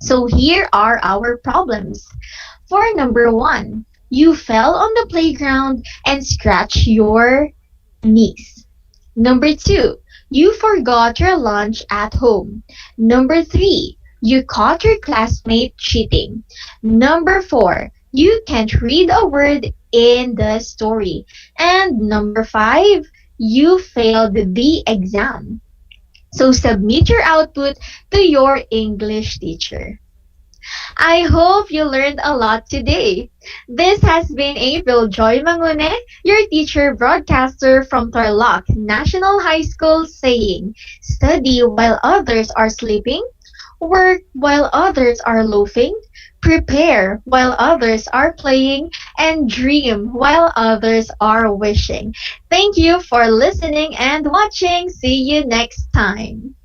So here are our problems. For number 1, you fell on the playground and scratched your knees. Number 2, you forgot your lunch at home. Number 3, you caught your classmate cheating. Number 4, you can't read a word in the story. And number 5, you failed the exam. So submit your output to your English teacher. I hope you learned a lot today. This has been April Joy Mangune, your teacher broadcaster from Tarlac National High School, saying, study while others are sleeping, work while others are loafing, prepare while others are playing, and dream while others are wishing. Thank you for listening and watching. See you next time.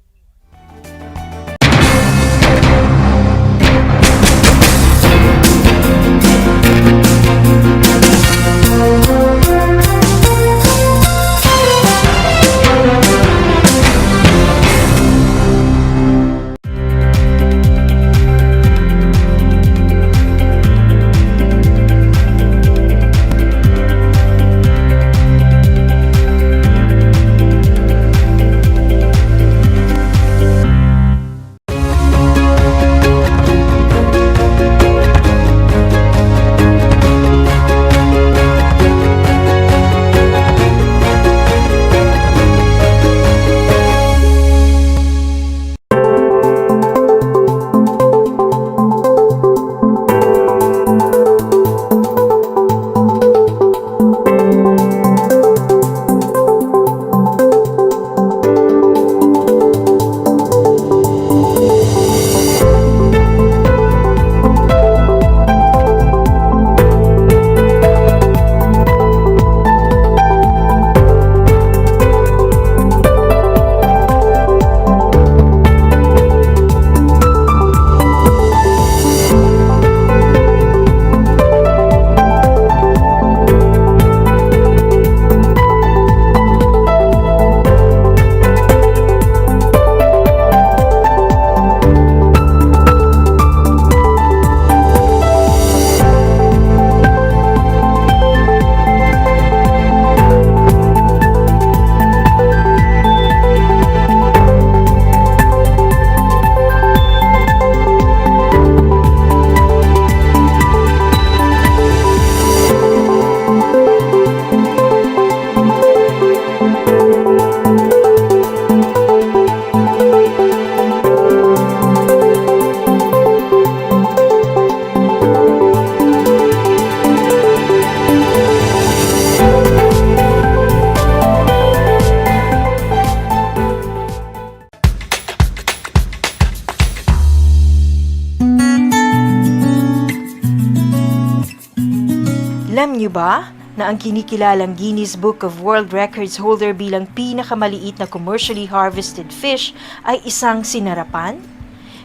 Alam niyo ba na ang kinikilalang Guinness Book of World Records holder bilang pinakamaliit na commercially harvested fish ay isang sinarapan?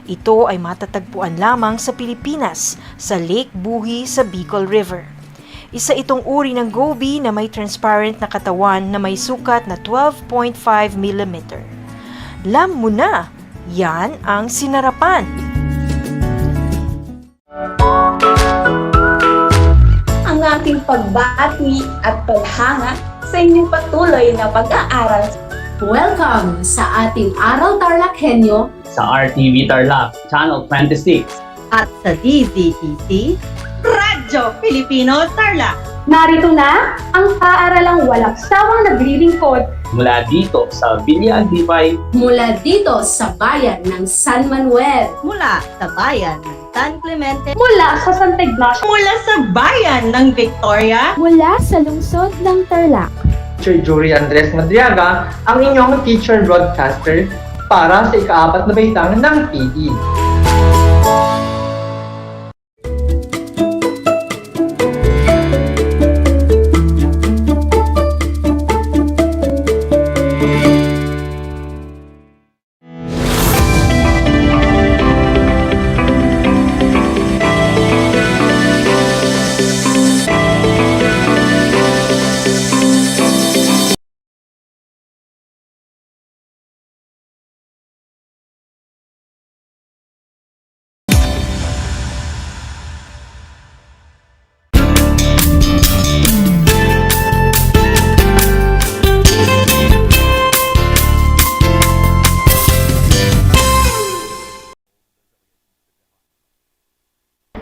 Ito ay matatagpuan lamang sa Pilipinas, sa Lake Buhi sa Bicol River. Isa itong uri ng goby na may transparent na katawan na may sukat na 12.5 mm. Alam mo na, yan ang sinarapan. Ang aking pagbati at paghanga sa inyong patuloy na pag-aaral. Welcome sa ating Aral TarlakHenyo sa RTV Tarlac, Channel 26 at sa DZTC, Radyo Pilipino Tarlac. Narito na ang paaralang walang sawang naglilingkod mula dito sa Villa Agdipay, mula dito sa bayan ng San Manuel, mula sa bayan ng San Clemente, mula sa Santa Ignacio, mula sa bayan ng Victoria, mula sa lungsod ng Tarlac. Teacher Jury Andres Madriaga, ang inyong teacher broadcaster para sa ika-4 na baitang ng PE.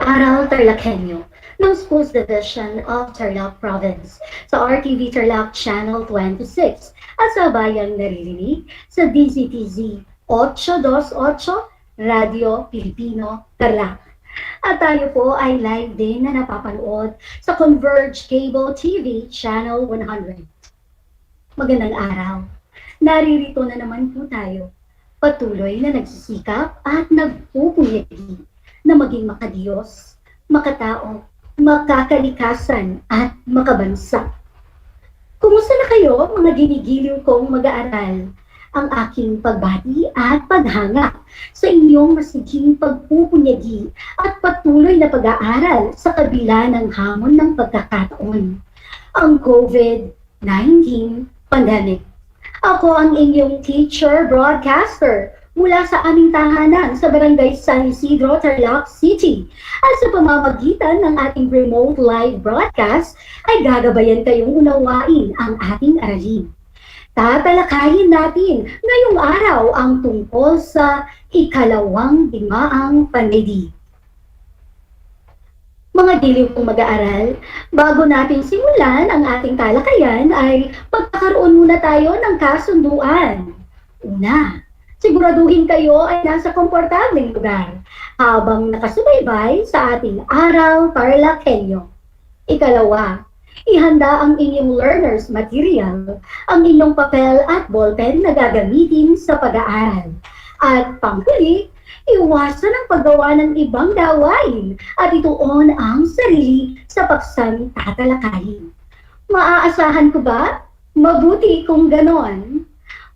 Aral TarlakHenyo ng Schools Division of Tarlac Province sa RTV Tarlac Channel 26 at sa bayang naririnig sa DZTZ 828 Radio Pilipino Tarlac. At tayo po ay live din na napapanood sa Converge Cable TV Channel 100. Magandang araw. Naririto na naman po tayo. Patuloy na nagsisikap at nagpupunyagi na maging makadiyos, makatao, makakalikasan at makabansa. Kumusta na kayo mga ginigiliw kong mag-aaral? Ang aking pagbati at paghanga sa inyong masiging pagpupunyagi at patuloy na pag-aaral sa kabila ng hamon ng pagkakataon, ang COVID-19 pandemic. Ako ang inyong teacher broadcaster mula sa aming tahanan sa Barangay San Isidro, Tarlac City. At sa pamamagitan ng ating remote live broadcast, ay gagabayan kayong unawain ang ating aralin. Tatalakayin natin ngayong araw ang tungkol sa ikalawang digmaang pandaigdig. Mga giliw kong mag-aaral, bago natin simulan ang ating talakayan ay magkakaroon muna tayo ng kasunduan. Una, siguraduhin kayo ay nasa komportableng lugar habang nakasubaybay sa ating Aral TarlakHenyo. Ikalawa, ihanda ang inyong learner's material, ang inyong papel at ballpen na gagamitin sa pag-aaral. At panghuli, iwasan ang paggawa ng ibang gawain at ituon ang sarili sa paksang tatalakayin. Maaasahan ko ba? Mabuti kung ganon.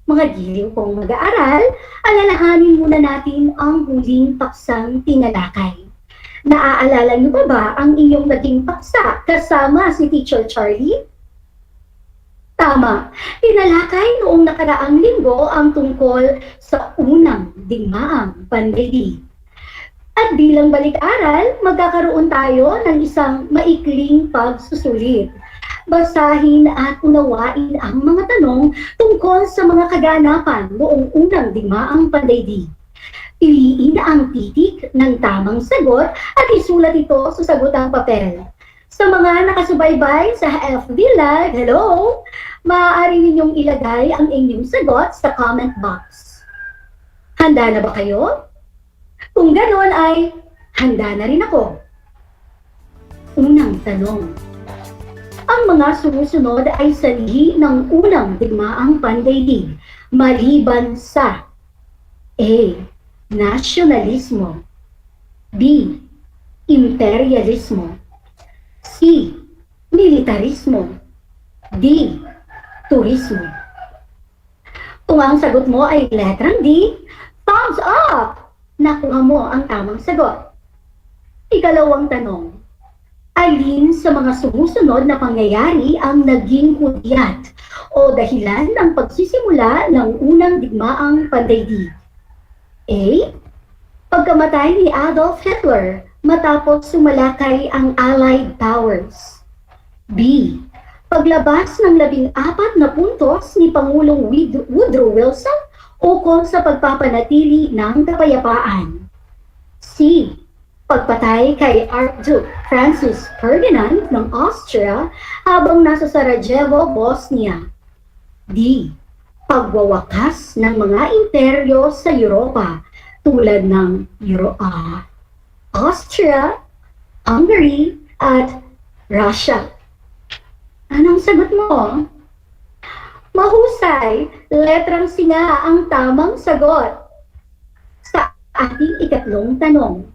Mga giliw kong mag-aaral, alalahanin muna natin ang huling paksang tinalakay. Naaalala niyo ba ang inyong naging paksa kasama si Teacher Charlie? Tama, tinalakay noong nakaraang linggo ang tungkol sa unang digmaang pandaigdig. At bilang balik-aral, magkakaroon tayo ng isang maikling pagsusulit. Basahin at unawain ang mga tanong tungkol sa mga kaganapan noong unang digmaang pandaigdig. Piliin ang titik ng tamang sagot at isulat ito sa sagutang papel. Sa mga nakasubaybay sa FB Live, hello! Maaari ninyong ilagay ang inyong sagot sa comment box. Handa na ba kayo? Kung ganoon ay, handa na rin ako. Unang tanong. Ang mga sumusunod ay sanhi ng unang digmaang pandaigdig maliban sa A. Nasyonalismo, B. Imperialismo, C. Militarismo, D. Turismo. Kung ang sagot mo ay letrang D, thumbs up! Nakuha mo ang tamang sagot. Ikalawang tanong. Alin sa mga sumusunod na pangyayari ang naging hudyat o dahilan ng pagsisimula ng unang digmaang pandaigdig? A. Pagkamatay ni Adolf Hitler matapos sumalakay ang Allied Powers. B. Paglabas ng 14 na puntos ni Pangulong Woodrow Wilson ukol sa pagpapanatili ng kapayapaan. C. Pagpatay kay Archduke Francis Ferdinand ng Austria habang nasa Sarajevo, Bosnia. D. Pagwawakas ng mga imperyo sa Europa tulad ng Austria, Hungary, at Russia. Anong sagot mo? Mahusay, letrang C nga ang tamang sagot. Sa ating ikatlong tanong,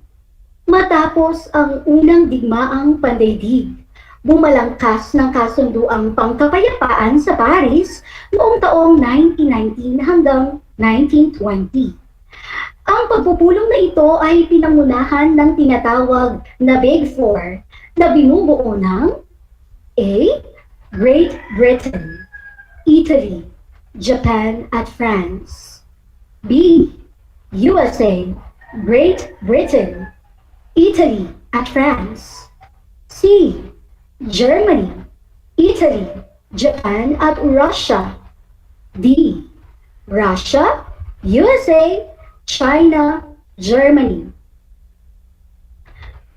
matapos ang unang digmaang pandaigdig, bumalangkas ng kasunduang pangkapayapaan sa Paris noong taong 1919 hanggang 1920. Ang pagpupulong na ito ay pinangunahan ng tinatawag na Big Four na binubuo ng A. Great Britain, Italy, Japan at France. B. USA, Great Britain, Italy at France. C. Germany, Italy, Japan at Russia. D. Russia, USA, China, Germany.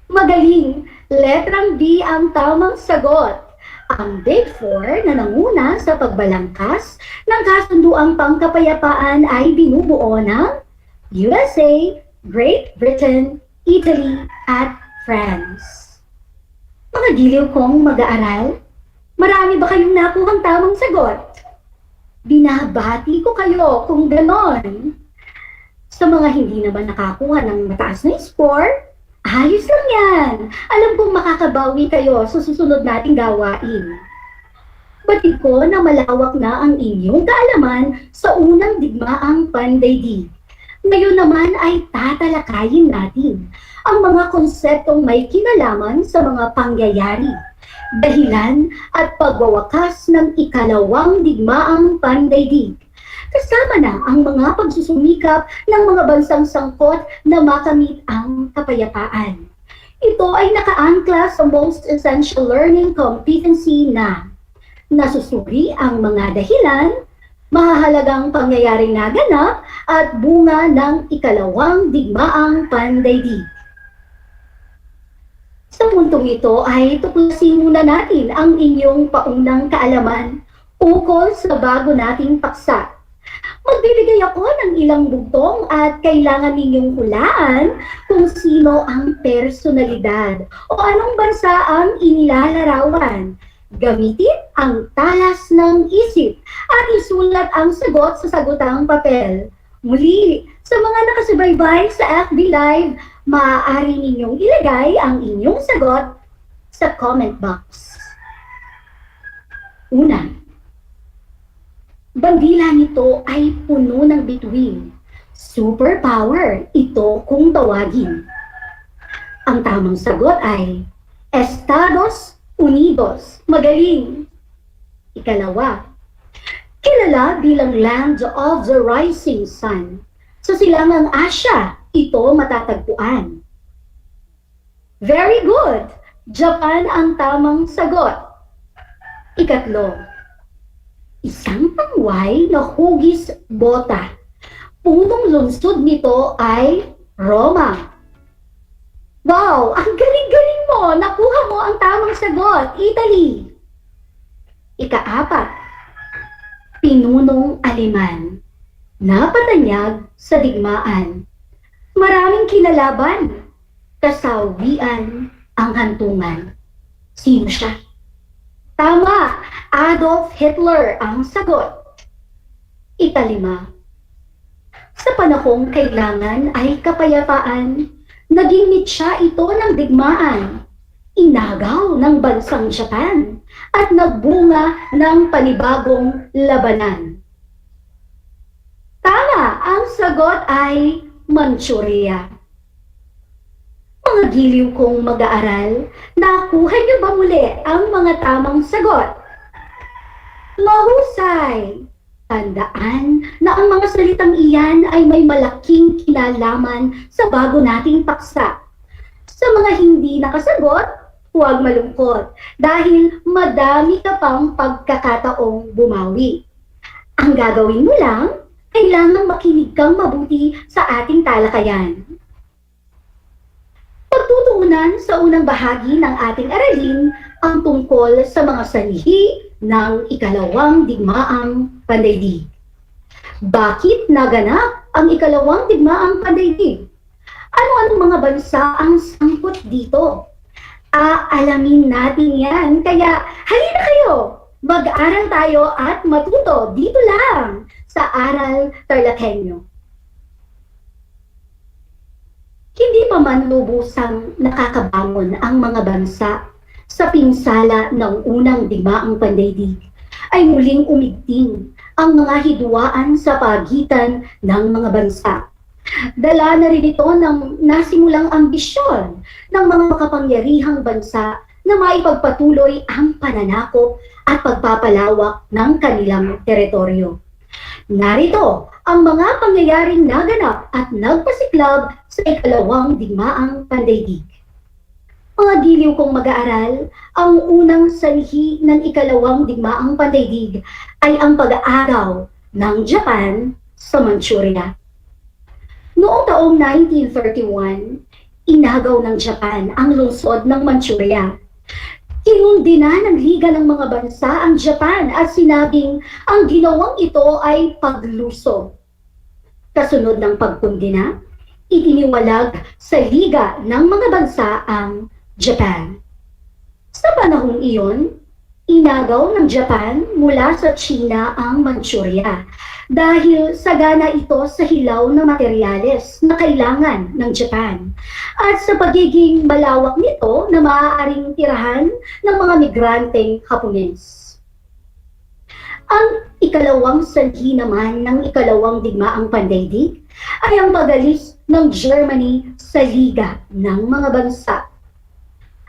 Magaling! Letrang B ang tamang sagot. Ang Big Four na nanguna sa pagbalangkas ng kasunduang pangkapayapaan ay binubuo ng USA, Great Britain, Italy, at France. Mga giliw kong mag-aaral, marami ba kayong nakuhang tamang sagot? Binabati ko kayo kung ganon. Sa mga hindi naman nakakuha ng mataas na score, ayos lang yan. Alam kong makakabawi kayo sa susunod nating gawain. Batid ko na malawak na ang inyong kaalaman sa unang digmaang pandaigdig. Ngayon naman ay tatalakayin natin ang mga konseptong may kinalaman sa mga pangyayari, dahilan at pagwawakas ng ikalawang digmaang pandaigdig. Kasama na ang mga pagsusumikap ng mga bansang sangkot na makamit ang kapayapaan. Ito ay nakaangkla sa Most Essential Learning Competency na nasusuri ang mga dahilan, mahahalagang pangyayaring naganap at bunga ng ikalawang digmaang pandaigdig. Sa puntong ito ay tuklasin muna natin ang inyong paunang kaalaman ukol sa bago nating paksa. Magbibigay ako ng ilang bugtong at kailangan ninyong hulaan kung sino ang personalidad o anong bansa ang inilalarawan. Gamitin ang talas ng isip at isulat ang sagot sa sagutang papel. Muli, sa mga nakasubaybay sa FB Live, maaari ninyong ilagay ang inyong sagot sa comment box. Una, bandila nito ay puno ng bituin. Superpower ito kung tawagin. Ang tamang sagot ay Estados Unidos. Magaling! Ikalawa, kilala bilang Land of the Rising Sun. Sa silangang Asya, ito matatagpuan. Very good! Japan ang tamang sagot. Ikatlo, isang pangway na hugis bota. Punong lungsod nito ay Roma. Wow! Ang galing-galing mo! Nakuha mo ang tamang sagot. Italy. Ikaapat, pinunong Aleman. Napatanyag sa digmaan. Maraming kinalaban. Kasawian ang hantungan. Sino siya? Tama! Adolf Hitler ang sagot. Ikalima, sa panahong kailangan ay kapayapaan, naging mitya ito ng digmaan, inagaw ng bansang Japan, at nagbunga ng panibagong labanan. Tama, ang sagot ay Manchuria. Mga giliw kong mag-aaral, nakuha niyo ba muli ang mga tamang sagot? Mahusay! Tandaan na ang mga salitang iyan ay may malaking kinalaman sa bago nating paksa. Sa mga hindi nakasagot, huwag malungkot dahil madami ka pang pagkakataong bumawi. Ang gagawin mo lang, kailangang makinig kang mabuti sa ating talakayan. Pagtutuunan sa unang bahagi ng ating aralin ang tungkol sa mga sanhi ng ikalawang digmaang pandaigdig. Bakit naganap ang ikalawang digmaang pandaigdig? Ano-anong mga bansa ang sangkot dito? Aalamin natin yan, kaya halina kayo! Mag-aral tayo at matuto dito lang sa Aral TarlakHenyo. Hindi pa man lubusang nakakabangon ang mga bansa sa pinsala ng unang digmaang pandaigdig, ay muling umigting ang mga hidwaan sa pagitan ng mga bansa. Dala na rin ito ng nasimulang ambisyon ng mga makapangyarihang bansa na maipagpatuloy ang pananakop at pagpapalawak ng kanilang teritoryo. Narito ang mga pangyayaring naganap at nagpasiklab sa ikalawang digmaang pandaigdig. Mga giliw kong mag-aaral, ang unang sanhi ng ikalawang digmaang pandaigdig ay ang pag-aagaw ng Japan sa Manchuria. Noong taong 1931, inagaw ng Japan ang lungsod ng Manchuria. Kinundina ng Liga ng mga Bansa ang Japan at sinabing ang ginawang ito ay paglusob. Kasunod ng pagkundina, itiniwalag sa Liga ng mga Bansa ang Japan. Sa panahong iyon, inagaw ng Japan mula sa China ang Manchuria dahil sagana ito sa hilaw na materyales na kailangan ng Japan at sa pagiging malawak nito na maaaring tirahan ng mga migranteng Hapones. Ang ikalawang sanhi naman ng ikalawang digmaang pandaigdig ay ang pag-alis ng Germany sa Liga ng mga Bansa.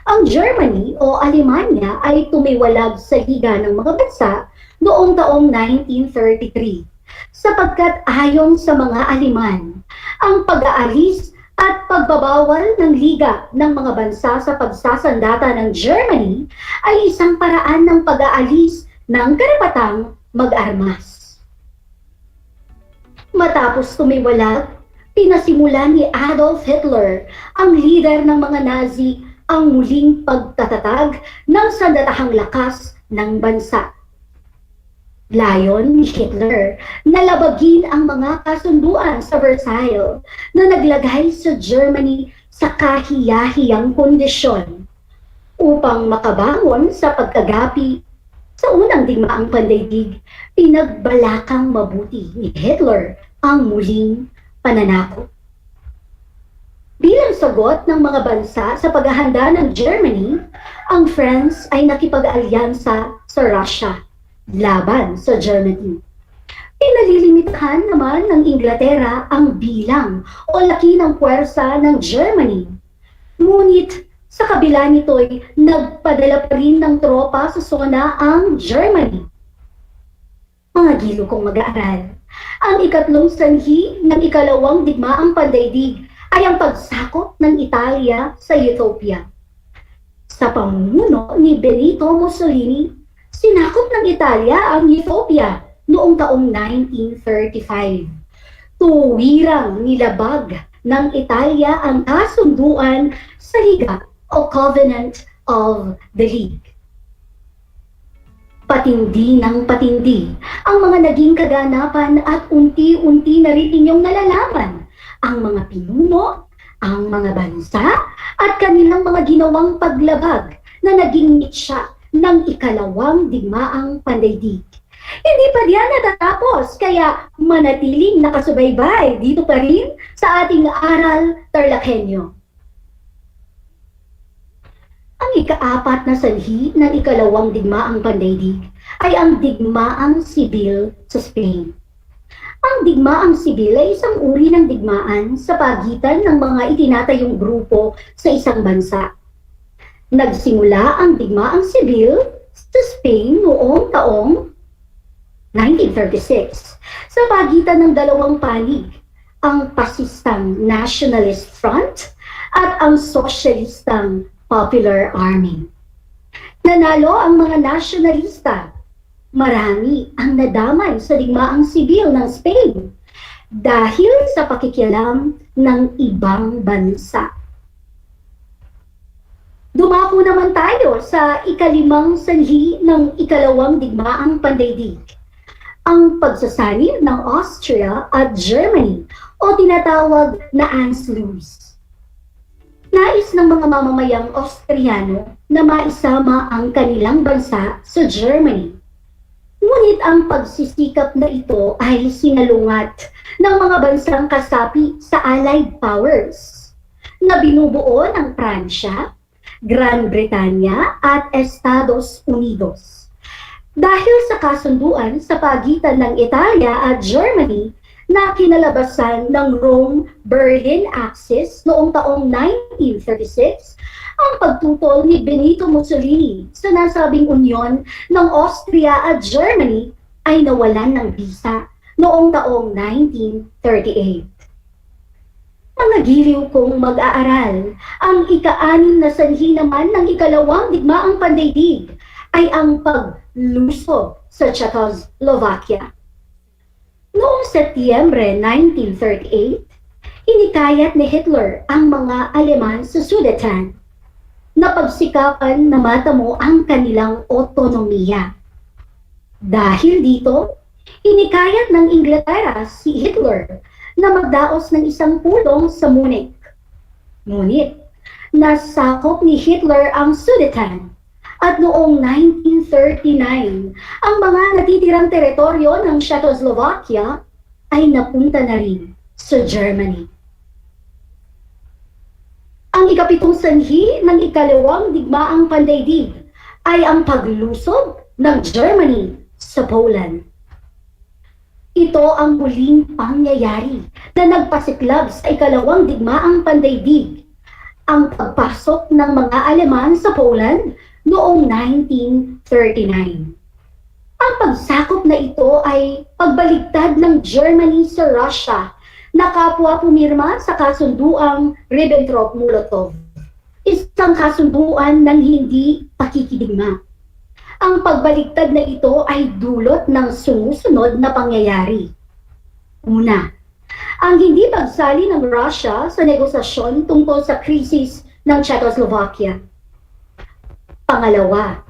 Ang Germany o Alemanya ay tumiwalag sa Liga ng mga Bansa noong taong 1933 sapagkat ayon sa mga Aleman, ang pag-aalis at pagbabawal ng Liga ng mga Bansa sa pagsasandata ng Germany ay isang paraan ng pag-aalis ng karapatang mag-armas. Matapos tumiwalag, pinasimula ni Adolf Hitler, ang leader ng mga Nazi, ang muling pagtatatag ng sandatahang lakas ng bansa. Layon ni Hitler na labagin ang mga kasunduan sa Versailles na naglagay sa Germany sa kahiyahiyang kondisyon upang makabangon sa pagkagapi sa unang digmaang pandaigdig. Pinagbalakang mabuti ni Hitler ang muling pananakop. Bilang sagot ng mga bansa sa paghahanda ng Germany, ang France ay nakipag-alyansa sa Russia laban sa Germany. Pinalilimitahan naman ng Inglaterra ang bilang o laki ng puwersa ng Germany. Ngunit sa kabila nito'y nagpadala pa rin ng tropa sa zona ang Germany. Mga gilo kong mag-aaral, ang ikatlong sanhi ng ikalawang digmaang pandaigdig ay ang pagsakop ng Italia sa Ethiopia. Sa pamumuno ni Benito Mussolini, sinakop ng Italia ang Ethiopia noong taong 1935. Tuwirang nilabag ng Italia ang kasunduan sa Liga o Covenant of the League. Patindi ng patindi ang mga naging kaganapan at unti-unti na rin inyong nalalaman ang mga pinuno, ang mga bansa, at kanilang mga ginawang paglabag na naging mitya ng ikalawang digmaang pandaigdig. Hindi pa diyan natatapos, kaya manatiling nakasubaybay dito pa rin sa ating Aral TarlakHenyo. Ang ikaapat na sanhi ng ikalawang digmaang pandaigdig ay ang digmaang sibil sa Spain. Ang digmaang sibil ay isang uri ng digmaan sa pagitan ng mga itinatayong grupo sa isang bansa. Nagsimula ang digmaang sibil sa Spain noong taong 1936 sa pagitan ng dalawang panig, ang Pasistang Nationalist Front at ang Sosyalistang Popular Army. Nanalo ang mga nasyonalista. Marami ang nadamay sa digmaang sibil ng Spain dahil sa pakikialam ng ibang bansa. Dumako naman tayo sa ikalimang sanhi ng ikalawang digmaang pandaigdig, ang pagsasanib ng Austria at Germany o tinatawag na Anschluss. Nais ng mga mamamayang Austriano na maisama ang kanilang bansa sa Germany. Ngunit ang pagsisikap na ito ay sinalungat ng mga bansang kasapi sa Allied Powers na binubuo ng Pransya, Gran Bretanya at Estados Unidos. Dahil sa kasunduan sa pagitan ng Italia at Germany na kinalabasan ng Rome-Berlin Axis noong taong 1936, ang pagtutol ni Benito Mussolini sa nasabing unyon ng Austria at Germany ay nawalan ng bisa noong taong 1938. Mga giliw kong mag-aaral, ang ika-anim na sanhi naman ng ikalawang digmaang pandaigdig ay ang paglusob sa Czechoslovakia. Noong Setyembre 1938, hinikayat ni Hitler ang mga Aleman sa Sudeten na pagsikapan na matamo ang kanilang otonomiya. Dahil dito, hinikayat ng Inglaterra si Hitler na magdaos ng isang pulong sa Munich. Ngunit, nasakop ni Hitler ang Sudeten at noong 1939, ang mga natitirang teritoryo ng Czechoslovakia ay napunta na rin sa Germany. Ang ikapitong sanhi ng ikalawang digmaang pandaigdig ay ang paglusob ng Germany sa Poland. Ito ang huling pangyayari na nagpasiklab sa ikalawang digmaang pandaigdig, ang pagpasok ng mga Aleman sa Poland noong 1939. Ang pagsakop na ito ay pagbaligtad ng Germany sa Russia na kapwa pumirma sa kasunduang Ribbentrop-Molotov, isang kasunduan ng hindi pakikidigma. Ang pagbaligtad na ito ay dulot ng sumusunod na pangyayari. Una, ang hindi pagsali ng Russia sa negosasyon tungkol sa krisis ng Czechoslovakia. Pangalawa,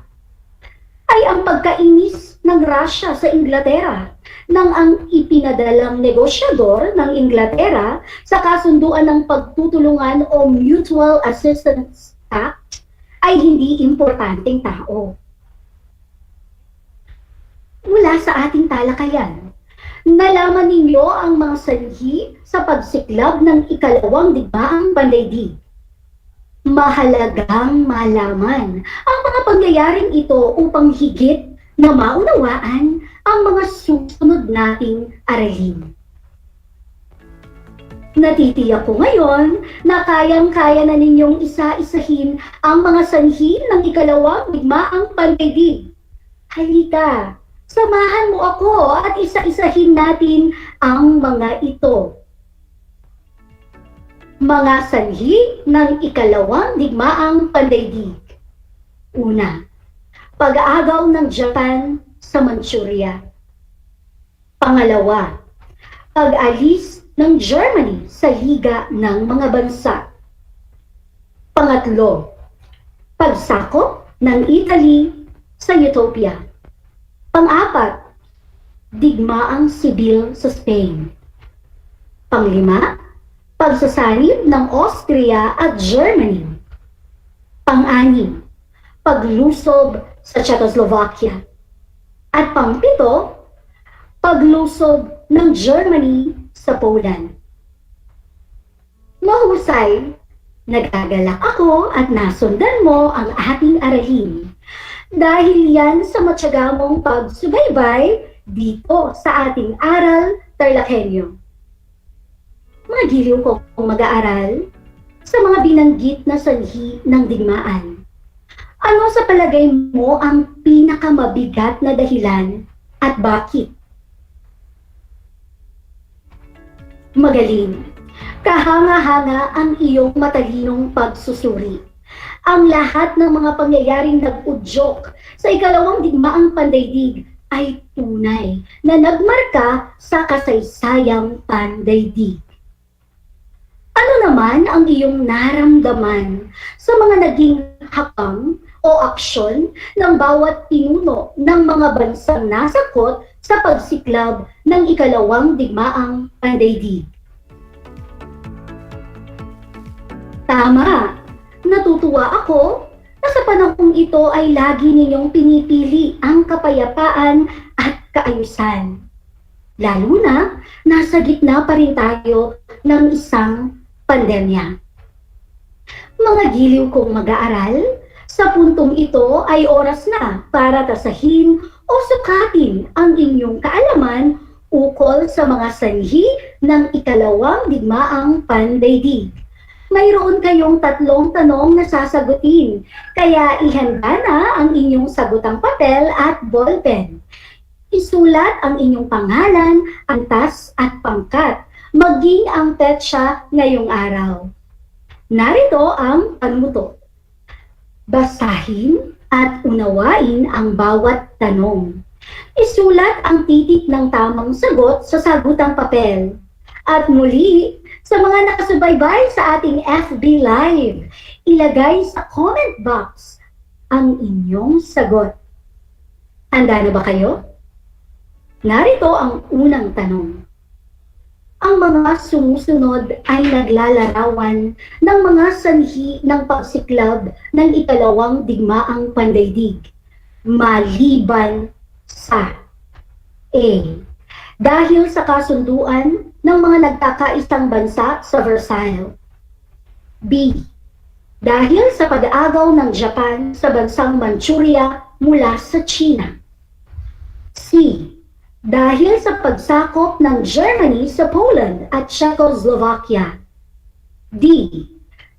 ay ang pagkainis ng Russia sa Inglaterra nang ang ipinadalang negosyador ng Inglaterra sa kasunduan ng pagtutulungan o Mutual Assistance Act ay hindi importanteng tao. Mula sa ating talakayan, nalaman ninyo ang mga sanhi sa pagsiklab ng ikalawang digmaang pandaigdig. Mahalagang malaman ang mga pangyayaring ito upang higit na maunawaan ang mga susunod nating aralin. Natitiyak ko ngayon na kayang-kaya na ninyong isa-isahin ang mga sanhi ng ikalawang digmaang pandaigdig. Halika, samahan mo ako at isa-isahin natin ang mga ito. Mga sanhi ng ikalawang digmaang pandaigdig. Una, pag-aagaw ng Japan sa Manchuria. Pangalawa, pag-alis ng Germany sa Liga ng mga Bansa. Pangatlo, pagsakop ng Italy sa Utopia. Pang-apat, digmaang sibil sa Spain. Panglima, pagsasanib ng Austria at Germany. Pang-anim, paglusob sa Czechoslovakia. At pang-pito, paglusob ng Germany sa Poland. Mahusay, nagagalak ako at nasundan mo ang ating aralin. Dahil yan sa matyaga mong pagsubaybay dito sa ating Aral TARLAKHENyo. Mga giliw ko kung mag-aaral sa mga binanggit na sanhi ng digmaan. Ano sa palagay mo ang pinakamabigat na dahilan at bakit? Magaling. Kahanga-hanga ang iyong matalinong pagsusuri. Ang lahat ng mga pangyayaring nag-udyok sa ikalawang digmaang pandaigdig ay tunay na nagmarka sa kasaysayang pandaigdig. Ano naman ang iyong naramdaman sa mga naging hakbang o aksyon ng bawat pinuno ng mga bansang nasakot sa pagsiklab ng ikalawang digmaang pandaigdig? Tama! Natutuwa ako na sa panahong ito ay lagi ninyong pinipili ang kapayapaan at kaayusan. Lalo na, nasa gitna pa rin tayo ng isang pandemya. Mga giliw kong mag-aaral, sa puntong ito ay oras na para tasahin o sukatin ang inyong kaalaman ukol sa mga sanhi ng ikalawang digmaang pandaigdig. Mayroon kayong 3 tanong na sasagutin, kaya ihanda na ang inyong sagutang papel at ballpen. Isulat ang inyong pangalan, antas at pangkat, maging ang petsa ngayong araw. Narito ang panuto. Basahin at unawain ang bawat tanong. Isulat ang titik ng tamang sagot sa sagutang papel. At muli, sa mga nakasubaybay sa ating FB Live, ilagay sa comment box ang inyong sagot. Handa na ba kayo? Narito ang unang tanong. Ang mga sumusunod ay naglalarawan ng mga sanhi ng pagsiklab ng ikalawang digmaang pandaigdig, maliban sa A. Dahil sa kasunduan ng mga nagkakaisang bansa sa Versailles. B. Dahil sa pag-aagaw ng Japan sa bansang Manchuria mula sa China. C. Dahil sa pagsakop ng Germany sa Poland at Czechoslovakia. D.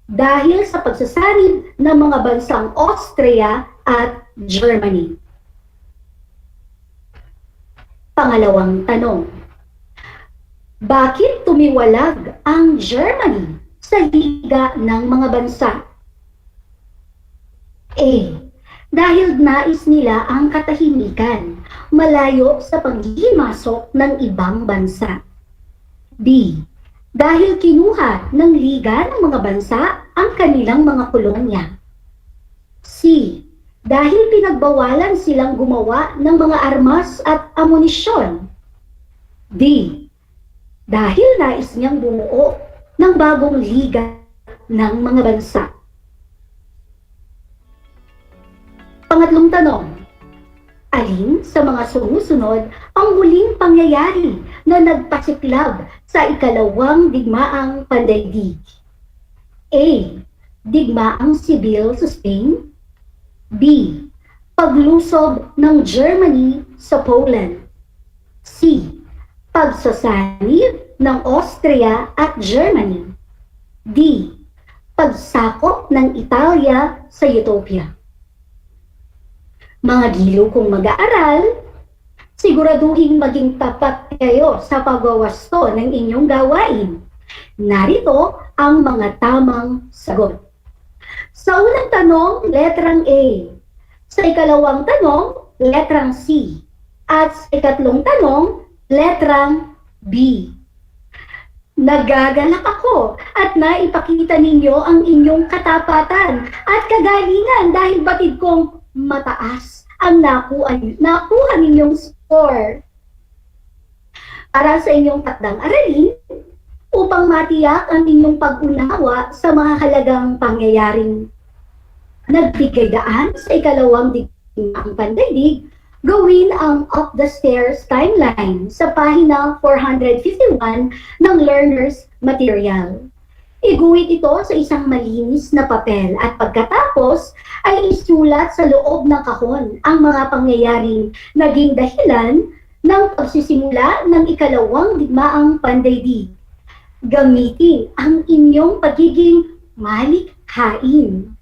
Dahil sa pagsasanib ng mga bansang Austria at Germany. Pangalawang tanong. Bakit tumiwalag ang Germany sa liga ng mga bansa? A. Dahil nais nila ang katahimikan, malayo sa panghihimasok ng ibang bansa. B. Dahil kinuha ng liga ng mga bansa ang kanilang mga kolonya. C. Dahil pinagbawalan silang gumawa ng mga armas at amunisyon. D. Dahil nais niyang bumuo ng bagong liga ng mga bansa. Pangatlong tanong. Alin sa mga sumusunod ang huling pangyayari na nagpasiklab sa ikalawang digmaang pandaigdig? A. Digmaang sibil sa Spain. B. Paglusob ng Germany sa Poland. C. Pagsasanib ng Austria at Germany. D. Pagsakop ng Italia sa Ethiopia. Mga giliw kong mag-aaral, siguraduhin maging tapat kayo sa pagwawasto ng inyong gawain. Narito ang mga tamang sagot. Sa unang tanong, letrang A. Sa ikalawang tanong, letrang C. At sa ikatlong tanong, letrang B. Nagagalak ako at naipakita ninyo ang inyong katapatan at kagalingan dahil batid kong mataas ang nakuha ninyong score. Para sa inyong takdang aralin, upang matiyak ang inyong pag-unawa sa mga halagang pangyayaring nagbigay daan sa ikalawang digmaang pandaigdig, gawin ang Up the Stairs timeline sa pahina 451 ng Learner's Material. Iguhit ito sa isang malinis na papel at pagkatapos ay isulat sa loob ng kahon ang mga pangyayaring naging dahilan ng pagsisimula ng ikalawang digmaang pandaigdig. Gamitin ang inyong pagiging malikhain.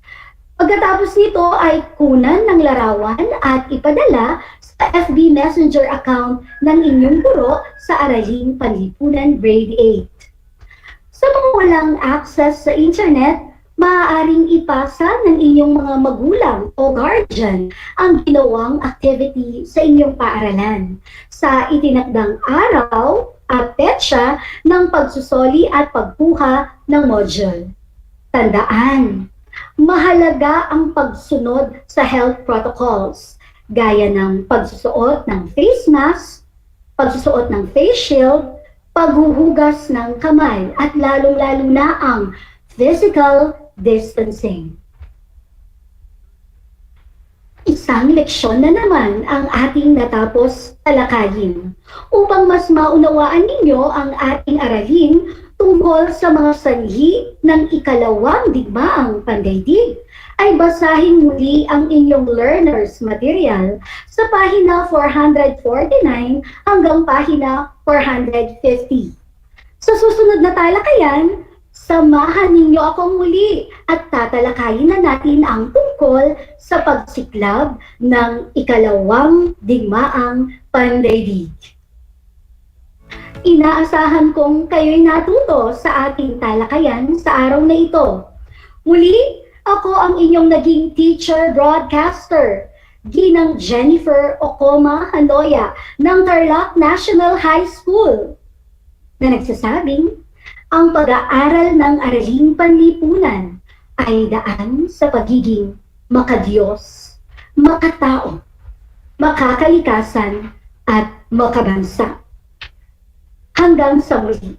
Pagkatapos nito ay kunan ng larawan at ipadala sa FB Messenger account ng inyong guro sa Araling Panlipunan Grade 8. Sa mga walang access sa internet, maaaring ipasa ng inyong mga magulang o guardian ang ginawang activity sa inyong paaralan sa itinakdang araw at petsa ng pagsusoli at pagkuha ng module. Tandaan, mahalaga ang pagsunod sa health protocols gaya ng pagsusuot ng face mask, pagsusuot ng face shield, paghuhugas ng kamay at lalong-lalo na ang physical distancing. Isang leksyon na naman ang ating natapos talakayin upang mas maunawaan ninyo ang ating aralin tungkol sa mga sanhi ng ikalawang digmaang pandaigdig ay basahin muli ang inyong learners material sa pahina 449 hanggang pahina 450. Sa susunod na talakayan, samahan ninyo akong muli at tatalakayin na natin ang tungkol sa pagsiklab ng ikalawang digmaang pandaigdig. Inaasahan kong kayo'y natuto sa ating talakayan sa araw na ito. Muli, ako ang inyong naging teacher broadcaster, Ginang Jennifer Ocoma Hanoya ng Tarlac National High School, na nagsasabing, ang pag-aaral ng Araling Panlipunan ay daan sa pagiging makadiyos, makatao, makakalikasan, at makabansa. Hanggang sa muli.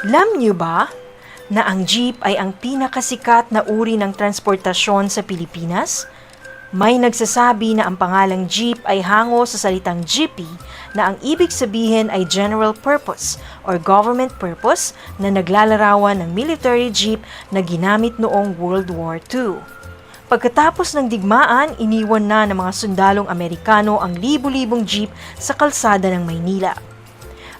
Alam niyo ba na ang jeep ay ang pinakasikat na uri ng transportasyon sa Pilipinas? May nagsasabi na ang pangalang jeep ay hango sa salitang jeepy na ang ibig sabihin ay general purpose or government purpose na naglalarawan ng military jeep na ginamit noong World War II. Pagkatapos ng digmaan, iniwan na ng mga sundalong Amerikano ang libu-libong jeep sa kalsada ng Maynila.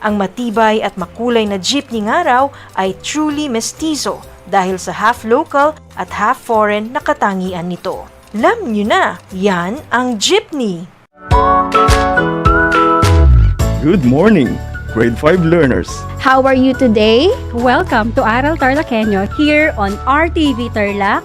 Ang matibay at makulay na jeepney nga raw ay truly mestizo dahil sa half local at half foreign na katangian nito. Alam nyo na, yan ang jeepney! Good morning, grade 5 learners. How are you today? Welcome to Aral TarlakHenyo here on RTV Tarlac,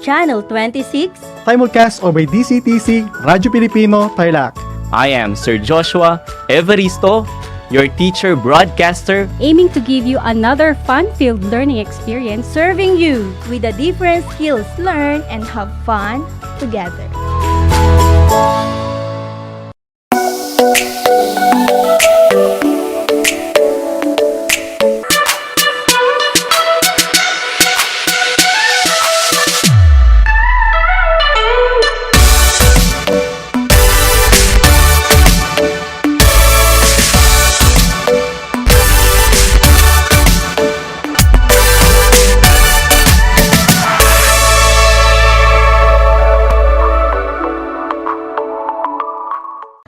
Channel 26. Simulcast over DCTC, Radyo Pilipino, Tarlac. I am Sir Joshua Evaristo, your teacher broadcaster, aiming to give you another fun-filled learning experience, serving you with the different skills learned and have fun together.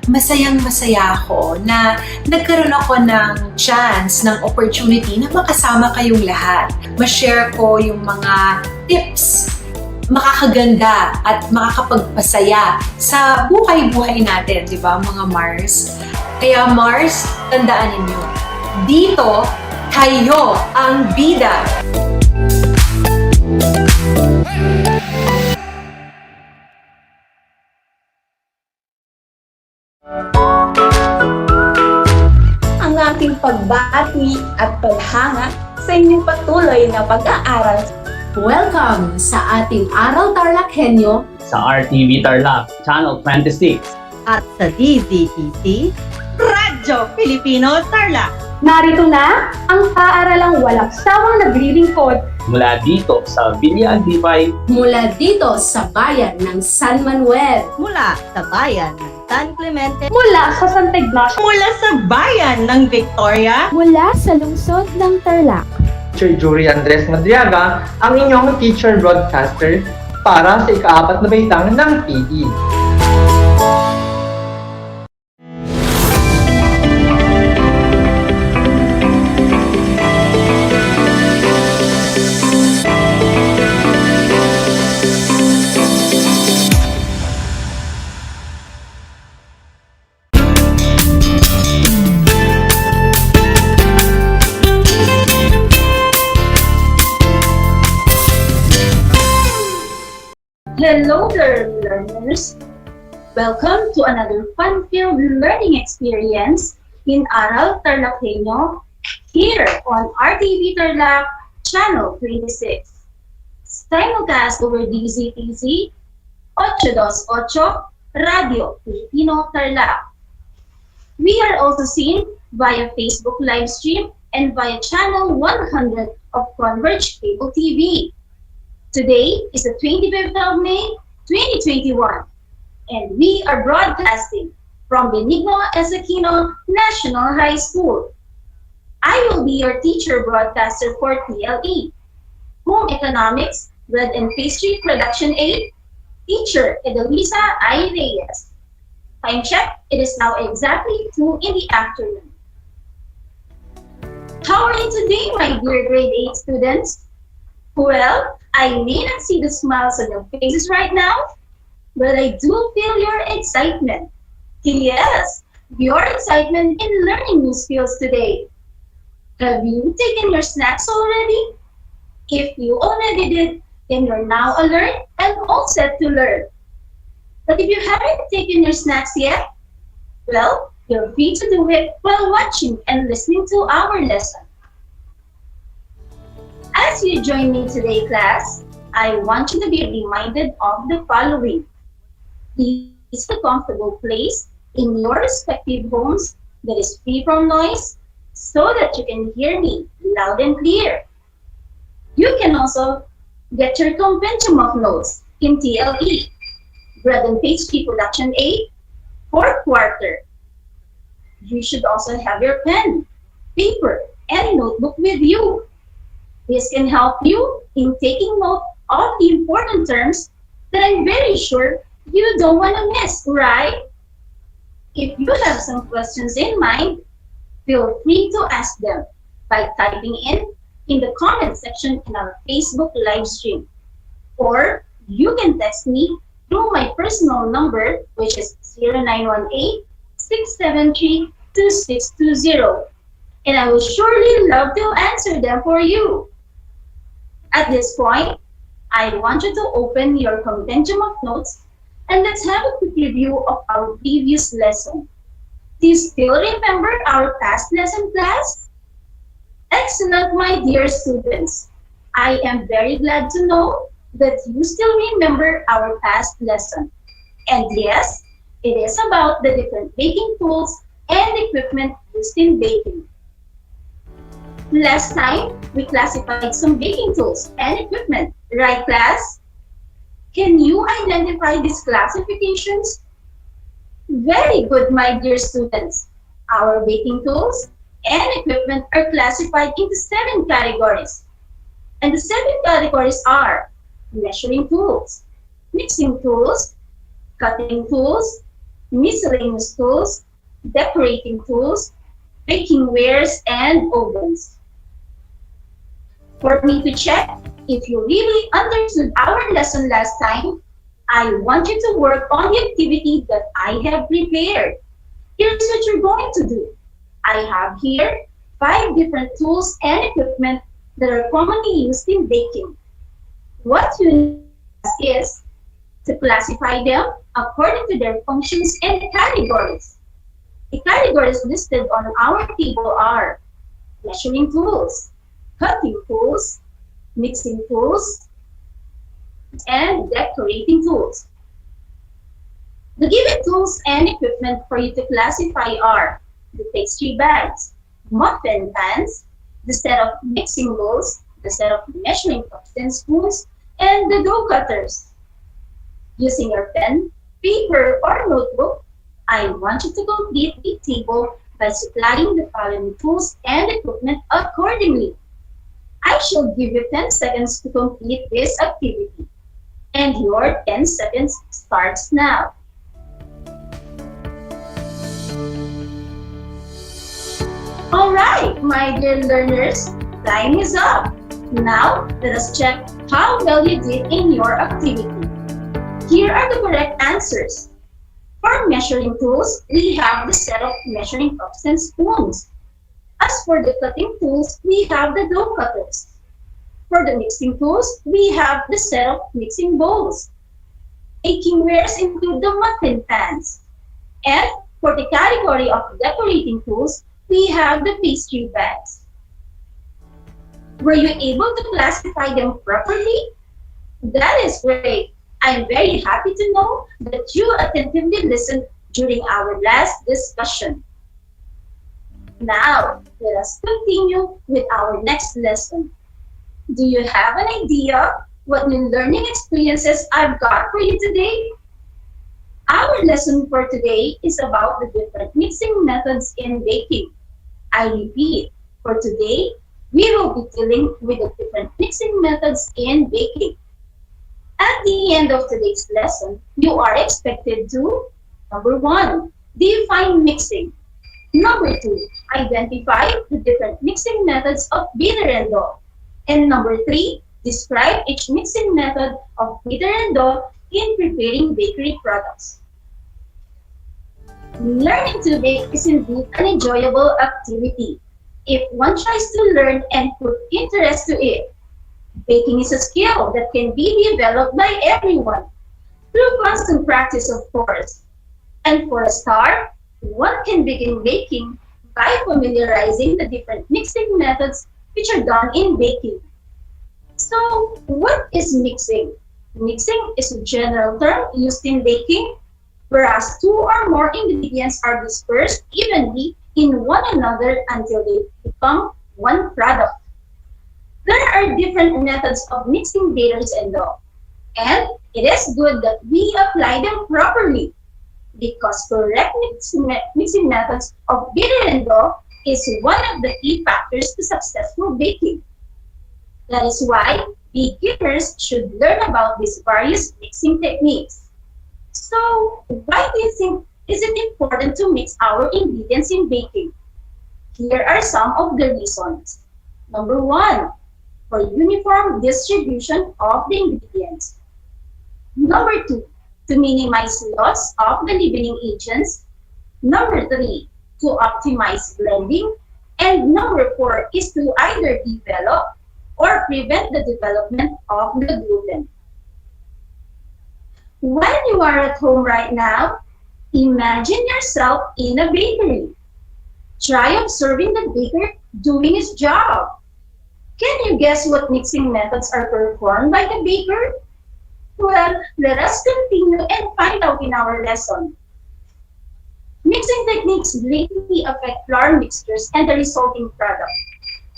Masayang-masaya ako na nagkaroon ako ng chance, ng opportunity na makasama kayong lahat. Ma-share ko yung mga tips makakaganda at makakapagpasaya sa buhay-buhay natin, di ba mga Mars? Kaya Mars, tandaan ninyo, dito kayo ang bida. Ang aking pagbati at paghanga sa inyong patuloy na pag-aaral. Welcome sa ating Aral TarlakHenyo sa RTV Tarlac, Channel 26. At sa DZTC, Radyo Pilipino Tarlac. Narito na ang paaralang walang sawang naglilingkod Mula dito sa Villa Dipay. mula dito sa bayan ng San Manuel. Mula sa bayan ng San Clemente. mula sa Santa Ignacio, Mula sa bayan ng Victoria. Mula sa lungsod ng Tarlac. Teacher Jury Andres Madriaga, ang inyong teacher broadcaster para sa ika-4 na baitang ng PE. Hello there, learners! Welcome to another fun-filled learning experience in Aral TarlakHenyo here on RTV Tarlac, Channel 26. Simulcast over DZTC, 828, Radio Filipino Tarlac. We are also seen via Facebook live stream and via Channel 100 of Converge Cable TV. Today is the 25th of May, 2021, and we are broadcasting from Benigno Ezequino National High School. I will be your teacher broadcaster for TLE, Home Economics, Bread and Pastry Production Aid, Teacher Edelisa I. Reyes. Time check, it is now exactly 2 in the afternoon. How are you today, my dear grade 8 students? Well, I may not see the smiles on your faces right now, but I do feel your excitement. Yes, your excitement in learning new skills today. Have you taken your snacks already? If you already did, then you're now alert and all set to learn. But if you haven't taken your snacks yet, well, you're free to do it while watching and listening to our lesson. As you join me today, class, I want you to be reminded of the following. Please a comfortable place in your respective homes that is free from noise, so that you can hear me loud and clear. You can also get your compendium of notes in TLE, Bread and Pastry Production A, 4th quarter. You should also have your pen, paper, and notebook with you. This can help you in taking note of the important terms that I'm very sure you don't want to miss, right? If you have some questions in mind, feel free to ask them by typing in the comment section in our Facebook live stream. Or you can text me through my personal number, which is 0918-673-2620. And I will surely love to answer them for you. At this point, I want you to open your compendium of notes and let's have a quick review of our previous lesson. Do you still remember our past lesson, class? Excellent, my dear students. I am very glad to know that you still remember our past lesson. And yes, it is about the different baking tools and equipment used in baking. Last time, we classified some baking tools and equipment, right class? Can you identify these classifications? Very good, my dear students. Our baking tools and equipment are classified into 7 categories. And the 7 categories are measuring tools, mixing tools, cutting tools, miscellaneous tools, decorating tools, baking wares, and ovens. For me to check if you really understood our lesson last time, I want you to work on the activity that I have prepared. Here's what you're going to do. I have here 5 different tools and equipment that are commonly used in baking. What you need is to classify them according to their functions and categories. The categories listed on our table are measuring tools, cutting tools, mixing tools, and decorating tools. The given tools and equipment for you to classify are the pastry bags, muffin pans, the set of mixing bowls, the set of measuring cups and spoons, and the dough cutters. Using your pen, paper, or notebook, I want you to complete the table by supplying the following tools and equipment accordingly. I shall give you 10 seconds to complete this activity. And your 10 seconds starts now. Alright, my dear learners, time is up. Now, let us check how well you did in your activity. Here are the correct answers. For measuring tools, we have the set of measuring cups and spoons. As for the cutting tools, we have the dough cutters. For the mixing tools, we have the set of mixing bowls. Baking wares include the muffin pans. And for the category of decorating tools, we have the pastry bags. Were you able to classify them properly? That is great. I am very happy to know that you attentively listened during our last discussion. Now, let us continue with our next lesson. Do you have an idea what new learning experiences I've got for you today? Our lesson for today is about the different mixing methods in baking. I repeat, for today, we will be dealing with the different mixing methods in baking. At the end of today's lesson, you are expected to, number 1, define mixing. Number 2, identify the different mixing methods of bitter and dough. And number 3, describe each mixing method of bitter and dough in preparing bakery products. Learning to bake is indeed an enjoyable activity if one tries to learn and put interest to it. Baking is a skill that can be developed by everyone through constant practice, of course. And for a start, one can begin baking by familiarizing the different mixing methods which are done in baking. So, what is mixing? Mixing is a general term used in baking, whereas 2 or more ingredients are dispersed evenly in one another until they become one product. There are different methods of mixing bitters and dough, and it is good that we apply them properly because correct mixing methods of bitter and dough is one of the key factors to successful baking. That is why beginners should learn about these various mixing techniques. So, why do you think is it important to mix our ingredients in baking? Here are some of the reasons. Number one, for uniform distribution of the ingredients. Number two, to minimize loss of the leavening agents. Number three, to optimize blending. And number four is to either develop or prevent the development of the gluten. When you are at home right now, imagine yourself in a bakery. Try observing the baker doing his job. Can you guess what mixing methods are performed by the baker? Well, let us continue and find out in our lesson. Mixing techniques greatly affect flour mixtures and the resulting product.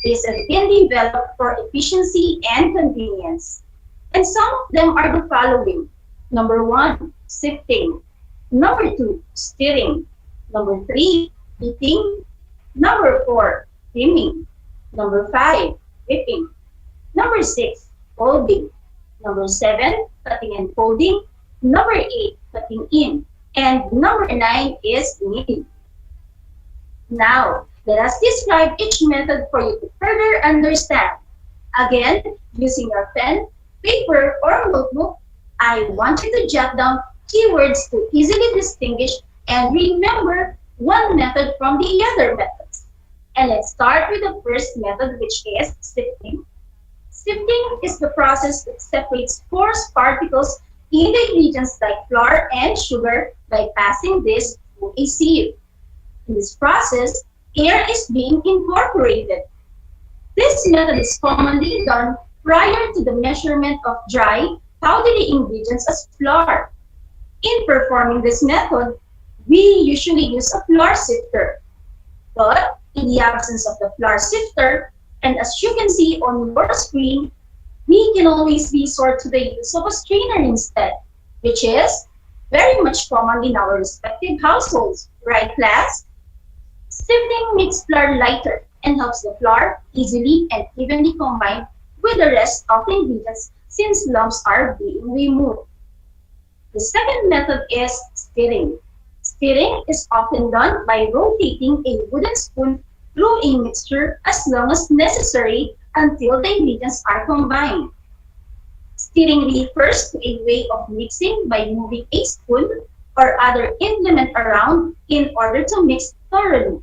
These have been developed for efficiency and convenience. And some of them are the following. Number one, sifting. Number two, stirring. Number three, beating. Number four, creaming. Number five, whipping. Number six, folding. Number seven, cutting and folding. Number eight, cutting in. And number nine is kneading. Now, let us describe each method for you to further understand. Again, using your pen, paper, or notebook, I want you to jot down keywords to easily distinguish and remember one method from the other methods. And let's start with the first method, which is sifting. Sifting is the process that separates coarse particles in the ingredients like flour and sugar by passing this through a sieve. In this process, air is being incorporated. This method is commonly done prior to the measurement of dry, powdery ingredients as flour. In performing this method, we usually use a flour sifter. But in the absence of the flour sifter, and as you can see on your screen, we can always resort to the use of a strainer instead, which is very much common in our respective households, right class? Sifting makes flour lighter and helps the flour easily and evenly combine with the rest of the ingredients since lumps are being removed. The second method is stirring. Stirring is often done by rotating a wooden spoon through a mixture as long as necessary until the ingredients are combined. Stirring refers to a way of mixing by moving a spoon or other implement around in order to mix thoroughly.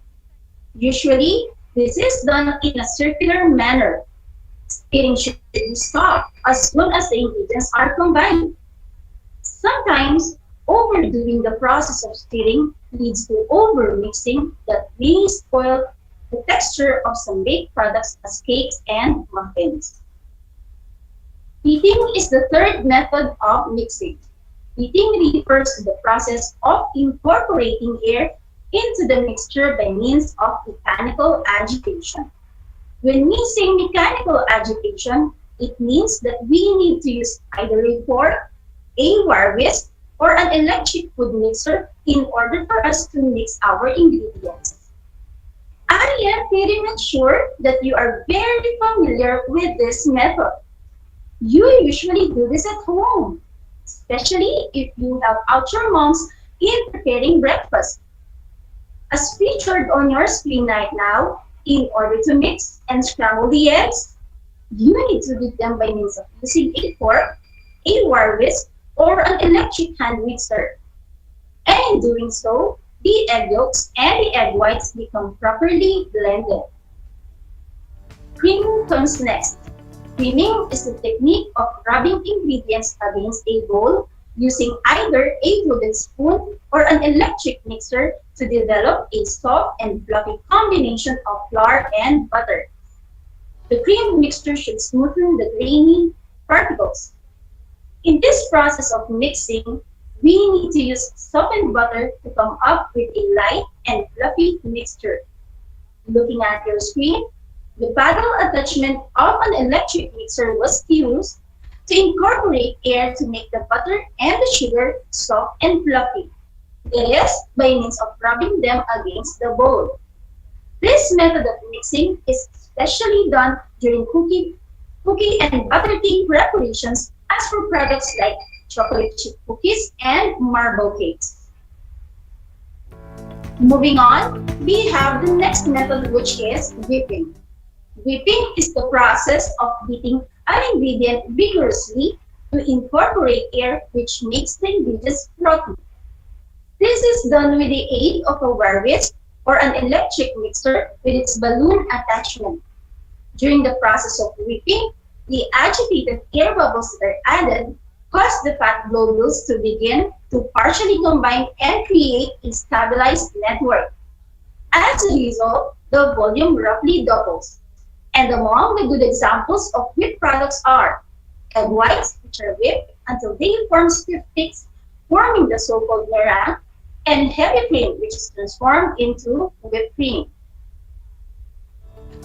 Usually, this is done in a circular manner. Stirring should be stopped as soon as the ingredients are combined. Sometimes, overdoing the process of stirring leads to overmixing that may spoil the texture of some baked products as cakes and muffins. Beating is the third method of mixing. Beating refers to the process of incorporating air into the mixture by means of mechanical agitation. When we say mechanical agitation, it means that we need to use either a fork, a wire whisk, or an electric food mixer in order for us to mix our ingredients. I am pretty much sure that you are very familiar with this method. You usually do this at home, especially if you help out your moms in preparing breakfast. As featured on your screen right now, in order to mix and scramble the eggs, you need to beat them by means of using a fork, a wire whisk, or an electric hand mixer. And in doing so, the egg yolks and the egg whites become properly blended. Creaming comes next. Creaming is the technique of rubbing ingredients against a bowl using either a wooden spoon or an electric mixer to develop a soft and fluffy combination of flour and butter. The cream mixture should smoothen the grainy particles. In this process of mixing, We need to use soap and butter to come up with a light and fluffy mixture. Looking at your screen, the paddle attachment of an electric mixer was used to incorporate air to make the butter and the sugar soft and fluffy. That is, by means of rubbing them against the bowl. This method of mixing is especially done during cookie and butter cake preparations as for products like chocolate chip cookies and marble cakes. Moving on, we have the next method, which is whipping. Whipping is the process of beating an ingredient vigorously to incorporate air, which makes the ingredients frothy. This is done with the aid of a wire whisk or an electric mixer with its balloon attachment. During the process of whipping, the agitated air bubbles that are added cause the fat globules to begin to partially combine and create a stabilized network. As a result, the volume roughly doubles. And among the good examples of whipped products are egg whites, which are whipped until they form stiff peaks, forming the so-called meringue, and heavy cream, which is transformed into whipped cream.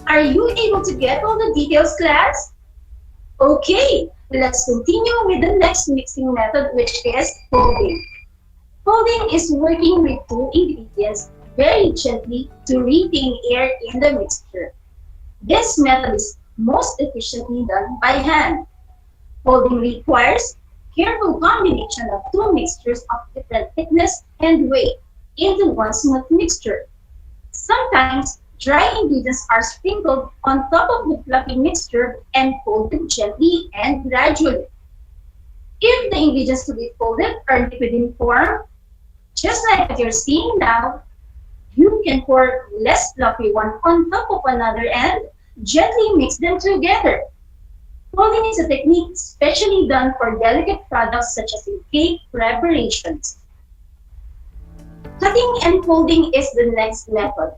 Are you able to get all the details, class? Okay, let's continue with the next mixing method, which is folding. Folding is working with two ingredients very gently to retain air in the mixture. This method is most efficiently done by hand. Folding requires careful combination of two mixtures of different thickness and weight into one smooth mixture. Sometimes, dry ingredients are sprinkled on top of the fluffy mixture and folded gently and gradually. If the ingredients to be folded are liquid in form, just like what you're seeing now, you can pour less fluffy one on top of another and gently mix them together. Folding is a technique specially done for delicate products such as in cake preparations. Cutting and folding is the next method.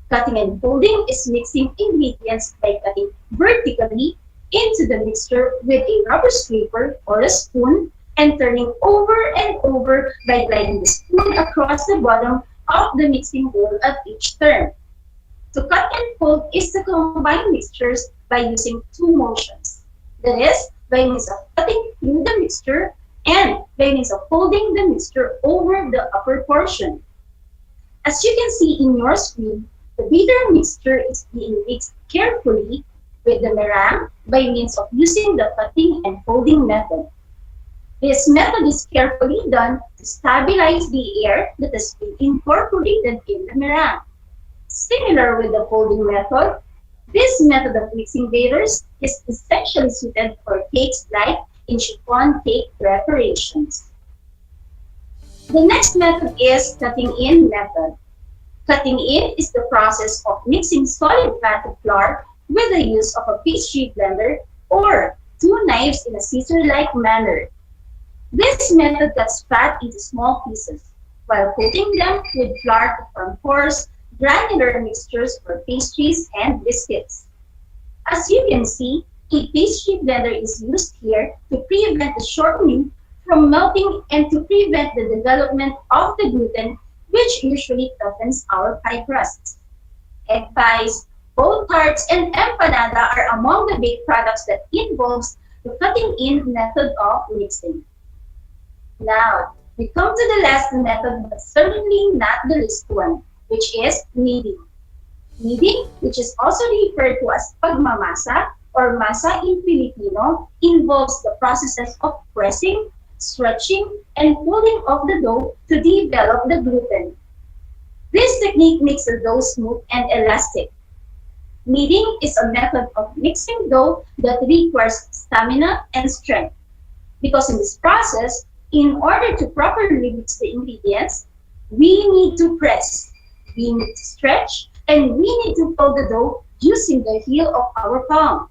Cutting and folding is mixing ingredients by cutting vertically into the mixture with a rubber scraper or a spoon and turning over and over by gliding the spoon across the bottom of the mixing bowl at each turn. To cut and fold is to combine mixtures by using two motions. That is, by means of cutting through the mixture and by means of folding the mixture over the upper portion. As you can see in your screen, the bitter mixture is being mixed carefully with the meringue by means of using the cutting and folding method. This method is carefully done to stabilize the air that has been incorporated in the meringue. Similar with the folding method, this method of mixing batters is essentially suited for cakes like in chiffon cake preparations. The next method is cutting in method. Cutting in is the process of mixing solid fat flour with the use of a pastry blender or two knives in a scissor-like manner. This method cuts fat into small pieces, while coating them with flour to form coarse, granular mixtures for pastries and biscuits. As you can see, a pastry blender is used here to prevent the shortening from melting and to prevent the development of the gluten, which usually toughens our pie crusts. Egg pies, both tarts, and empanada are among the baked products that involves the cutting in method of mixing. Now, we come to the last method, but certainly not the least one, which is kneading. Kneading, which is also referred to as pagmamasa or masa in Filipino, involves the processes of pressing, stretching, and pulling of the dough to develop the gluten. This technique makes the dough smooth and elastic. Kneading is a method of mixing dough that requires stamina and strength. Because in this process, in order to properly mix the ingredients, we need to press, we need to stretch, and we need to fold the dough using the heel of our palm.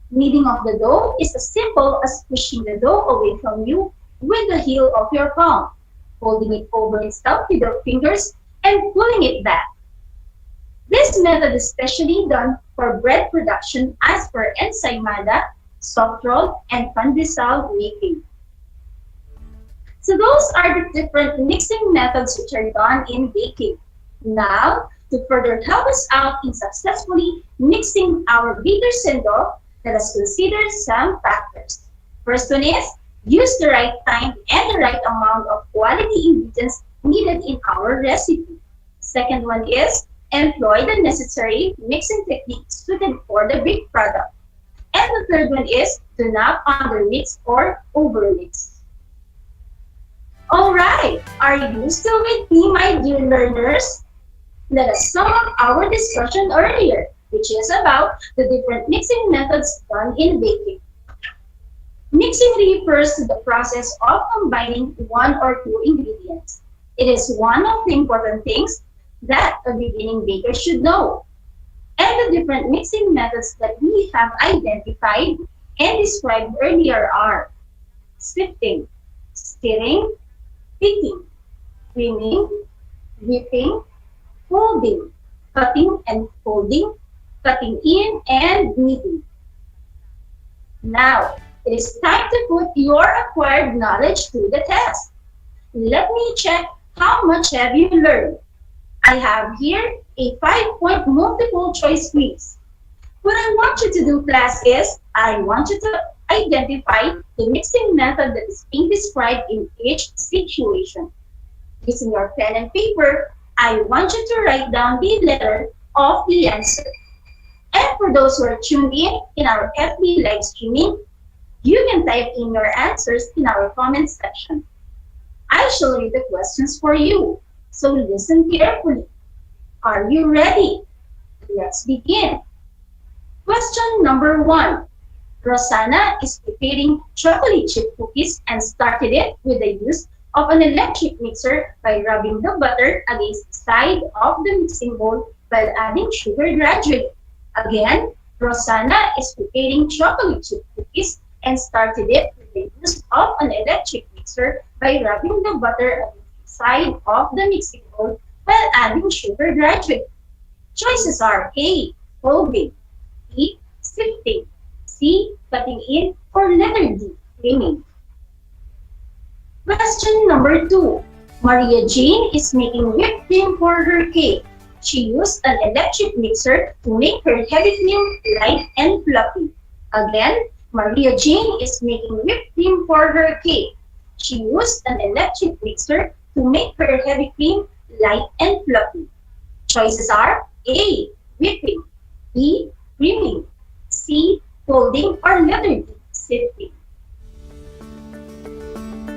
Kneading of the dough is as simple as pushing the dough away from you with the heel of your palm, folding it over itself with your fingers, and pulling it back. This method is specially done for bread production as per ensaymada, soft roll, and pandesal making. So those are the different mixing methods which are done in baking. Now, to further help us out in successfully mixing our bitters and dough, let us consider some factors. First one is, use the right time and the right amount of quality ingredients needed in our recipe. Second one is, employ the necessary mixing techniques suited for the baked product. And the third one is, do not undermix or overmix. Alright, are you still with me, my dear learners? Let us sum up our discussion earlier, which is about the different mixing methods done in baking. Mixing refers to the process of combining one or two ingredients. It is one of the important things that a beginning baker should know. And the different mixing methods that we have identified and described earlier are sifting, stirring, picking, creaming, whipping, folding, cutting and folding, cutting in, and kneading. Now, it is time to put your acquired knowledge to the test. Let me check how much have you learned. I have here a 5-point multiple choice quiz. What I want you to do, class, is I want you to identify the mixing method that is being described in each situation. Using your pen and paper, I want you to write down the letter of the answer. And for those who are tuned in our FB live streaming, you can type in your answers in our comment section. I shall read the questions for you, so listen carefully. Are you ready? Let's begin. Question number 1. Rosanna is preparing chocolate chip cookies and started it with the use of an electric mixer by rubbing the butter against the side of the mixing bowl while adding sugar gradually. Again, Rosanna is preparing chocolate chip cookies and started it with the use of an electric mixer by rubbing the butter against the side of the mixing bowl while adding sugar gradually. Choices are A. Folding, B. Sifting, C. Cutting in, or letter D. Creaming. Question number 2. Maria Jane is making whipped cream for her cake. She used an electric mixer to make her heavy cream light and fluffy. Again, Maria Jane is making whipped cream for her cake. She used an electric mixer to make her heavy cream light and fluffy. Choices are A. Whipping, B. Creaming, C. Folding, or letter D. Sifting.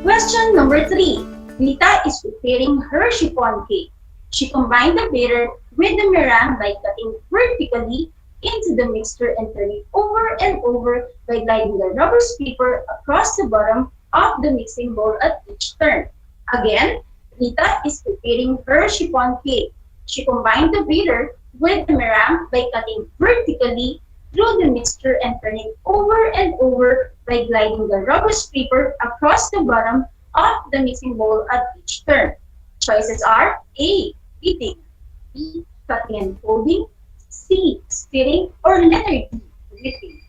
Question number 3. Rita is preparing her chiffon cake. She combined the batter with the meringue by cutting vertically into the mixture and turning over and over by gliding the rubber paper across the bottom of the mixing bowl at each turn. Again, Rita is preparing her chiffon cake. She combined the batter with the meringue by cutting vertically through the mixture and turning over and over by gliding the rubber paper across the bottom of the mixing bowl at each turn. Choices are A. Beating, B. Cutting and folding, C. Stirring, or letter D. Whipping.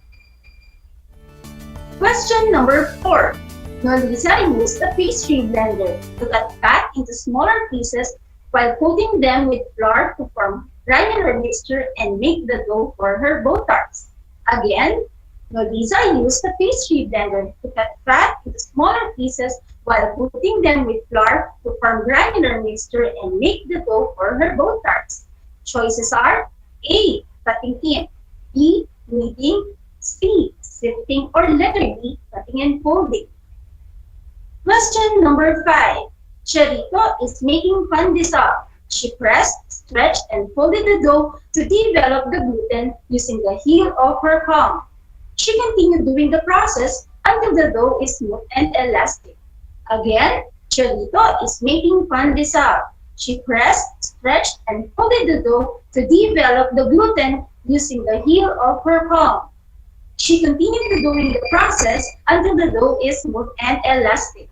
Question number 4. Nolisa used a pastry blender to cut fat into smaller pieces while coating them with flour to form granular mixture and make the dough for her bow tarts. Again, Nolisa used a pastry blender to cut fat into smaller pieces while coating them with flour to form granular mixture and make the dough for her bow tarts. Choices are A. Cutting in, B. Kneading, C. Sifting, or letter D. Cutting and folding. Question number 5. Charito is making pandesal. She pressed, stretched, and folded the dough to develop the gluten using the heel of her palm. She continued doing the process until the dough is smooth and elastic. Again, Charito is making pandesal. She pressed, stretched, and folded the dough to develop the gluten using the heel of her palm. She continued doing the process until the dough is smooth and elastic.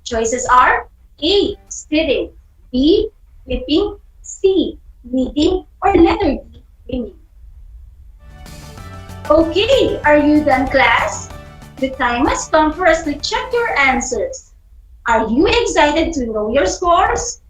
Choices are A. Stirring, B. Whipping, C. Kneading, or letter D. Creaming. Okay, are you done, class? The time has come for us to check your answers. Are you excited to know your scores?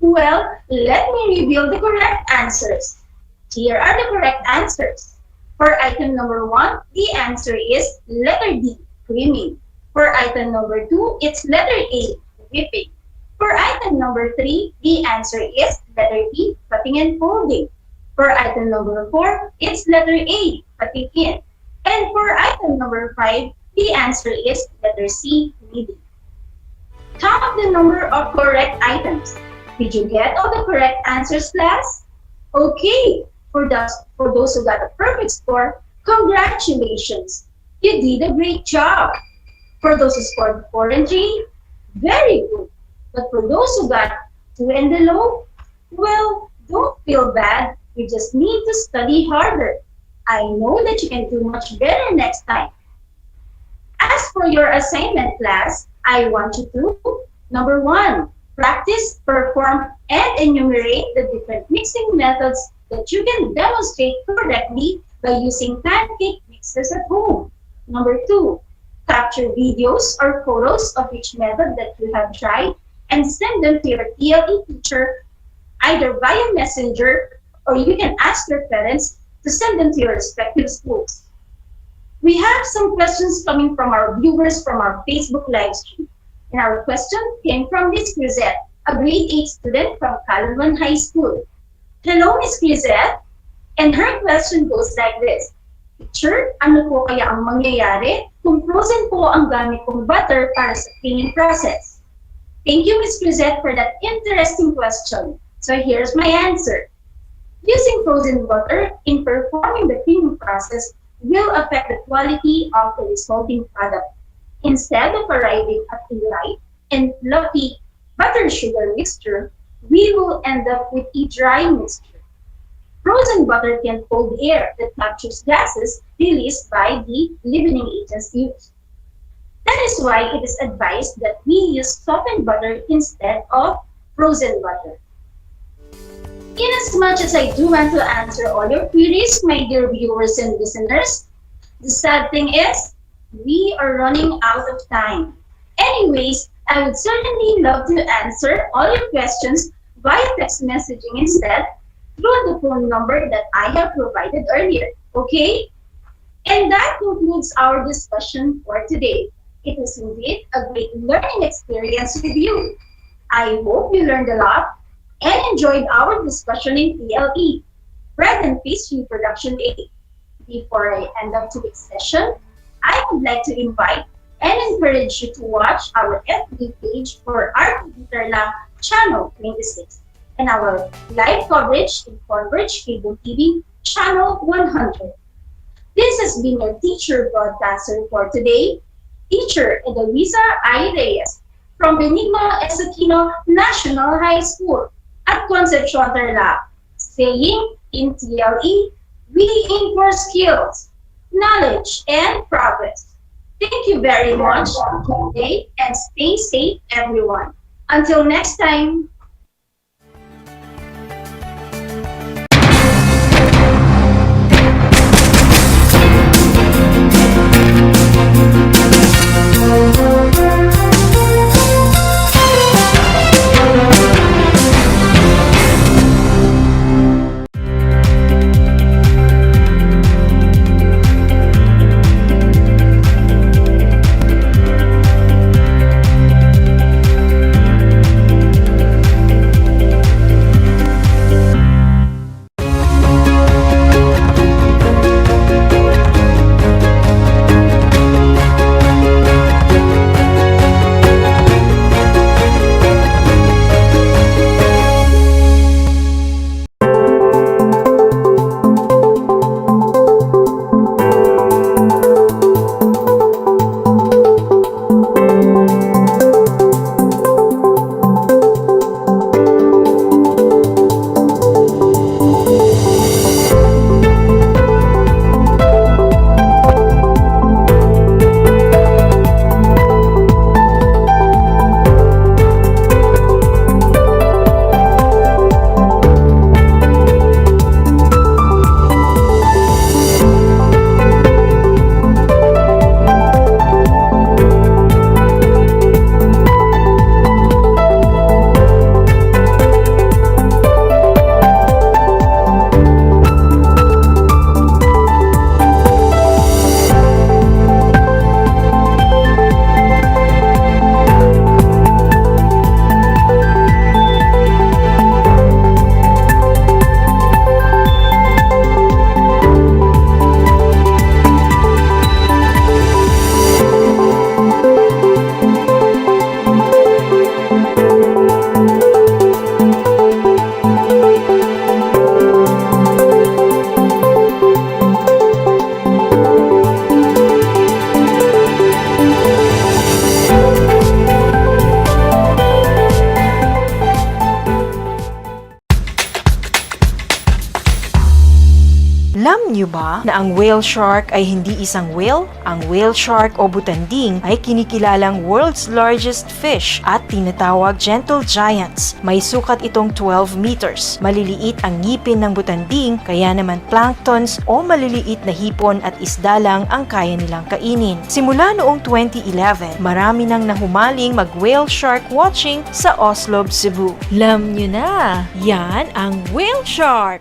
Well, let me reveal the correct answers. Here are the correct answers. For item number 1, the answer is letter D, creaming. For item number 2, it's letter A, whipping. For item number 3, the answer is letter B, cutting and folding. For item number 4, it's letter A, cutting in. And for item number 5, the answer is letter C, reading. Count the number of correct items. Did you get all the correct answers, class? Okay, for those who got a perfect score, congratulations! You did a great job. For those who scored 4 and 3, very good. But for those who got 2 and below, well, don't feel bad. You just need to study harder. I know that you can do much better next time. As for your assignment, class, I want you to, number 1, practice, perform, and enumerate the different mixing methods that you can demonstrate correctly by using pancake mixers at home. Number 2, capture videos or photos of each method that you have tried and send them to your TLE teacher either via messenger or you can ask your parents to send them to your respective schools. We have some questions coming from our viewers from our Facebook live stream. And our question came from Miss Crisette, a grade 8 student from Calhoun High School. Hello, Miss Crisette. And her question goes like this. Teacher, ano po kaya ang mangyayari kung frozen po ang gamit kong butter para sa cleaning process? Thank you, Miss Crisette, for that interesting question. So here's my answer. Using frozen butter in performing the cleaning process will affect the quality of the resulting product. Instead of arriving at a light and fluffy butter sugar mixture, we will end up with a dry mixture. Frozen butter can hold air that captures gases released by the leavening agents used. That is why it is advised that we use softened butter instead of frozen butter. Inasmuch as I do want to answer all your queries, my dear viewers and listeners, the sad thing is, we are running out of time. Anyways, I would certainly love to answer all your questions via text messaging instead through the phone number that I have provided earlier, okay? And that concludes our discussion for today. It was indeed a great learning experience with you. I hope you learned a lot and enjoyed our discussion in PLE, Bread and Pastry Production 8. Before I end up today's session, I would like to invite and encourage you to watch our FB page for RTV Tarlac Channel 26 and our live coverage in Converge Cable TV Channel 100. This has been your teacher broadcaster for today, Teacher Edelisa I. Reyes from Benigno Esquino National High School at Concepcion Tarlac, saying in TLE, we aim for skills, knowledge, and progress. Thank you very much today and stay safe, everyone. Until next time. ba na ang whale shark ay hindi isang whale? Ang whale shark o butanding ay kinikilalang world's largest fish at tinatawag gentle giants. May sukat itong 12 meters. Maliliit ang ngipin ng butanding, kaya naman planktons o maliliit na hipon at isda lang ang kaya nilang kainin. Simula noong 2011, marami nang nahumaling mag-whale shark watching sa Oslo, Cebu. Alam nyo na, yan ang whale shark!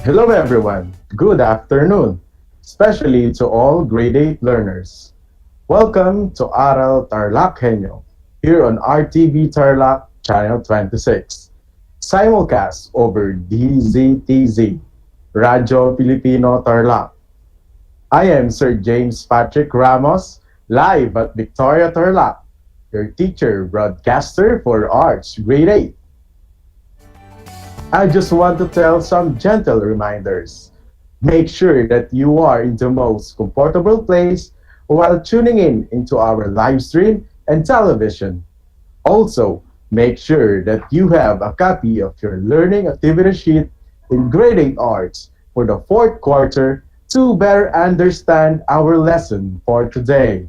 Hello everyone, good afternoon, especially to all grade 8 learners. Welcome to Aral TarlakHenyo, here on RTV Tarlac Channel 26, simulcast over DZTZ, Radyo Pilipino Tarlac. I am Sir James Patrick Ramos, live at Victoria Tarlac, your teacher broadcaster for Arts Grade 8. I just want to tell some gentle reminders. Make sure that you are in the most comfortable place while tuning in into our live stream and television. Also, make sure that you have a copy of your learning activity sheet in Grade 8 Arts for the 4th quarter to better understand our lesson for today.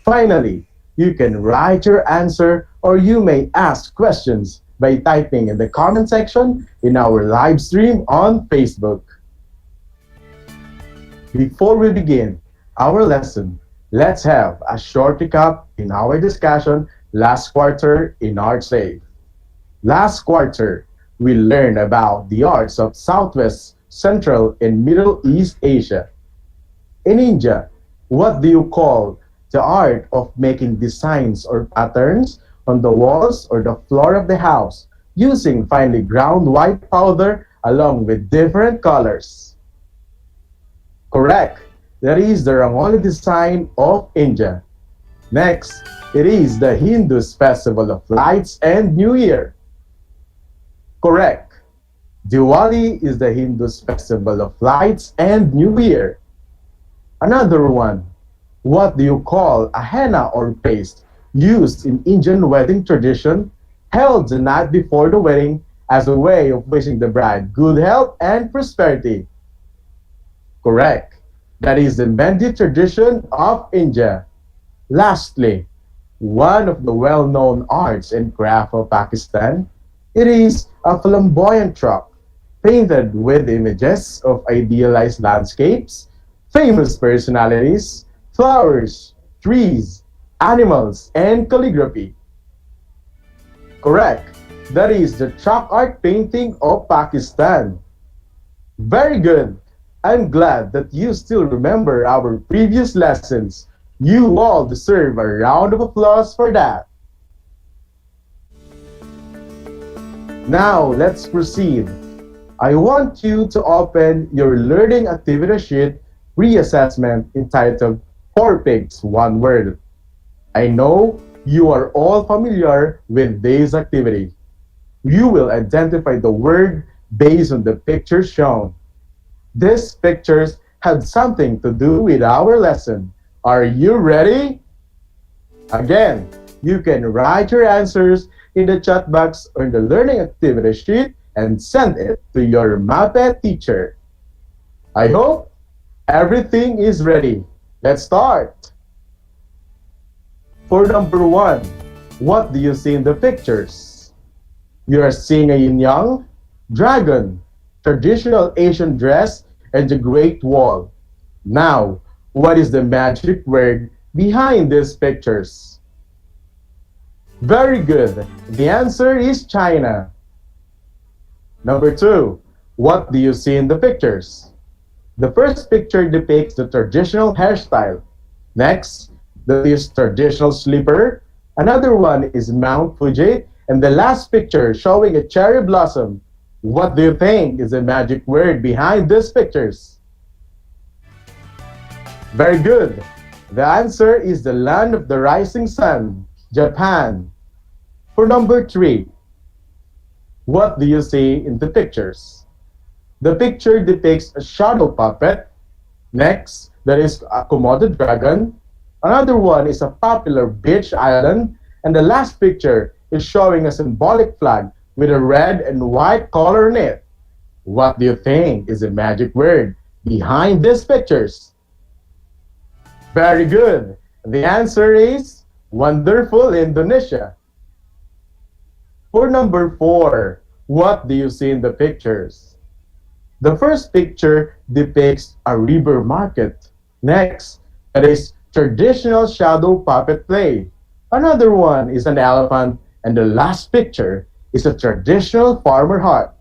Finally, you can write your answer or you may ask questions by typing in the comment section in our live stream on Facebook. Before we begin our lesson, let's have a short recap in our discussion last quarter in Arts 8. Last quarter, we learned about the arts of Southwest, Central, and Middle East Asia. In India, what do you call the art of making designs or patterns on the walls or the floor of the house using finely ground white powder along with different colors? Correct. That is the Rangoli design of India. Next, it is the Hindus' festival of lights and New Year. Correct. Diwali is the Hindus' festival of lights and New Year. Another one. What do you call a henna or paste used in Indian wedding tradition, held the night before the wedding as a way of wishing the bride good health and prosperity? Correct. That is the Mehndi tradition of India. Lastly, one of the well-known arts and craft of Pakistan, it is a flamboyant truck painted with images of idealized landscapes, famous personalities, flowers, trees, animals, and calligraphy. Correct. That is the chalk art painting of Pakistan. Very good. I'm glad that you still remember our previous lessons. You all deserve a round of applause for that. Now, let's proceed. I want you to open your learning activity sheet reassessment entitled 4 Pigs, 1 Word. I know you are all familiar with this activity. You will identify the word based on the pictures shown. These pictures have something to do with our lesson. Are you ready? Again, you can write your answers in the chat box or in the learning activity sheet and send it to your MAPE teacher. I hope everything is ready. Let's start. For number 1, what do you see in the pictures? You are seeing a yin-yang, dragon, traditional Asian dress, and the Great Wall. Now, what is the magic word behind these pictures? Very good. The answer is China. Number 2, what do you see in the pictures? The first picture depicts the traditional hairstyle. Next, that is traditional slipper. Another one is Mount Fuji, And the last picture showing a cherry blossom. What do you think is the magic word behind these pictures? Very good. The answer is the land of the rising sun, Japan. For number 3, what do you see in the pictures? The picture depicts a shadow puppet. Next, there is a Komodo dragon. Another one is a popular beach island. And the last picture is showing a symbolic flag with a red and white color in it. What do you think is the magic word behind these pictures? Very good. The answer is wonderful Indonesia. For number 4, what do you see in the pictures? The first picture depicts a river market. Next, that is traditional shadow puppet play. Another one is an elephant, and the last picture is a traditional farmer hut.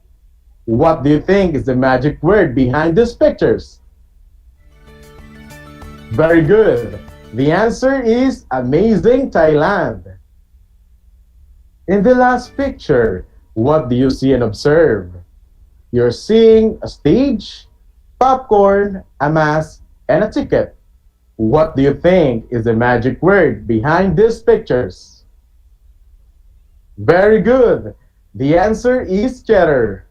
What do you think is the magic word behind these pictures? Very good. The answer is amazing Thailand. In the last picture, what do you see and observe? You're seeing a stage, popcorn, a mask, and a ticket. What do you think is the magic word behind these pictures? Very good. The answer is cheddar.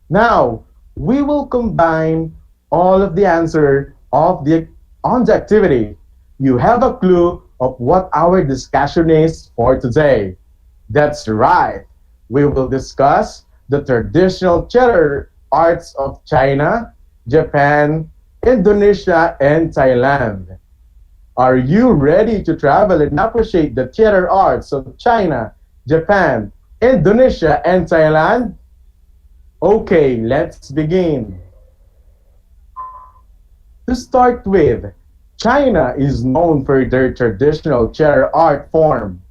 Now, we will combine all of the answer of on the activity. You have a clue of what our discussion is for today. That's right. We will discuss the traditional cheddar arts of China, Japan, Indonesia, and Thailand. Are you ready to travel and appreciate the theater arts of China, Japan, Indonesia, and Thailand? Okay, let's begin. To start with, China is known for their traditional theater art form,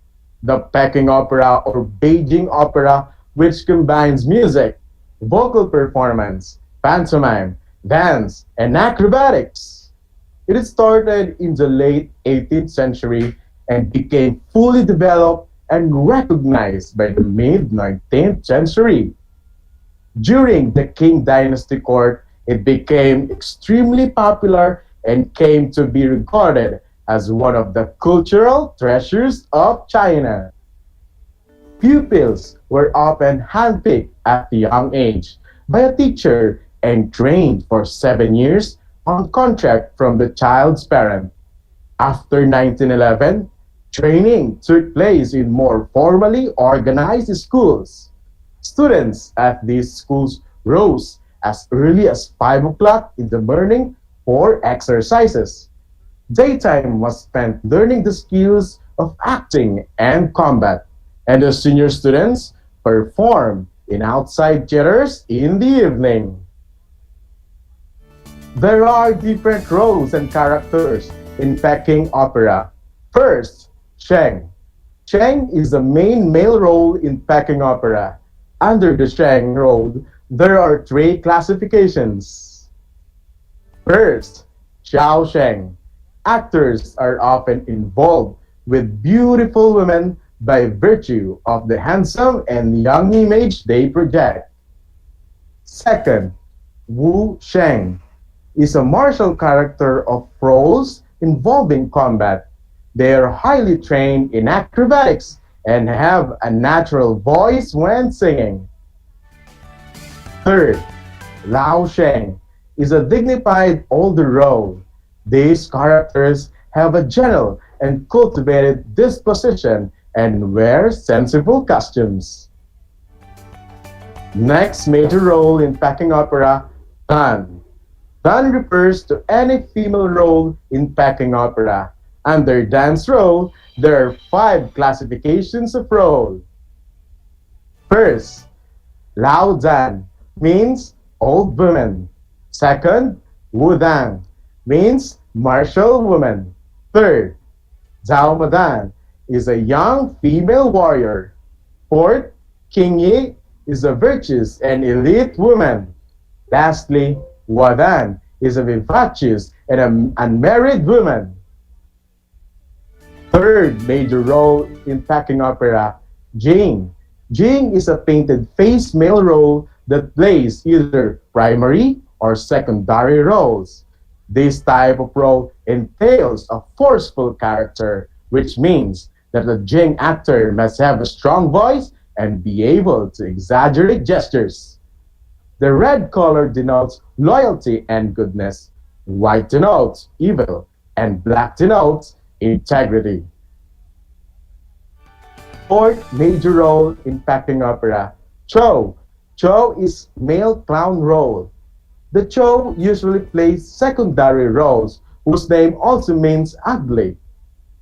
the Peking opera or Beijing opera, which combines music, vocal performance, pantomime, dance, and acrobatics. It started in the late 18th century and became fully developed and recognized by the mid-19th century. During the Qing Dynasty court, it became extremely popular and came to be regarded as one of the cultural treasures of China. Pupils were often handpicked at a young age by a teacher and trained for 7 years on contract from the child's parent. After 1911, training took place in more formally organized schools. Students at these schools rose as early as 5 o'clock in the morning for exercises. Daytime was spent learning the skills of acting and combat, and the senior students performed in outside theaters in the evening. There are different roles and characters in Peking opera. First, Sheng. Sheng is the main male role in Peking opera. Under the Sheng role, there are 3 classifications. First, Xiao Sheng. Actors are often involved with beautiful women by virtue of the handsome and young image they project. Second, Wu Sheng is a martial character of roles involving combat. They are highly trained in acrobatics and have a natural voice when singing. Third, Lao Sheng is a dignified older role. These characters have a gentle and cultivated disposition and wear sensible costumes. Next major role in Peking opera, Tan. Tan refers to any female role in Peking opera. Under dance role, there are 5 classifications of role. First, Lao Dan means old woman. Second, Wu Dang means martial woman. Third, Zhao Madan is a young female warrior. Fourth, King Yi is a virtuous and elite woman. Lastly, Wadan is a vivacious and an unmarried woman. Third major role in Peking opera, Jane. Jing is a painted face male role that plays either primary or secondary roles. This type of role entails a forceful character, which means that the Jing actor must have a strong voice and be able to exaggerate gestures. The red color denotes loyalty and goodness, white denotes evil, and black denotes integrity. Fourth major role in Peking opera, Cho. Cho is male clown role. The Cho usually plays secondary roles whose name also means ugly.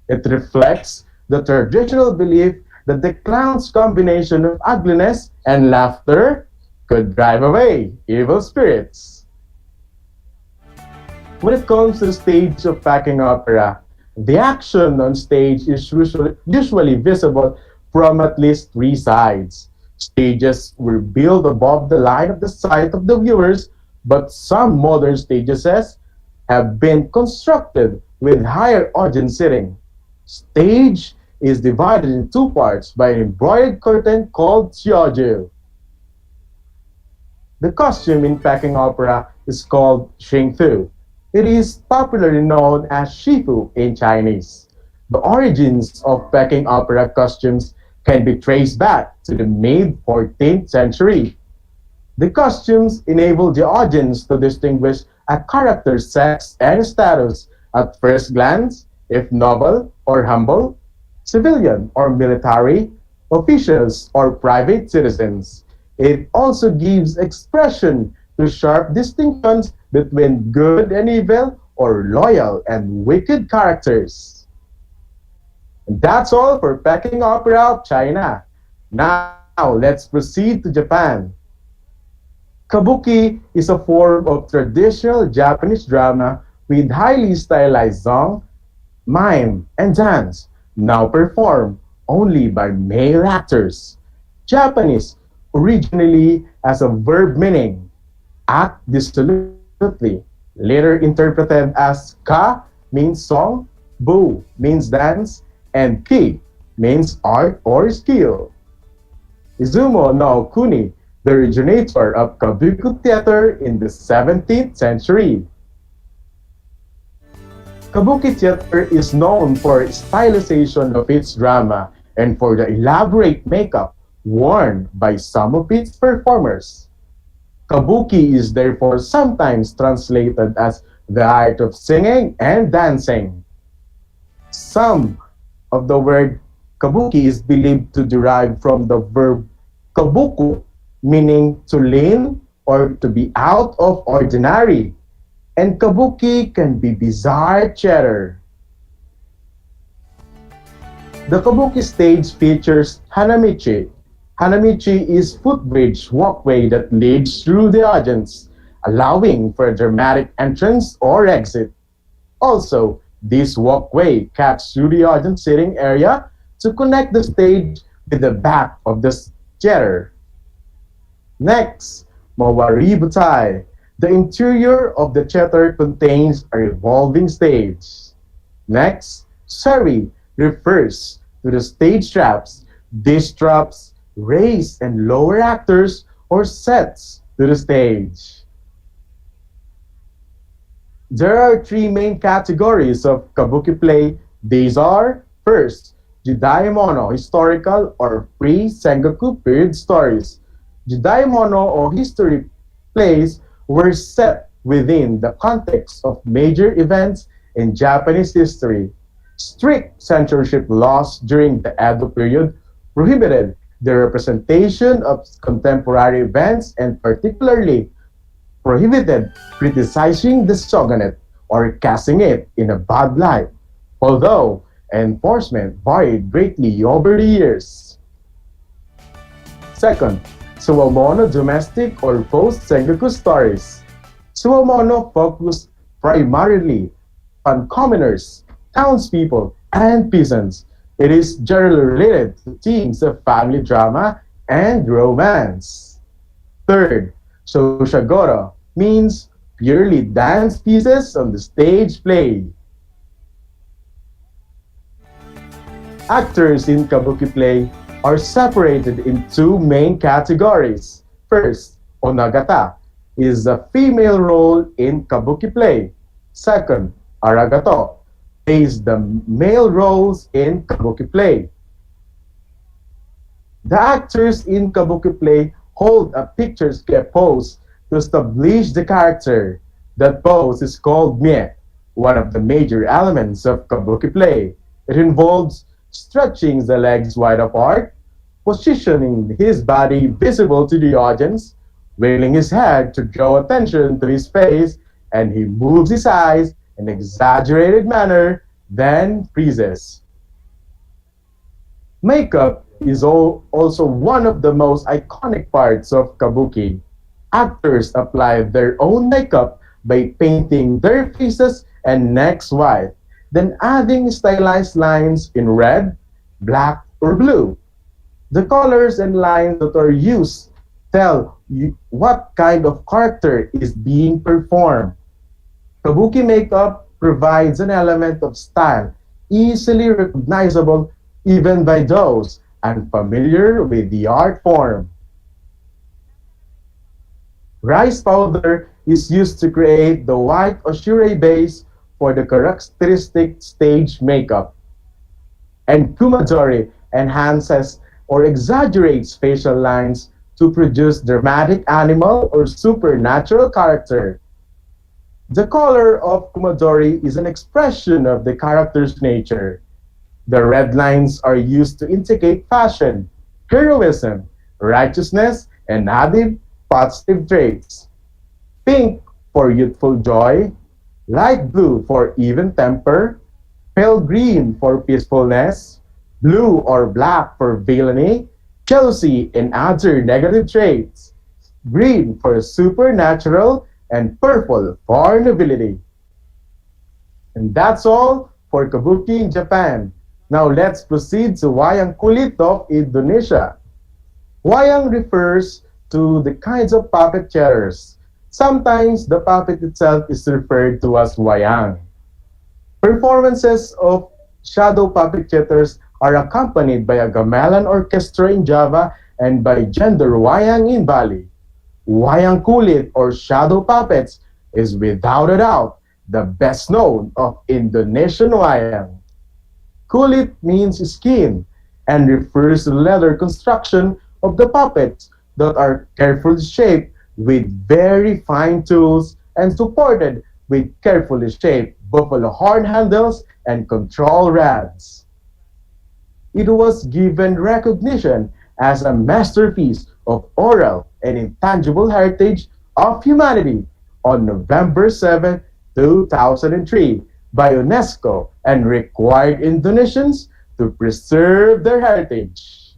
It reflects the traditional belief that the clown's combination of ugliness and laughter could drive away evil spirits. When it comes to the stage of Peking opera, the action on stage is usually visible from at least three sides. Stages were built above the line of the sight of the viewers, but some modern stages have been constructed with higher audience seating. Stage is divided in two parts by an embroidered curtain called xiaoju. The costume in Peking opera is called Shengfu. It is popularly known as Shifu in Chinese. The origins of Peking opera costumes can be traced back to the mid-14th century. The costumes enable the audience to distinguish a character's sex and status at first glance, if noble or humble, civilian or military, officials or private citizens. It also gives expression to sharp distinctions between good and evil or loyal and wicked characters. And that's all for Peking opera of China. Now let's proceed to Japan. Kabuki is a form of traditional Japanese drama with highly stylized song, mime, and dance, now performed only by male actors. Japanese originally has a verb meaning act dissolutely, later interpreted as ka means song, bu means dance, and ki means art or skill. Izumo no Kuni, the originator of Kabuki theater in the 17th century. Kabuki theater is known for stylization of its drama and for the elaborate makeup worn by some of its performers. Kabuki is therefore sometimes translated as the art of singing and dancing. Some of the word kabuki is believed to derive from the verb kabuku, meaning to lean or to be out of ordinary. And kabuki can be bizarre chatter. The kabuki stage features hanamichi. Hanamichi is footbridge walkway that leads through the audience, allowing for a dramatic entrance or exit. Also, this walkway cuts through the audience seating area to connect the stage with the back of the chatter. Next, Mawari Butai. The interior of the chatter contains a revolving stage. Next, Sari refers to the stage traps. These traps raise and lower actors or sets to the stage. There are three main categories of kabuki play. These are, first, Jidaimono, historical or pre-Sengoku period stories. Jidaimono or history plays were set within the context of major events in Japanese history. Strict censorship laws during the Edo period prohibited the representation of contemporary events and particularly prohibited criticizing the shogunate or casting it in a bad light, although enforcement varied greatly over the years. Second, Suwamono domestic or post-Sengoku stories. Suwamono focused primarily on commoners, townspeople, and peasants. It is generally related to themes of family drama and romance. Third, Shoshagoro means purely dance pieces on the stage play. Actors in kabuki play are separated in two main categories. First, onagata is a female role in kabuki play. Second, aragato plays the male roles in kabuki play. The actors in kabuki play hold a picturesque pose to establish the character. That pose is called mie, one of the major elements of kabuki play. It involves stretching the legs wide apart, positioning his body visible to the audience, wiggling his head to draw attention to his face, and he moves his eyes in an exaggerated manner, then freezes. Makeup is also one of the most iconic parts of kabuki. Actors apply their own makeup by painting their faces and necks white, then adding stylized lines in red, black, or blue. The colors and lines that are used tell you what kind of character is being performed. Kabuki makeup provides an element of style easily recognizable even by those unfamiliar with the art form. Rice powder is used to create the white oshure base for the characteristic stage makeup, and kumadori enhances or exaggerates facial lines to produce dramatic animal or supernatural character. The color of kumadori is an expression of the character's nature. The red lines are used to indicate passion, heroism, righteousness, and other positive traits. Pink for youthful joy, light blue for even temper, pale green for peacefulness, blue or black for villainy, jealousy, and other negative traits, green for supernatural, and purple for nobility. And that's all for Kabuki in Japan. Now let's proceed to Wayang Kulit of Indonesia. Wayang refers to the kinds of puppeteers. Sometimes the puppet itself is referred to as wayang. Performances of shadow puppeteers are accompanied by a gamelan orchestra in Java and by gender wayang in Bali. Wayang kulit or shadow puppets is without a doubt the best known of Indonesian wayang. Kulit means skin and refers to the leather construction of the puppets that are carefully shaped with very fine tools and supported with carefully shaped buffalo horn handles and control rods. It was given recognition as a masterpiece of oral and intangible heritage of humanity on November 7, 2003 by UNESCO and required Indonesians to preserve their heritage.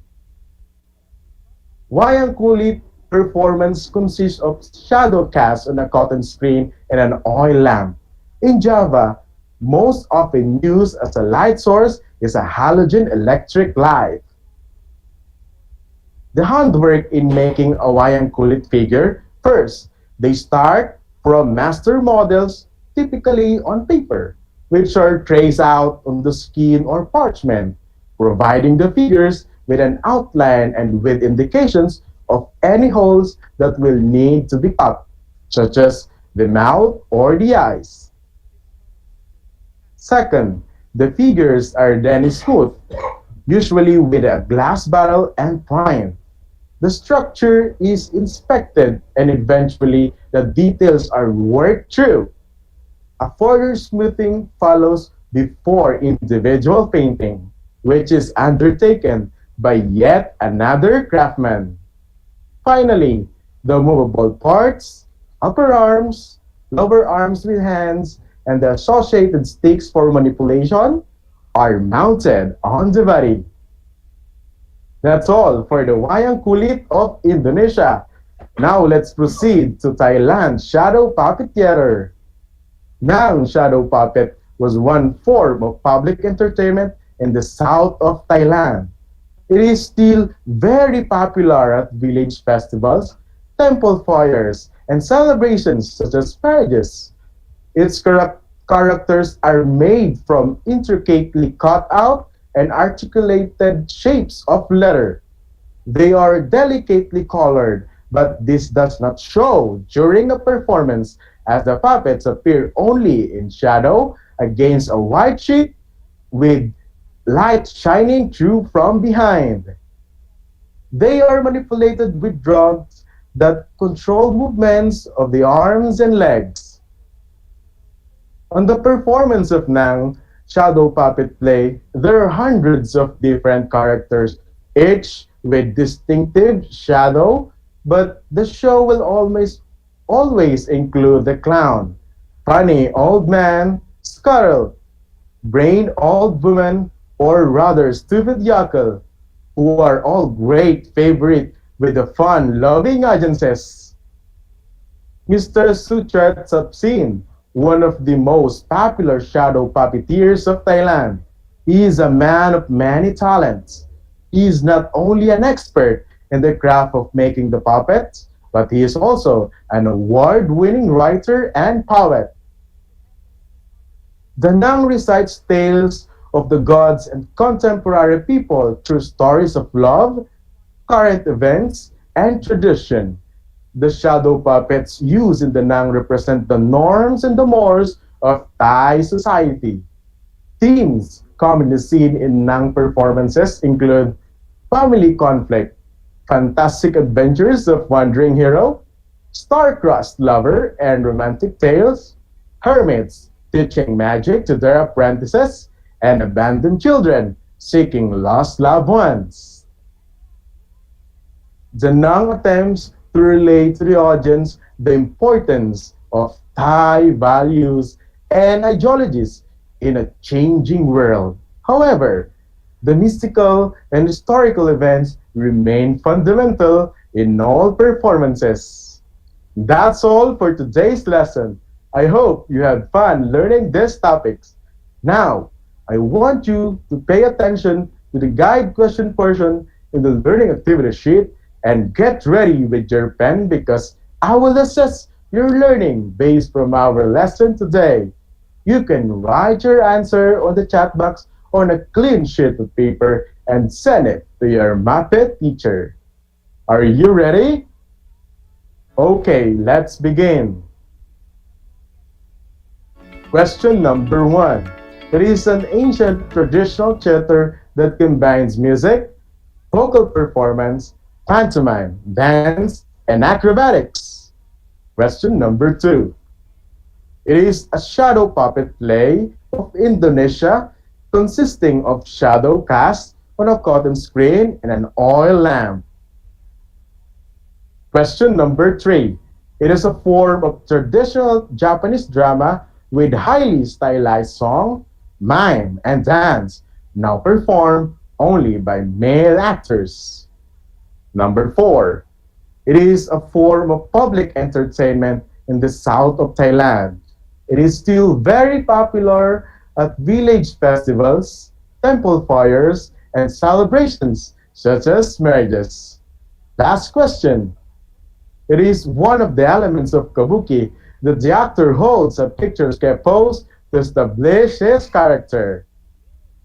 Wayang kulit performance consists of shadow cast on a cotton screen and an oil lamp. In Java, most often used as a light source is a halogen electric light. The handwork in making a wayang kulit figure, first, they start from master models, typically on paper, which are traced out on the skin or parchment, providing the figures with an outline and with indications of any holes that will need to be cut, such as the mouth or the eyes. Second, the figures are then smoothed, usually with a glass bottle and primed. The structure is inspected and eventually the details are worked through. A further smoothing follows before individual painting, which is undertaken by yet another craftsman. Finally, the movable parts, upper arms, lower arms with hands, and the associated sticks for manipulation are mounted on the body. That's all for the wayang kulit of Indonesia. Now let's proceed to Thailand's shadow puppet theater. Nang shadow puppet was one form of public entertainment in the south of Thailand. It is still very popular at village festivals, temple fires, and celebrations such as marriages. Its characters are made from intricately cut out and articulated shapes of letter. They are delicately colored, but this does not show during a performance as the puppets appear only in shadow against a white sheet with light shining through from behind. They are manipulated with drugs that control movements of the arms and legs. On the performance of Nang shadow puppet play, there are hundreds of different characters, each with distinctive shadow, but the show will always include the clown, funny old man, Scarl, brain old woman, or rather stupid Yakel, who are all great favorite with the fun-loving audiences. Mr. Suchat Sapsin, one of the most popular shadow puppeteers of Thailand, is a man of many talents. He is not only an expert in the craft of making the puppets, but he is also an award-winning writer and poet. The Nang recites tales of the gods and contemporary people through stories of love, current events, and tradition. The shadow puppets used in the Nang represent the norms and the mores of Thai society. Themes commonly seen in Nang performances include family conflict, fantastic adventures of wandering hero, star-crossed lover and romantic tales, hermits teaching magic to their apprentices, and abandoned children seeking lost loved ones. The Nang attempts to relate to the audience the importance of Thai values and ideologies in a changing world. However, the mystical and historical events remain fundamental in all performances. That's all for today's lesson. I hope you had fun learning these topics. Now, I want you to pay attention to the guide question portion in the learning activity sheet and get ready with your pen because I will assess your learning based from our lesson today. You can write your answer on the chat box on a clean sheet of paper and send it to your Muppet teacher. Are you ready? Okay, let's begin. Question number 1. It is an ancient traditional theater that combines music, vocal performance, pantomime, dance, and acrobatics. Question number 2. It is a shadow puppet play of Indonesia consisting of shadow cast on a cotton screen and an oil lamp. Question number 3. It is a form of traditional Japanese drama with highly stylized song, mime, and dance, now performed only by male actors. Number 4. It is a form of public entertainment in the south of Thailand. It is still very popular at village festivals, temple fires, and celebrations such as marriages. Last question. It is one of the elements of kabuki that the actor holds a picturesque pose to establish his character.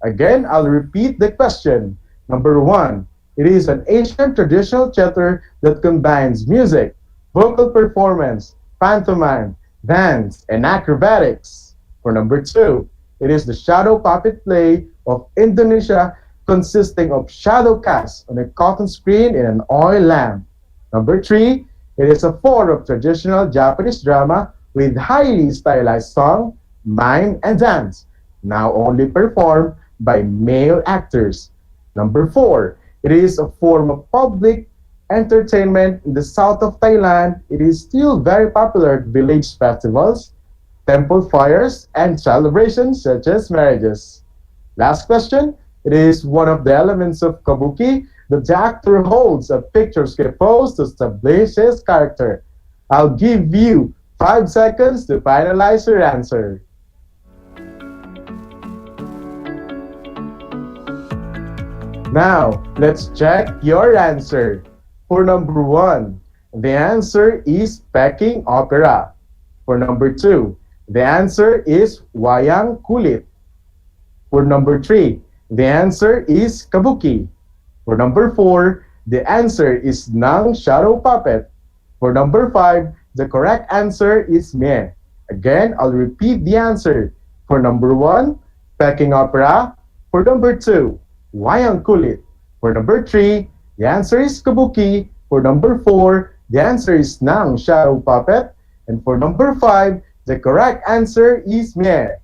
Again, I'll repeat the question. Number 1. It is an Asian traditional theater that combines music, vocal performance, pantomime, dance, and acrobatics. For number 2, it is the shadow puppet play of Indonesia consisting of shadow casts on a cotton screen in an oil lamp. Number 3, it is a form of traditional Japanese drama with highly stylized song, mime, and dance, now only performed by male actors. Number 4, it is a form of public entertainment in the south of Thailand. It is still very popular at village festivals, temple fires, and celebrations such as marriages. Last question, it is one of the elements of kabuki that the actor holds a picturesque pose to establish his character. I'll give you 5 seconds to finalize your answer. Now, let's check your answer. For number 1, the answer is Peking Opera. For number 2, the answer is Wayang Kulit. For number 3, the answer is kabuki. For number 4, the answer is Nang Shadow Puppet. For number 5, the correct answer is Mie. Again, I'll repeat the answer. For number 1, Peking Opera. For number 2, Wayang Kulit. For number 3, the answer is kabuki. For number 4, the answer is Nang Shadow Puppet. And for number 5, the correct answer is Mie.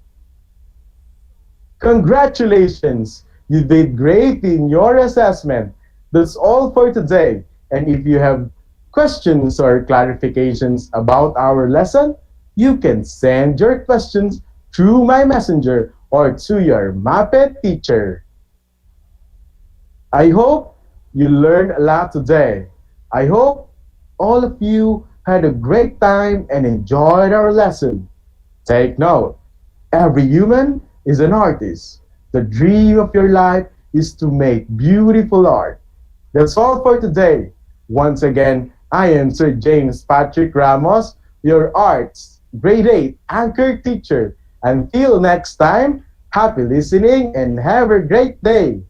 Congratulations! You did great in your assessment. That's all for today. And if you have questions or clarifications about our lesson, you can send your questions through my messenger or to your Muppet teacher. I hope you learned a lot today. I hope all of you had a great time and enjoyed our lesson. Take note, every human is an artist. The dream of your life is to make beautiful art. That's all for today. Once again, I am Sir James Patrick Ramos, your arts grade 8 anchor teacher. Until next time, happy listening and have a great day.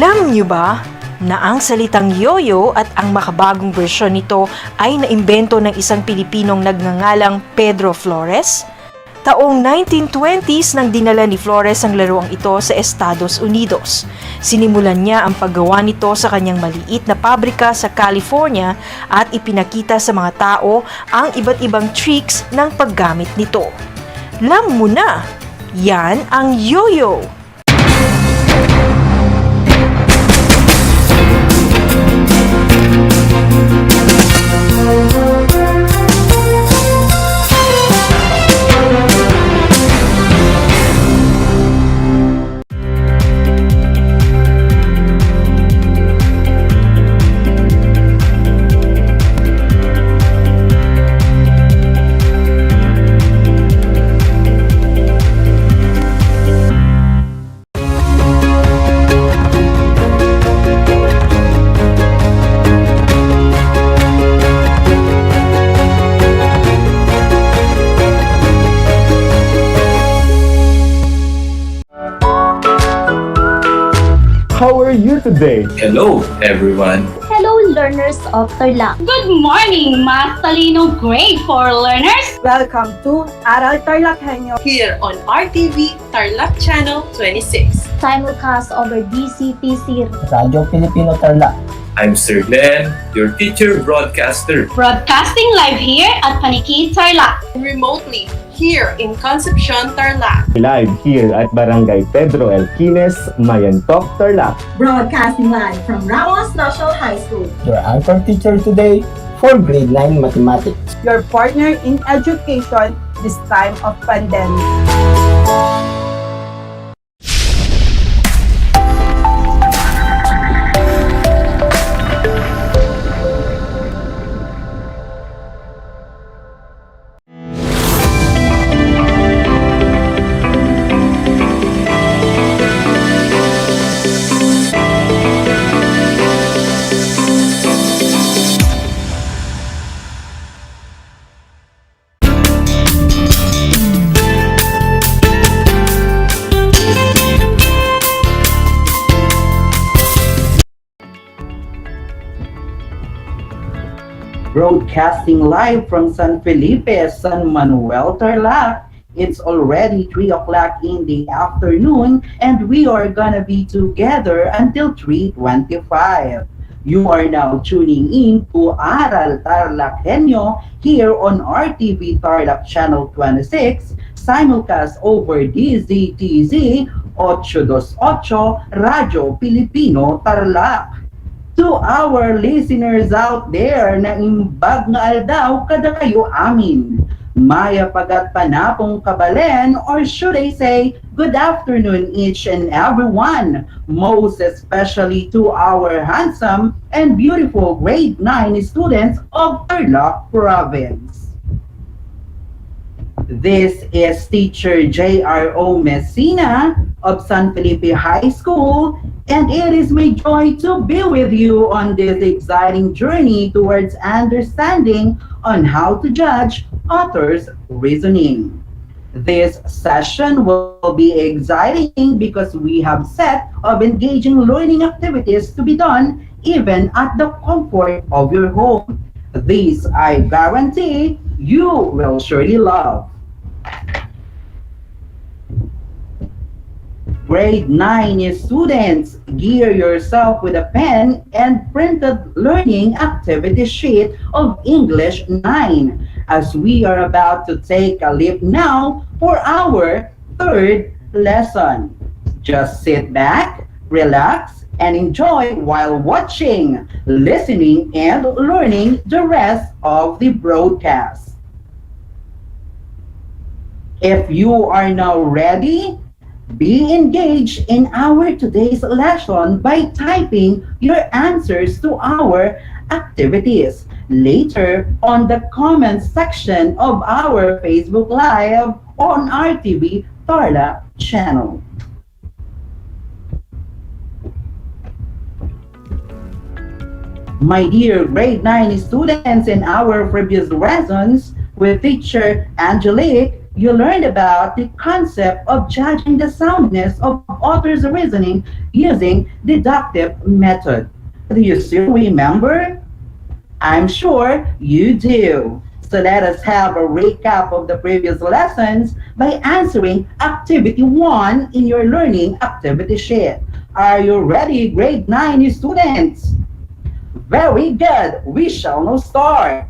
Alam niyo ba na ang salitang yoyo at ang makabagong bersyon nito ay naimbento ng isang Pilipinong nagngangalang Pedro Flores? Taong 1920s nang dinala ni Flores ang laruang ito sa Estados Unidos. Sinimulan niya ang paggawa nito sa kanyang maliit na pabrika sa California at ipinakita sa mga tao ang iba't ibang tricks ng paggamit nito. Alam mo na, yan ang yoyo! today. Hello, everyone. Hello, learners of Tarlac. Good morning, Mas Talino Grade 4 learners! Welcome to Aral TarlakHenyo Here on RTV Tarlac Channel 26. Simulcast over DCTC. Radyo Pilipino Tarlac. I'm Sir Glenn, your teacher broadcaster. Broadcasting live here at Paniki Tarlac. Remotely here in Concepcion, Tarlac. Live here at Barangay Pedro Elquines, Mayantok, Tarlac. Broadcasting live from Ramos National High School. Your anchor teacher today for grade 9 mathematics. your partner in education this time of pandemic. Broadcasting live from San Felipe, San Manuel, Tarlac. It's already 3 o'clock in the afternoon and we are gonna be together until 3:25. You are now tuning in to Aral TarlakHenyo here on RTV Tarlac Channel 26, simulcast over DZTZ 828 Radyo Pilipino Tarlac. To our listeners out there na imbag nga aldaw kada kayo amin. Maya pagat panapong kabalen, or should I say, good afternoon each and everyone. Most especially to our handsome and beautiful grade 9 students of Tarlac Province. This is teacher J.R.O. Messina of San Felipe High School, and it is my joy to be with you on this exciting journey towards understanding on how to judge authors' reasoning. This session will be exciting because we have set of engaging learning activities to be done even at the comfort of your home. These I guarantee you will surely love. Grade 9 students, gear yourself with a pen and printed learning activity sheet of English 9 as we are about to take a leap now for our third lesson. Just sit back, relax, and enjoy while watching, listening, and learning the rest of the broadcast. If you are now ready, be engaged in our today's lesson by typing your answers to our activities later on the comments section of our Facebook Live on RTV Tarlac channel. My dear grade 9 students, in our previous lessons with teacher Angelique, you learned about the concept of judging the soundness of author's reasoning using deductive method. Do you still remember? I'm sure you do. So let us have a recap of the previous lessons by answering activity 1 in your learning activity sheet. Are you ready, grade 9 students? Very good. We shall now start.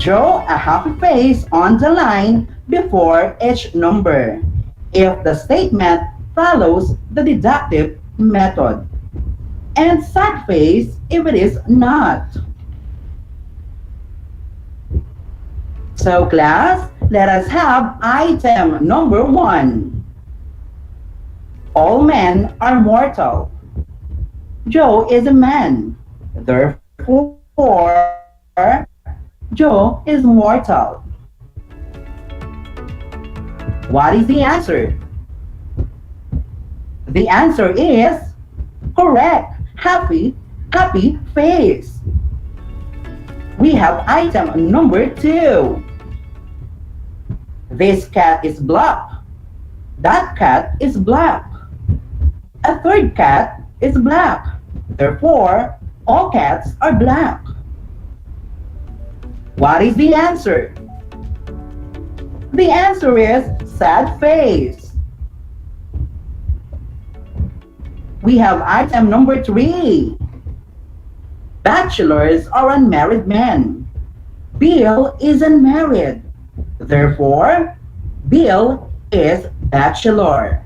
Draw a happy face on the line before each number if the statement follows the deductive method, and sad face if it is not. So class, let us have item number 1. All men are mortal. Joe is a man. Therefore, Joe is mortal. What is the answer? The answer is correct. Happy face. We have item number 2. This cat is black. That cat is black. A third cat is black. Therefore, all cats are black. What is the answer? The answer is sad face. We have item number 3. Bachelors are unmarried men. Bill is unmarried. Therefore, Bill is bachelor.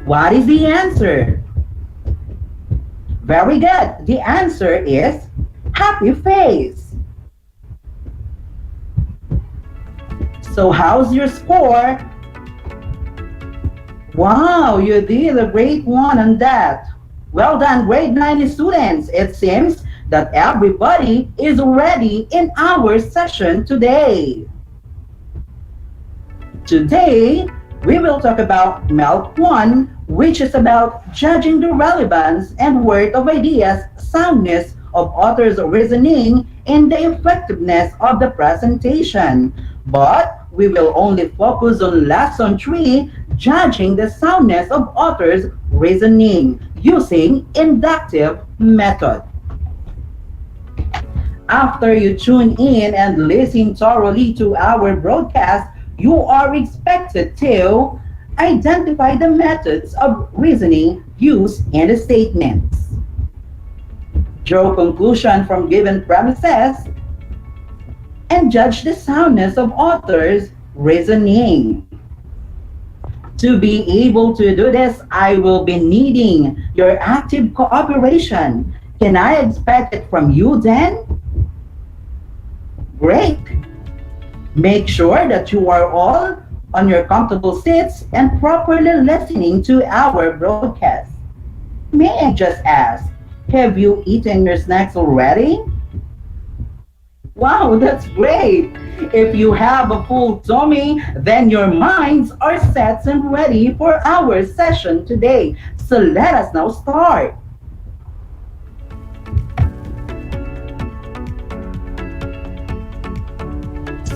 What is the answer? Very good. The answer is happy face. So how's your score? Wow, you did a great one on that. Well done, grade 9 students. It seems that everybody is ready in our session today. Today, we will talk about MELC 1, which is about judging the relevance and worth of ideas, soundness of author's reasoning, and the effectiveness of the presentation. But we will only focus on lesson 3, judging the soundness of author's reasoning using inductive method. After you tune in and listen thoroughly to our broadcast, you are expected to identify the methods of reasoning used in the statements, draw conclusion from given premises, and judge the soundness of author's reasoning. To be able to do this, I will be needing your active cooperation. Can I expect it from you then? Great. Make sure that you are all on your comfortable seats and properly listening to our broadcast. May I just ask, have you eaten your snacks already? Wow, that's great! If you have a full tummy, then your minds are set and ready for our session today. So let us now start.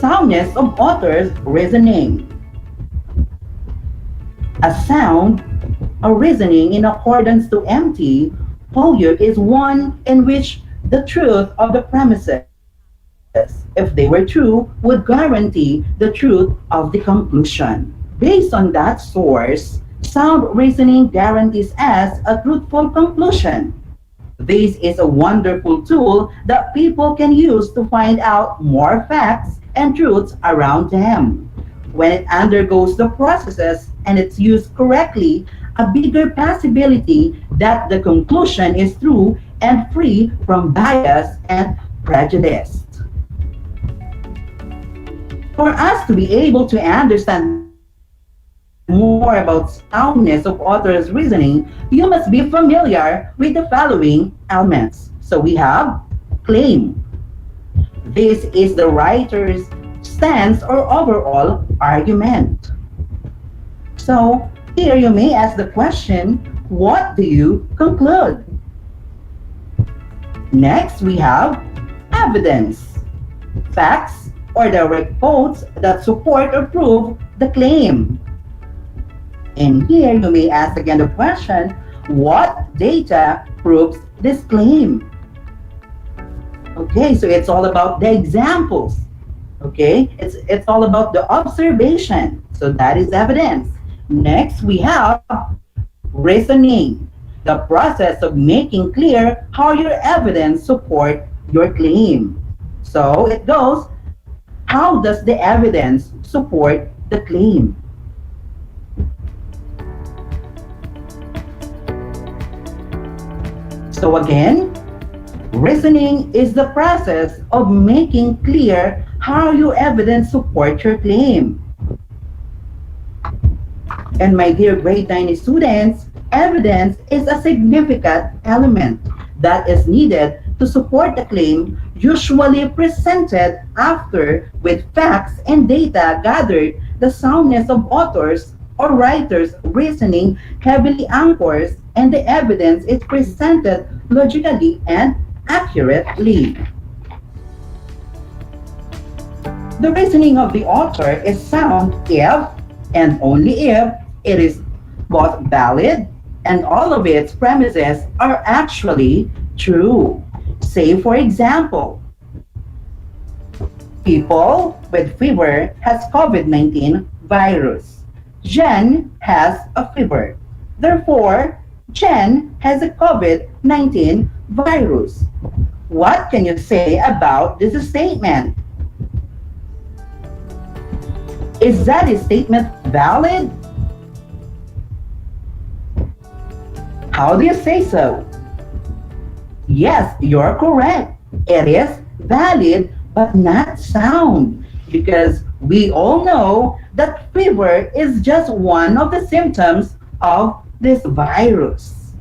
Soundness of author's reasoning. A sound, a reasoning in accordance to MT, Holyoke is one in which the truth of the premises, if they were true, would guarantee the truth of the conclusion. Based on that source, sound reasoning guarantees us a truthful conclusion. This is a wonderful tool that people can use to find out more facts and truths around them. When it undergoes the processes and it's used correctly, a bigger possibility that the conclusion is true and free from bias and prejudice. For us to be able to understand more about soundness of author's reasoning, you must be familiar with the following elements. So we have claim. This is the writer's stance or overall argument. So here you may ask the question, what do you conclude? Next, we have evidence. Facts or direct quotes that support or prove the claim. And here you may ask again the question, what data proves this claim? Okay, so it's all about the examples. Okay, it's all about the observation. So that is evidence. Next, we have reasoning, the process of making clear how your evidence support your claim. So it goes, how does the evidence support the claim? So again, reasoning is the process of making clear how your evidence supports your claim. And my dear grade 9 students, evidence is a significant element that is needed to support the claim, usually presented after with facts and data gathered. The soundness of authors or writers' reasoning heavily anchors, and the evidence is presented logically and accurately. The reasoning of the author is sound if and only if it is both valid and all of its premises are actually true. Say, for example, people with fever has COVID-19 virus. Jen has a fever. Therefore, Jen has a COVID-19 virus. What can you say about this statement? Is that statement valid? How do you say so? Yes, you're correct. It is valid but not sound, because we all know that fever is just one of the symptoms of this virus.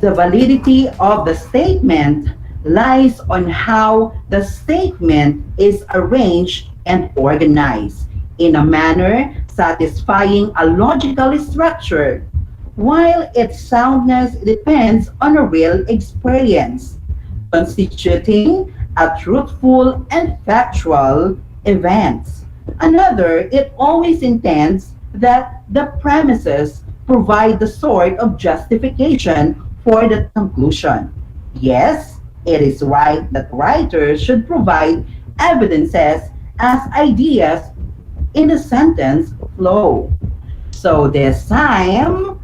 The validity of the statement lies on how the statement is arranged and organized in a manner satisfying a logical structure, while its soundness depends on a real experience, constituting a truthful and factual events. Another, it always intends that the premises provide the sort of justification for the conclusion. Yes, it is right that writers should provide evidences as ideas in the sentence flow. So this time,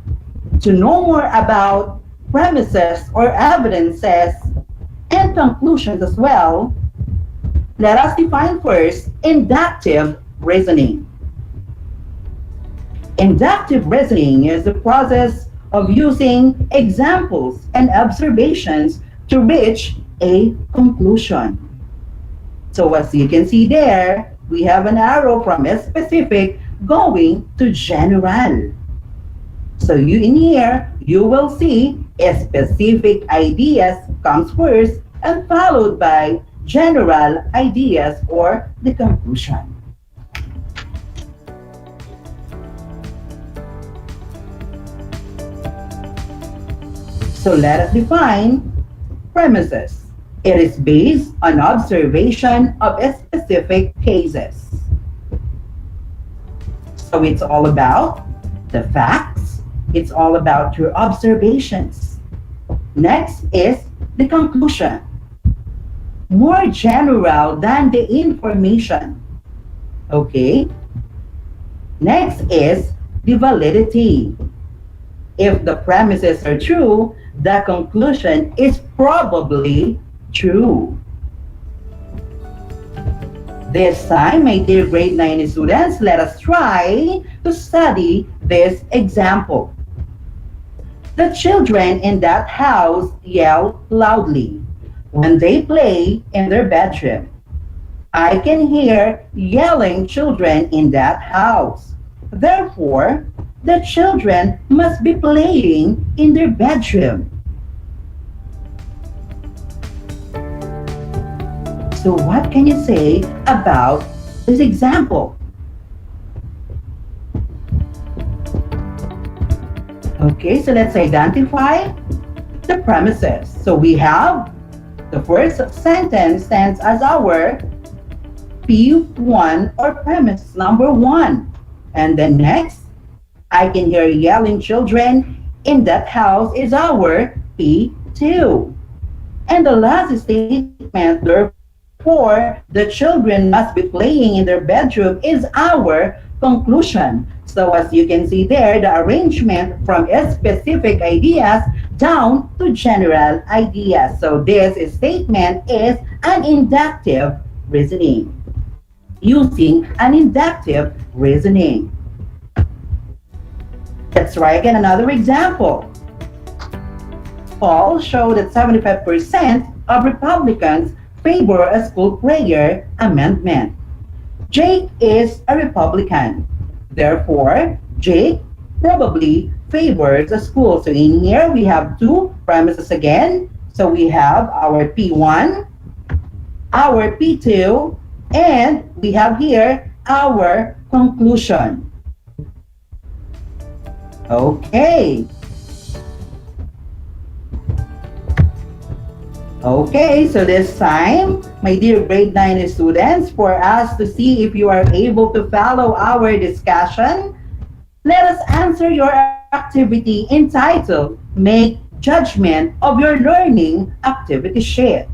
to know more about premises or evidences and conclusions as well, let us define first inductive reasoning. Inductive reasoning is the process of using examples and observations to reach a conclusion. So as you can see there, we have an arrow from specific going to general. So you in here, you will see specific ideas comes first and followed by general ideas or the conclusion. So let us define premises. It is based on observation of specific cases. So it's all about the facts. It's all about your observations. Next is the conclusion. More general than the information. Okay? Next is the validity. If the premises are true, the conclusion is probably true. This time, my dear grade 9 students, let us try to study this example. The children in that house yell loudly when they play in their bedroom. I can hear yelling children in that house. Therefore, the children must be playing in their bedroom. So what can you say about this example? Okay, so let's identify the premises. So we have the first sentence stands as our P1 or premise number 1. And then next, I can hear yelling children in that house is our P2. And the last statement, therefore, the children must be playing in their bedroom is our conclusion. So as you can see there, the arrangement from specific ideas down to general ideas. So this statement is an inductive reasoning. Using an inductive reasoning. Let's try again another example. Polls show that 75% of Republicans favor a school prayer amendment. Jake is a Republican. Therefore, Jake probably favors a school. So in here, we have two premises again. So we have our P1, our P2, and we have here our conclusion. Okay. Okay, so this time, my dear grade 9 students, for us to see if you are able to follow our discussion, let us answer your activity entitled Make Judgment of Your Learning Activity Sheet.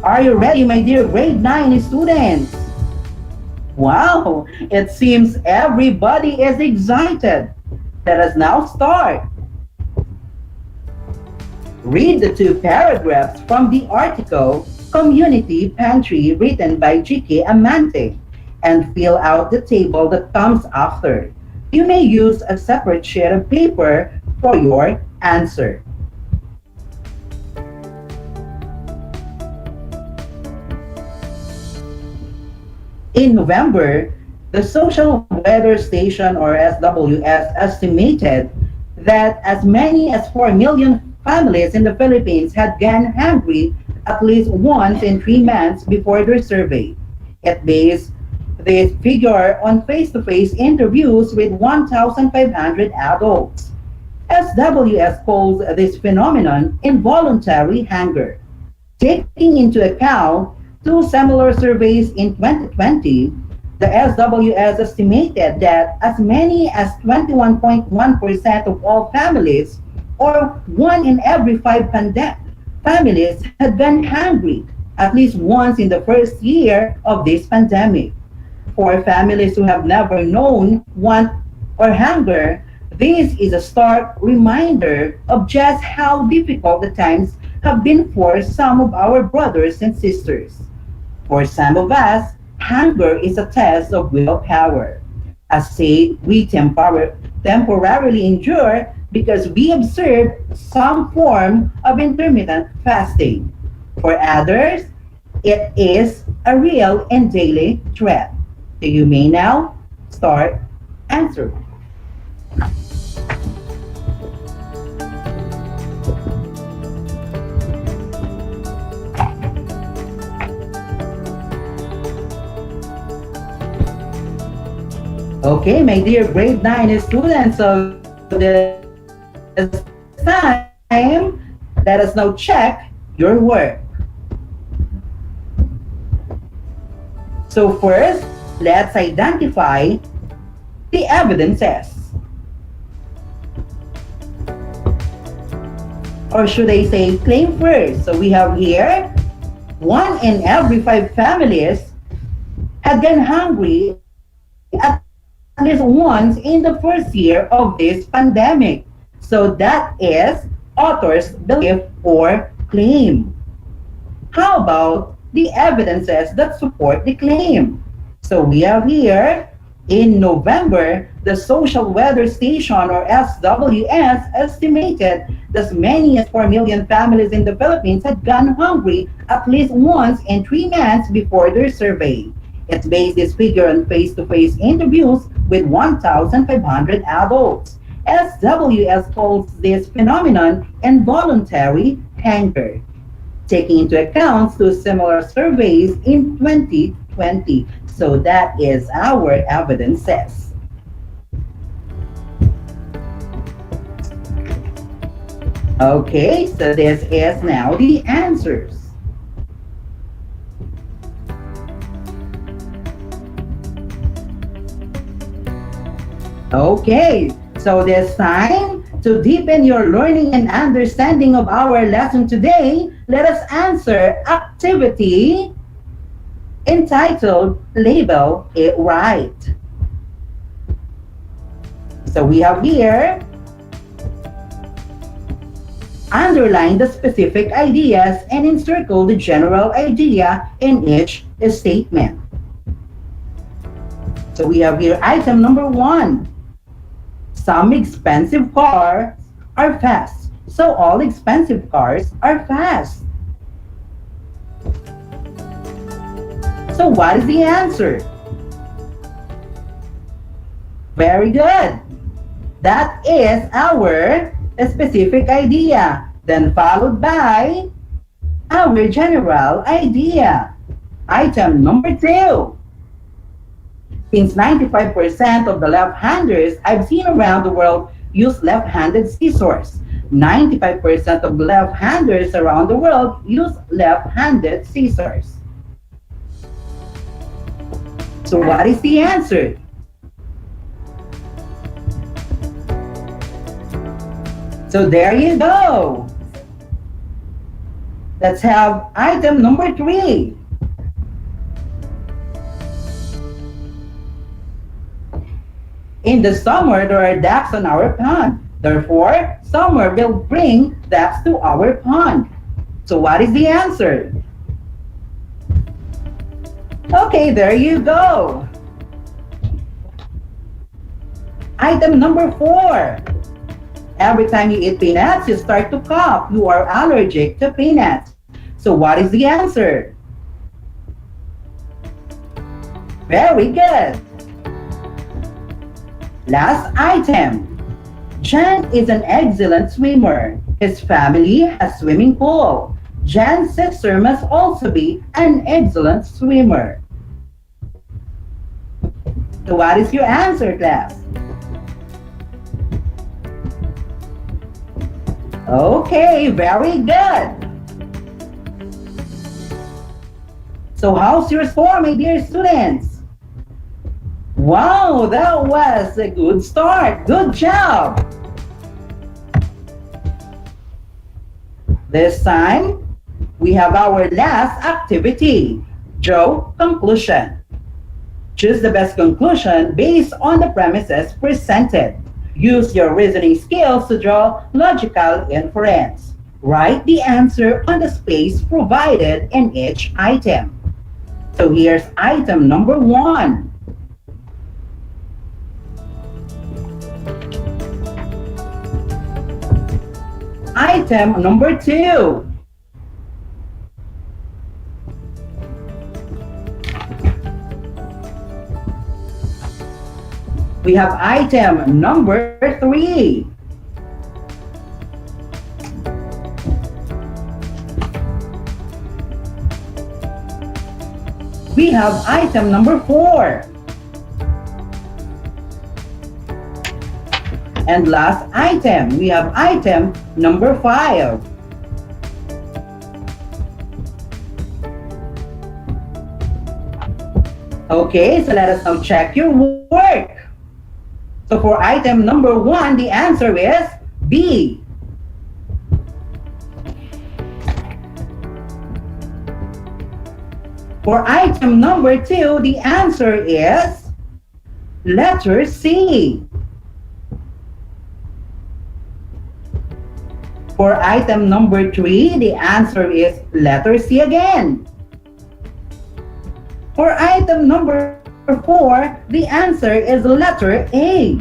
Are you ready, my dear grade 9 students? Wow, it seems everybody is excited. Let us now start. Read the 2 paragraphs from the article Community Pantry written by G.K. Amante and fill out the table that comes after. You may use a separate sheet of paper for your answer. In November, the Social Weather Station or SWS estimated that as many as 4 million families in the Philippines had gone hungry at least once in 3 months before their survey. It based this figure on face-to-face interviews with 1,500 adults. SWS calls this phenomenon involuntary hunger. Taking into account 2 similar surveys in 2020, the SWS estimated that as many as 21.1% of all families, or 1 in every 5 families, had gone hungry at least once in the first year of this pandemic. For families who have never known want or hunger, this is a stark reminder of just how difficult the times have been for some of our brothers and sisters. For some of us, hunger is a test of willpower. As said, we temporarily endure because we observe some form of intermittent fasting. For others, it is a real and daily threat. So you may now start answering. Okay, my dear grade 9 students, so this time, let us now check your work. So first, let's identify the evidences. Or should I say claim first? So we have here, 1 in every 5 families had gone hungry at least once in the first year of this pandemic. So that is author's belief or claim. How about the evidences that support the claim? So we have here, in November, the Social Weather Station or SWS estimated that as many as 4 million families in the Philippines had gone hungry at least once in 3 months before their survey. It based this figure on face-to-face interviews with 1,500 adults. SWS calls this phenomenon involuntary hunger, taking into account 2 similar surveys in 2020. So that is our evidences. Okay, so this is now the answers. Okay, so this time, to deepen your learning and understanding of our lesson today, let us answer activity entitled Label It Right. So we have here, underline the specific ideas and encircle the general idea in each statement. So we have here item number 1. Some expensive cars are fast, so all expensive cars are fast. So what is the answer? Very good. That is our specific idea, then followed by our general idea. Item number 2. Since 95% of the left-handers I've seen around the world use left-handed scissors, 95% of left-handers around the world use left-handed scissors. So what is the answer? So there you go. Let's have item number 3. In the summer, there are ducks on our pond. Therefore, summer will bring ducks to our pond. So what is the answer? Okay, there you go. Item number 4. Every time you eat peanuts, you start to cough. You are allergic to peanuts. So what is the answer? Very good. Last item. Jan is an excellent swimmer. His family has swimming pool. Jan's sister must also be an excellent swimmer. So what is your answer, class? Okay, very good. So how's your score, my dear students? Wow, that was a good start. Good job. This time, we have our last activity, draw conclusion. Choose the best conclusion based on the premises presented. Use your reasoning skills to draw logical inference. Write the answer on the space provided in each item. So here's item number 1. Item number 2. We have item number 3. We have item number 4. And last item, we have item number 5. Okay, so let us now check your work. So for item number 1, the answer is B. For item number 2, the answer is letter C. For item number 3, the answer is letter C again. For item number 4, the answer is letter A.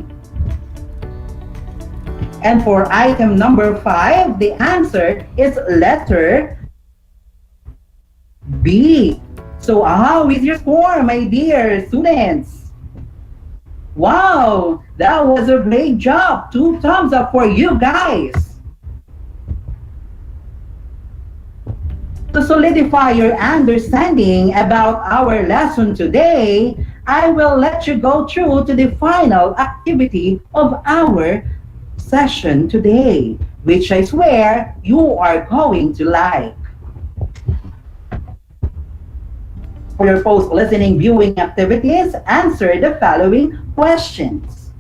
And for item number 5, the answer is letter B. So how is your score, my dear students? Wow, that was a great job. 2 thumbs up for you guys. To solidify your understanding about our lesson today, I will let you go through to the final activity of our session today, which I swear you are going to like. For your post-listening viewing activities, answer the following questions.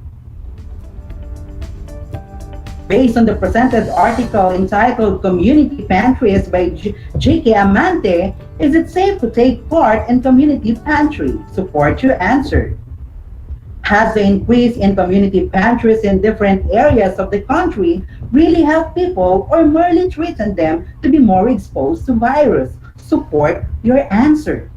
Based on the presented article entitled Community Pantries by J.K. Amante, is it safe to take part in community pantry? Support your answer. Has the increase in community pantries in different areas of the country really helped people or merely threatened them to be more exposed to virus? Support your answer.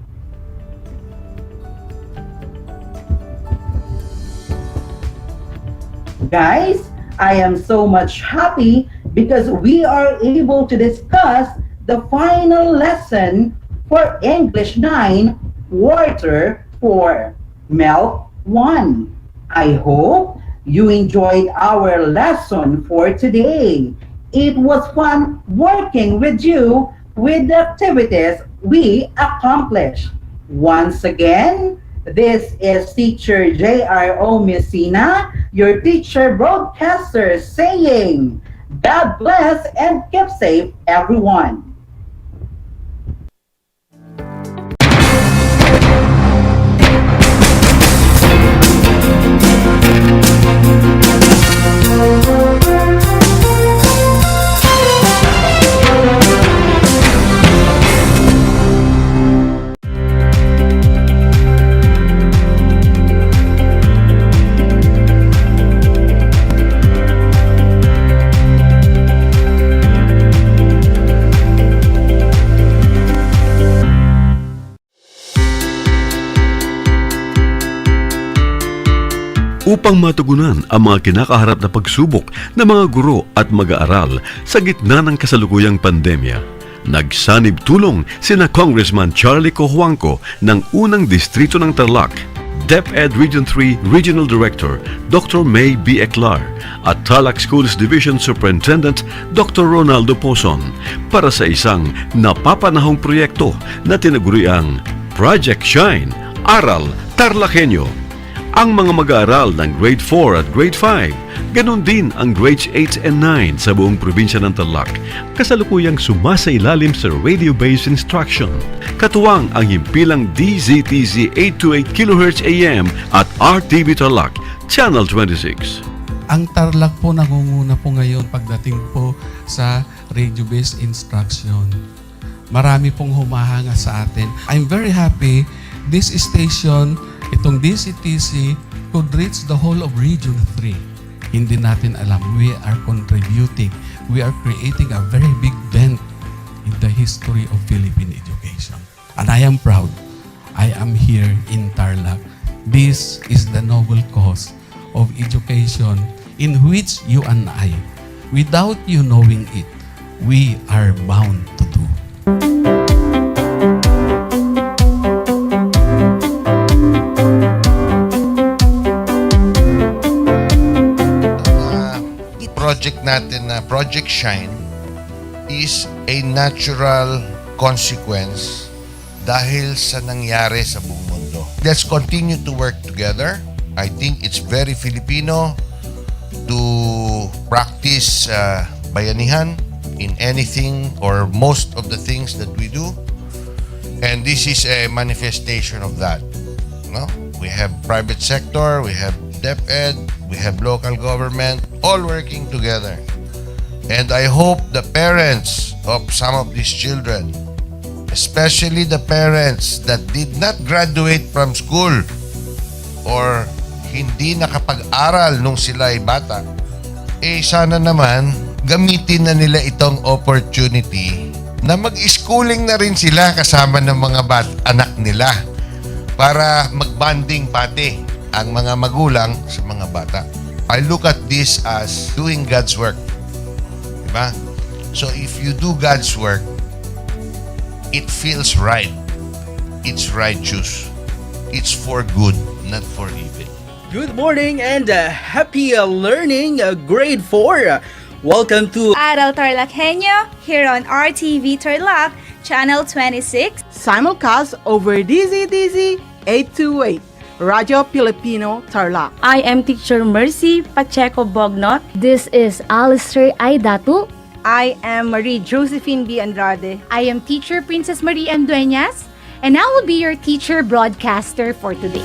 Guys, I am so much happy because we are able to discuss the final lesson for English 9, Water for MELC 1. I hope you enjoyed our lesson for today. It was fun working with you with the activities we accomplished. Once again, this is Teacher J.R.O. Messina, your teacher broadcaster, saying, God bless and keep safe, everyone. Upang matugunan ang mga kinakaharap na pagsubok ng mga guro at mag-aaral sa gitna ng kasalukuyang pandemya, nagsanib tulong sina Congressman Charlie Cojuangco ng unang distrito ng Tarlac, DEPED Region 3 Regional Director Dr. May B. Eclar at Tarlac Schools Division Superintendent Dr. Ronaldo Pozon para sa isang napapanahong proyekto na tinaguriang Project Shine, Aral TarlakHenyo. Ang mga mag-aaral ng Grade 4 at Grade 5, ganun din ang Grades 8 and 9 sa buong probinsya ng Tarlac, kasalukuyang sumasailalim sa radio-based instruction. Katuwang ang himpilang DZTZ 828 kHz AM at RTV Tarlac, Channel 26. Ang Tarlac po nangunguna po ngayon pagdating po sa radio-based instruction. Marami pong humahanga sa atin. I'm very happy this station, itong DCTC, could reach the whole of Region 3. Hindi natin alam, we are contributing. We are creating a very big dent in the history of Philippine education. And I am proud. I am here in Tarlac. This is the noble cause of education in which you and I, without you knowing it, we are bound to do. Project natin na Project Shine is a natural consequence dahil sa nangyari sa buong mundo. Let's continue to work together. I think it's very Filipino to practice bayanihan in anything or most of the things that we do. And this is a manifestation of that. No? We have private sector, we have DEPED, we have local government, all working together. And I hope the parents of some of these children, especially the parents that did not graduate from school or hindi nakapag-aral nung sila ay bata, sana naman gamitin na nila itong opportunity na mag-schooling na rin sila kasama ng mga anak nila para mag-bonding pati ang mga magulang sa mga bata. I look at this as doing God's work. Diba? So if you do God's work, it feels right. It's righteous. It's for good, not for evil. Good morning and happy learning, grade 4. Welcome to Aral TarlakHenyo here on RTV Tarlac, Channel 26. Simulcast over DZTZ 828. Radio Filipino Tarlac. I am Teacher Mercy Pacheco Bognot. This is Alistair Aidatu. I am Marie Josephine B. Andrade. I am Teacher Princess Marie M. Dueñas, and I will be your teacher broadcaster for today.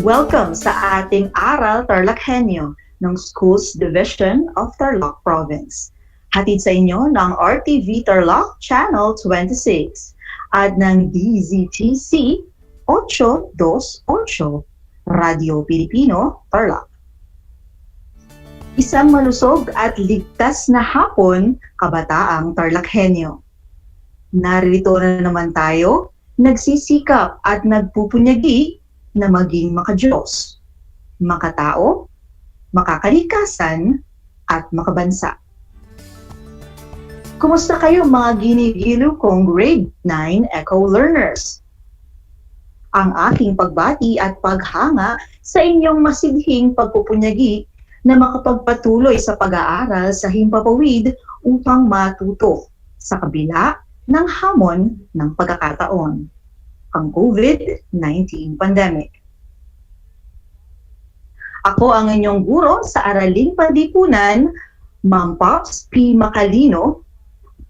Welcome sa ating Aral TarlakHenyo ng Schools Division of Tarlac Province. Hatid sa inyo ng RTV Tarlac Channel 26 at ng DZTC 828 Radio Pilipino Tarlac. Isang malusog at ligtas na hapon, kabataang TarlakHenyo. Narito na naman tayo, nagsisikap at nagpupunyagi na maging makadiyos, makatao, makakalikasan, at makabansa. Kumusta kayo mga ginigilo kong grade 9 Eco Learners? Ang aking pagbati at paghanga sa inyong masidhing pagpupunyagi na makapagpatuloy sa pag-aaral sa himpapawid upang matuto sa kabila ng hamon ng pagkakataon, ang COVID-19 pandemic. Ako ang inyong guro sa Araling Panlipunan, Ma'am Pops P. Macalino,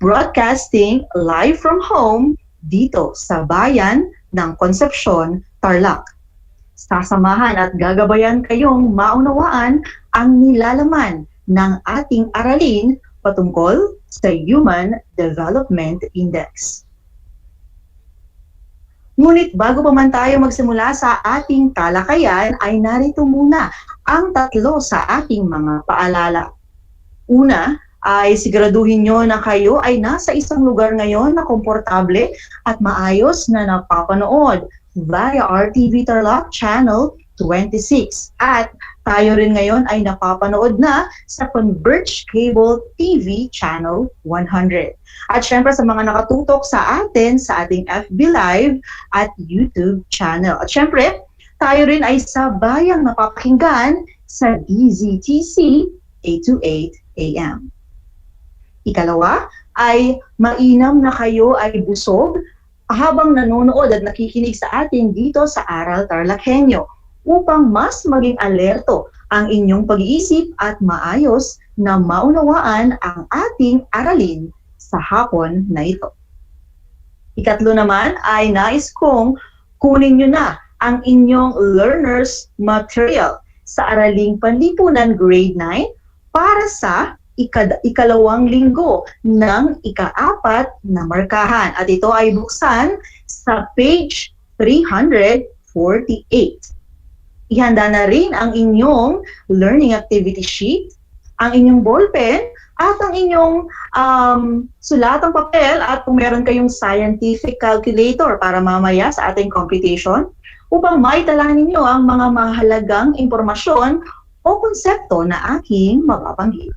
broadcasting live from home dito sa bayan ng Concepcion, Tarlac. Sasamahan at gagabayan kayong maunawaan ang nilalaman ng ating aralin patungkol sa Human Development Index. Ngunit bago pa man tayo magsimula sa ating talakayan ay narito muna ang tatlo sa ating mga paalala. Una ay siguraduhin nyo na kayo ay nasa isang lugar ngayon na komportable at maayos na napapanood via RTV Tarlac Channel 26 at tayo rin ngayon ay napapanood na sa Converge Cable TV Channel 100. At syempre sa mga nakatutok sa atin sa ating FB Live at YouTube channel. At syempre, tayo rin ay sabayang napapakinggan sa DZTC 828 AM. Ikalawa ay mainam na kayo ay busog habang nanonood at nakikinig sa atin dito sa Aral TarlakHenyo upang mas maging alerto ang inyong pag-iisip at maayos na maunawaan ang ating aralin sa hapon na ito. Ikatlo naman ay nais kong kunin nyo na ang inyong learner's material sa Araling Panlipunan Grade 9 para sa ikalawang linggo ng ika-4 na markahan. At ito ay buksan sa page 348. Ihanda na rin ang inyong learning activity sheet, ang inyong ballpen, at ang inyong sulatang papel at kung meron kayong scientific calculator para mamaya sa ating computation upang maitala ninyo ang mga mahalagang impormasyon o konsepto na aking mababanggit.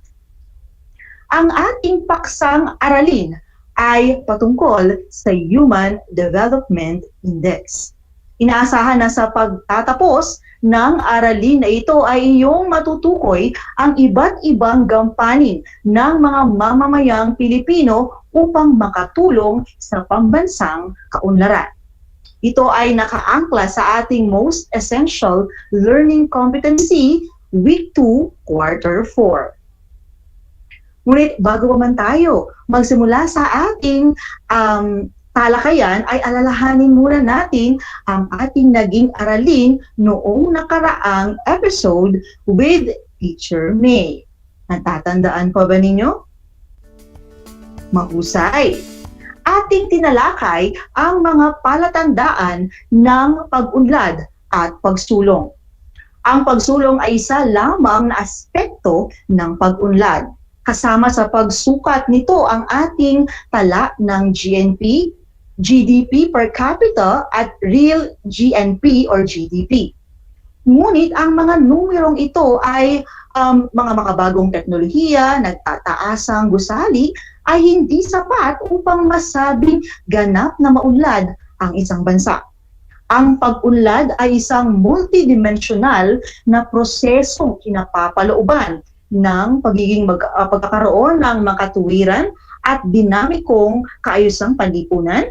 Ang ating paksang aralin ay patungkol sa Human Development Index. Inaasahan na sa pagtatapos ng aralin na ito ay iyong matutukoy ang iba't ibang gampanin ng mga mamamayang Pilipino upang makatulong sa pambansang kaunlaran. Ito ay nakaangkla sa ating Most Essential Learning Competency Week 2, Quarter 4. Ngunit bago pa man tayo magsimula sa ating talakayan ay alalahanin muna natin ang ating naging aralin noong nakaraang episode with Teacher May. Natatandaan pa ba ninyo? Mahusay! Ating tinalakay ang mga palatandaan ng pag-unlad at pagsulong. Ang pagsulong ay isa lamang na aspekto ng pag-unlad. Kasama sa pagsukat nito ang ating tala ng GNP, GDP per capita at real GNP or GDP. Ngunit ang mga numerong ito ay mga makabagong teknolohiya, nagtataasang gusali ay hindi sapat upang masabing ganap na maunlad ang isang bansa. Ang pag-unlad ay isang multidimensional na prosesong kinapapalooban ng pagiging pagkakaroon ng makatuwiran at dinamikong kaayusang panlipunan,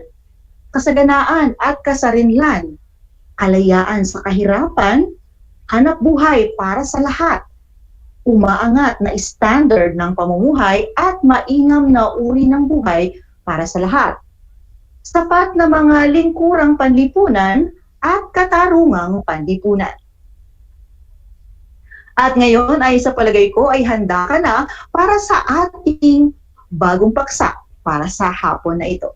kasaganaan at kasarinlan, kalayaan sa kahirapan, hanap buhay para sa lahat, umaangat na standard ng pamumuhay at mainam na uri ng buhay para sa lahat, sapat na mga lingkurang panlipunan at katarungang panlipunan. At ngayon ay sa palagay ko ay handa ka na para sa ating bagong paksa para sa hapon na ito.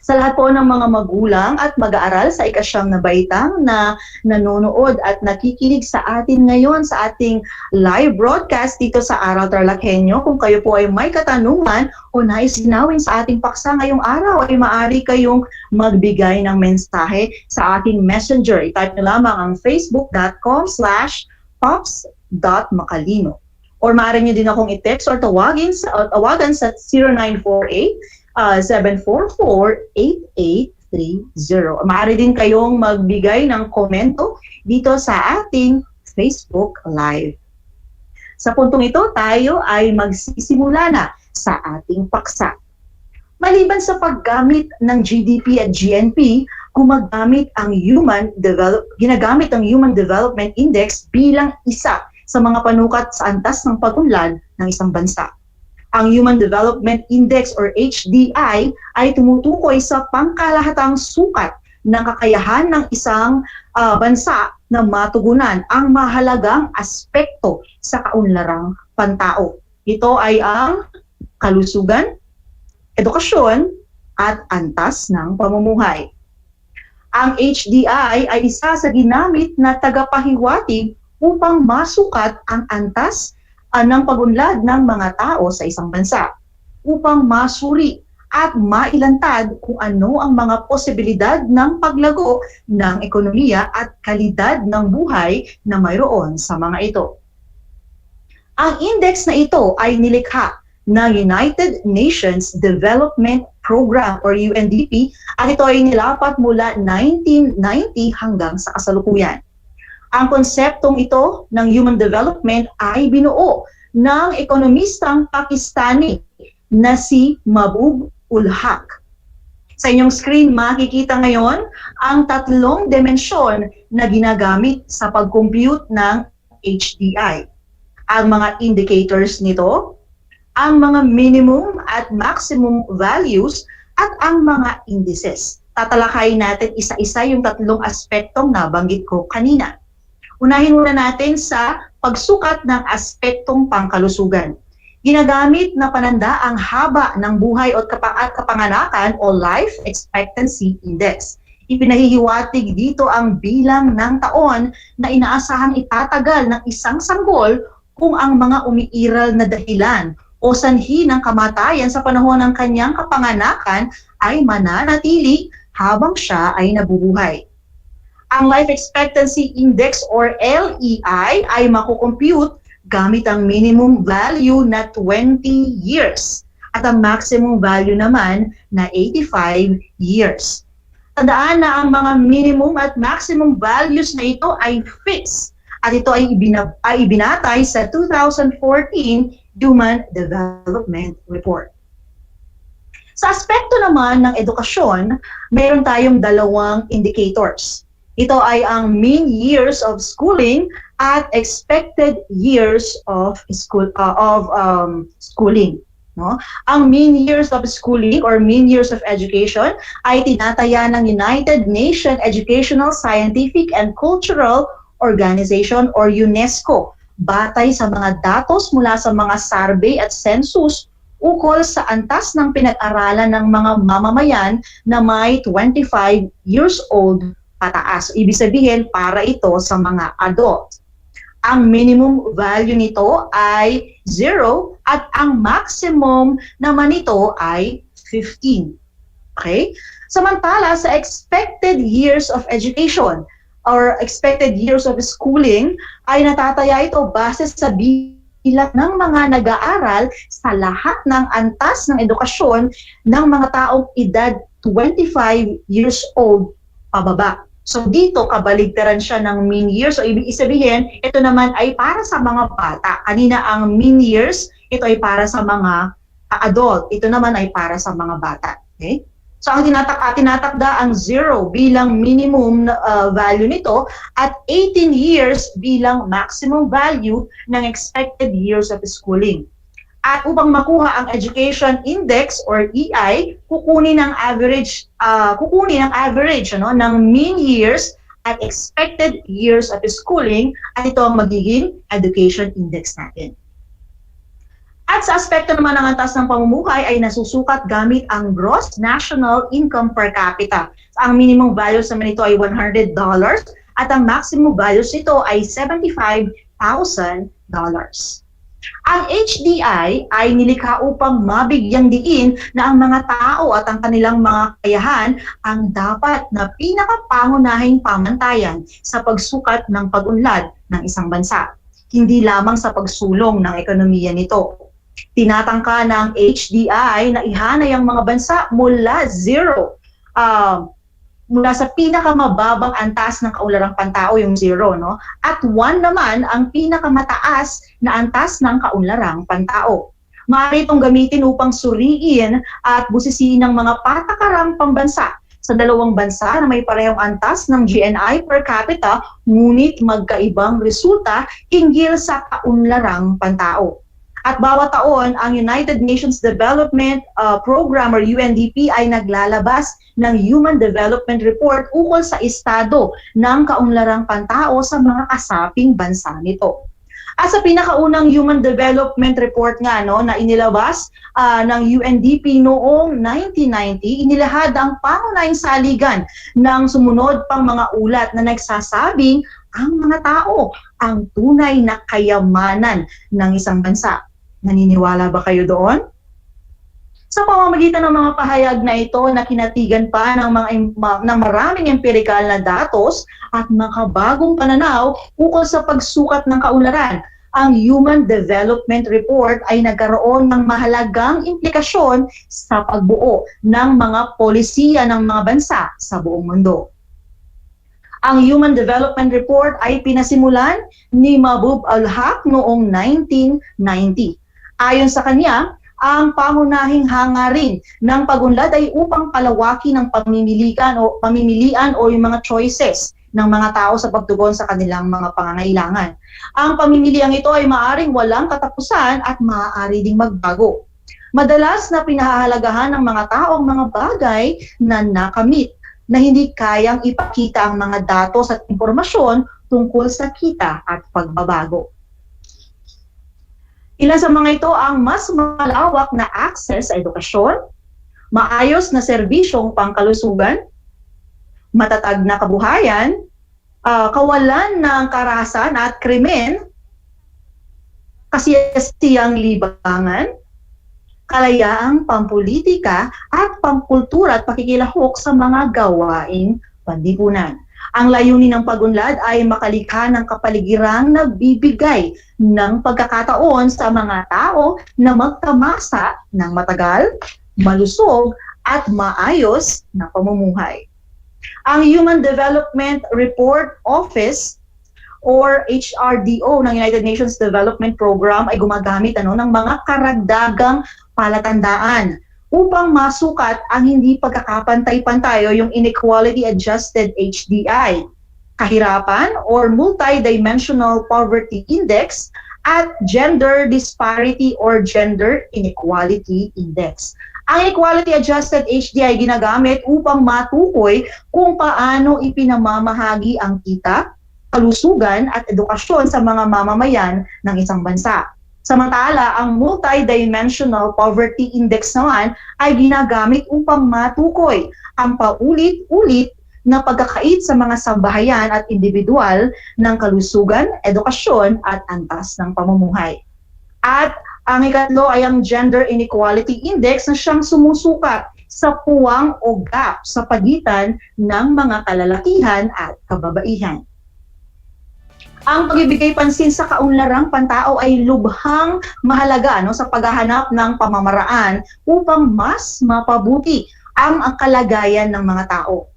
Sa lahat po ng mga magulang at mag-aaral sa ikasyam na baitang na nanonood at nakikinig sa atin ngayon sa ating live broadcast dito sa Aral TarlakHenyo, kung kayo po ay may katanungan o nais linawin sa ating paksa ngayong araw, ay maaari kayong magbigay ng mensahe sa ating messenger. I-type nyo lamang ang facebook.com/pops.macalino. Or maaari nyo din akong i-text or tawagan sa 0948-744-8830. Maaari din kayong magbigay ng komento dito sa ating Facebook Live. Sa puntong ito, tayo ay magsisimula na sa ating paksa. Maliban sa paggamit ng GDP at GNP, ginagamit ang Human Development Index bilang isa sa mga panukat sa antas ng pag-unlad ng isang bansa. Ang Human Development Index or HDI ay tumutukoy sa pangkalahatang sukat ng kakayahan ng isang bansa na matugunan ang mahalagang aspekto sa kaunlarang pantao. Ito ay ang kalusugan, edukasyon, at antas ng pamumuhay. Ang HDI ay isa sa ginamit na tagapahiwatig upang masukat ang antas ng pag-unlad ng mga tao sa isang bansa, upang masuri at mailantad kung ano ang mga posibilidad ng paglago ng ekonomiya at kalidad ng buhay na mayroon sa mga ito. Ang index na ito ay nilikha ng United Nations Development Program or UNDP at ito ay nilapat mula 1990 hanggang sa kasalukuyan. Ang konseptong ito ng human development ay binuo ng ekonomistang Pakistani na si Mahbub ul Haq. Sa inyong screen, makikita ngayon ang tatlong dimensyon na ginagamit sa pag-compute ng HDI. Ang mga indicators nito, ang mga minimum at maximum values, at ang mga indices. Tatalakayin natin isa-isa yung tatlong aspektong nabanggit ko kanina. Unahin muna natin sa pagsukat ng aspektong pangkalusugan. Ginagamit na pananda ang haba ng buhay at kapanganakan o Life Expectancy Index. Ipinahihiwatig dito ang bilang ng taon na inaasahang itatagal ng isang sanggol kung ang mga umiiral na dahilan o sanhi ng kamatayan sa panahon ng kanyang kapanganakan ay mananatili habang siya ay nabubuhay. Ang Life Expectancy Index or LEI ay makukompute gamit ang minimum value na 20 years at ang maximum value naman na 85 years. Tandaan na ang mga minimum at maximum values na ito ay fixed at ito ay ibinatay sa 2014 Human Development Report. Sa aspekto naman ng edukasyon, mayroon tayong dalawang indicators. Ito ay ang mean years of schooling at expected years of schooling. No? Ang mean years of schooling or mean years of education ay tinataya ng United Nations Educational, Scientific and Cultural Organization or UNESCO batay sa mga datos mula sa mga survey at census ukol sa antas ng pinag-aralan ng mga mamamayan na may 25 years old pataas. Ibig sabihin, para ito sa mga adult. Ang minimum value nito ay 0 at ang maximum naman nito ay 15. Okay? Samantala, sa expected years of education or expected years of schooling, ay natataya ito base sa bilang ng mga nag-aaral sa lahat ng antas ng edukasyon ng mga taong edad 25 years old pababa. So dito, kabaligtaran siya ng mean years. So ibig sabihin, ito naman ay para sa mga bata. Kanina ang mean years, ito ay para sa mga adult. Ito naman ay para sa mga bata. Okay? So ang tinatakda ang 0 bilang minimum value nito at 18 years bilang maximum value ng expected years of schooling. At upang makuha ang education index or EI, kukunin ang average ng mean years at expected years of schooling, at ito ang magiging education index natin. At sa aspekto naman ng antas ng pamumuhay ay nasusukat gamit ang gross national income per capita. Ang minimum values naman ito ay $100 at ang maximum values nito ay $75,000. Ang HDI ay nilikha upang mabigyang diin na ang mga tao at ang kanilang mga kakayahan ang dapat na pinakapangunahing pamantayan sa pagsukat ng pag-unlad ng isang bansa, hindi lamang sa pagsulong ng ekonomiya nito. Tinatangka ng HDI na ihanay ang mga bansa mula zero, mula sa pinakamababang antas ng kaunlarang pantao, yung 0, no? At 1 naman ang pinakamataas na antas ng kaunlarang pantao. Maaari itong gamitin upang suriin at busisiin ng mga patakarang pambansa sa dalawang bansa na may parehong antas ng GNI per capita, ngunit magkaibang resulta hinggil sa kaunlarang pantao. At bawat taon, ang United Nations Development Program or UNDP ay naglalabas ng Human Development Report ukol sa estado ng kaunlarang pantao sa mga kasaping bansa nito. At sa pinakaunang Human Development Report nga na inilabas ng UNDP noong 1990, inilahad ang pangunahing saligan ng sumunod pang mga ulat na nagsasabing ang mga tao ang tunay na kayamanan ng isang bansa. Naniniwala ba kayo doon? Sa pamamagitan ng mga pahayag na ito na kinatigan pa ng maraming empirikal na datos at makabagong pananaw ukol sa pagsukat ng kaunlaran, ang Human Development Report ay nagkaroon ng mahalagang implikasyon sa pagbuo ng mga polisiya ng mga bansa sa buong mundo. Ang Human Development Report ay pinasimulan ni Mahbub al-Haq noong 1990. Ayon sa kanya, ang pangunahing hangarin ng pag-unlad ay upang palawakin ang pamimilian o yung mga choices ng mga tao sa pagtugon sa kanilang mga pangangailangan. Ang pamimiliang ito ay maaaring walang katapusan at maaari ding magbago. Madalas na pinahahalagahan ng mga tao ang mga bagay na nakamit na hindi kayang ipakita ang mga datos at impormasyon tungkol sa kita at pagbabago. Ilan sa mga ito ang mas malawak na access sa edukasyon, maayos na serbisyong pangkalusugan, matatag na kabuhayan, kawalan ng karahasan at krimen, kasiyasiyang libangan, kalayaang pampolitika at pangkultura at pakikilahok sa mga gawaing panlipunan. Ang layunin ng pag-unlad ay makalikha ng kapaligirang nagbibigay ng pagkakataon sa mga tao na magtamasa ng matagal, malusog at maayos na pamumuhay. Ang Human Development Report Office or HRDO ng United Nations Development Program ay gumagamit ng mga karagdagang palatandaan upang masukat ang hindi pagkakapantay-pantay o yung Inequality-Adjusted HDI, kahirapan or Multidimensional Poverty Index, at Gender Disparity or Gender Inequality Index. Ang Equality-Adjusted HDI ginagamit upang matukoy kung paano ipinamamahagi ang kita, kalusugan at edukasyon sa mga mamamayan ng isang bansa. Samantala, ang Multidimensional Poverty Index naman ay ginagamit upang matukoy ang paulit-ulit na pagkakait sa mga sambahayan at individual ng kalusugan, edukasyon at antas ng pamumuhay. At ang ikatlo ay ang Gender Inequality Index na siyang sumusukat sa puwang o gap sa pagitan ng mga kalalakihan at kababaihan. Ang pagbibigay pansin sa kaunlarang pantao ay lubhang mahalaga sa paghahanap ng pamamaraan upang mas mapabuti ang kalagayan ng mga tao.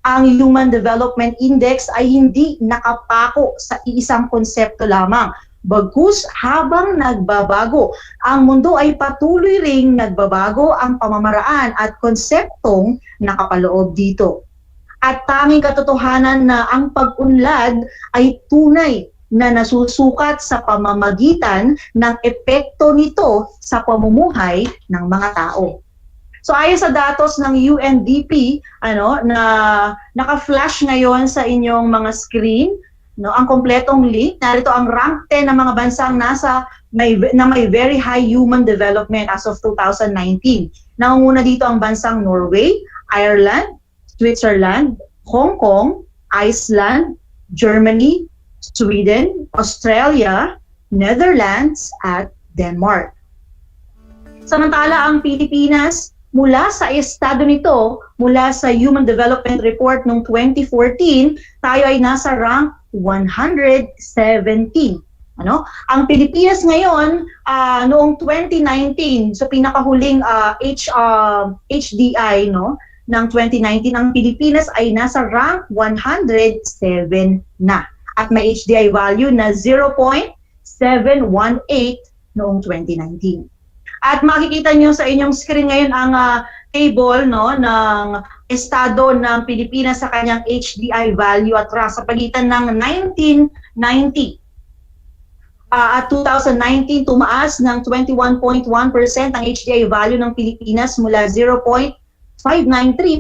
Ang Human Development Index ay hindi nakapako sa isang konsepto lamang. Bagkus habang nagbabago ang mundo ay patuloy ring nagbabago ang pamamaraan at konseptong nakapaloob dito. At tanging katotohanan na ang pag-unlad ay tunay na nasusukat sa pamamagitan ng epekto nito sa pamumuhay ng mga tao. So ayon sa datos ng UNDP, na naka-flash ngayon sa inyong mga screen, ang kompletong link, narito ang rank 10 ng mga bansang may very high human development as of 2019. Nangunguna dito ang bansang Norway, Ireland, Switzerland, Hong Kong, Iceland, Germany, Sweden, Australia, Netherlands, at Denmark. Samantala ang Pilipinas, mula sa estado nito, mula sa Human Development Report noong 2014, tayo ay nasa rank 117. Ang Pilipinas ngayon, noong 2019, sa pinakahuling HDI ng 2019, ang Pilipinas ay nasa rank 107 na. At may HDI value na 0.718 noong 2019. At makikita nyo sa inyong screen ngayon ang table ng estado ng Pilipinas sa kanyang HDI value at sa pagitan ng 1990 at 2019 tumaas ng 21.1% ang HDI value ng Pilipinas mula 0.593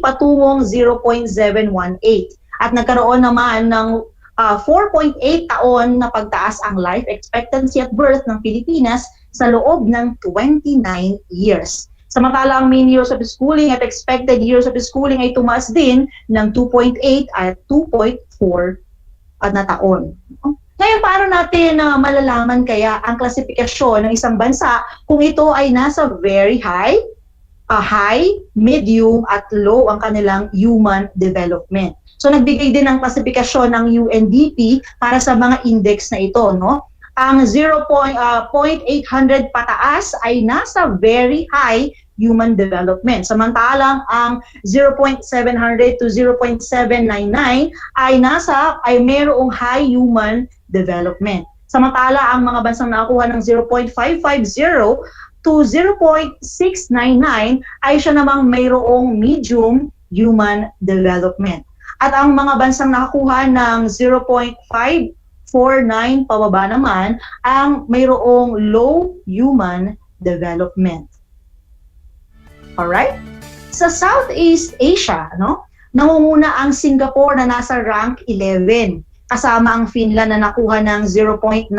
patungong 0.718 at nagkaroon naman ng 4.8 taon na pagtaas ang life expectancy at birth ng Pilipinas sa loob ng 29 years. Samantala ang mean years of schooling at expected years of schooling ay tumaas din ng 2.8 at 2.4 na taon. Ngayon, paano natin malalaman kaya ang klasifikasyon ng isang bansa kung ito ay nasa very high, medium, at low ang kanilang human development? So nagbigay din ng klasifikasyon ng UNDP para sa mga index na ito, Ang 0.800 pataas ay nasa very high human development. Samantalang ang 0.700 to 0.799 ay mayroong high human development. Samantala ang mga bansang nakakuha ng 0.550 to 0.699 ay siya namang mayroong medium human development. At ang mga bansang nakakuha ng 0.549 pababa naman ang mayroong low human development. Alright? Sa Southeast Asia, nangunguna ang Singapore na nasa rank 11, kasama ang Finland na nakuha ng 0.938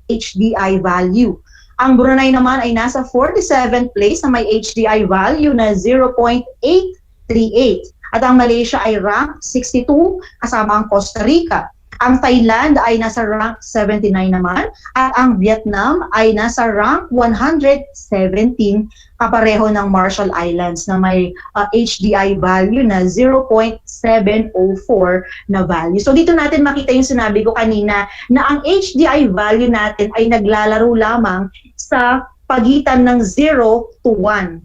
HDI value. Ang Brunei naman ay nasa 47th place na may HDI value na 0.838. At ang Malaysia ay rank 62, kasama ang Costa Rica. Ang Thailand ay nasa rank 79 naman at ang Vietnam ay nasa rank 117 kapareho ng Marshall Islands na may HDI value na 0.704 na value. So dito natin makita yung sinabi ko kanina na ang HDI value natin ay naglalaro lamang sa pagitan ng 0 to 1.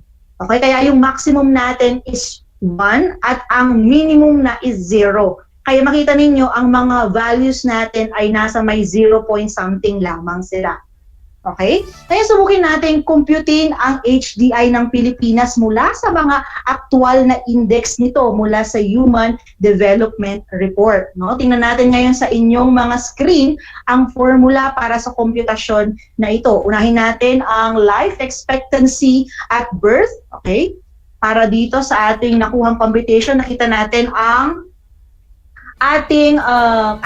Okay, kaya yung maximum natin is 1 at ang minimum na is 0. Kaya makita ninyo, ang mga values natin ay nasa may 0 point something lamang sila. Okay? Kaya subukin natin computein ang HDI ng Pilipinas mula sa mga aktual na index nito mula sa Human Development Report. Tingnan natin ngayon sa inyong mga screen ang formula para sa komputasyon na ito. Unahin natin ang life expectancy at birth. Okay? Para dito sa ating nakuhang computation, nakita natin ang ating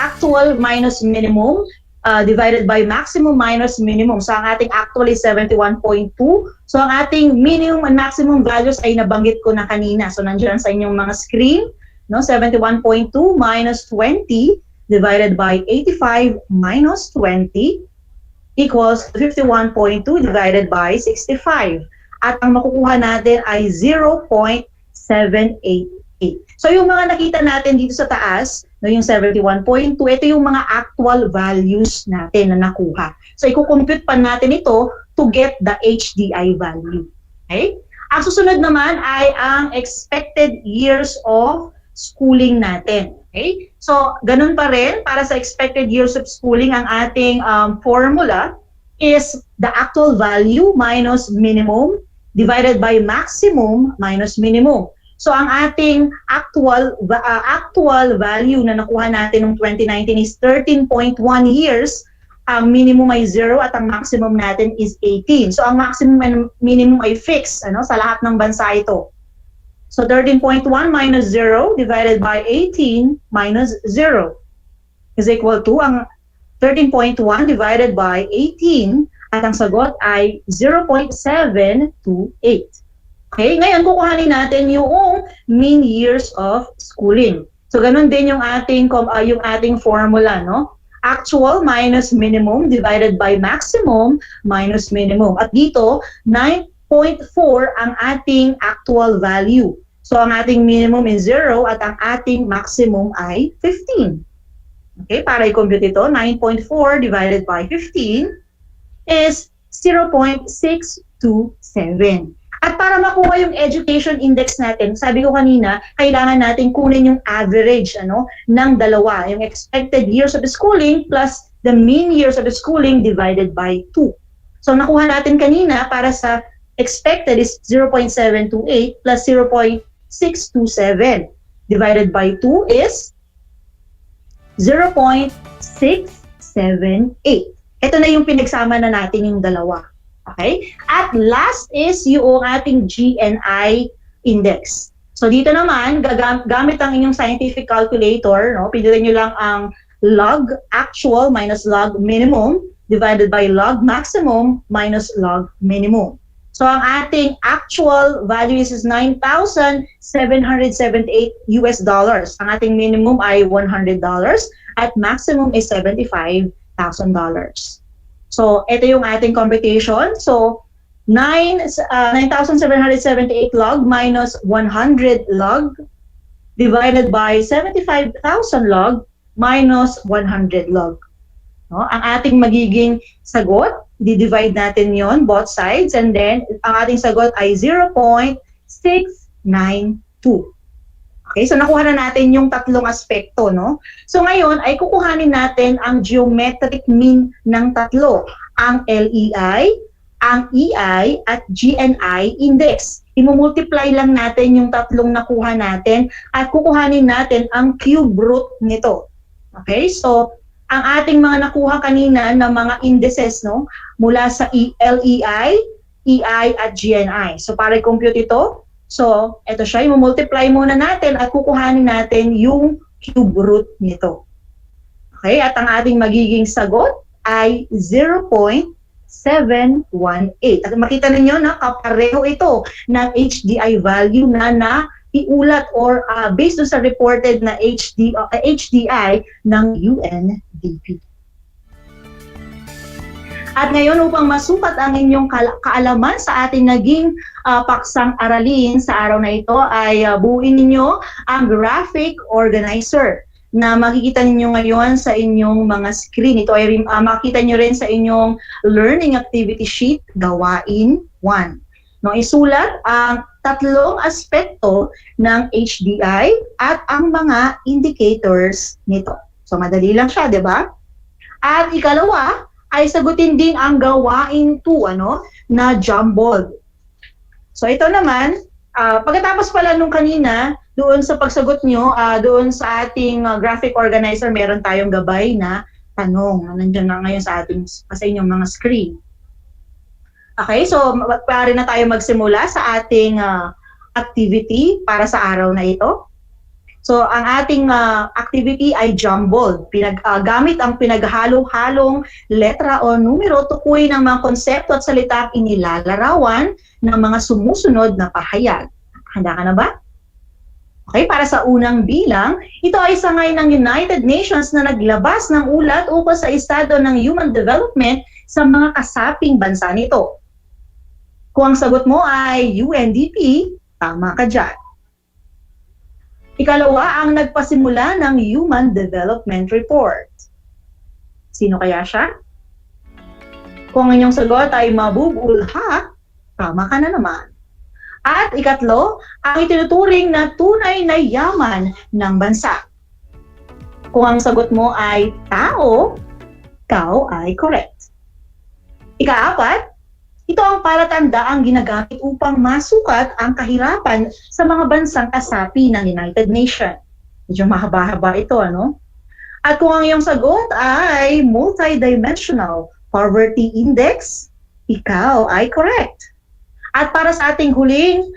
actual minus minimum divided by maximum minus minimum. So ang ating actual is 71.2. So ang ating minimum and maximum values ay nabanggit ko na kanina. So nandiyan sa inyong mga screen, 71.2 minus 20 divided by 85 minus 20 equals 51.2 divided by 65. At ang makukuha natin ay 0.788. So yung mga nakita natin dito sa taas, yung 71.2, ito yung mga actual values natin na nakuha. So i-compute pa natin ito to get the HDI value. Okay? Ang susunod naman ay ang expected years of schooling natin. Okay? So ganun pa rin, para sa expected years of schooling, ang ating formula is the actual value minus minimum divided by maximum minus minimum. So ang ating actual value na nakuha natin noong 2019 is 13.1 years ang minimum ay 0 at ang maximum natin is 18. So ang maximum and minimum ay fixed sa lahat ng bansa ito. So 13.1 minus 0 divided by 18 minus 0 is equal to ang 13.1 divided by 18 at ang sagot ay 0.728. Okay, ngayon kukuhanin natin yung mean years of schooling. So ganun din yung ating formula, no? Actual minus minimum divided by maximum minus minimum. At dito, 9.4 ang ating actual value. So ang ating minimum is 0 at ang ating maximum ay 15. Okay, para i-compute ito, 9.4 divided by 15 is 0.627. At para makuha yung education index natin, sabi ko kanina, kailangan natin kunin yung average ng dalawa, yung expected years of schooling plus the mean years of schooling divided by 2. So nakuha natin kanina para sa expected is 0.728 plus 0.627 divided by 2 is 0.678. Ito na yung pinagsama na natin yung dalawa. Okay? At last is yung ating GNI index. So dito naman, gamit ang inyong scientific calculator, pindutin nyo lang ang log actual minus log minimum divided by log maximum minus log minimum. So ang ating actual value is $9,778 US dollars. Ang ating minimum ay $100 at maximum is $75,000. So ito yung ating computation. So 9,778 log minus 100 log divided by 75,000 log minus 100 log. No? Ang ating magiging sagot, di-divide natin yon both sides, and then ang ating sagot ay 0.692. Okay, so nakuha na natin yung tatlong aspekto, no? So ngayon ay kukuhanin natin ang geometric mean ng tatlo, ang LEI, ang EI, at GNI index. I-multiply lang natin yung tatlong nakuha natin at kukuhanin natin ang cube root nito. Okay, so ang ating mga nakuha kanina na mga indices, no, mula sa LEI, EI, at GNI. So para i-compute ito, so ito siya, i-multiply muna natin at kukuhanin natin yung cube root nito. Okay, at ang ating magiging sagot ay 0.718. At makita ninyo na kapareho ito ng HDI value na iulat or based sa reported na HDI ng UNDP. At ngayon, upang masukat ang inyong kaalaman sa ating naging paksang aralin sa araw na ito, ay buuin ninyo ang graphic organizer na makikita ninyo ngayon sa inyong mga screen. Ito ay makita nyo rin sa inyong learning activity sheet, gawain 1. No, isulat ang tatlong aspekto ng HDI at ang mga indicators nito. So madali lang siya, di ba? At ikalawa ay sagutin din ang gawain 2, na jumbled. So ito naman, pagkatapos pala nung kanina, doon sa pagsagot nyo, doon sa ating graphic organizer, meron tayong gabay na tanong na nandiyan na ngayon sa inyong mga screen. Okay, so pare na tayo magsimula sa ating activity para sa araw na ito. So ang ating activity ay jumbled. Gamit ang pinaghalo-halong letra o numero, tukuyin ang mga konsepto at salitang inilalarawan ng mga sumusunod na pahayag. Handa ka na ba? Okay, para sa unang bilang, ito ay sangay ng United Nations na naglabas ng ulat ukol sa estado ng human development sa mga kasaping bansa nito. Kung ang sagot mo ay UNDP, tama ka dyan. Ikalawa, ang nagpasimula ng Human Development Report. Sino kaya siya? Kung ang inyong sagot ay mabubulha, tama ka na naman. At ikatlo, ang itinuturing na tunay na yaman ng bansa. Kung ang sagot mo ay tao, ikaw ay correct. Ikaapat, ito ang palatandaang ginagamit upang masukat ang kahirapan sa mga bansang kasapi ng United Nations. Medyo mahaba-haba ito, At kung ang iyong sagot ay multidimensional poverty index, ikaw ay correct. At para sa ating huling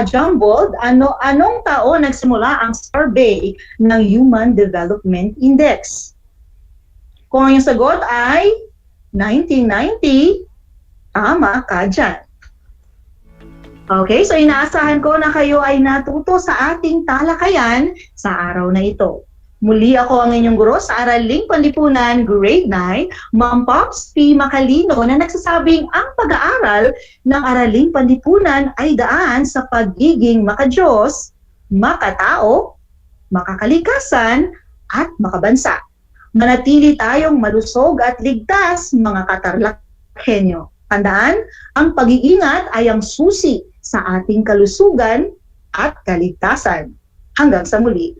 jumbled, anong taon nagsimula ang survey ng Human Development Index? Kung ang iyong sagot ay 1990, tama ka dyan. Okay, so inaasahan ko na kayo ay natuto sa ating talakayan sa araw na ito. Muli ako ang inyong guro sa Araling Panlipunan, Grade 9, Ma'am Pops P. Macalino, na nagsasabing ang pag-aaral ng Araling Panlipunan ay daan sa pagiging makadiyos, makatao, makakalikasan, at makabansa. Manatili tayong malusog at ligtas, mga katarlakhenyo. Tandaan, ang pag-iingat ay ang susi sa ating kalusugan at kaligtasan. Hanggang sa muli.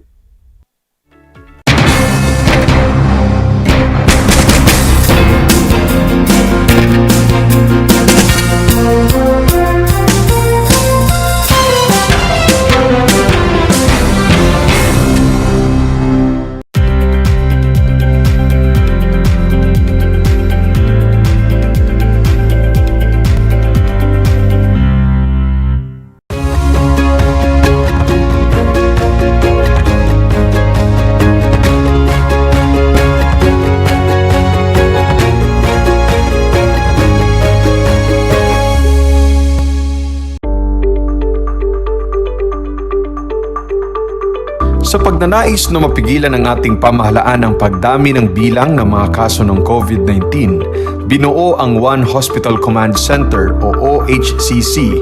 Sa pagnanais na mapigilan ang ating pamahalaan ang pagdami ng bilang ng mga kaso ng COVID-19, binuo ang One Hospital Command Center o OHCC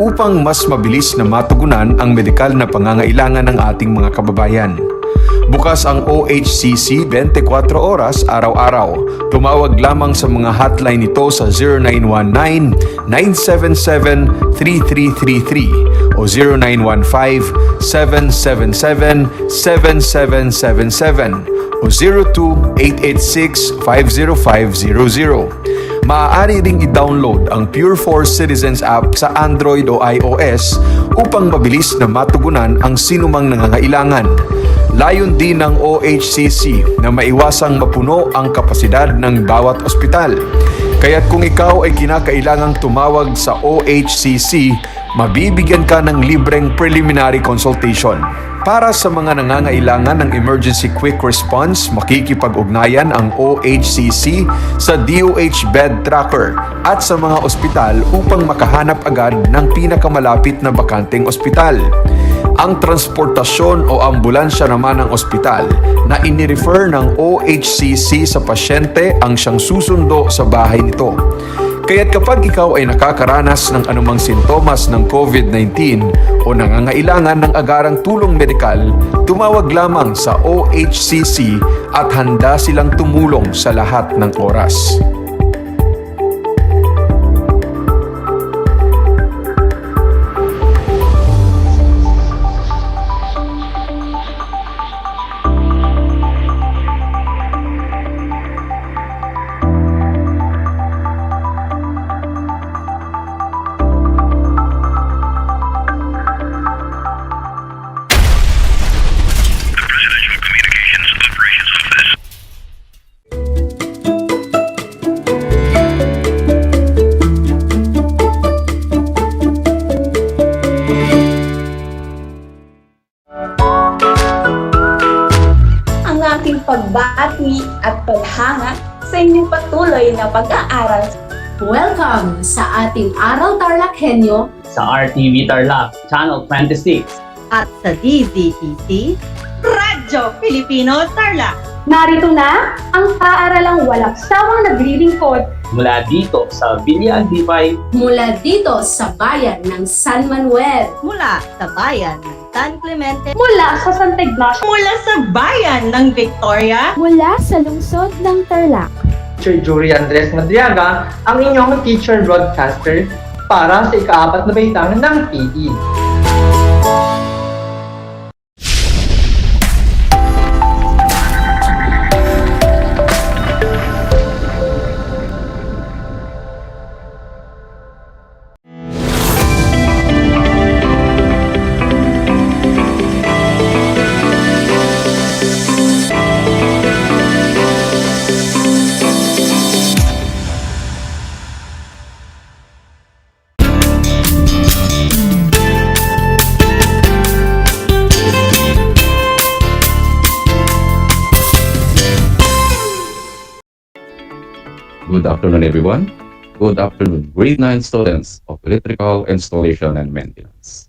upang mas mabilis na matugunan ang medikal na pangangailangan ng ating mga kababayan. Bukas ang OHCC 24 oras araw-araw. Tumawag lamang sa mga hotline nito sa 0919-977-3333 o 0915-777-7777 o 02-886-50500. Maaari ring i-download ang Pure Force Citizens app sa Android o iOS upang mabilis na matugunan ang sinumang nangangailangan. Layon din ng OHCC na maiwasang mapuno ang kapasidad ng bawat ospital. Kaya't kung ikaw ay kinakailangang tumawag sa OHCC, mabibigyan ka ng libreng preliminary consultation. Para sa mga nangangailangan ng emergency quick response, makikipag-ugnayan ang OHCC sa DOH Bed Tracker at sa mga ospital upang makahanap agad ng pinakamalapit na bakanteng ospital. Ang transportasyon o ambulansya naman ng ospital na inirefer ng OHCC sa pasyente ang siyang susundo sa bahay nito. Kaya't kapag ikaw ay nakakaranas ng anumang sintomas ng COVID-19 o nangangailangan ng agarang tulong medikal, tumawag lamang sa OHCC at handa silang tumulong sa lahat ng oras. pagbati at paghanga sa inyong patuloy na pag-aaral. Welcome sa ating Aral TarlakHenyo sa RTV Tarlac, Channel 26 at sa DZTC Radyo Pilipino Tarlac. Narito na ang paaralang walang sawang naglilingkod mula dito sa Villa Aldipay, mula dito sa bayan ng San Manuel, mula sa bayan ng San Clemente, mula sa Santa Ignacio, mula sa bayan ng Victoria, mula sa lungsod ng Tarlac. Teacher Jury Andres Madriaga, ang inyong teacher broadcaster para sa ika-4 na baitang ng PE. Good afternoon, everyone. Good afternoon, grade 9 students of electrical installation and maintenance.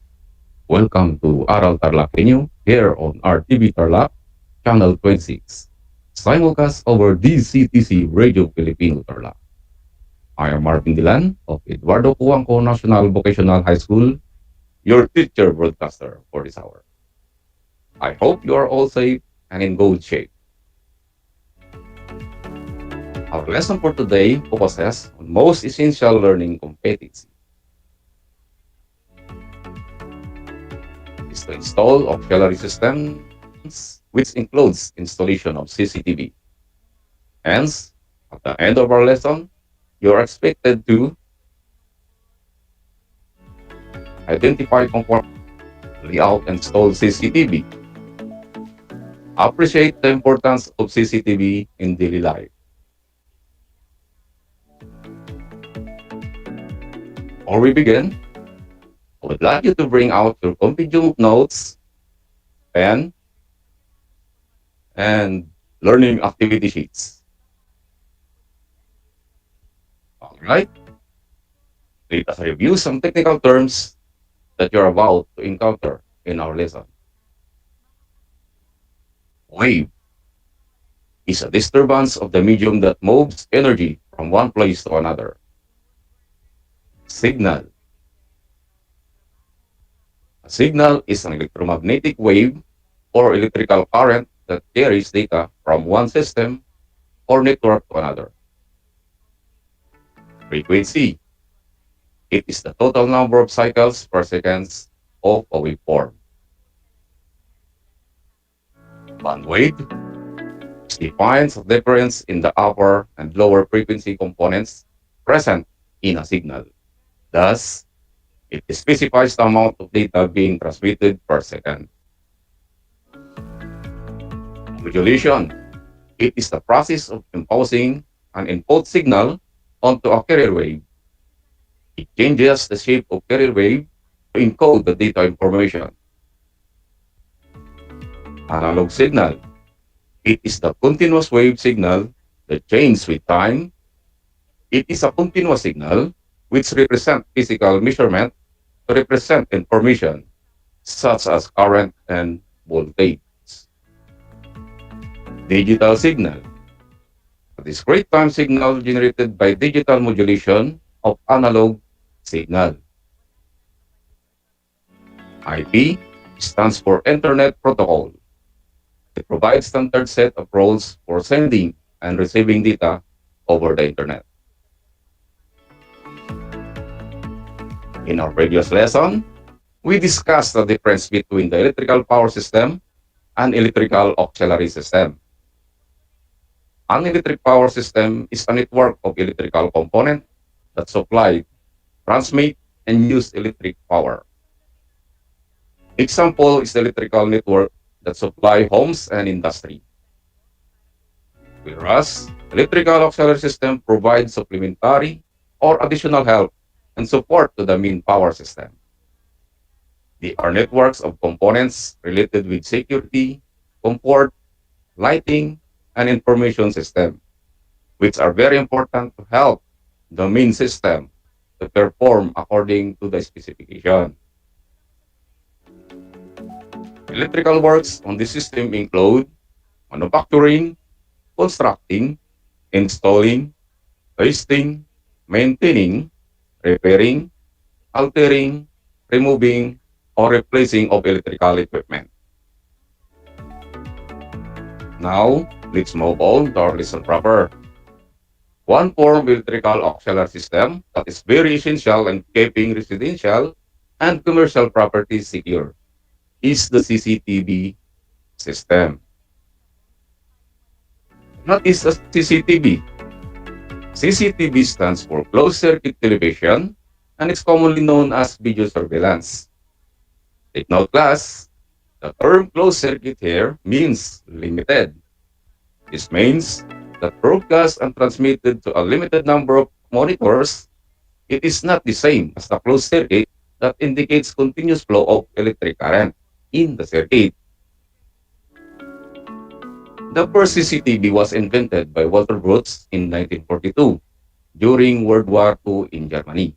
Welcome to Aral TarlakHenyo here on RTV Tarlac, Channel 26, simulcast over DCTC Radio Filipino Tarlac. I am Marvin Dilan of Eduardo Cuangco National Vocational High School, your teacher broadcaster for this hour. I hope you are all safe and in good shape. Our lesson for today focuses on most essential learning competencies. Is to install auxiliary systems, which includes installation of CCTV. Hence, at the end of our lesson, you are expected to identify component, layout, and install CCTV. Appreciate the importance of CCTV in daily life. Before we begin, I would like you to bring out your compendium notes, pen, and learning activity sheets. All right. Let us review some technical terms that you're about to encounter in our lesson. Wave is a disturbance of the medium that moves energy from one place to another. Signal. A signal is an electromagnetic wave or electrical current that carries data from one system or network to another. Frequency. It is the total number of cycles per second of a waveform. Bandwidth defines the difference in the upper and lower frequency components present in a signal. Thus, it specifies the amount of data being transmitted per second. Modulation. It is the process of imposing an input signal onto a carrier wave. It changes the shape of carrier wave to encode the data information. Analog signal. It is the continuous wave signal that changes with time. It is a continuous signal which represents physical measurement to represent information such as current and voltage. Digital signal. A discrete time signal generated by digital modulation of analog signal. IP stands for Internet Protocol. It provides standard set of rules for sending and receiving data over the Internet. In our previous lesson, we discussed the difference between the electrical power system and electrical auxiliary system. An electric power system is a network of electrical components that supply, transmit, and use electric power. Example is the electrical network that supply homes and industry. Whereas, electrical auxiliary system provides supplementary or additional help and support to the main power system. They are networks of components related with security, comfort, lighting, and information system, which are very important to help the main system to perform according to the specification. Electrical works on the system include manufacturing, constructing, installing, testing, maintaining, repairing, altering, removing, or replacing of electrical equipment. Now, let's move on to our lesson proper. One form of electrical auxiliary system that is very essential in keeping residential and commercial properties secure is the CCTV system. What is a CCTV? CCTV stands for closed circuit television and is commonly known as video surveillance. Take note, class, the term closed circuit here means limited. This means that broadcast and transmitted to a limited number of monitors, it is not the same as the closed circuit that indicates continuous flow of electric current in the circuit. The first CCTV was invented by Walter Brooks in 1942 during World War II in Germany,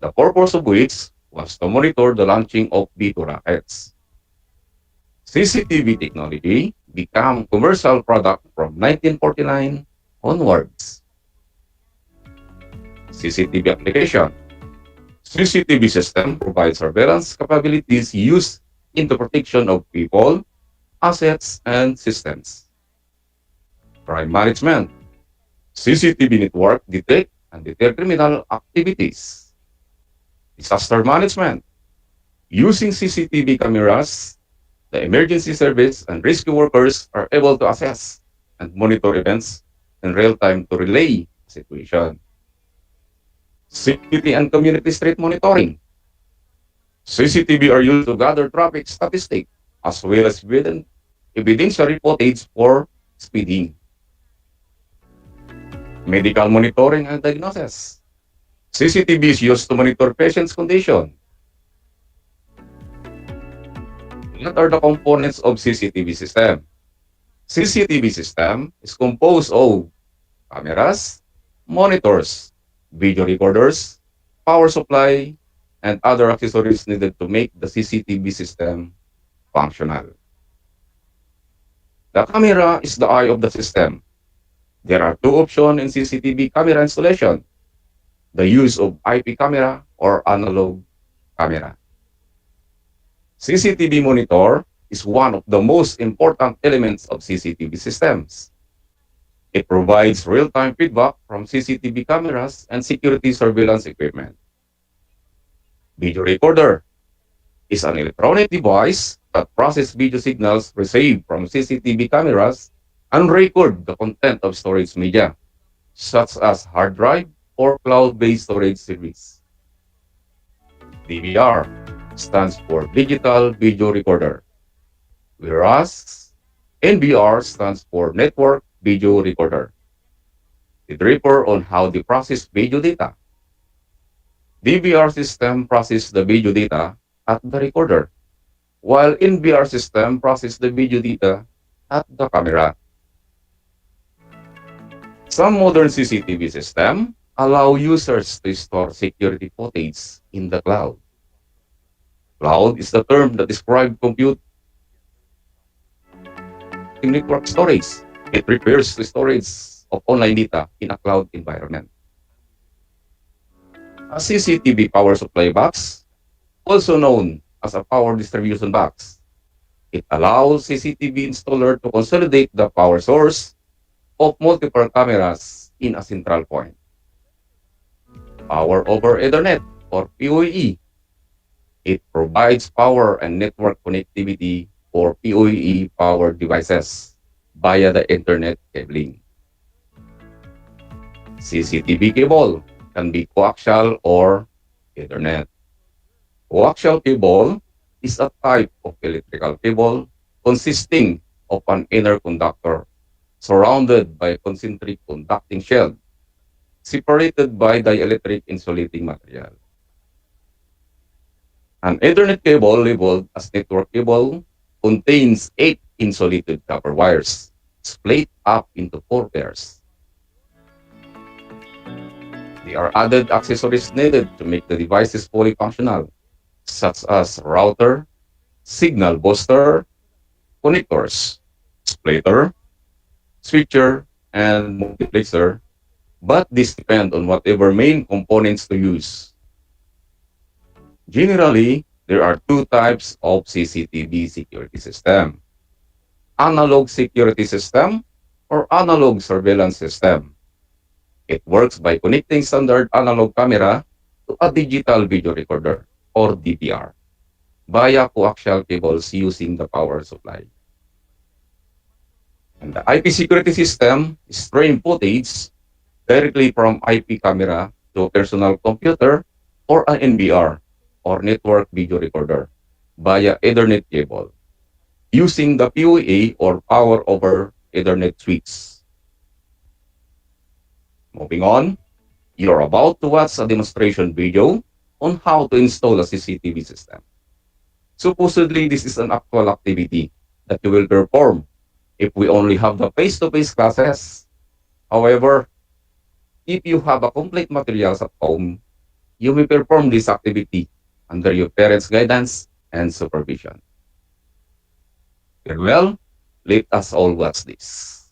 the purpose of which was to monitor the launching of B-2 rockets. CCTV technology became commercial product from 1949 onwards. CCTV application. CCTV system provides surveillance capabilities used in the protection of people, assets, and systems. Crime management. CCTV network detect and deter criminal activities. Disaster management. Using CCTV cameras, the emergency service and rescue workers are able to assess and monitor events in real time to relay the situation. City and community street monitoring. CCTV are used to gather traffic statistics as well as evidentiary footage for speeding. Medical monitoring and diagnosis. CCTV is used to monitor patients' condition. What are the components of CCTV system? CCTV system is composed of cameras, monitors, video recorders, power supply, and other accessories needed to make the CCTV system functional. The camera is the eye of the system. There are two options in CCTV camera installation: the use of IP camera or analog camera. CCTV monitor is one of the most important elements of CCTV systems. It provides real-time feedback from CCTV cameras and security surveillance equipment. Video recorder is an electronic device that processes video signals received from CCTV cameras and record the content of storage media, such as hard drive or cloud-based storage service. DVR stands for Digital Video Recorder, whereas NVR stands for Network Video Recorder. It refers on how they process video data. DVR system processes the video data at the recorder, while NVR system processes the video data at the camera. Some modern CCTV systems allow users to store security footage in the cloud. Cloud is the term that describes compute network storage. It refers to storage of online data in a cloud environment. A CCTV power supply box, also known as a power distribution box, it allows CCTV installer to consolidate the power source of multiple cameras in a central point. Power over Ethernet or PoE. It provides power and network connectivity for PoE powered devices via the Internet cabling. CCTV cable can be coaxial or Ethernet. Coaxial cable is a type of electrical cable consisting of an inner conductor surrounded by a concentric conducting shell, separated by dielectric insulating material. An Ethernet cable labeled as network cable contains 8 insulated copper wires, split up into 4 pairs. There are added accessories needed to make the devices fully functional, such as router, signal booster, connectors, splitter, switcher, and multiplexer, but this depends on whatever main components to use. Generally, there are 2 types of CCTV security system: analog security system or analog surveillance system. It works by connecting standard analog camera to a digital video recorder or DVR via coaxial cables using the power supply. And the IP security system streams footage directly from IP camera to a personal computer or an NVR or network video recorder via Ethernet cable using the PoE or power over Ethernet switch. Moving on, you're about to watch a demonstration video on how to install a CCTV system. Supposedly, this is an actual activity that you will perform if we only have the face-to-face classes. However, If you have a complete materials at home, you may perform this activity under your parents' guidance and supervision. Farewell, let us all watch this.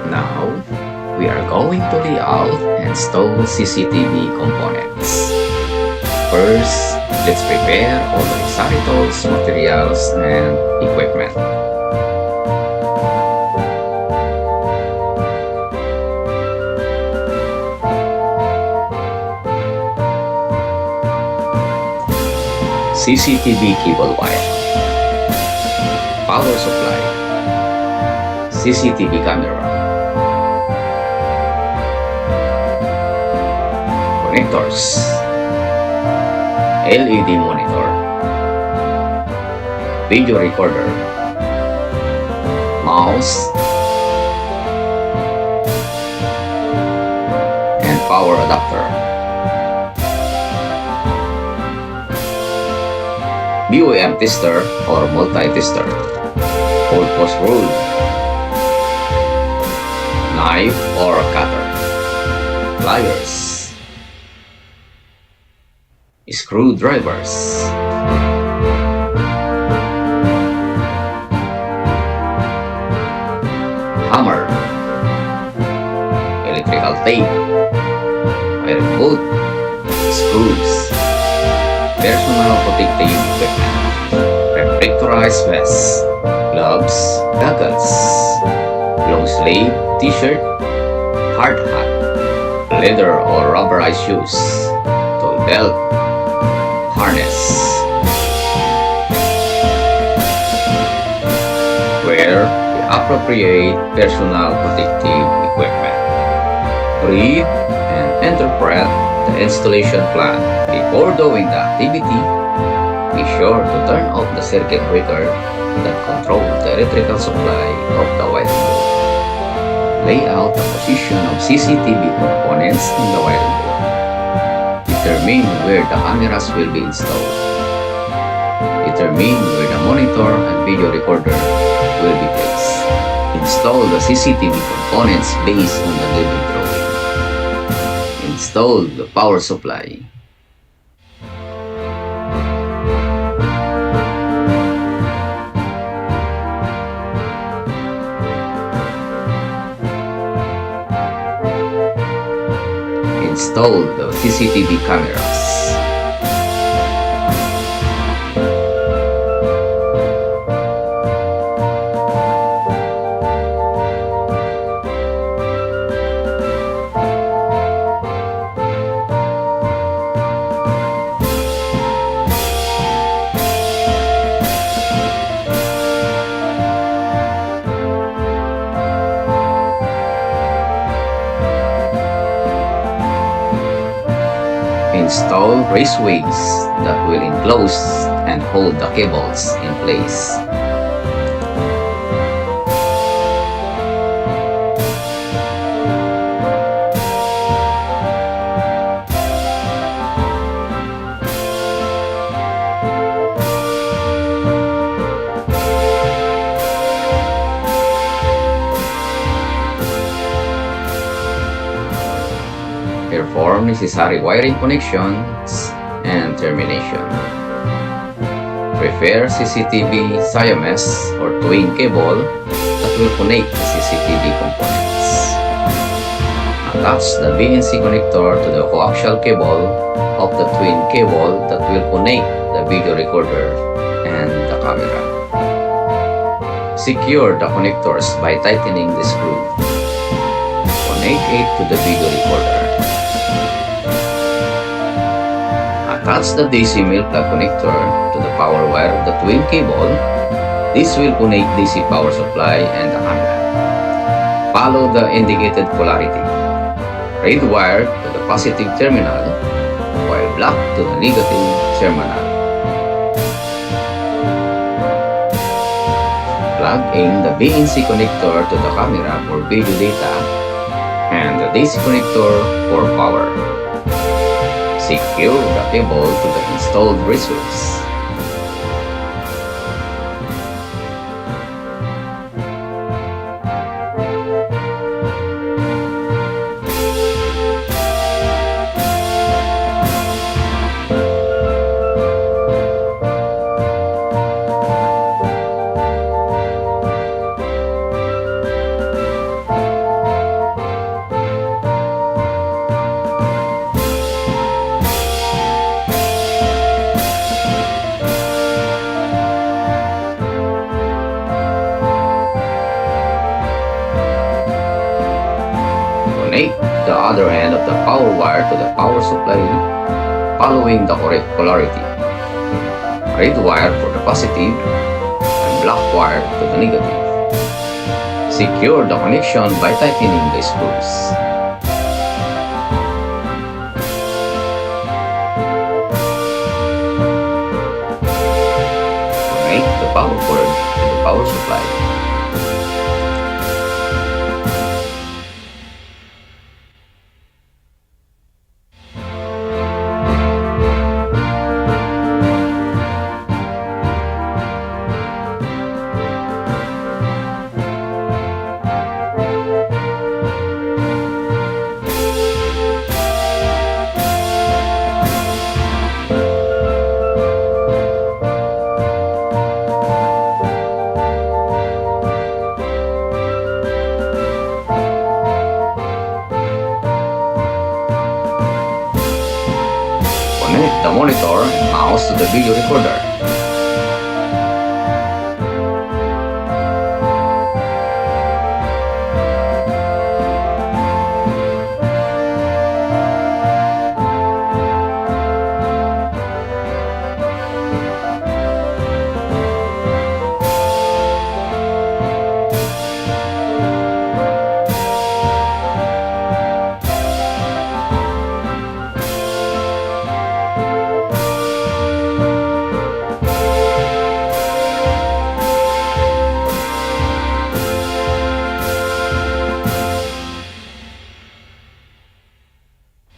Now, we are going to lay out and install CCTV components. First, let's prepare all the necessary tools, materials, and equipment. CCTV cable wire, power supply, CCTV camera, connectors, LED monitor, video recorder, mouse, and power adapter. BOM tester or multi-tester, all-post rule, knife or cutter, pliers, screwdrivers, hammer, electrical tape, iron boot, screws, personal protective equipment, reflectorized vest, gloves, goggles, long sleeve t-shirt, hard hat, leather or rubberized shoes, tool belt, harness. Wear the appropriate personal protective equipment. Read and interpret the installation plan. Before doing the activity, be sure to turn off the circuit breaker that controls the electrical supply of the wiring load. Lay out the position of CCTV components in the wiring load. Determine where the cameras will be installed. Determine where the monitor and video recorder will be placed. Install the CCTV components based on the given drawing. Install the power supply. Install the CCTV cameras. Install raceways that will enclose and hold the cables in place. Perform necessary wiring connections and termination. Prepare CCTV Siamese or twin cable that will connect the CCTV components. Attach the BNC connector to the coaxial cable of the twin cable that will connect the video recorder and the camera. Secure the connectors by tightening the screw. Connect it to the video recorder. Attach the DC MELC plug connector to the power wire of the twin cable. This will connect DC power supply and the camera. Follow the indicated polarity. Red wire to the positive terminal, while black to the negative terminal. Plug in the BNC connector to the camera for video data and the DC connector for power. Secure the cable to the installed resource. Connect the other end of the power wire to the power supply following the correct polarity. Red wire for the positive and black wire to the negative. Secure the connection by tightening the screws. Connect the power cord to the power supply. Connect the monitor and mouse to the video recorder.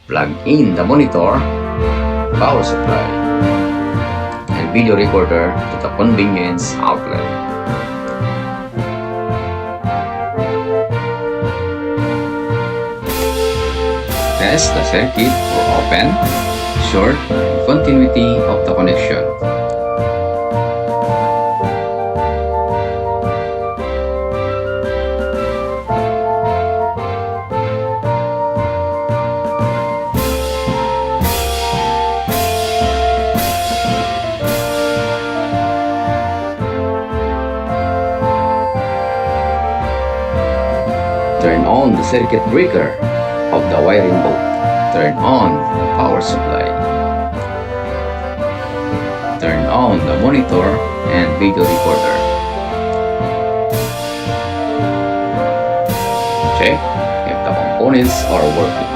Plug in the monitor, power supply, and video recorder to the convenience outlet. Test the circuit for open, short, and continuity of the connection. Turn on the circuit breaker of the wiring board. Turn on the power supply. Turn on the monitor and video recorder. Check if the components are working.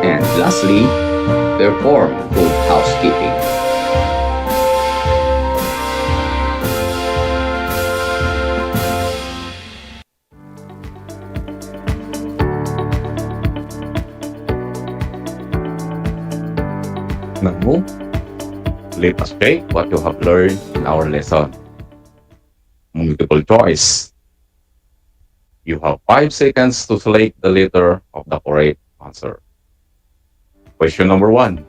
And lastly, perform good housekeeping. Now, let us check what you have learned in our lesson. Multiple choice. You have 5 seconds to select the letter of the correct answer. Question number 1.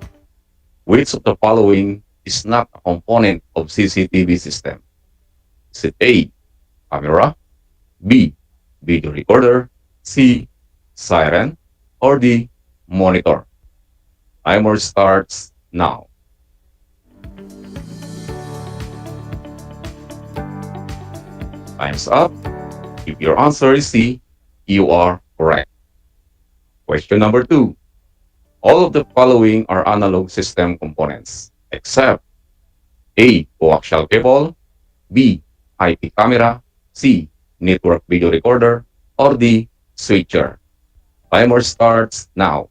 Which of the following is not a component of CCTV system? Is it A, camera, B, video recorder, C, siren, or D, monitor? Timer starts now. Time's up. If your answer is C, you are correct. Question number 2. All of the following are analog system components, except A, coaxial cable, B, IP camera, C, network video recorder, or D, switcher. Timer starts now.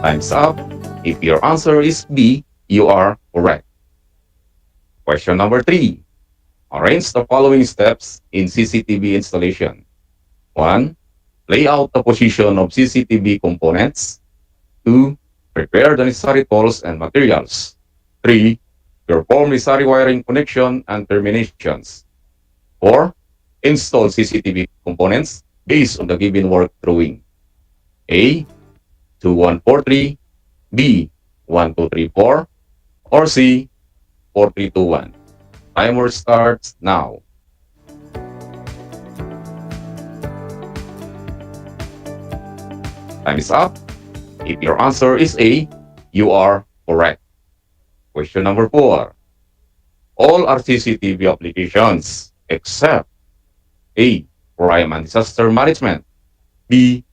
Time's up. If your answer is B, you are correct. Question number 3. Arrange the following steps in CCTV installation. 1. Lay out the position of CCTV components. 2. Prepare the necessary tools and materials. 3. Perform necessary wiring connection and terminations. 4. Install CCTV components based on the given work drawing. A. 2143, B. 1234, or C. 4321. Timer starts now. Time is up. If your answer is A, you are correct. Question number 4. All are CCTV applications except A. Crime and disaster management, B.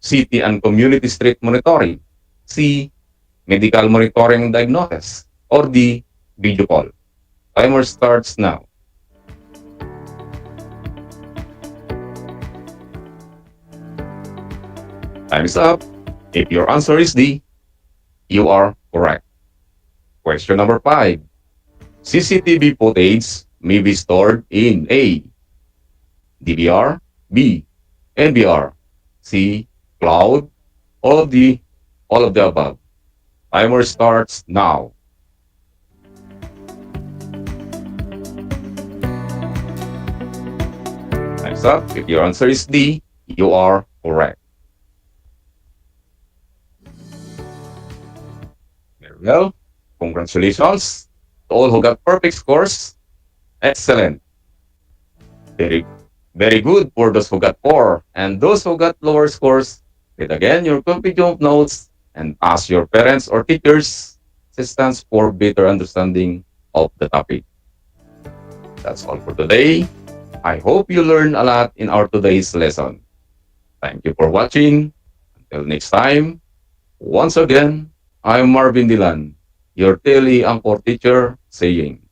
City and community street monitoring, C. Medical monitoring and diagnosis, or D. Video call. Timer starts now. Time is up. If your answer is D, you are correct. Question number 5. CCTV footage may be stored in A. DVR, B. NVR, C. Cloud, all of the above. Timer starts now. Time's up. If your answer is D, you are correct. Very well. Congratulations to all who got perfect scores. Excellent. Very good for those who got 4, and those who got lower scores, read again your copy of notes and ask your parents or teachers assistance for better understanding of the topic. That's all for today. I hope you learned a lot in our today's lesson. Thank you for watching. Until next time, once again, I'm Marvin Dilan, your Tele Anchor teacher, saying,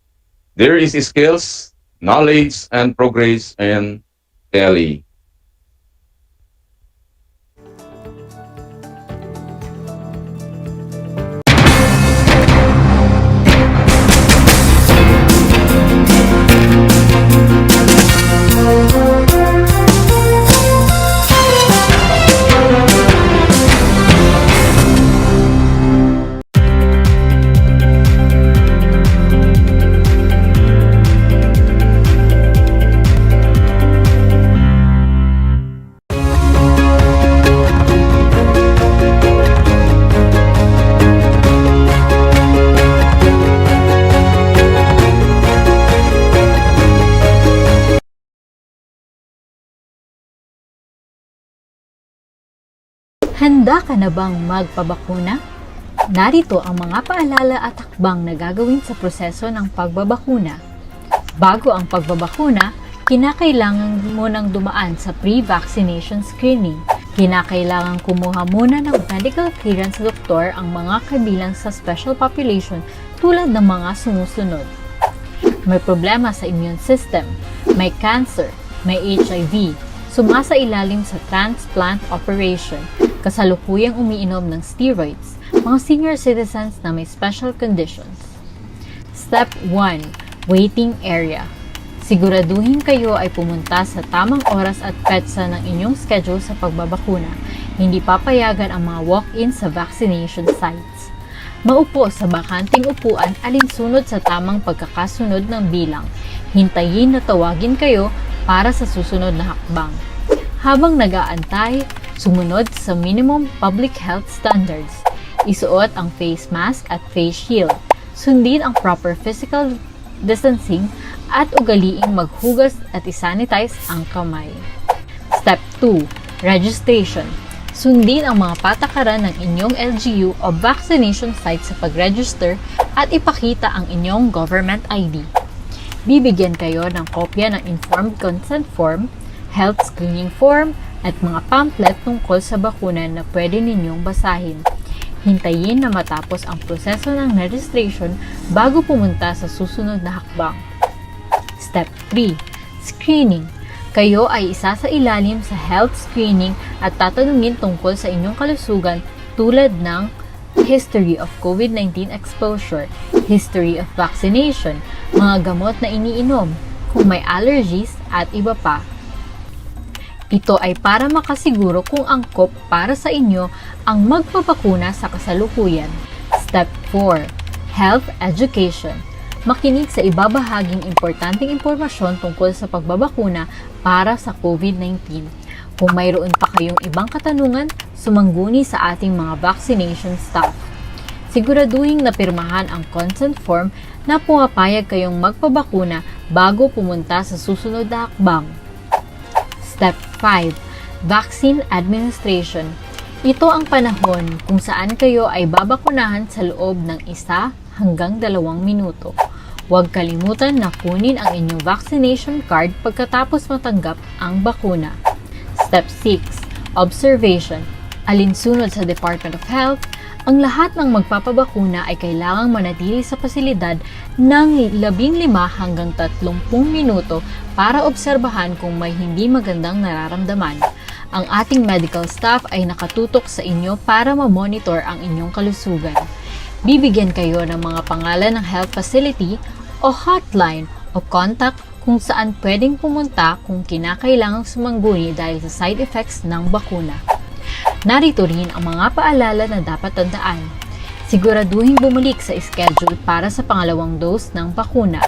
there is skills, knowledge, and progress in Tele. Handa ka na bang magpabakuna? Narito ang mga paalala at hakbang na gagawin sa proseso ng pagbabakuna. Bago ang pagbabakuna, kinakailangan mo nang dumaan sa pre-vaccination screening. Kinakailangan kumuha muna ng medical clearance sa doktor ang mga kabilang sa special population tulad ng mga sumusunod. May problema sa immune system, may cancer, may HIV, sumasailalim sa transplant operation, kasalukuyang umiinom ng steroids, mga senior citizens na may special conditions. Step 1. Waiting area. Siguraduhin kayo ay pumunta sa tamang oras at petsa ng inyong schedule sa pagbabakuna. Hindi papayagan ang mga walk-in sa vaccination sites. Maupo sa bakanting upuan alinsunod sa tamang pagkakasunod ng bilang. Hintayin na tawagin kayo para sa susunod na hakbang. Habang nag-aantay, sumunod sa minimum public health standards. Isuot ang face mask at face shield. Sundin ang proper physical distancing at ugaliing maghugas at isanitize ang kamay. Step 2. Registration. Sundin ang mga patakaran ng inyong LGU o vaccination site sa pag-register at ipakita ang inyong government ID. Bibigyan kayo ng kopya ng informed consent form, health screening form, at mga pamphlet tungkol sa bakuna na pwede ninyong basahin. Hintayin na matapos ang proseso ng registration bago pumunta sa susunod na hakbang. Step 3. Screening. Kayo ay isa sa ilalim sa health screening at tatanungin tungkol sa inyong kalusugan tulad ng history of COVID-19 exposure, history of vaccination, mga gamot na iniinom, kung may allergies at iba pa. Ito ay para makasiguro kung angkop para sa inyo ang magpapakuna sa kasalukuyan. Step 4. Health Education. Makinig sa ibabahaging importanteng impormasyon tungkol sa pagbabakuna para sa COVID-19. Kung mayroon pa kayong ibang katanungan, sumangguni sa ating mga vaccination staff. Siguraduhin na pirmahan ang consent form na pumapayag kayong magpabakuna bago pumunta sa susunod na hakbang. Step 5. Vaccine Administration. Ito ang panahon kung saan kayo ay babakunahan sa loob ng 1 hanggang 2 minuto. Huwag kalimutan na kunin ang inyong vaccination card pagkatapos matanggap ang bakuna. Step 6. Observation. Alinsunod sa Department of Health, ang lahat ng magpapabakuna ay kailangang manatili sa pasilidad ng 15 hanggang 30 minuto para obserbahan kung may hindi magandang nararamdaman. Ang ating medical staff ay nakatutok sa inyo para ma-monitor ang inyong kalusugan. Bibigyan kayo ng mga pangalan ng health facility o hotline o contact kung saan pwedeng pumunta kung kinakailangang sumangguni dahil sa side effects ng bakuna. Narito rin ang mga paalala na dapat tandaan. Siguraduhin bumalik sa schedule para sa pangalawang dose ng bakuna.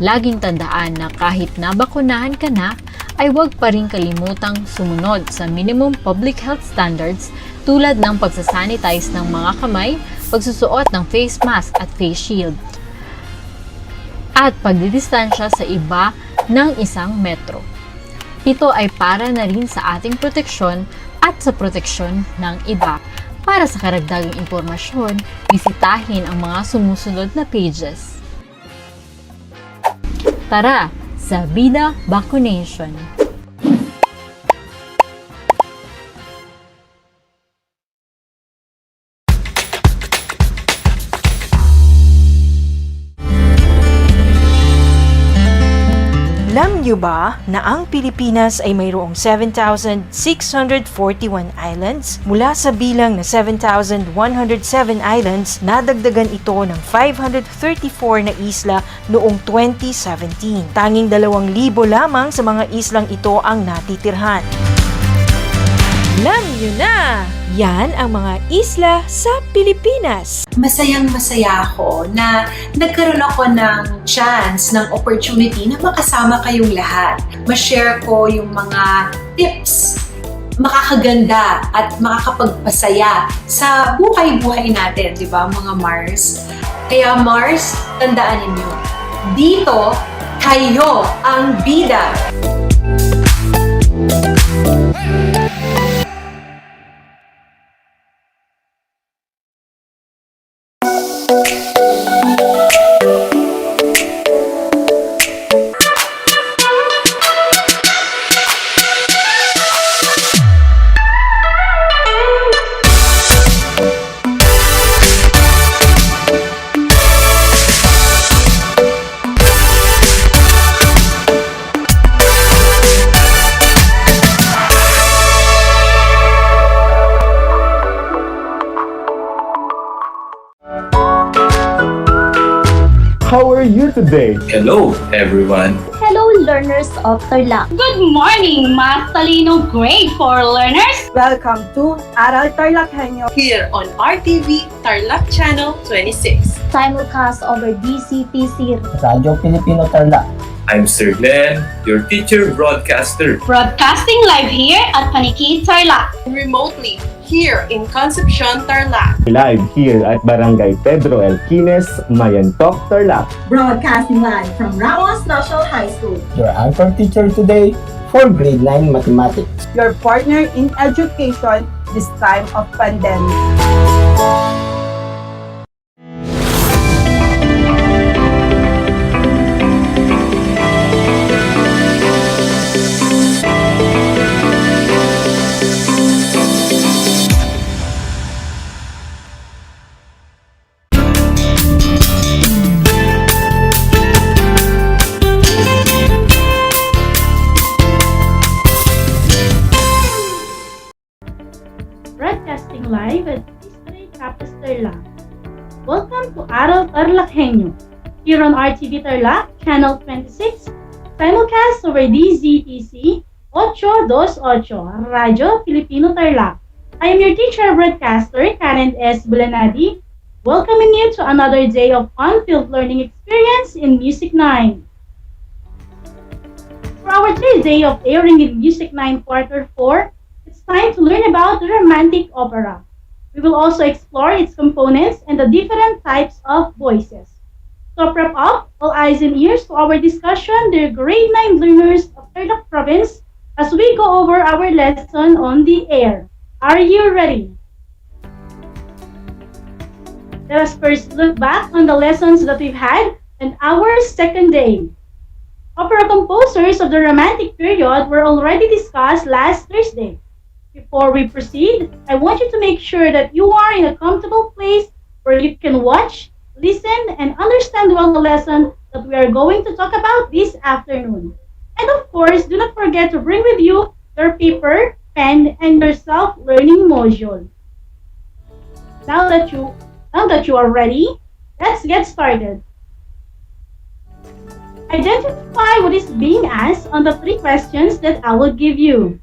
Laging tandaan na kahit nabakunahan ka na, ay huwag pa rin kalimutang sumunod sa minimum public health standards tulad ng pagsasanitize ng mga kamay, pagsusuot ng face mask at face shield, at pagdidistansya sa iba ng 1 metro. Ito ay para na rin sa ating proteksyon at sa proteksyon ng iba. Para sa karagdagang impormasyon, bisitahin ang mga sumusunod na pages. Tara sa Bida Vaccination! Alam niyo ba na ang Pilipinas ay mayroong 7,641 islands? Mula sa bilang na 7,107 islands, nadagdagan ito ng 534 na isla noong 2017. Tanging 2,000 lamang sa mga islang ito ang natitirhan. Alam niyo na! Yan ang mga isla sa Pilipinas. Masayang-masaya ako na nagkaroon ako ng chance, ng opportunity na makasama kayong lahat. Ma-share ko yung mga tips makakaganda at makakapagpasaya sa buhay-buhay natin, di ba mga Mars? Kaya Mars, tandaan ninyo, dito kayo ang bida. How are you today? Hello, everyone. Hello, learners of Tarlac. Good morning, Mas Talino Grade 4 learners. Welcome to Aral TarlakHenyo here on RTV Tarlac Channel 26. Simulcast over DCTC Radio Filipino Tarlac. I'm Sir Glenn, your teacher broadcaster. Broadcasting live here at Paniki Tarlac. Remotely here in Concepcion, Tarlac. Live here at Barangay Pedro Elquines, Mayantok, Tarlac. Broadcasting live from Ramos National High School. Your anchor teacher today for grade 9 mathematics. Your partner in education this time of pandemic. broadcasting live at History Campus Tarlac. Welcome to Aral TarlakHenyo, here on RTV Tarlac, Channel 26, simulcast over DZTC 828, Radyo Filipino Tarlac. I am your teacher broadcaster, Karen S. Bulanadi, welcoming you to another day of on-field learning experience in Music 9. For our third day of airing in Music 9 Quarter 4, it's time to learn about the romantic opera. We will also explore its components and the different types of voices. To wrap up, all eyes and ears to our discussion, dear grade 9 learners of Tarlac Province, as we go over our lesson on the air. Are you ready? Let us first look back on the lessons that we've had on our second day. Opera composers of the Romantic period were already discussed last Thursday. Before we proceed, I want you to make sure that you are in a comfortable place where you can watch, listen, and understand well the lesson that we are going to talk about this afternoon. And of course, do not forget to bring with you your paper, pen, and your self-learning module. Now that you are ready, let's get started. Identify what is being asked on the 3 questions that I will give you.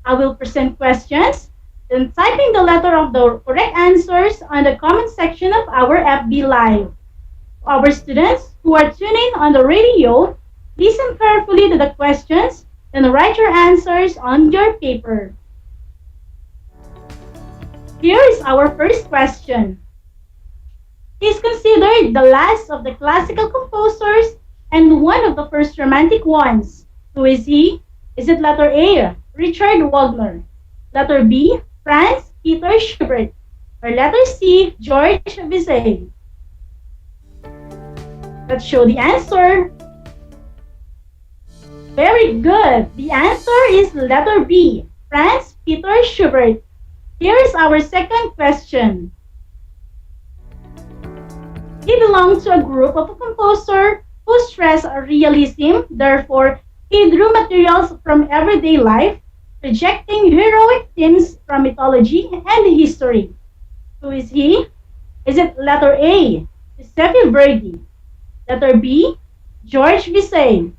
I will present questions, then typing the letter of the correct answers on the comment section of our FB Live. To our students who are tuning on the radio, listen carefully to the questions, then write your answers on your paper. Here is our first question. He is considered the last of the classical composers and one of the first romantic ones. Who is he? Is it letter A, Richard Wagner, letter B, Franz Peter Schubert, or letter C, George Bizet? Let's show the answer. Very good. The answer is letter B, Franz Peter Schubert. Here is our second question. He belonged to a group of a composer who stressed realism, therefore, he drew materials from everyday life, projecting heroic themes from mythology and history. Who is he? Is it letter A, Giuseppe Verdi, letter B, George Bizet,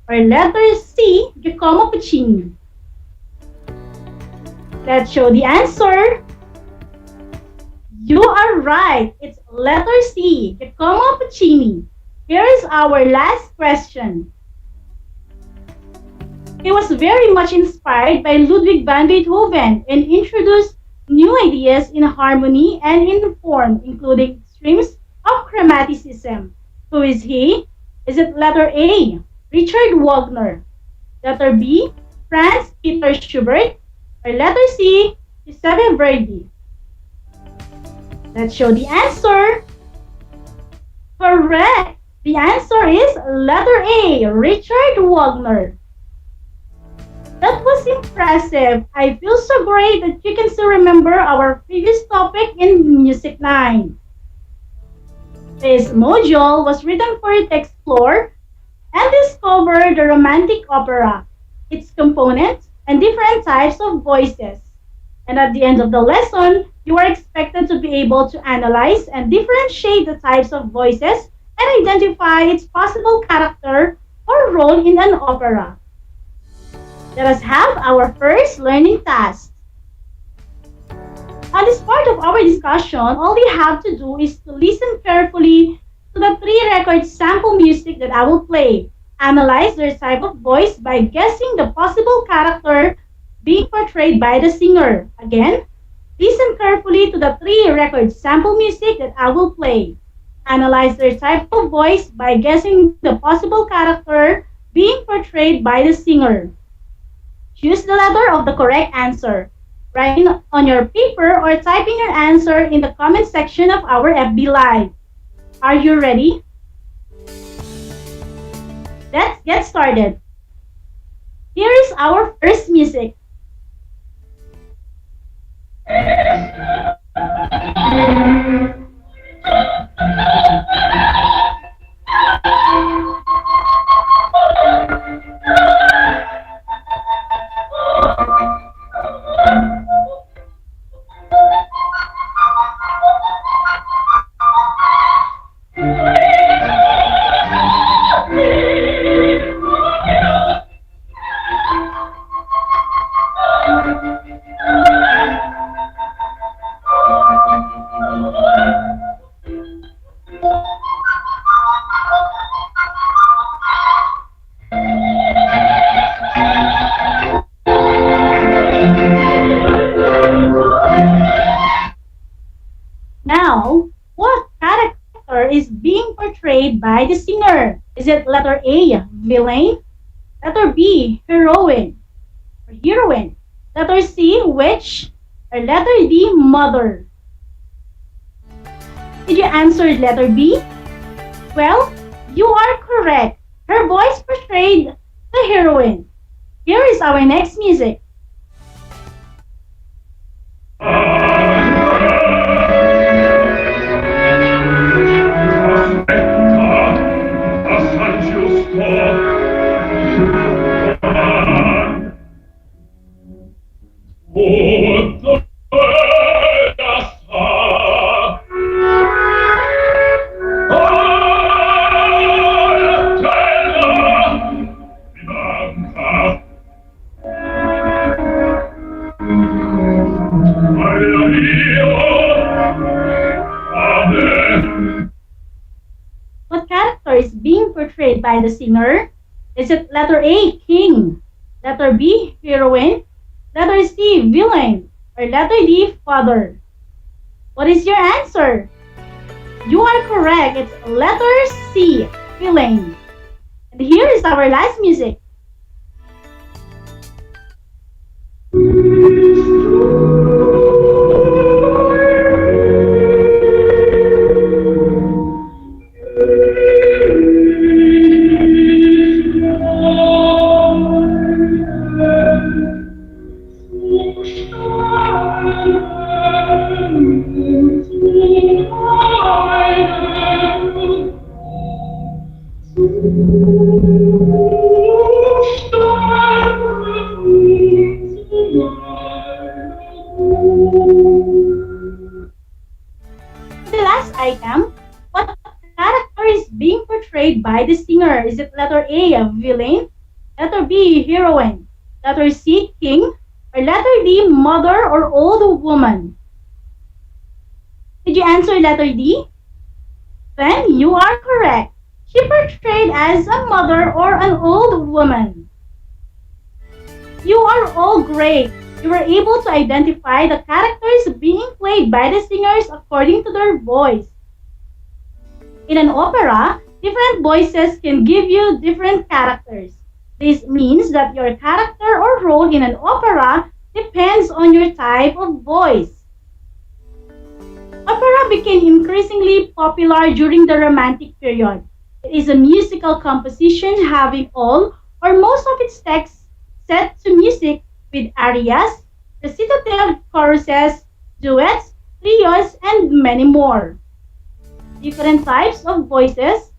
or letter C, Giacomo Puccini? Let's show the answer. You are right. It's letter C, Giacomo Puccini. Here is our last question. He was very much inspired by Ludwig van Beethoven and introduced new ideas in harmony and in form, including streams of chromaticism. Who is he? Is it letter A, Richard Wagner, letter B, Franz Peter Schubert, or letter C, Giuseppe Verdi? Let's show the answer. Correct. The answer is letter A, Richard Wagner. That was impressive. I feel so great that you can still remember our previous topic in Music 9. This module was written for you to explore and discover the romantic opera, its components, and different types of voices. And at the end of the lesson, you are expected to be able to analyze and differentiate the types of voices and identify its possible character or role in an opera. Let us have our first learning task. On this part of our discussion, all you have to do is to listen carefully to the 3 record sample music that I will play. Analyze their type of voice by guessing the possible character being portrayed by the singer. Again, listen carefully to the 3 record sample music that I will play. Analyze their type of voice by guessing the possible character being portrayed by the singer. Choose the letter of the correct answer. Write it on your paper or type in your answer in the comment section of our FB Live. Are you ready? Let's get started. Here is our first music. portrayed by the singer? Is it letter A, villain? Letter B, heroine or heroine? Letter C, witch? Or letter D, mother? Did you answer letter B? Well, you are correct. Her voice portrayed the heroine. Here is our next music. What character is being portrayed by the singer? Is it letter A, king? Letter B, heroine? Letter C, villain? Or letter D, father? What is your answer? You are correct. It's letter C, villain. And here is our last music. The last item, what character is being portrayed by the singer? Is it letter A, villain? Letter B, heroine? Letter C, king? Or letter D, mother or old woman? Did you answer letter D? Then you are correct. She portrayed as a mother or an old woman. You are all great. You were able to identify the characters being played by the singers according to their voice. In an opera, different voices can give you different characters. This means that your character or role in an opera depends on your type of voice. Opera became increasingly popular during the Romantic period. It is a musical composition having all or most of its text set to music with arias, recitative choruses, duets, trios, and many more. Different types of voices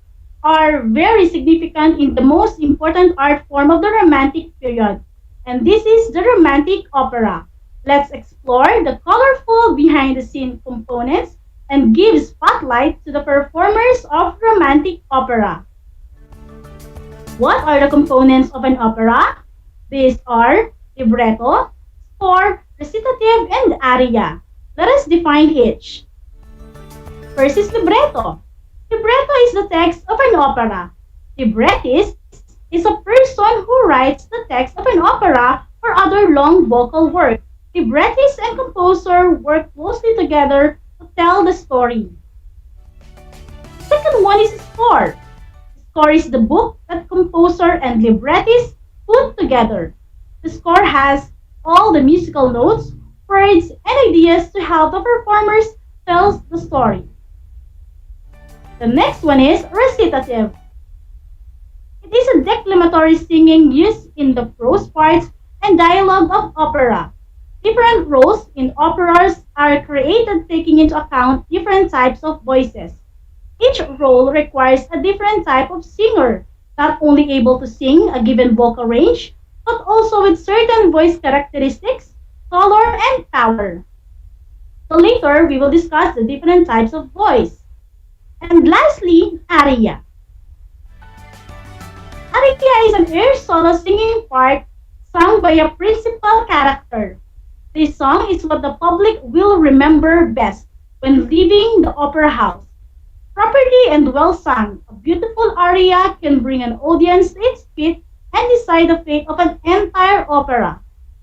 are very significant in the most important art form of the Romantic period, and this is the Romantic opera. Let's explore the colorful behind-the-scene components and give spotlight to the performers of Romantic opera. What are the components of an opera? These are libretto, score, recitative, and aria. Let us define each. First is libretto. Libretto is the text of an opera. Librettist is a person who writes the text of an opera or other long vocal work. Librettist and composer work closely together to tell the story. Second one is score. Score is the book that composer and librettist put together. The score has all the musical notes, words, and ideas to help the performers tell the story. The next one is recitative. It is a declamatory singing used in the prose parts and dialogue of opera. Different roles in operas are created taking into account different types of voices. Each role requires a different type of singer, not only able to sing a given vocal range, but also with certain voice characteristics, color, and power. So later, we will discuss the different types of voice. And lastly, aria. Aria is an air solo singing part sung by a principal character. This song is what the public will remember best when leaving the opera house. Properly and well sung, a beautiful aria can bring an audience to its feet and decide the fate of an entire opera.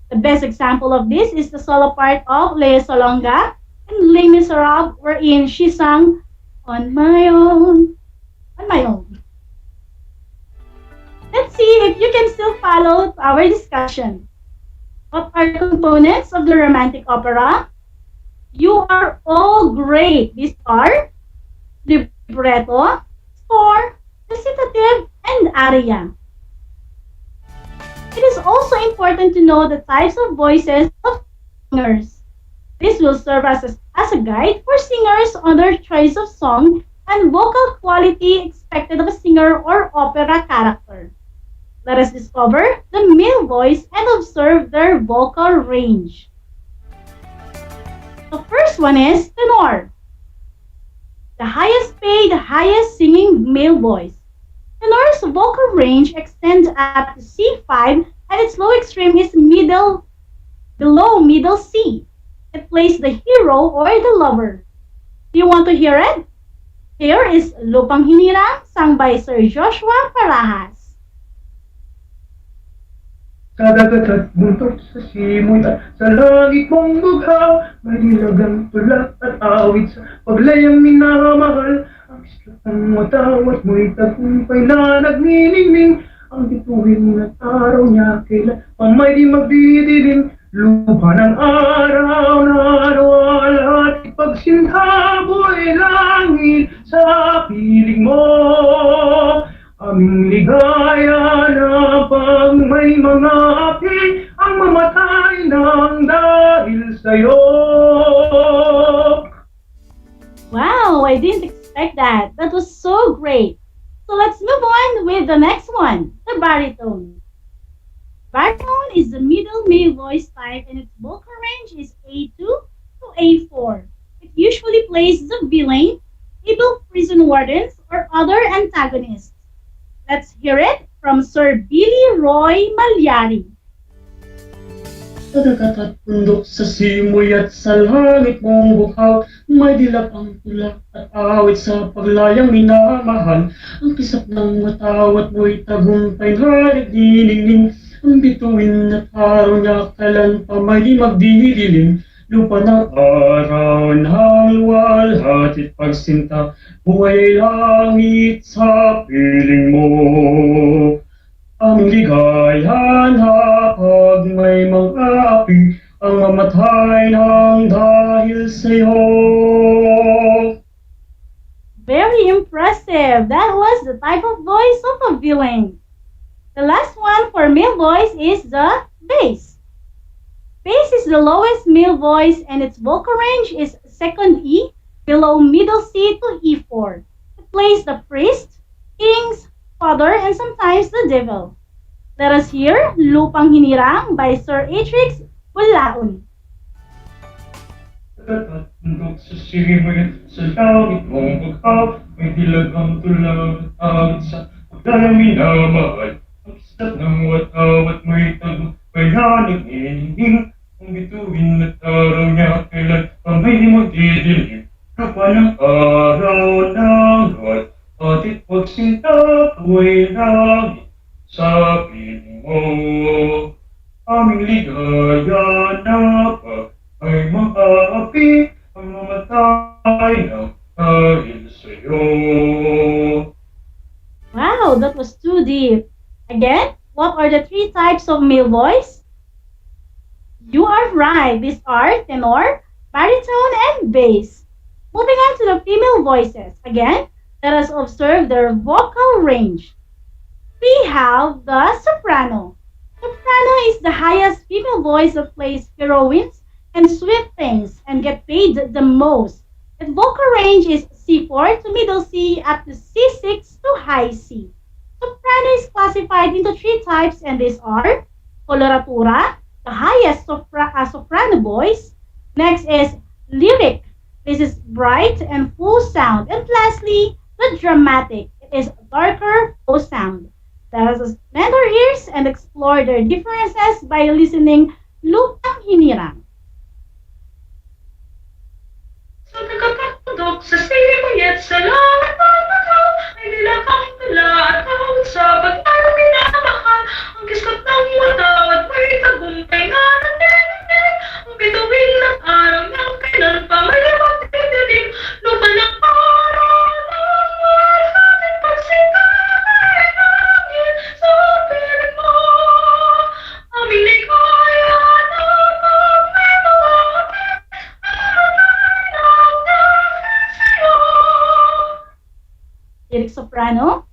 The best example of this is the solo part of Les Solonga in Les Miserables, wherein she sang, On my my own. Let's see if you can still follow our discussion. What are the components of the romantic opera? You are all great. These are libretto, score, recitative, and aria. It is also important to know the types of voices of singers. This will serve as a guide for singers on their choice of song and vocal quality expected of a singer or opera character. Let us discover the male voice and observe their vocal range. The first one is tenor. The highest paid, highest singing male voice. Tenor's vocal range extends up to C5 and its low extreme is below middle C. It plays the hero or the lover. Do you want to hear it? Here is Lupang Hinirang, sung by Sir Joshua Parahas. Kadagat at buntot sa simoy at sa langit mong bughaw, may nilagang tulak at awit sa paglayang minamahal. Ang islat ng watawat mo'y tagumpay na nagniningning, ang bituin at araw niya kailan pa may di magdidilim. Lupa ng araw na nawala at ipagsintaboy langit sa piling mo. Aming ligaya na pag may mga api ang mamatay ng dahil sa'yo. Wow, I didn't expect that. That was so great. So let's move on with the next one, the baritone. Baritone is the middle male voice type and its vocal range is A2 to A4. It usually plays the villain, evil prison wardens, or other antagonists. Let's hear it from Sir Billy Roy Malyari. Kadagat at bundok sa simoy at sa langit mong bukhaw, may dilap ang tulak at awit sa paglayang minamahal. Ang kisap ng watawat mo'y tagumpay na nagniningning, ang bituin at araw niya kailan pa may di magdidilim. Lupa ng araw ng luwalhati pagsinta, buhay langit sa piling mo. Ang ligaya na pag may mga api ang mamatay ng dahil sa'yo. Very impressive. That was the type of voice of a villain. The last one for male voice is the bass. Bass is the lowest male voice and its vocal range is second E, below middle C to E4. It plays the priest, kings, father, and sometimes the devil. Let us hear Lupang Hinirang by Sir Atrix Bulaon. Kadagat bundok sa simoy at sa langit mong bughaw, may dilag ang tulak at awit sa paglayang minamahal. Ang kisap ng watawat mo'y tagumpay na nagniningning, ang bituin at araw niya kailan pa may magdidilim. Lupa ng araw ng luwat at ipagsinta buhay langit sa piling mo. Aming ligaya na pa ay mga api ang mamatay ng dahil sa'yo. Wow, that was too deep. Again, what are the three types of male voice? You are right. These are tenor, baritone, and bass. Moving on to the female voices. Again, let us observe their vocal range. We have the soprano. Soprano is the highest female voice that plays heroines and sweet things and get paid the most. Its vocal range is C4 to middle C up to C6 to high C. Soprano is classified into three types and these are coloratura, the highest soprano voice. Next is lyric. This is bright and full sound. And lastly, the dramatic. It is darker, full sound. Let us lend our ears and explore their differences by listening Lupang Hinirang. Sa nagkakatundok sa simoy at sa langit mong bughaw, ay nilakang tula at awit sa paglayang minamahal. Ang kisap ng watawat mo'y tagumpay na nagniningning, ang bituin ng araw niyang kailan pa may magdidilim. Lupa ng araw ng luwalhati mezzo-soprano.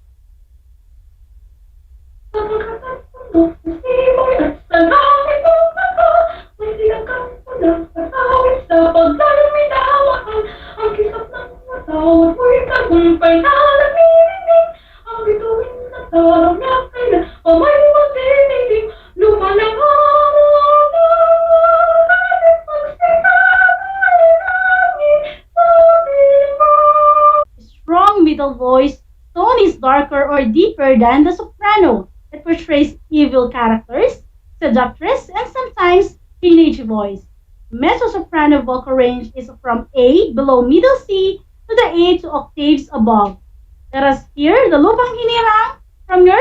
Strong middle voice, tone is darker or deeper than the soprano. It portrays evil characters, seductress, and sometimes teenage voice. Mezzo-soprano vocal range is from A below middle C to the A 2 octaves above. Let us hear the lupang hinirang from your